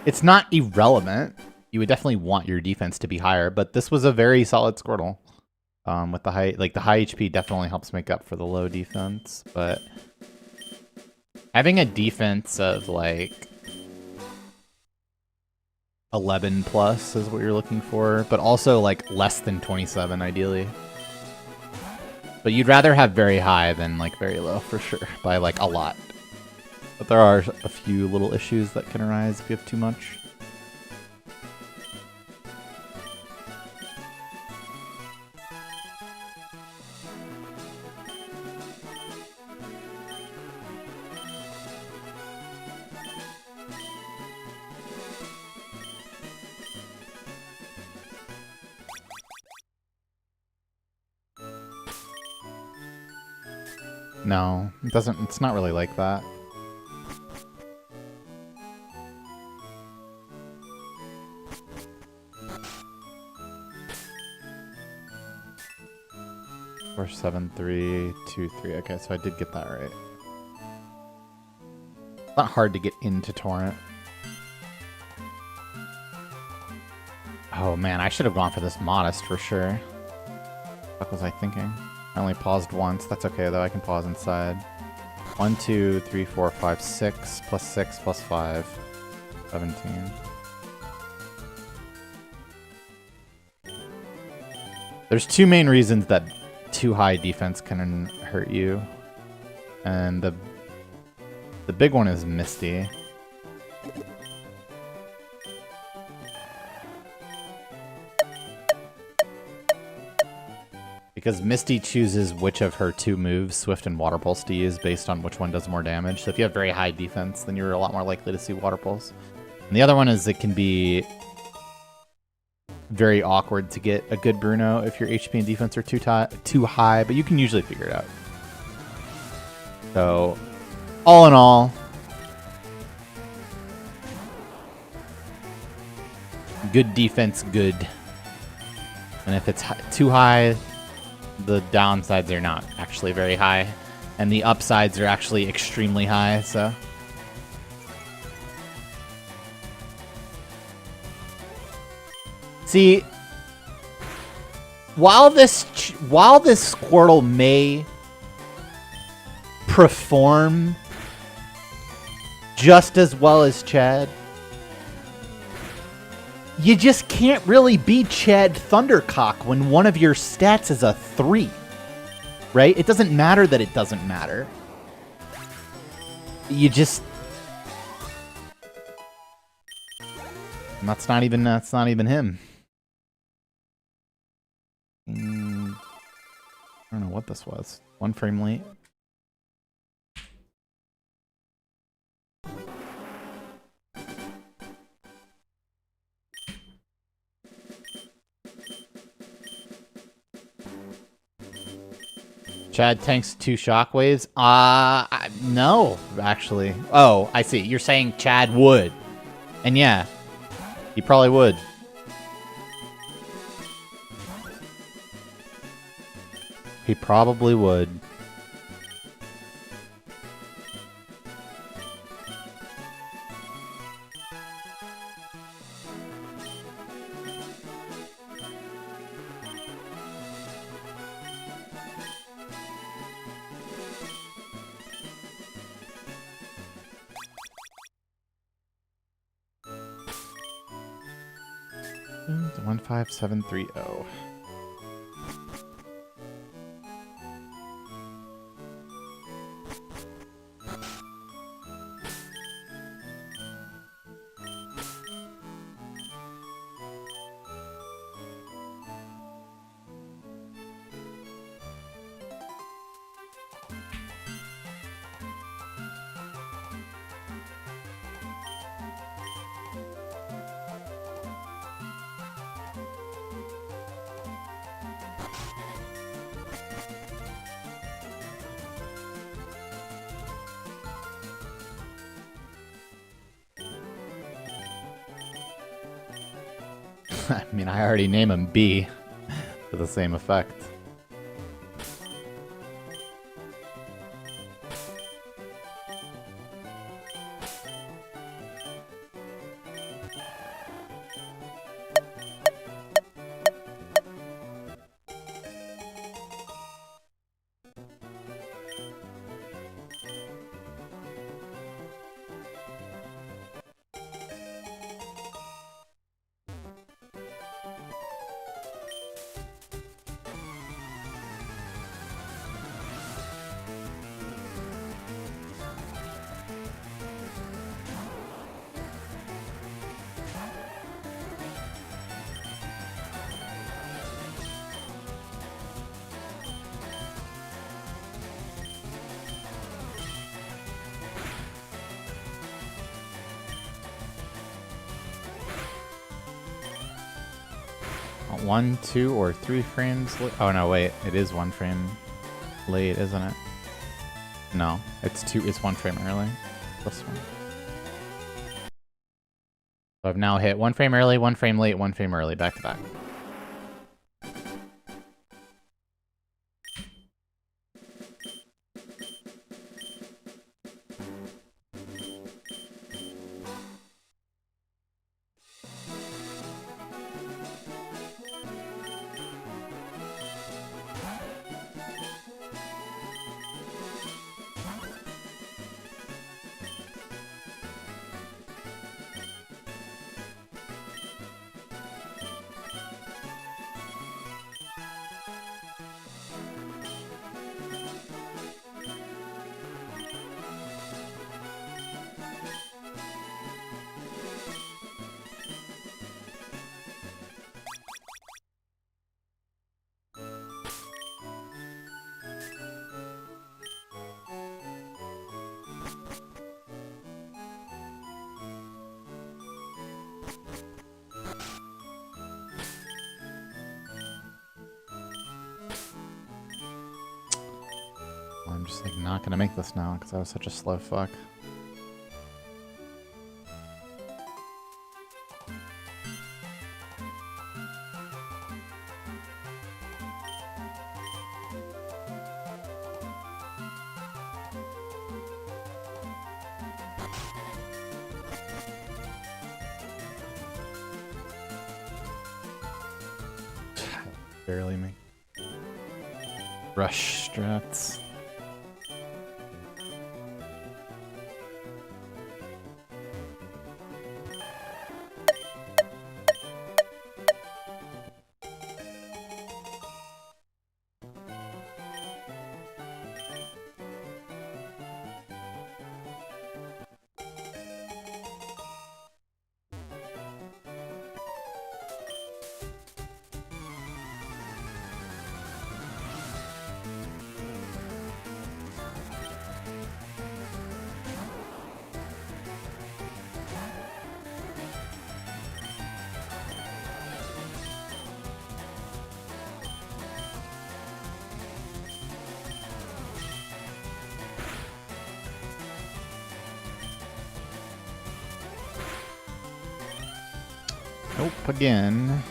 It's not irrelevant. You would definitely want your defense to be higher, but this was a very solid Squirtle. With the high HP definitely helps make up for the low defense, but having a defense of like 11 plus is what you're looking for, but also like less than 27 ideally. But you'd rather have very high than like very low for sure, by like a lot. But there are a few little issues that can arise if you have too much. No, it doesn't. It's not really like that. Four, 7, 3, 2, 3. Okay, so I did get that right. It's not hard to get into Torrent. Oh man, I should have gone for this Modest for sure. What was I thinking? I only paused once. That's okay though, I can pause inside. 1, 2, 3, 4, 5, 6, plus 6, plus 5. 17. There's two main reasons that too high defense can hurt you. And the big one is Misty. Because Misty chooses which of her two moves, Swift and Water Pulse, to use based on which one does more damage. So if you have very high defense, then you're a lot more likely to see Water Pulse. And the other one is it can be very awkward to get a good Bruno if your HP and defense are too high, but you can usually figure it out. So, all in all, good defense, good. And if it's too high, the downsides are not actually very high. And the upsides are actually extremely high, so... See, while this Squirtle may perform just as well as Chad, you just can't really beat Chad Thundercock when one of your stats is a 3. Right? It doesn't matter that it doesn't matter. You just... That's not even him. I don't know what this was. 1 frame late. Chad tanks 2 shockwaves? No, actually. Oh, I see. You're saying Chad would. And yeah, he probably would. He probably would. It's 15730. I mean, I already name him B for the same effect. One, 2, or 3 frames late. Oh no, wait. It is 1 frame late, isn't it? No, it's 2. It's 1 frame early. This one. So I've now hit 1 frame early, 1 frame late, 1 frame early, back to back. I'm just like not gonna make this now because I was such a slow fuck. Barely me. Rush strats. Nope, again.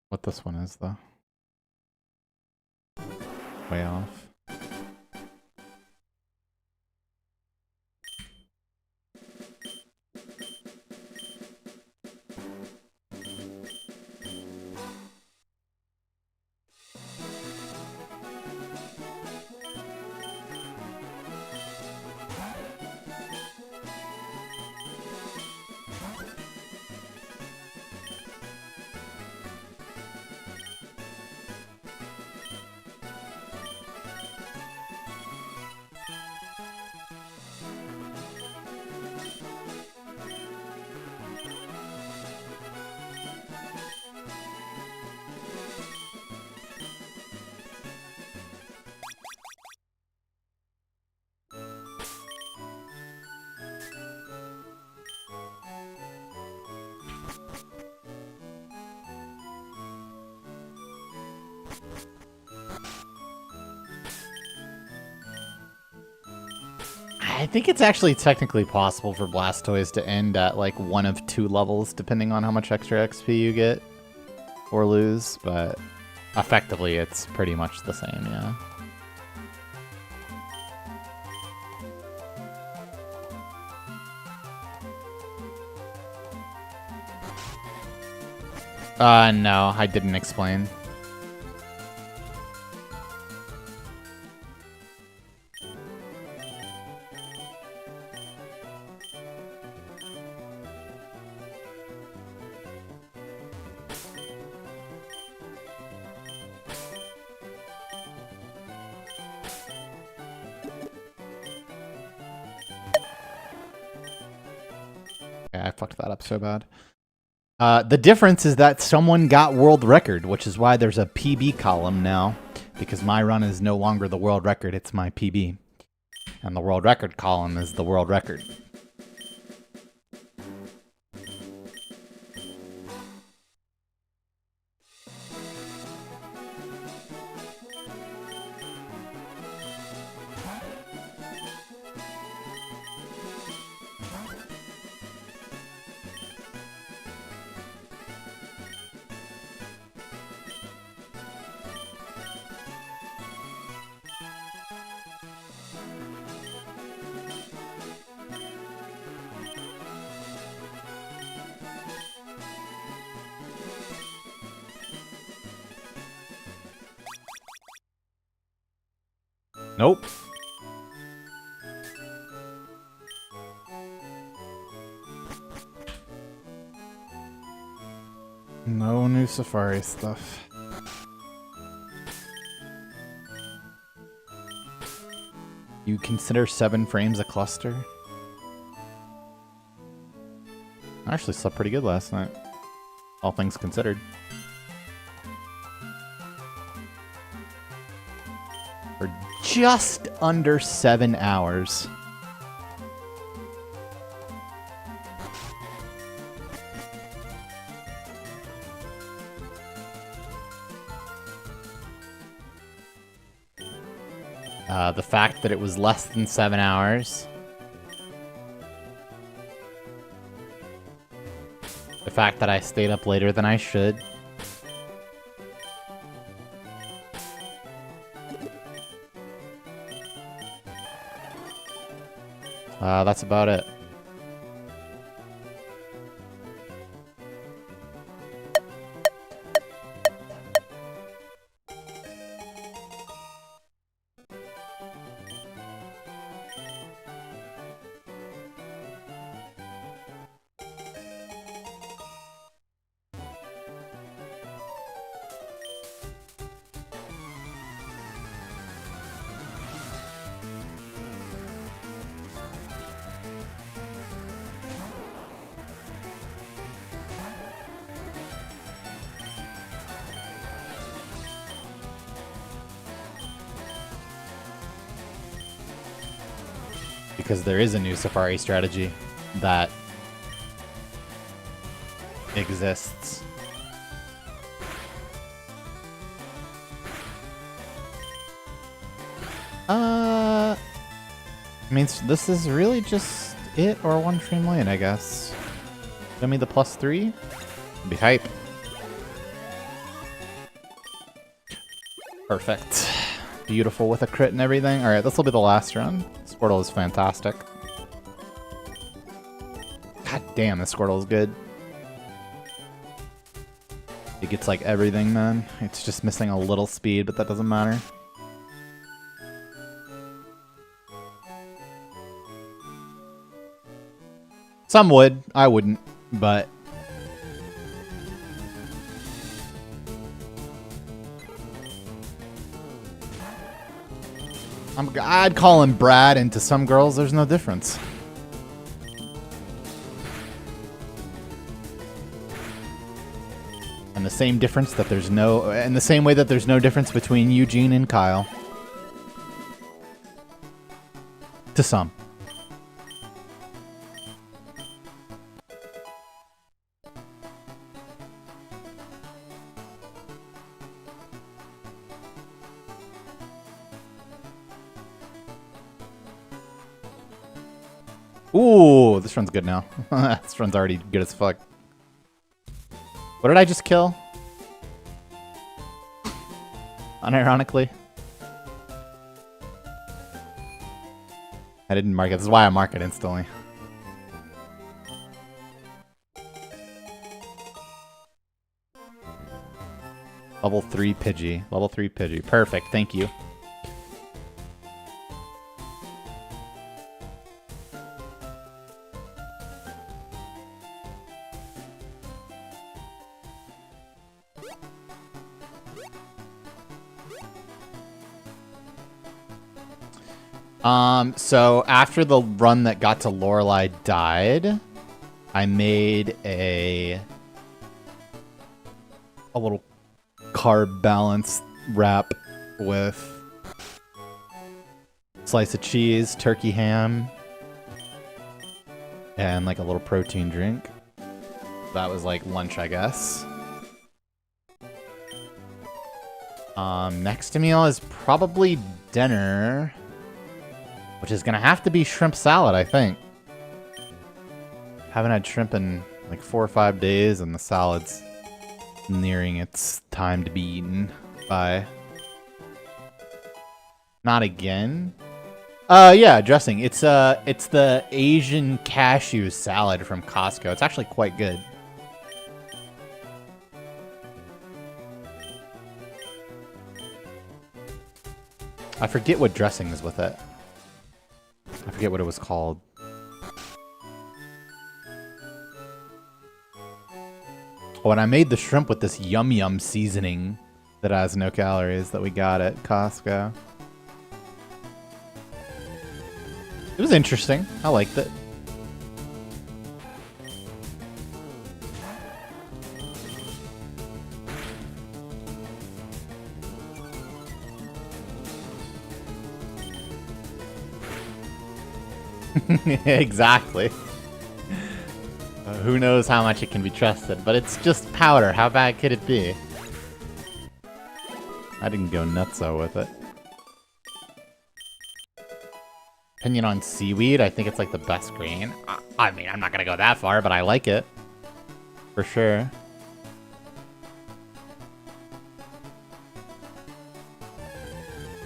What this one is, though. Way off. I think it's actually technically possible for Blastoise to end at like one of 2 levels, depending on how much extra XP you get or lose, but effectively it's pretty much the same, yeah. No, I didn't explain. Yeah, I fucked that up so bad. The difference is that someone got world record, which is why there's a PB column now, because my run is no longer the world record, it's my PB. And the world record column is the world record. Nope. No new Safari stuff. You consider 7 frames a cluster? I actually slept pretty good last night, all things considered. For just under 7 hours. The fact that it was less than 7 hours. The fact that I stayed up later than I should. That's about it. because there is a new Safari strategy that exists. I mean, this is really just it or one stream lane, I guess. Show me the +3. Be hype. Perfect. Beautiful with a crit and everything. Alright, this will be the last run. Squirtle is fantastic. God damn, this Squirtle is good. It gets like everything, man. It's just missing a little speed, but that doesn't matter. Some would. I wouldn't, but... I'd call him Brad, and to some girls, there's no difference. And the same difference that there's no... In the same way that there's no difference between Eugene and Kyle. To some. Ooh, this run's good now. This run's already good as fuck. What did I just kill? Unironically. I didn't mark it. This is why I mark it instantly. Level 3 Pidgey. Level 3 Pidgey. Perfect. Thank you. So after the run that got to Lorelei died, I made a little carb balance wrap with slice of cheese, turkey ham, and like a little protein drink. That was like lunch, I guess. Next meal is probably dinner, which is gonna have to be shrimp salad, I think. Haven't had shrimp in like 4 or 5 days, and the salad's nearing its time to be eaten by. Not again. Yeah, dressing. It's the Asian cashew salad from Costco. It's actually quite good. I forget what dressing is with it. I forget what it was called. Oh, and I made the shrimp with this yum yum seasoning that has no calories that we got at Costco. It was interesting. I liked it. Exactly. Who knows how much it can be trusted, but it's just powder. How bad could it be? I didn't go nutso with it. Opinion on seaweed? I think it's like the best green. I mean, I'm not gonna go that far, but I like it. For sure.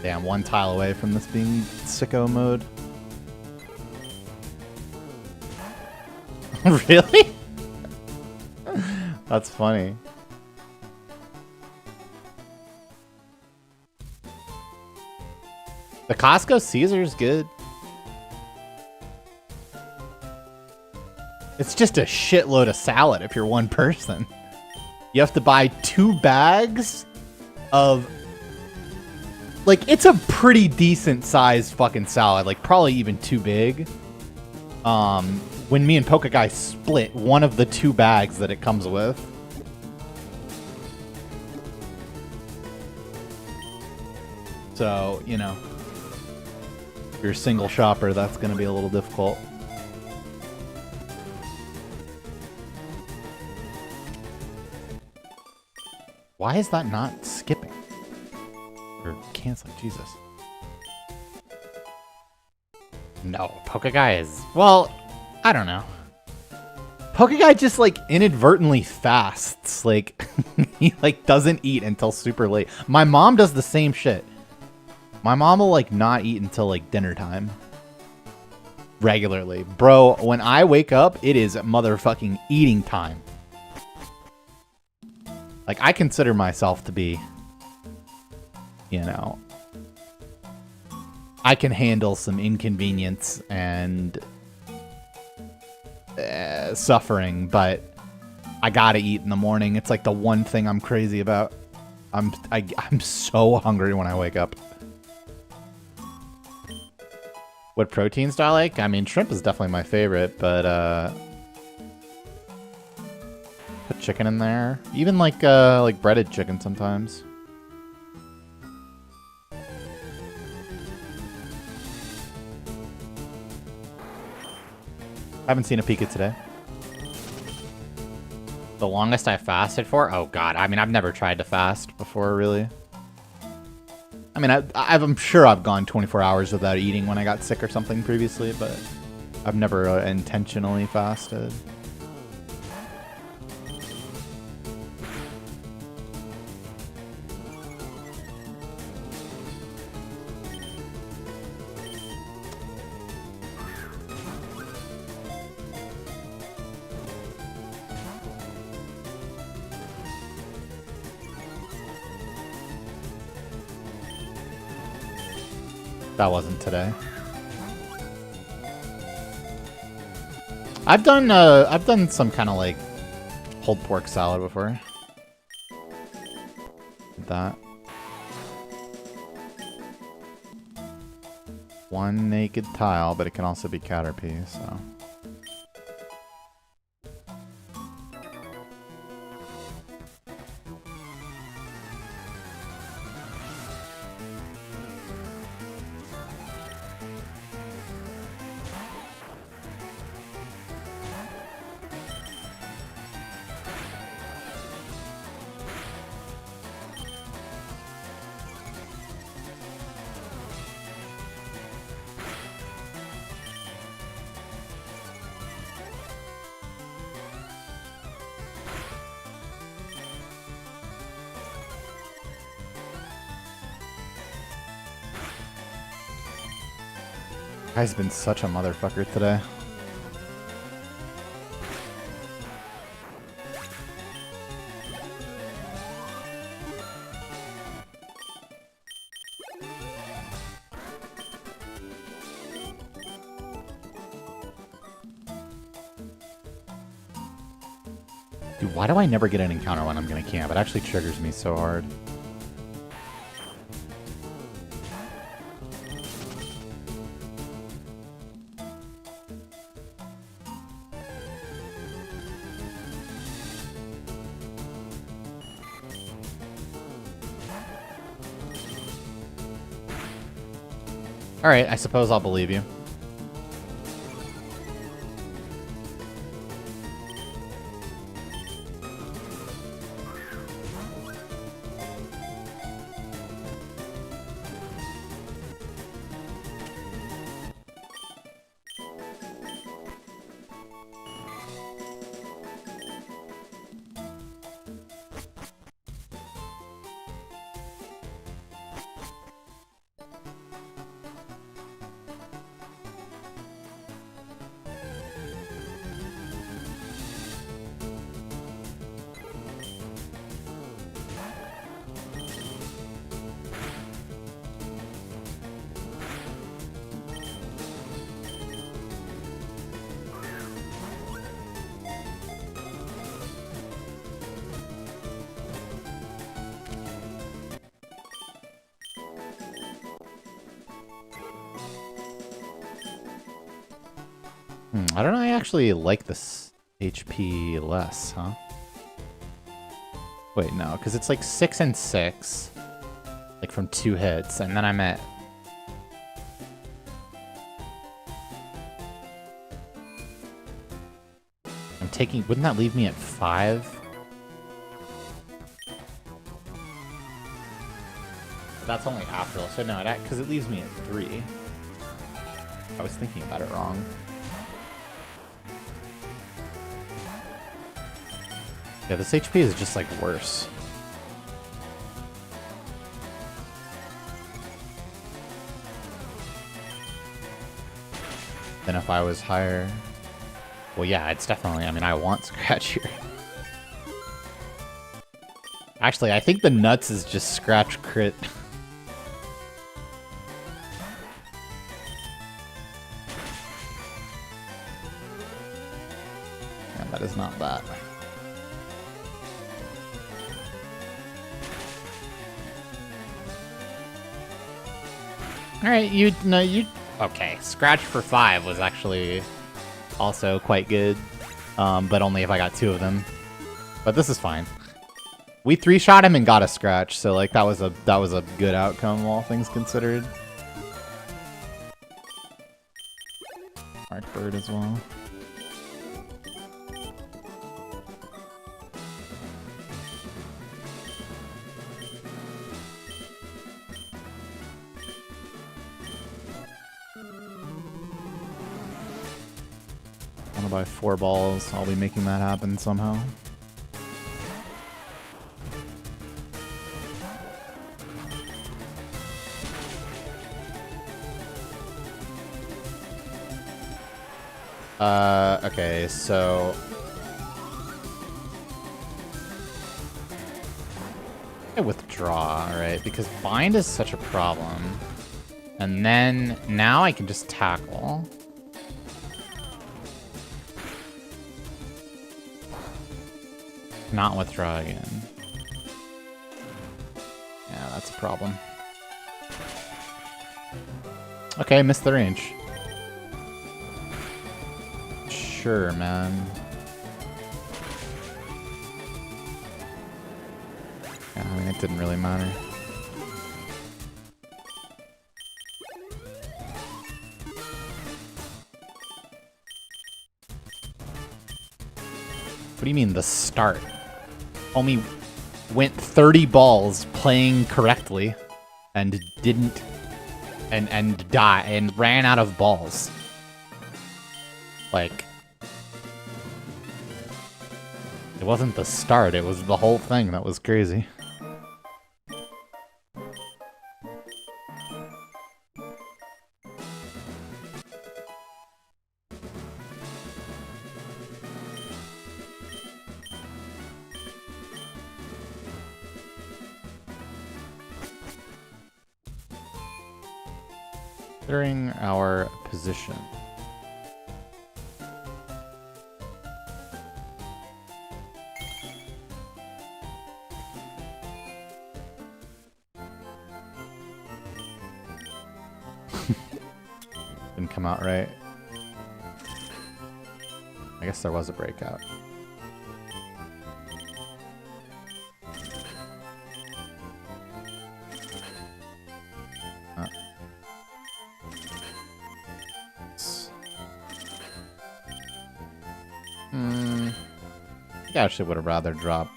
Damn, one tile away from this being sicko mode. Really? That's funny. The Costco Caesar's good. It's just a shitload of salad if you're one person. You have to buy 2 bags of... Like, it's a pretty decent sized fucking salad. Like, probably even too big. When me and Poke Guy split one of the 2 bags that it comes with. So, you know. If you're a single shopper, that's going to be a little difficult. Why is that not skipping? Or canceling? Jesus. No, Pokeguy is... Well, I don't know. Pokeguy just, like, inadvertently fasts. Like, he, like, doesn't eat until super late. My mom does the same shit. My mom will, like, not eat until, like, dinner time. Regularly. Bro, when I wake up, it is motherfucking eating time. Like, I consider myself to be, you know, I can handle some inconvenience and suffering, but I gotta eat in the morning. It's like the one thing I'm crazy about. I'm so hungry when I wake up. What proteins do I like? I mean, shrimp is definitely my favorite, but put chicken in there. Even like breaded chicken sometimes. I haven't seen a Pika today. The longest I fasted for? Oh god, I mean, I've never tried to fast before, really. I mean, I'm sure I've gone 24 hours without eating when I got sick or something previously, but I've never intentionally fasted. That wasn't today. I've done some kind of like pulled pork salad before. That. One naked tile, but it can also be Caterpie, so. Guy's been such a motherfucker today. Dude, why do I never get an encounter when I'm gonna camp? It actually triggers me so hard. Alright, I suppose I'll believe you. I don't know, I actually like this HP less, huh? Wait, no, because it's like 6 and 6. Like from 2 hits, and then I'm at I'm taking... Wouldn't that leave me at 5? That's only after, so no, because it leaves me at 3. I was thinking about it wrong. Yeah, this HP is just, like, worse. Than if I was higher. Well, yeah, it's definitely... I mean, I want Scratch here. Actually, I think the nuts is just Scratch crit. Yeah, that is not that. Alright, you... Okay, Scratch for 5 was actually also quite good. But only if I got 2 of them. But this is fine. We 3-shot him and got a Scratch, so like that was a good outcome, all things considered. Mark Bird as well. I want to buy 4 balls. I'll be making that happen somehow. Okay, so... I withdraw, right? Because bind is such a problem. And then, now I can just tackle. Not withdraw again. Yeah, that's a problem. Okay, missed the range. Sure, man. Yeah, I mean, it didn't really matter. What do you mean, the start? Homie went 30 balls playing correctly and didn't... and die and ran out of balls. Like... It wasn't the start, it was the whole thing that was crazy. Considering our position. Didn't come out right. I guess there was a breakout. I actually would have rather dropped.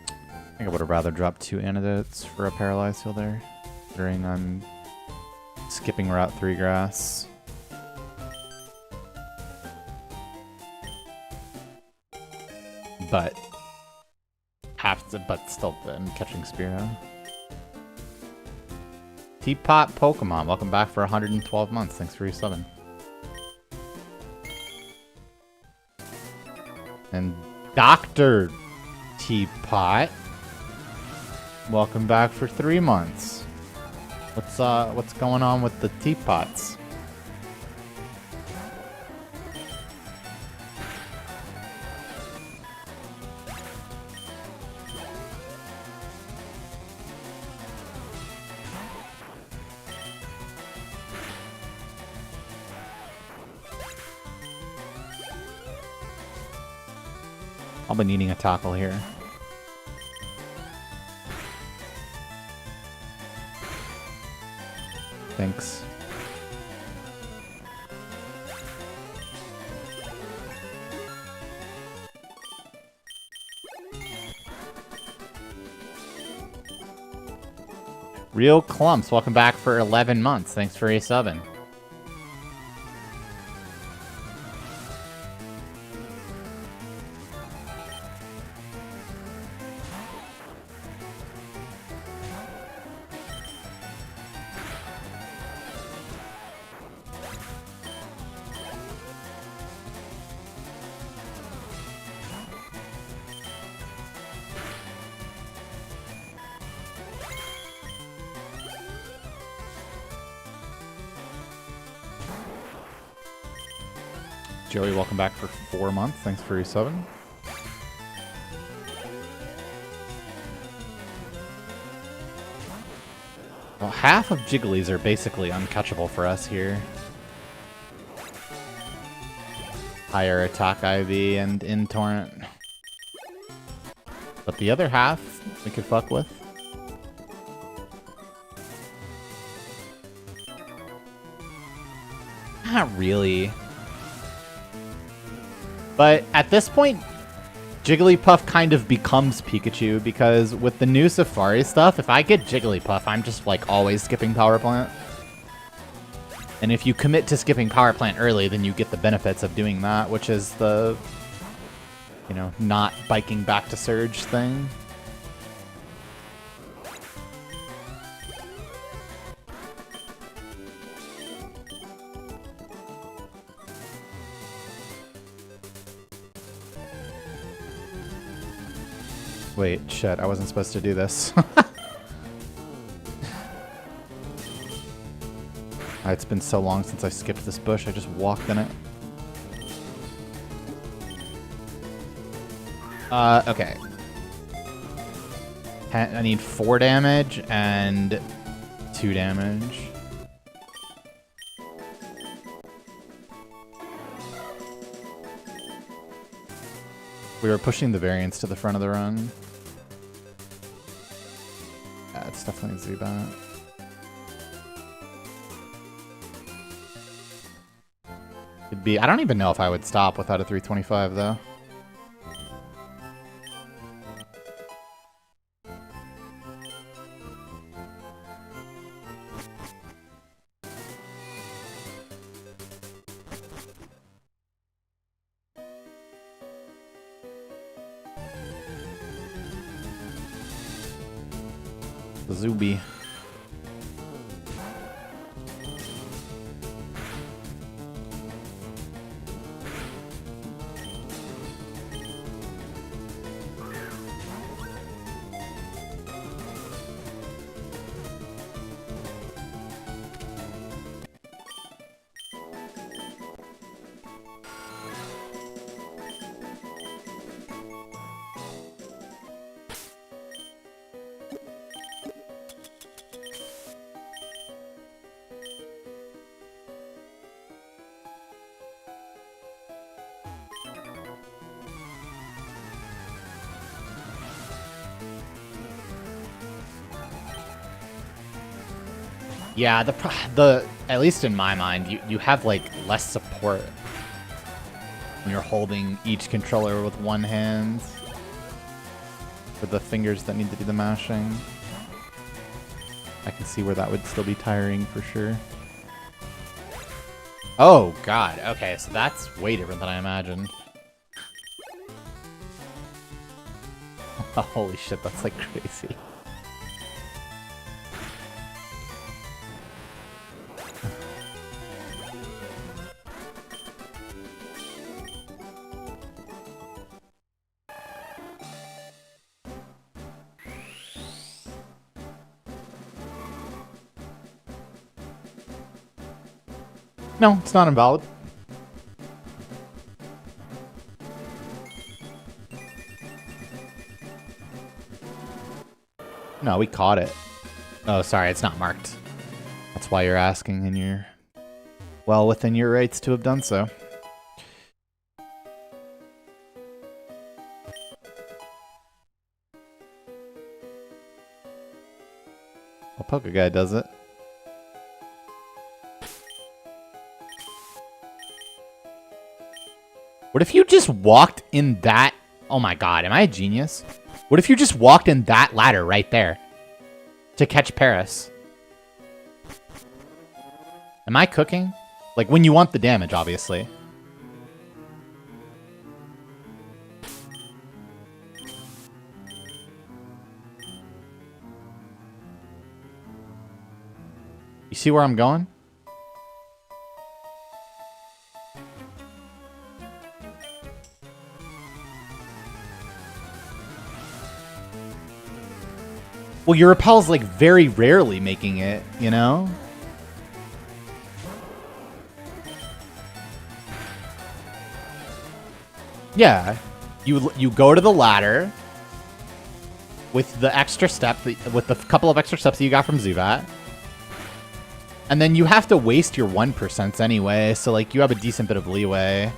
I think I would have rather dropped 2 antidotes for a paralyzed heal there, considering I'm skipping Route 3 grass. But still I'm catching Spearow. Teapot Pokemon, welcome back for 112 months. Thanks for your subbing. And Dr. Teapot, welcome back for 3 months. What's going on with the teapots? I'll be needing a tackle here. Thanks. Real Clumps, welcome back for 11 months. Thanks for resubbing. Joey, welcome back for 4 months. Thanks for resubbing. Well, half of Jigglies are basically uncatchable for us here. Higher attack IV and in torrent. But the other half we could fuck with. Not really. But at this point, Jigglypuff kind of becomes Pikachu, because with the new Safari stuff, if I get Jigglypuff, I'm just like always skipping Power Plant. And if you commit to skipping Power Plant early, then you get the benefits of doing that, which is the, you know, not biking back to Surge thing. Wait, shit, I wasn't supposed to do this. It's been so long since I skipped this bush, I just walked in it. Okay. I need 4 damage and 2 damage. We were pushing the variants to the front of the run. Yeah, it's definitely Zubat. It'd be, I don't even know if I would stop without a 325 though. Zuby. Yeah, the at least in my mind, you have like less support when you're holding each controller with one hand for the fingers that need to do the mashing. I can see where that would still be tiring for sure. Oh god, okay, so that's way different than I imagined. Holy shit, that's like crazy. No, it's not invalid. No, we caught it. Oh, sorry, it's not marked. That's why you're asking, and you're well within your rights to have done so. Well, Poke Guy does it. What if you just walked in that? Oh my god, am I a genius? What if you just walked in that ladder right there? to catch Paris. Am I cooking? Like, when you want the damage, obviously. You see where I'm going? Well, your repel's like very rarely making it, you know? Yeah. You go to the ladder with the extra step, with the couple of extra steps that you got from Zubat. And then you have to waste your 1% anyway, so like you have a decent bit of leeway.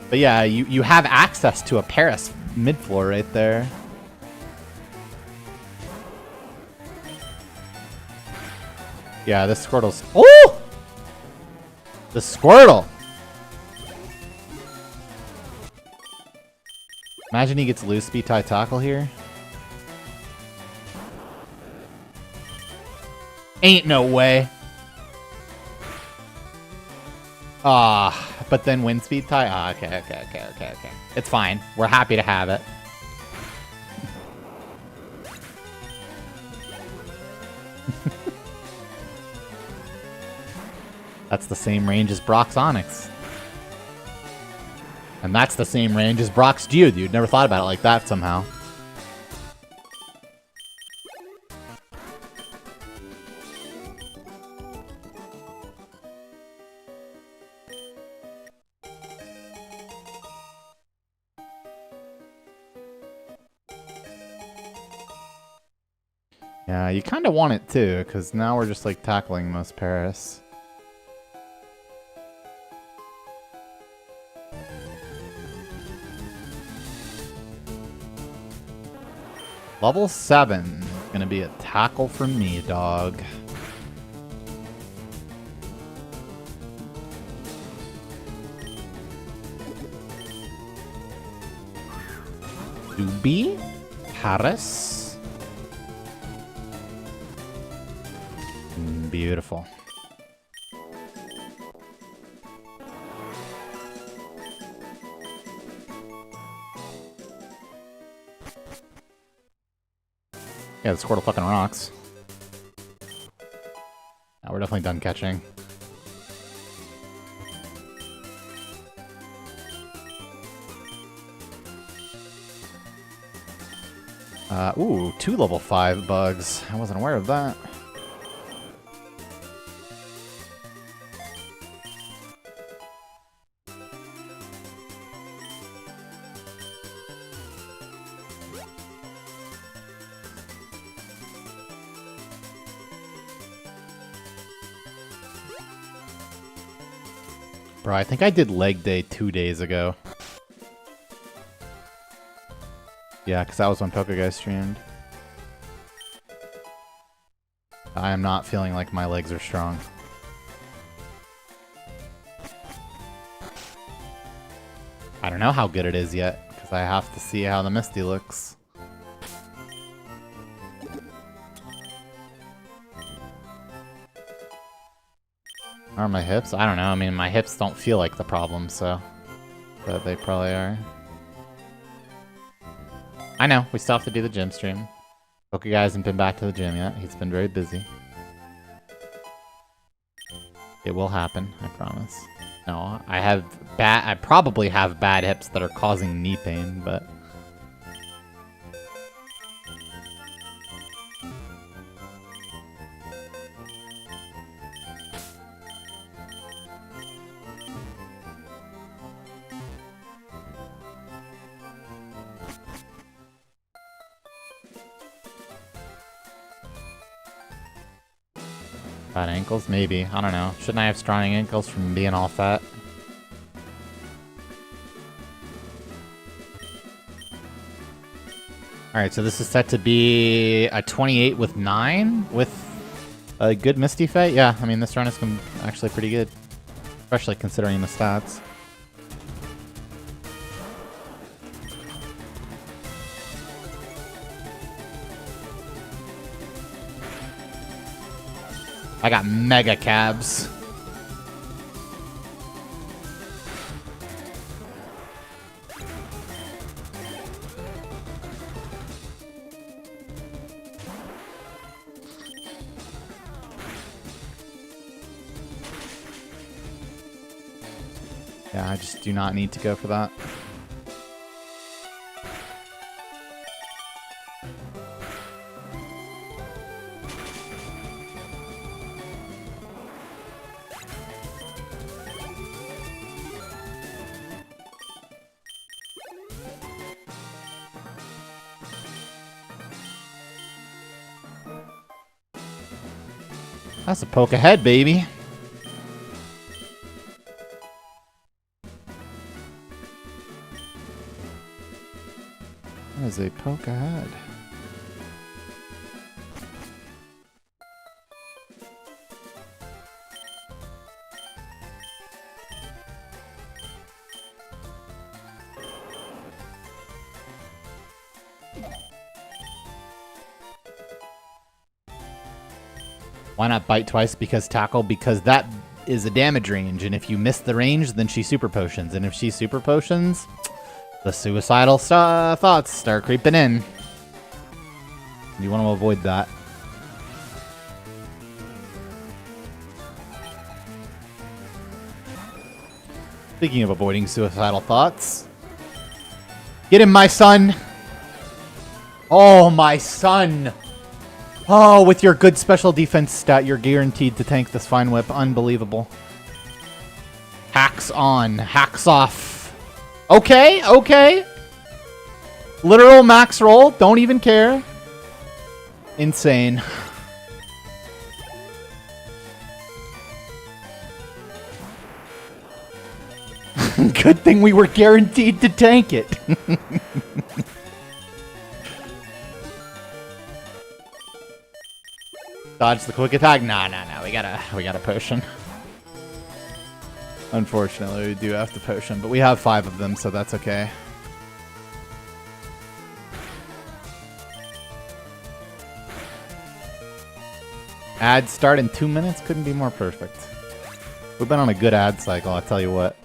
But yeah, you have access to a Paris mid-floor right there. Yeah, this Squirtle's... Oh! The Squirtle! Imagine he gets loose speed tie tackle here. Ain't no way. Ah, but then wind speed tie? Ah, okay. It's fine. We're happy to have it. That's the same range as Brock's Onyx. And that's the same range as Brock's Geodude. Never thought about it like that somehow. Yeah, you kind of want it too, because now we're just like tackling most Paris. Level 7. Gonna be a tackle from me, dog. Doobie? Paris? Beautiful. Yeah, the Squirtle fucking rocks. Now we're definitely done catching. Ooh, 2 level 5 bugs. I wasn't aware of that. Bro, I think I did leg day 2 days ago. Yeah, because that was when Pokeguy streamed. I am not feeling like my legs are strong. I don't know how good it is yet, because I have to see how the Misty looks. Are my hips? I don't know. I mean, my hips don't feel like the problem, so... But they probably are. I know, we still have to do the gym stream. Pokeguy hasn't been back to the gym yet. He's been very busy. It will happen, I promise. No, I probably have bad hips that are causing knee pain, but... Fat ankles? Maybe. I don't know. Shouldn't I have strong ankles from being all fat? Alright, so this is set to be a 28 with 9 with A good Misty fight? Yeah, I mean, this run is actually pretty good. Especially considering the stats. I got mega cabs. Yeah, I just do not need to go for that. That's a poke ahead, baby. That is a poke ahead. Why not bite twice? Because tackle? Because that is a damage range, and if you miss the range, then she super potions, and if she super potions, the suicidal thoughts start creeping in. You want to avoid that. Speaking of avoiding suicidal thoughts, get him, my son. Oh, my son. Oh, with your good special defense stat, you're guaranteed to tank this Fine Whip. Unbelievable. Hacks on. Hacks off. Okay, okay. Literal max roll. Don't even care. Insane. Good thing we were guaranteed to tank it. Dodge the quick attack. Nah. We got a potion. Unfortunately, we do have to potion, but we have 5 of them, so that's okay. Ad start in 2 minutes? Couldn't be more perfect. We've been on a good ad cycle, I'll tell you what.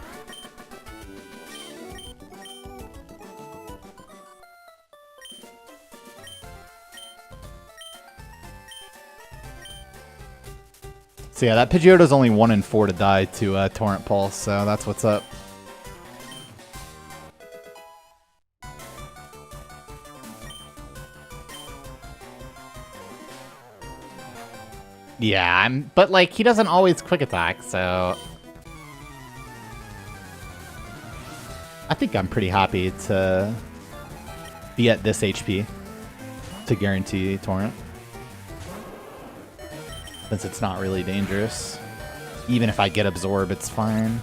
So yeah, that Pidgeotto's only 1 in 4 to die to Torrent Pulse, so that's what's up. Yeah, but like he doesn't always quick attack, so I think I'm pretty happy to be at this HP to guarantee Torrent. Since it's not really dangerous. Even if I get Absorb, it's fine.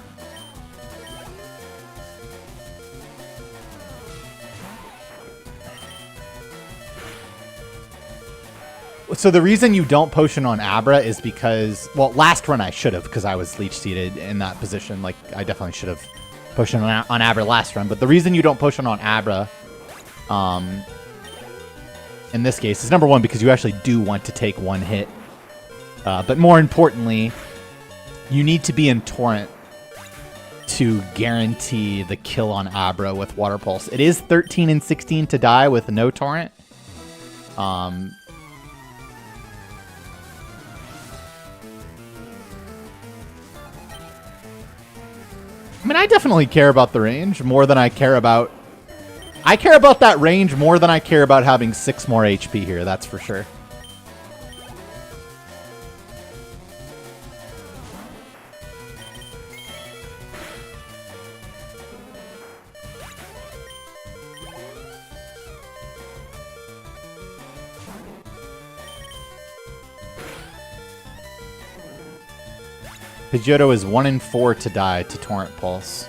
So the reason you don't potion on Abra is because, well, last run I should have, because I was leech seated in that position. Like, I definitely should have potioned on Abra last run. But the reason you don't potion on Abra, in this case, is number one, because you actually do want to take 1 hit. But more importantly, you need to be in Torrent to guarantee the kill on Abra with Water Pulse. It is 13 and 16 to die with no Torrent. I mean, I definitely care about the range more than I care about... I care about that range more than I care about having 6 more HP here, that's for sure. Pidgeotto is 1 in 4 to die to Torrent Pulse.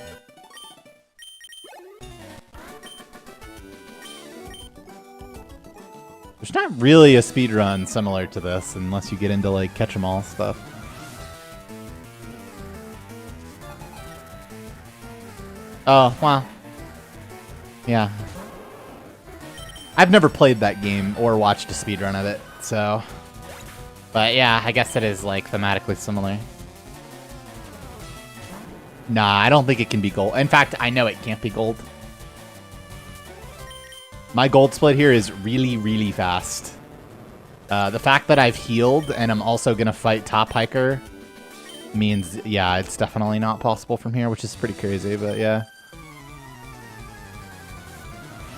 There's not really a speed run similar to this unless you get into like catch 'em all stuff. Oh, well. Yeah. I've never played that game or watched a speedrun of it, so... But yeah, I guess it is, like, thematically similar. Nah, I don't think it can be gold. In fact, I know it can't be gold. My gold split here is really, really fast. The fact that I've healed and I'm also going to fight Top Hiker means, yeah, it's definitely not possible from here, which is pretty crazy, but yeah.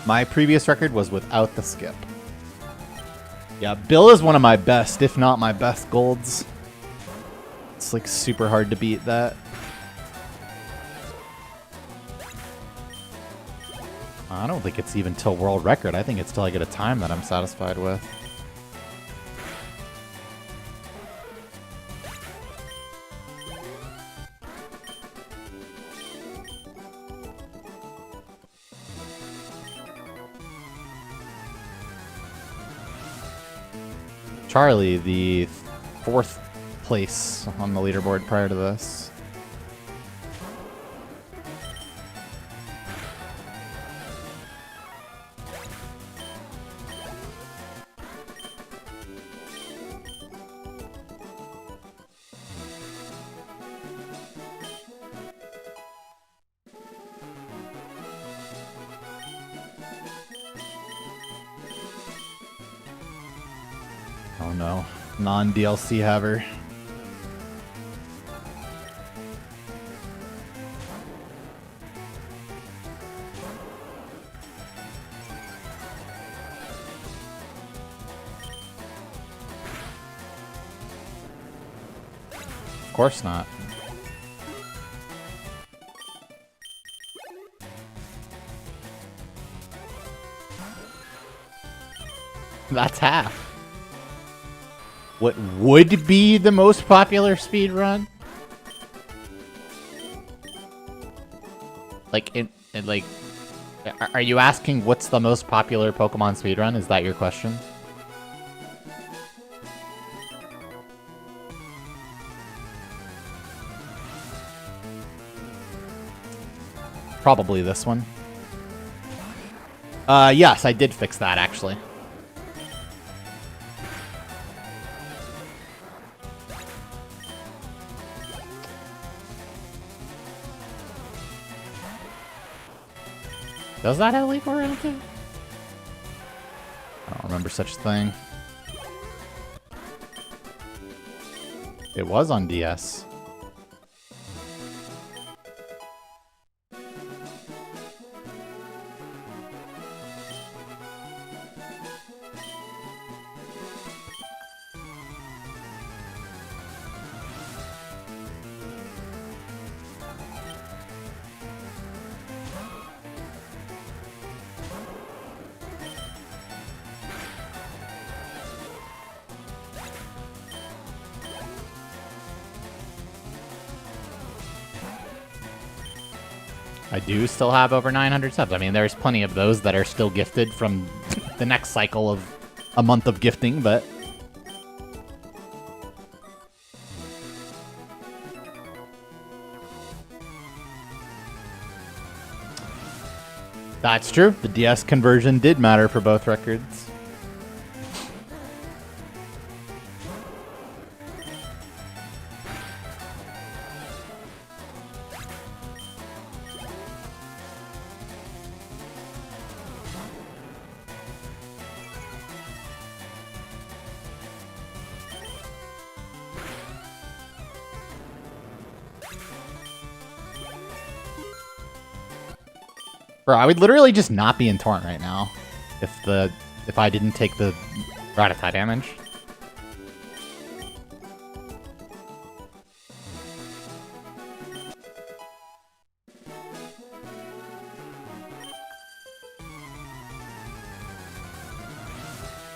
My previous record was without the skip. Yeah, Bill is one of my best, if not my best golds. It's like super hard to beat that. I don't think it's even till world record. I think it's till I get a time that I'm satisfied with. Charlie, the 4th place on the leaderboard prior to this. Oh no, non-DLC haver. Of course not. That's half. What would be the most popular speedrun? Like, like, are you asking what's the most popular Pokemon speedrun? Is that your question? Probably this one. Yes, I did fix that, actually. Does that have legal round too? I don't remember such a thing. It was on DS. I do still have over 900 subs. I mean, there's plenty of those that are still gifted from the next cycle of A month of gifting, but... That's true. The DS conversion did matter for both records. Bro, I would literally just not be in Torrent right now if I didn't take the Rattata damage.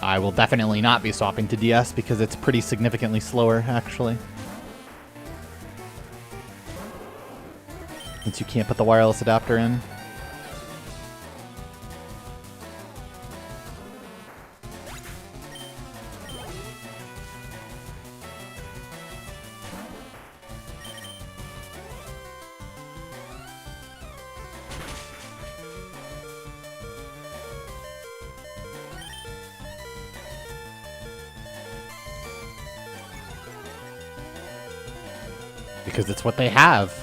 I will definitely not be swapping to DS because it's pretty significantly slower, actually. Since you can't put the wireless adapter in. Because it's what they have.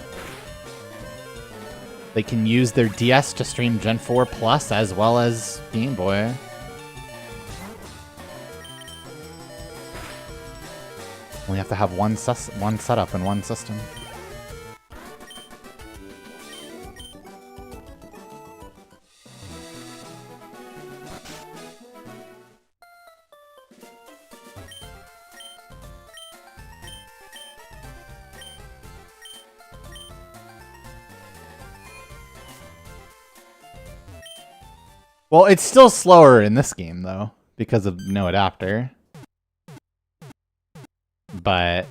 They can use their DS to stream Gen 4 Plus as well as Game Boy. We have to have one setup in one system. Well, it's still slower in this game, though, because of no adapter. But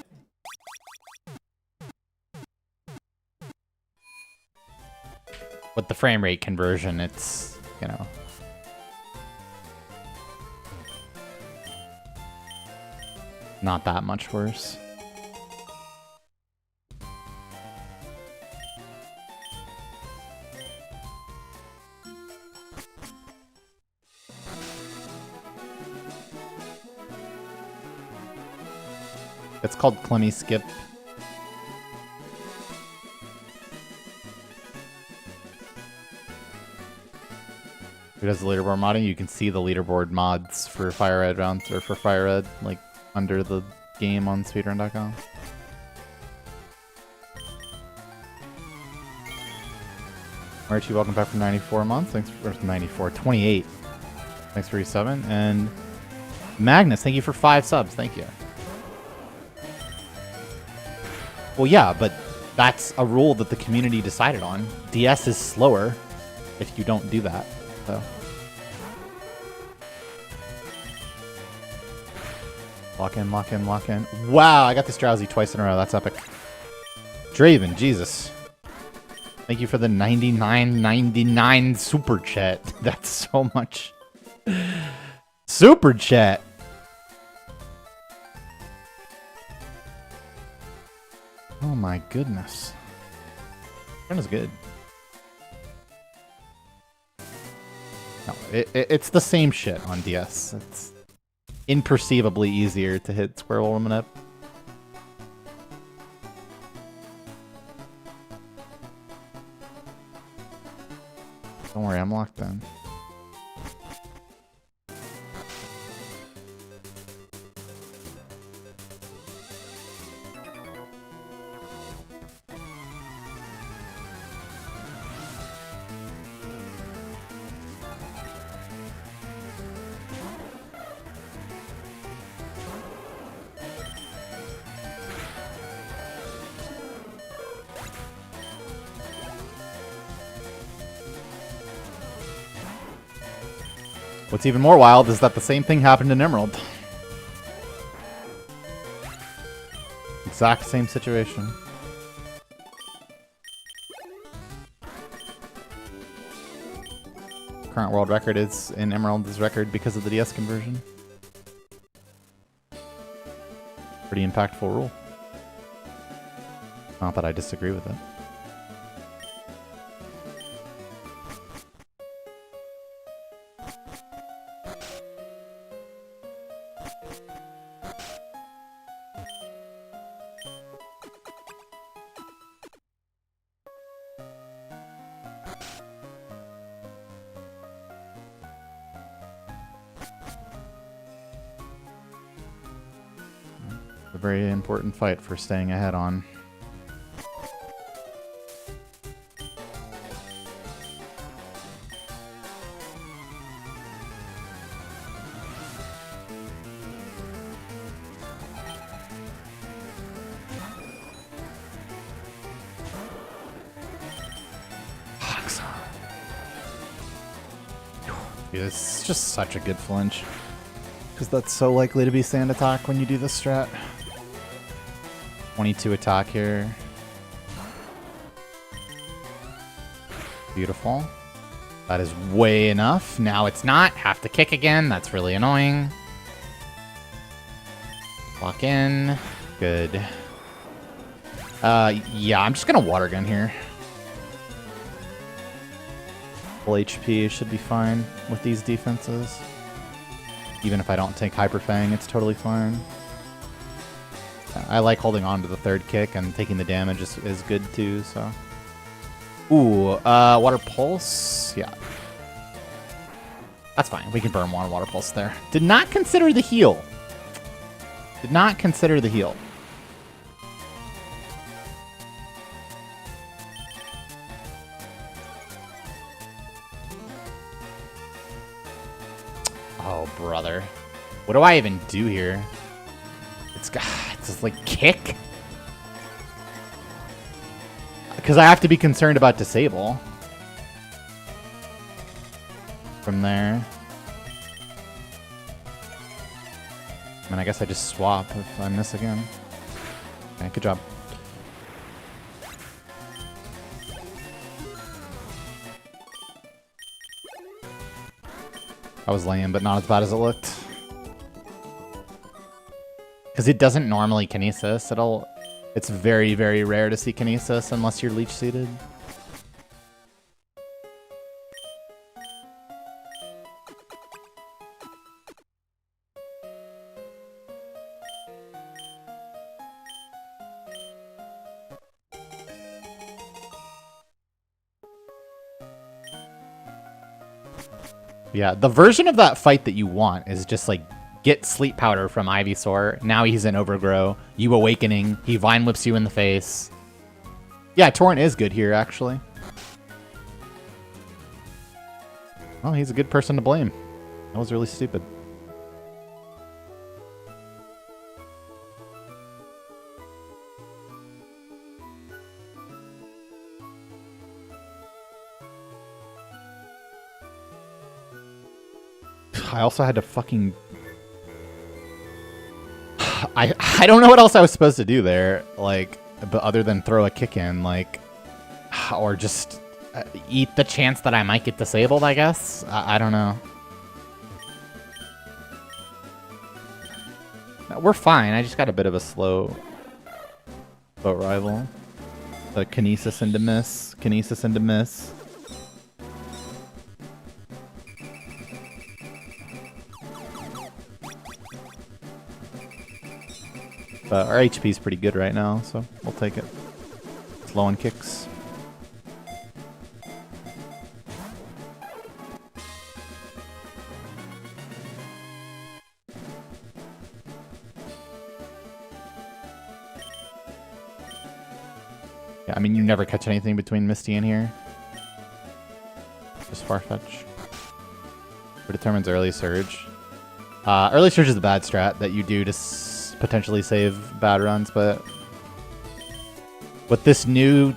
with the frame rate conversion, it's, you know, not that much worse. It's called Clemmy Skip. Who does the leaderboard modding? You can see the leaderboard mods for FireRed rounds, or for FireRed, like, under the game on speedrun.com. Archie, welcome back for 94 months. Thanks for 94, 28. Thanks for your 7. And Magnus, thank you for 5 subs. Thank you. Well, yeah, but that's a rule that the community decided on. DS is slower if you don't do that. So. Lock in, lock in, lock in. Wow, I got this drowsy twice in a row. That's epic. Draven, Jesus. Thank you for the 99.99 super chat. That's so much. Super chat. Oh my goodness. That is good. No, it's the same shit on DS. It's imperceivably easier to hit Squirrel Woman up. Don't worry, I'm locked in. What's even more wild is that the same thing happened in Emerald. Exact same situation. Current world record is in Emerald's record because of the DS conversion. Pretty impactful rule. Not that I disagree with it. A very important fight for staying ahead on. It's just such a good flinch. Because that's so likely to be sand attack when you do this strat. 22 attack here. Beautiful. That is way enough. Now it's not. Have to kick again. That's really annoying. Lock in. Good. Yeah, I'm just going to water gun here. Full HP should be fine with these defenses. Even if I don't take Hyper Fang, it's totally fine. I like holding on to the third kick, and taking the damage is good too, so. Ooh, Water Pulse? Yeah. That's fine. We can burn one Water Pulse there. Did not consider the heal. Did not consider the heal. Oh, brother. What do I even do here? It's just like kick? Because I have to be concerned about disable. From there. I mean, I guess I just swap if I miss again. Okay, good job. I was lame, but not as bad as it looked. Because it doesn't normally kinesis. It's very, very rare to see kinesis unless you're leech seated. Yeah, the version of that fight that you want is just like get sleep powder from Ivysaur. Now he's in Overgrow. You awakening. He vine whips you in the face. Yeah, Torrent is good here, actually. Well, he's a good person to blame. That was really stupid. I also had to fucking... I don't know what else I was supposed to do there, like, but other than throw a kick in, like, or just eat the chance that I might get disabled, I guess? I don't know. We're fine, I just got a bit of a slow boat rival. The Kinesis into miss, Kinesis into miss. But our HP is pretty good right now, so we'll take it. It's low on kicks. Yeah, I mean, you never catch anything between Misty and here. Just Farfetch. What determines early surge? Early surge is a bad strat that you do to potentially save bad runs, but with this new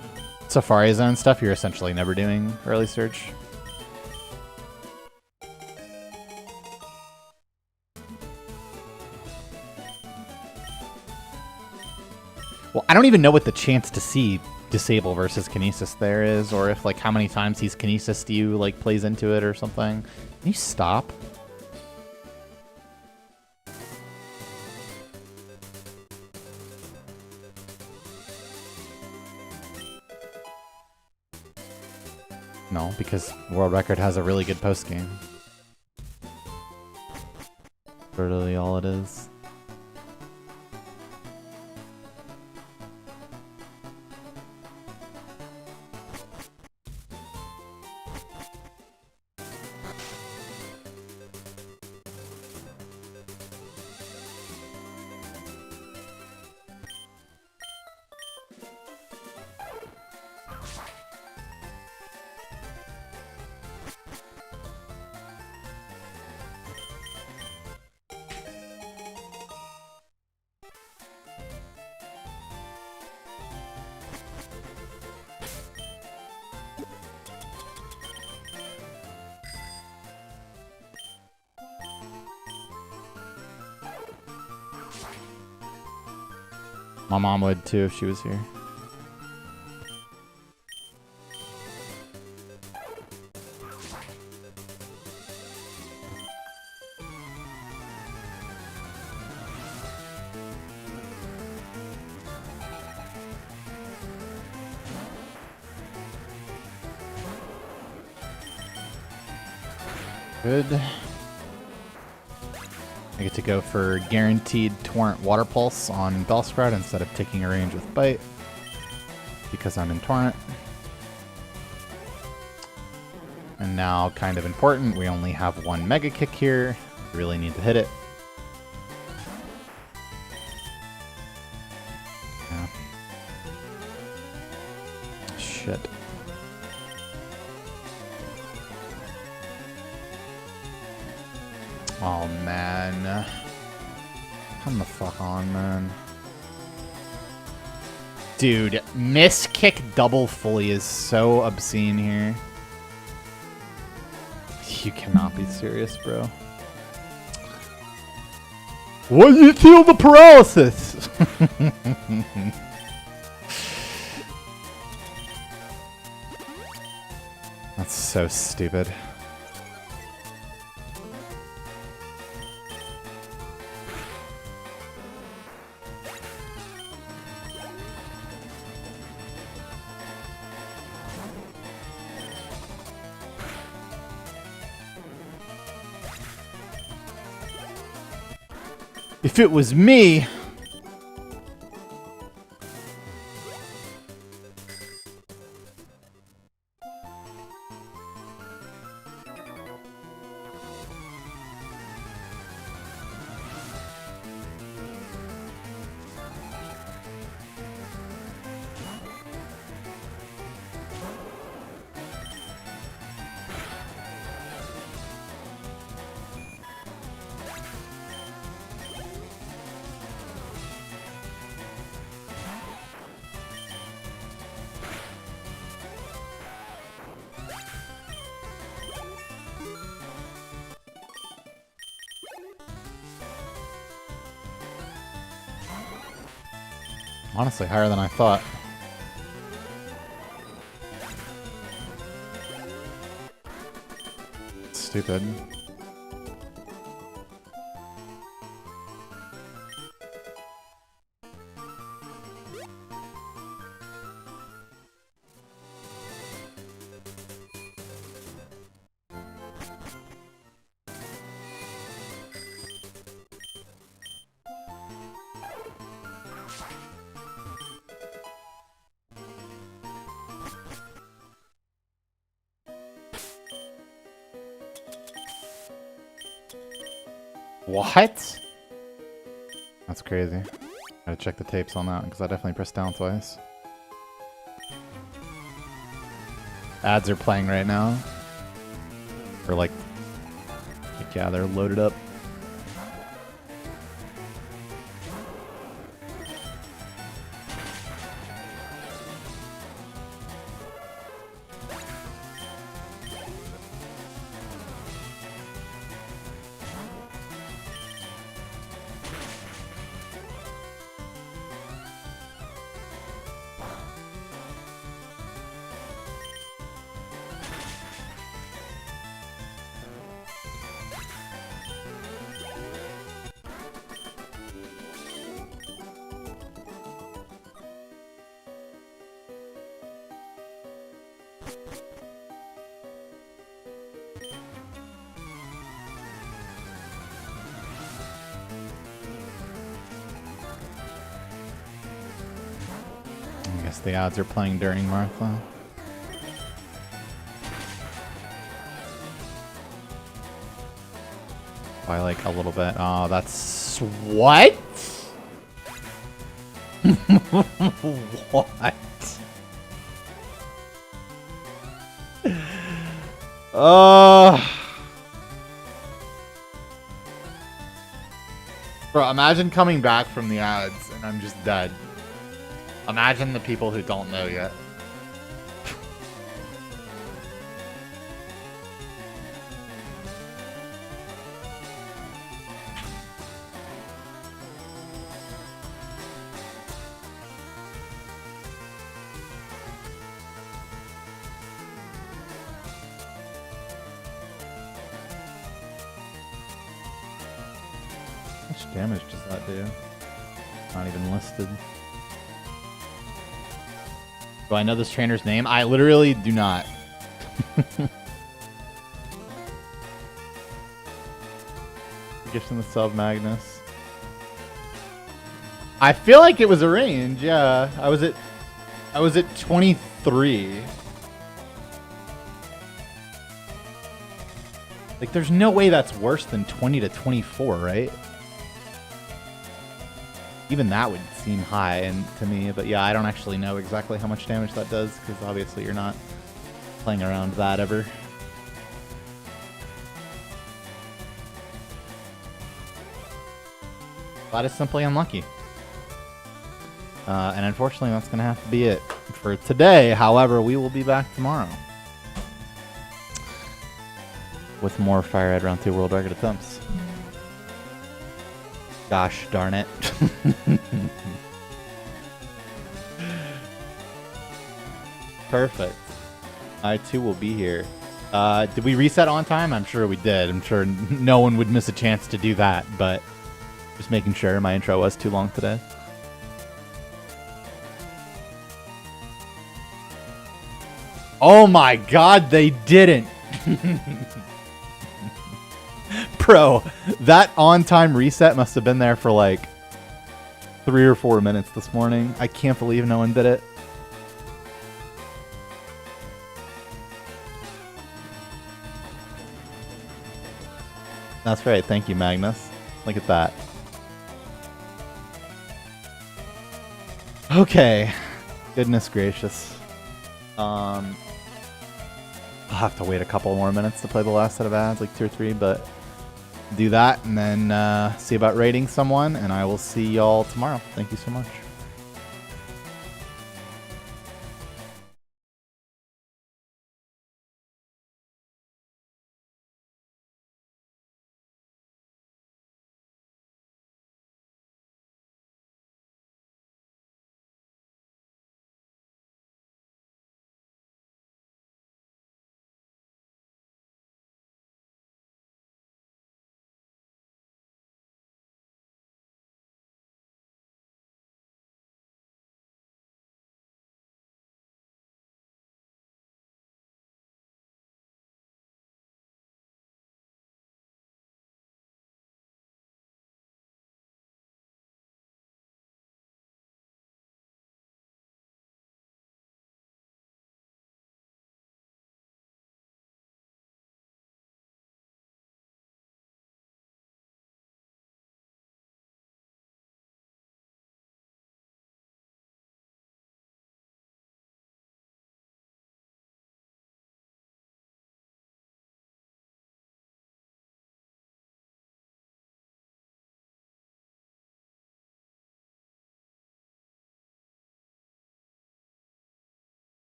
Safari Zone stuff, you're essentially never doing early surge. Well, I don't even know what the chance to see disable versus Kinesis there is, or if like how many times he's Kinesis you like plays into it or something. Can you stop? No, because World Record has a really good post game. Literally all it is. My mom would too if she was here. Good. I get to go for guaranteed Torrent Water Pulse on Bellsprout instead of taking a range with Bite because I'm in Torrent. And now, kind of important, we only have one Mega Kick here. Really need to hit it. Yeah. Shit. Oh, man. Come the fuck on, man. Dude, miss kick double fully is so obscene here. You cannot be serious, bro. Why you feel the paralysis? That's so stupid. If it was me... Honestly, higher than I thought. Stupid. What? That's crazy. Gotta check the tapes on that because I definitely pressed down twice. Ads are playing right now. Or like yeah, they're loaded up. I guess the odds are playing during Martha. By like a little bit. Oh, that's what? What? Bro, imagine coming back from the ads and I'm just dead. Imagine the people who don't know yet. How much damage does that do? Not even listed. Do I know this trainer's name? I literally do not. Gifting the sub, Magnus. I feel like it was a range, yeah. I was at 23. Like, there's no way that's worse than 20 to 24, right? Even that would seem high and to me, but yeah, I don't actually know exactly how much damage that does, because obviously you're not playing around that ever. That is simply unlucky. And unfortunately, that's going to have to be it for today. However, we will be back tomorrow with more FireRed Round 2 World Record attempts. Gosh darn it. Perfect. I too will be here. Did we reset on time? I'm sure we did. I'm sure no one would miss a chance to do that, but just making sure my intro was too long today. Oh my god, they didn't! Bro, that on-time reset must have been there for like 3 or 4 minutes this morning. I can't believe no one did it. That's right, thank you, Magnus. Look at that. Okay. Goodness gracious. I'll have to wait a couple more minutes to play the last set of ads, like 2 or 3, but do that and then see about rating someone, and I will see y'all tomorrow. Thank you so much.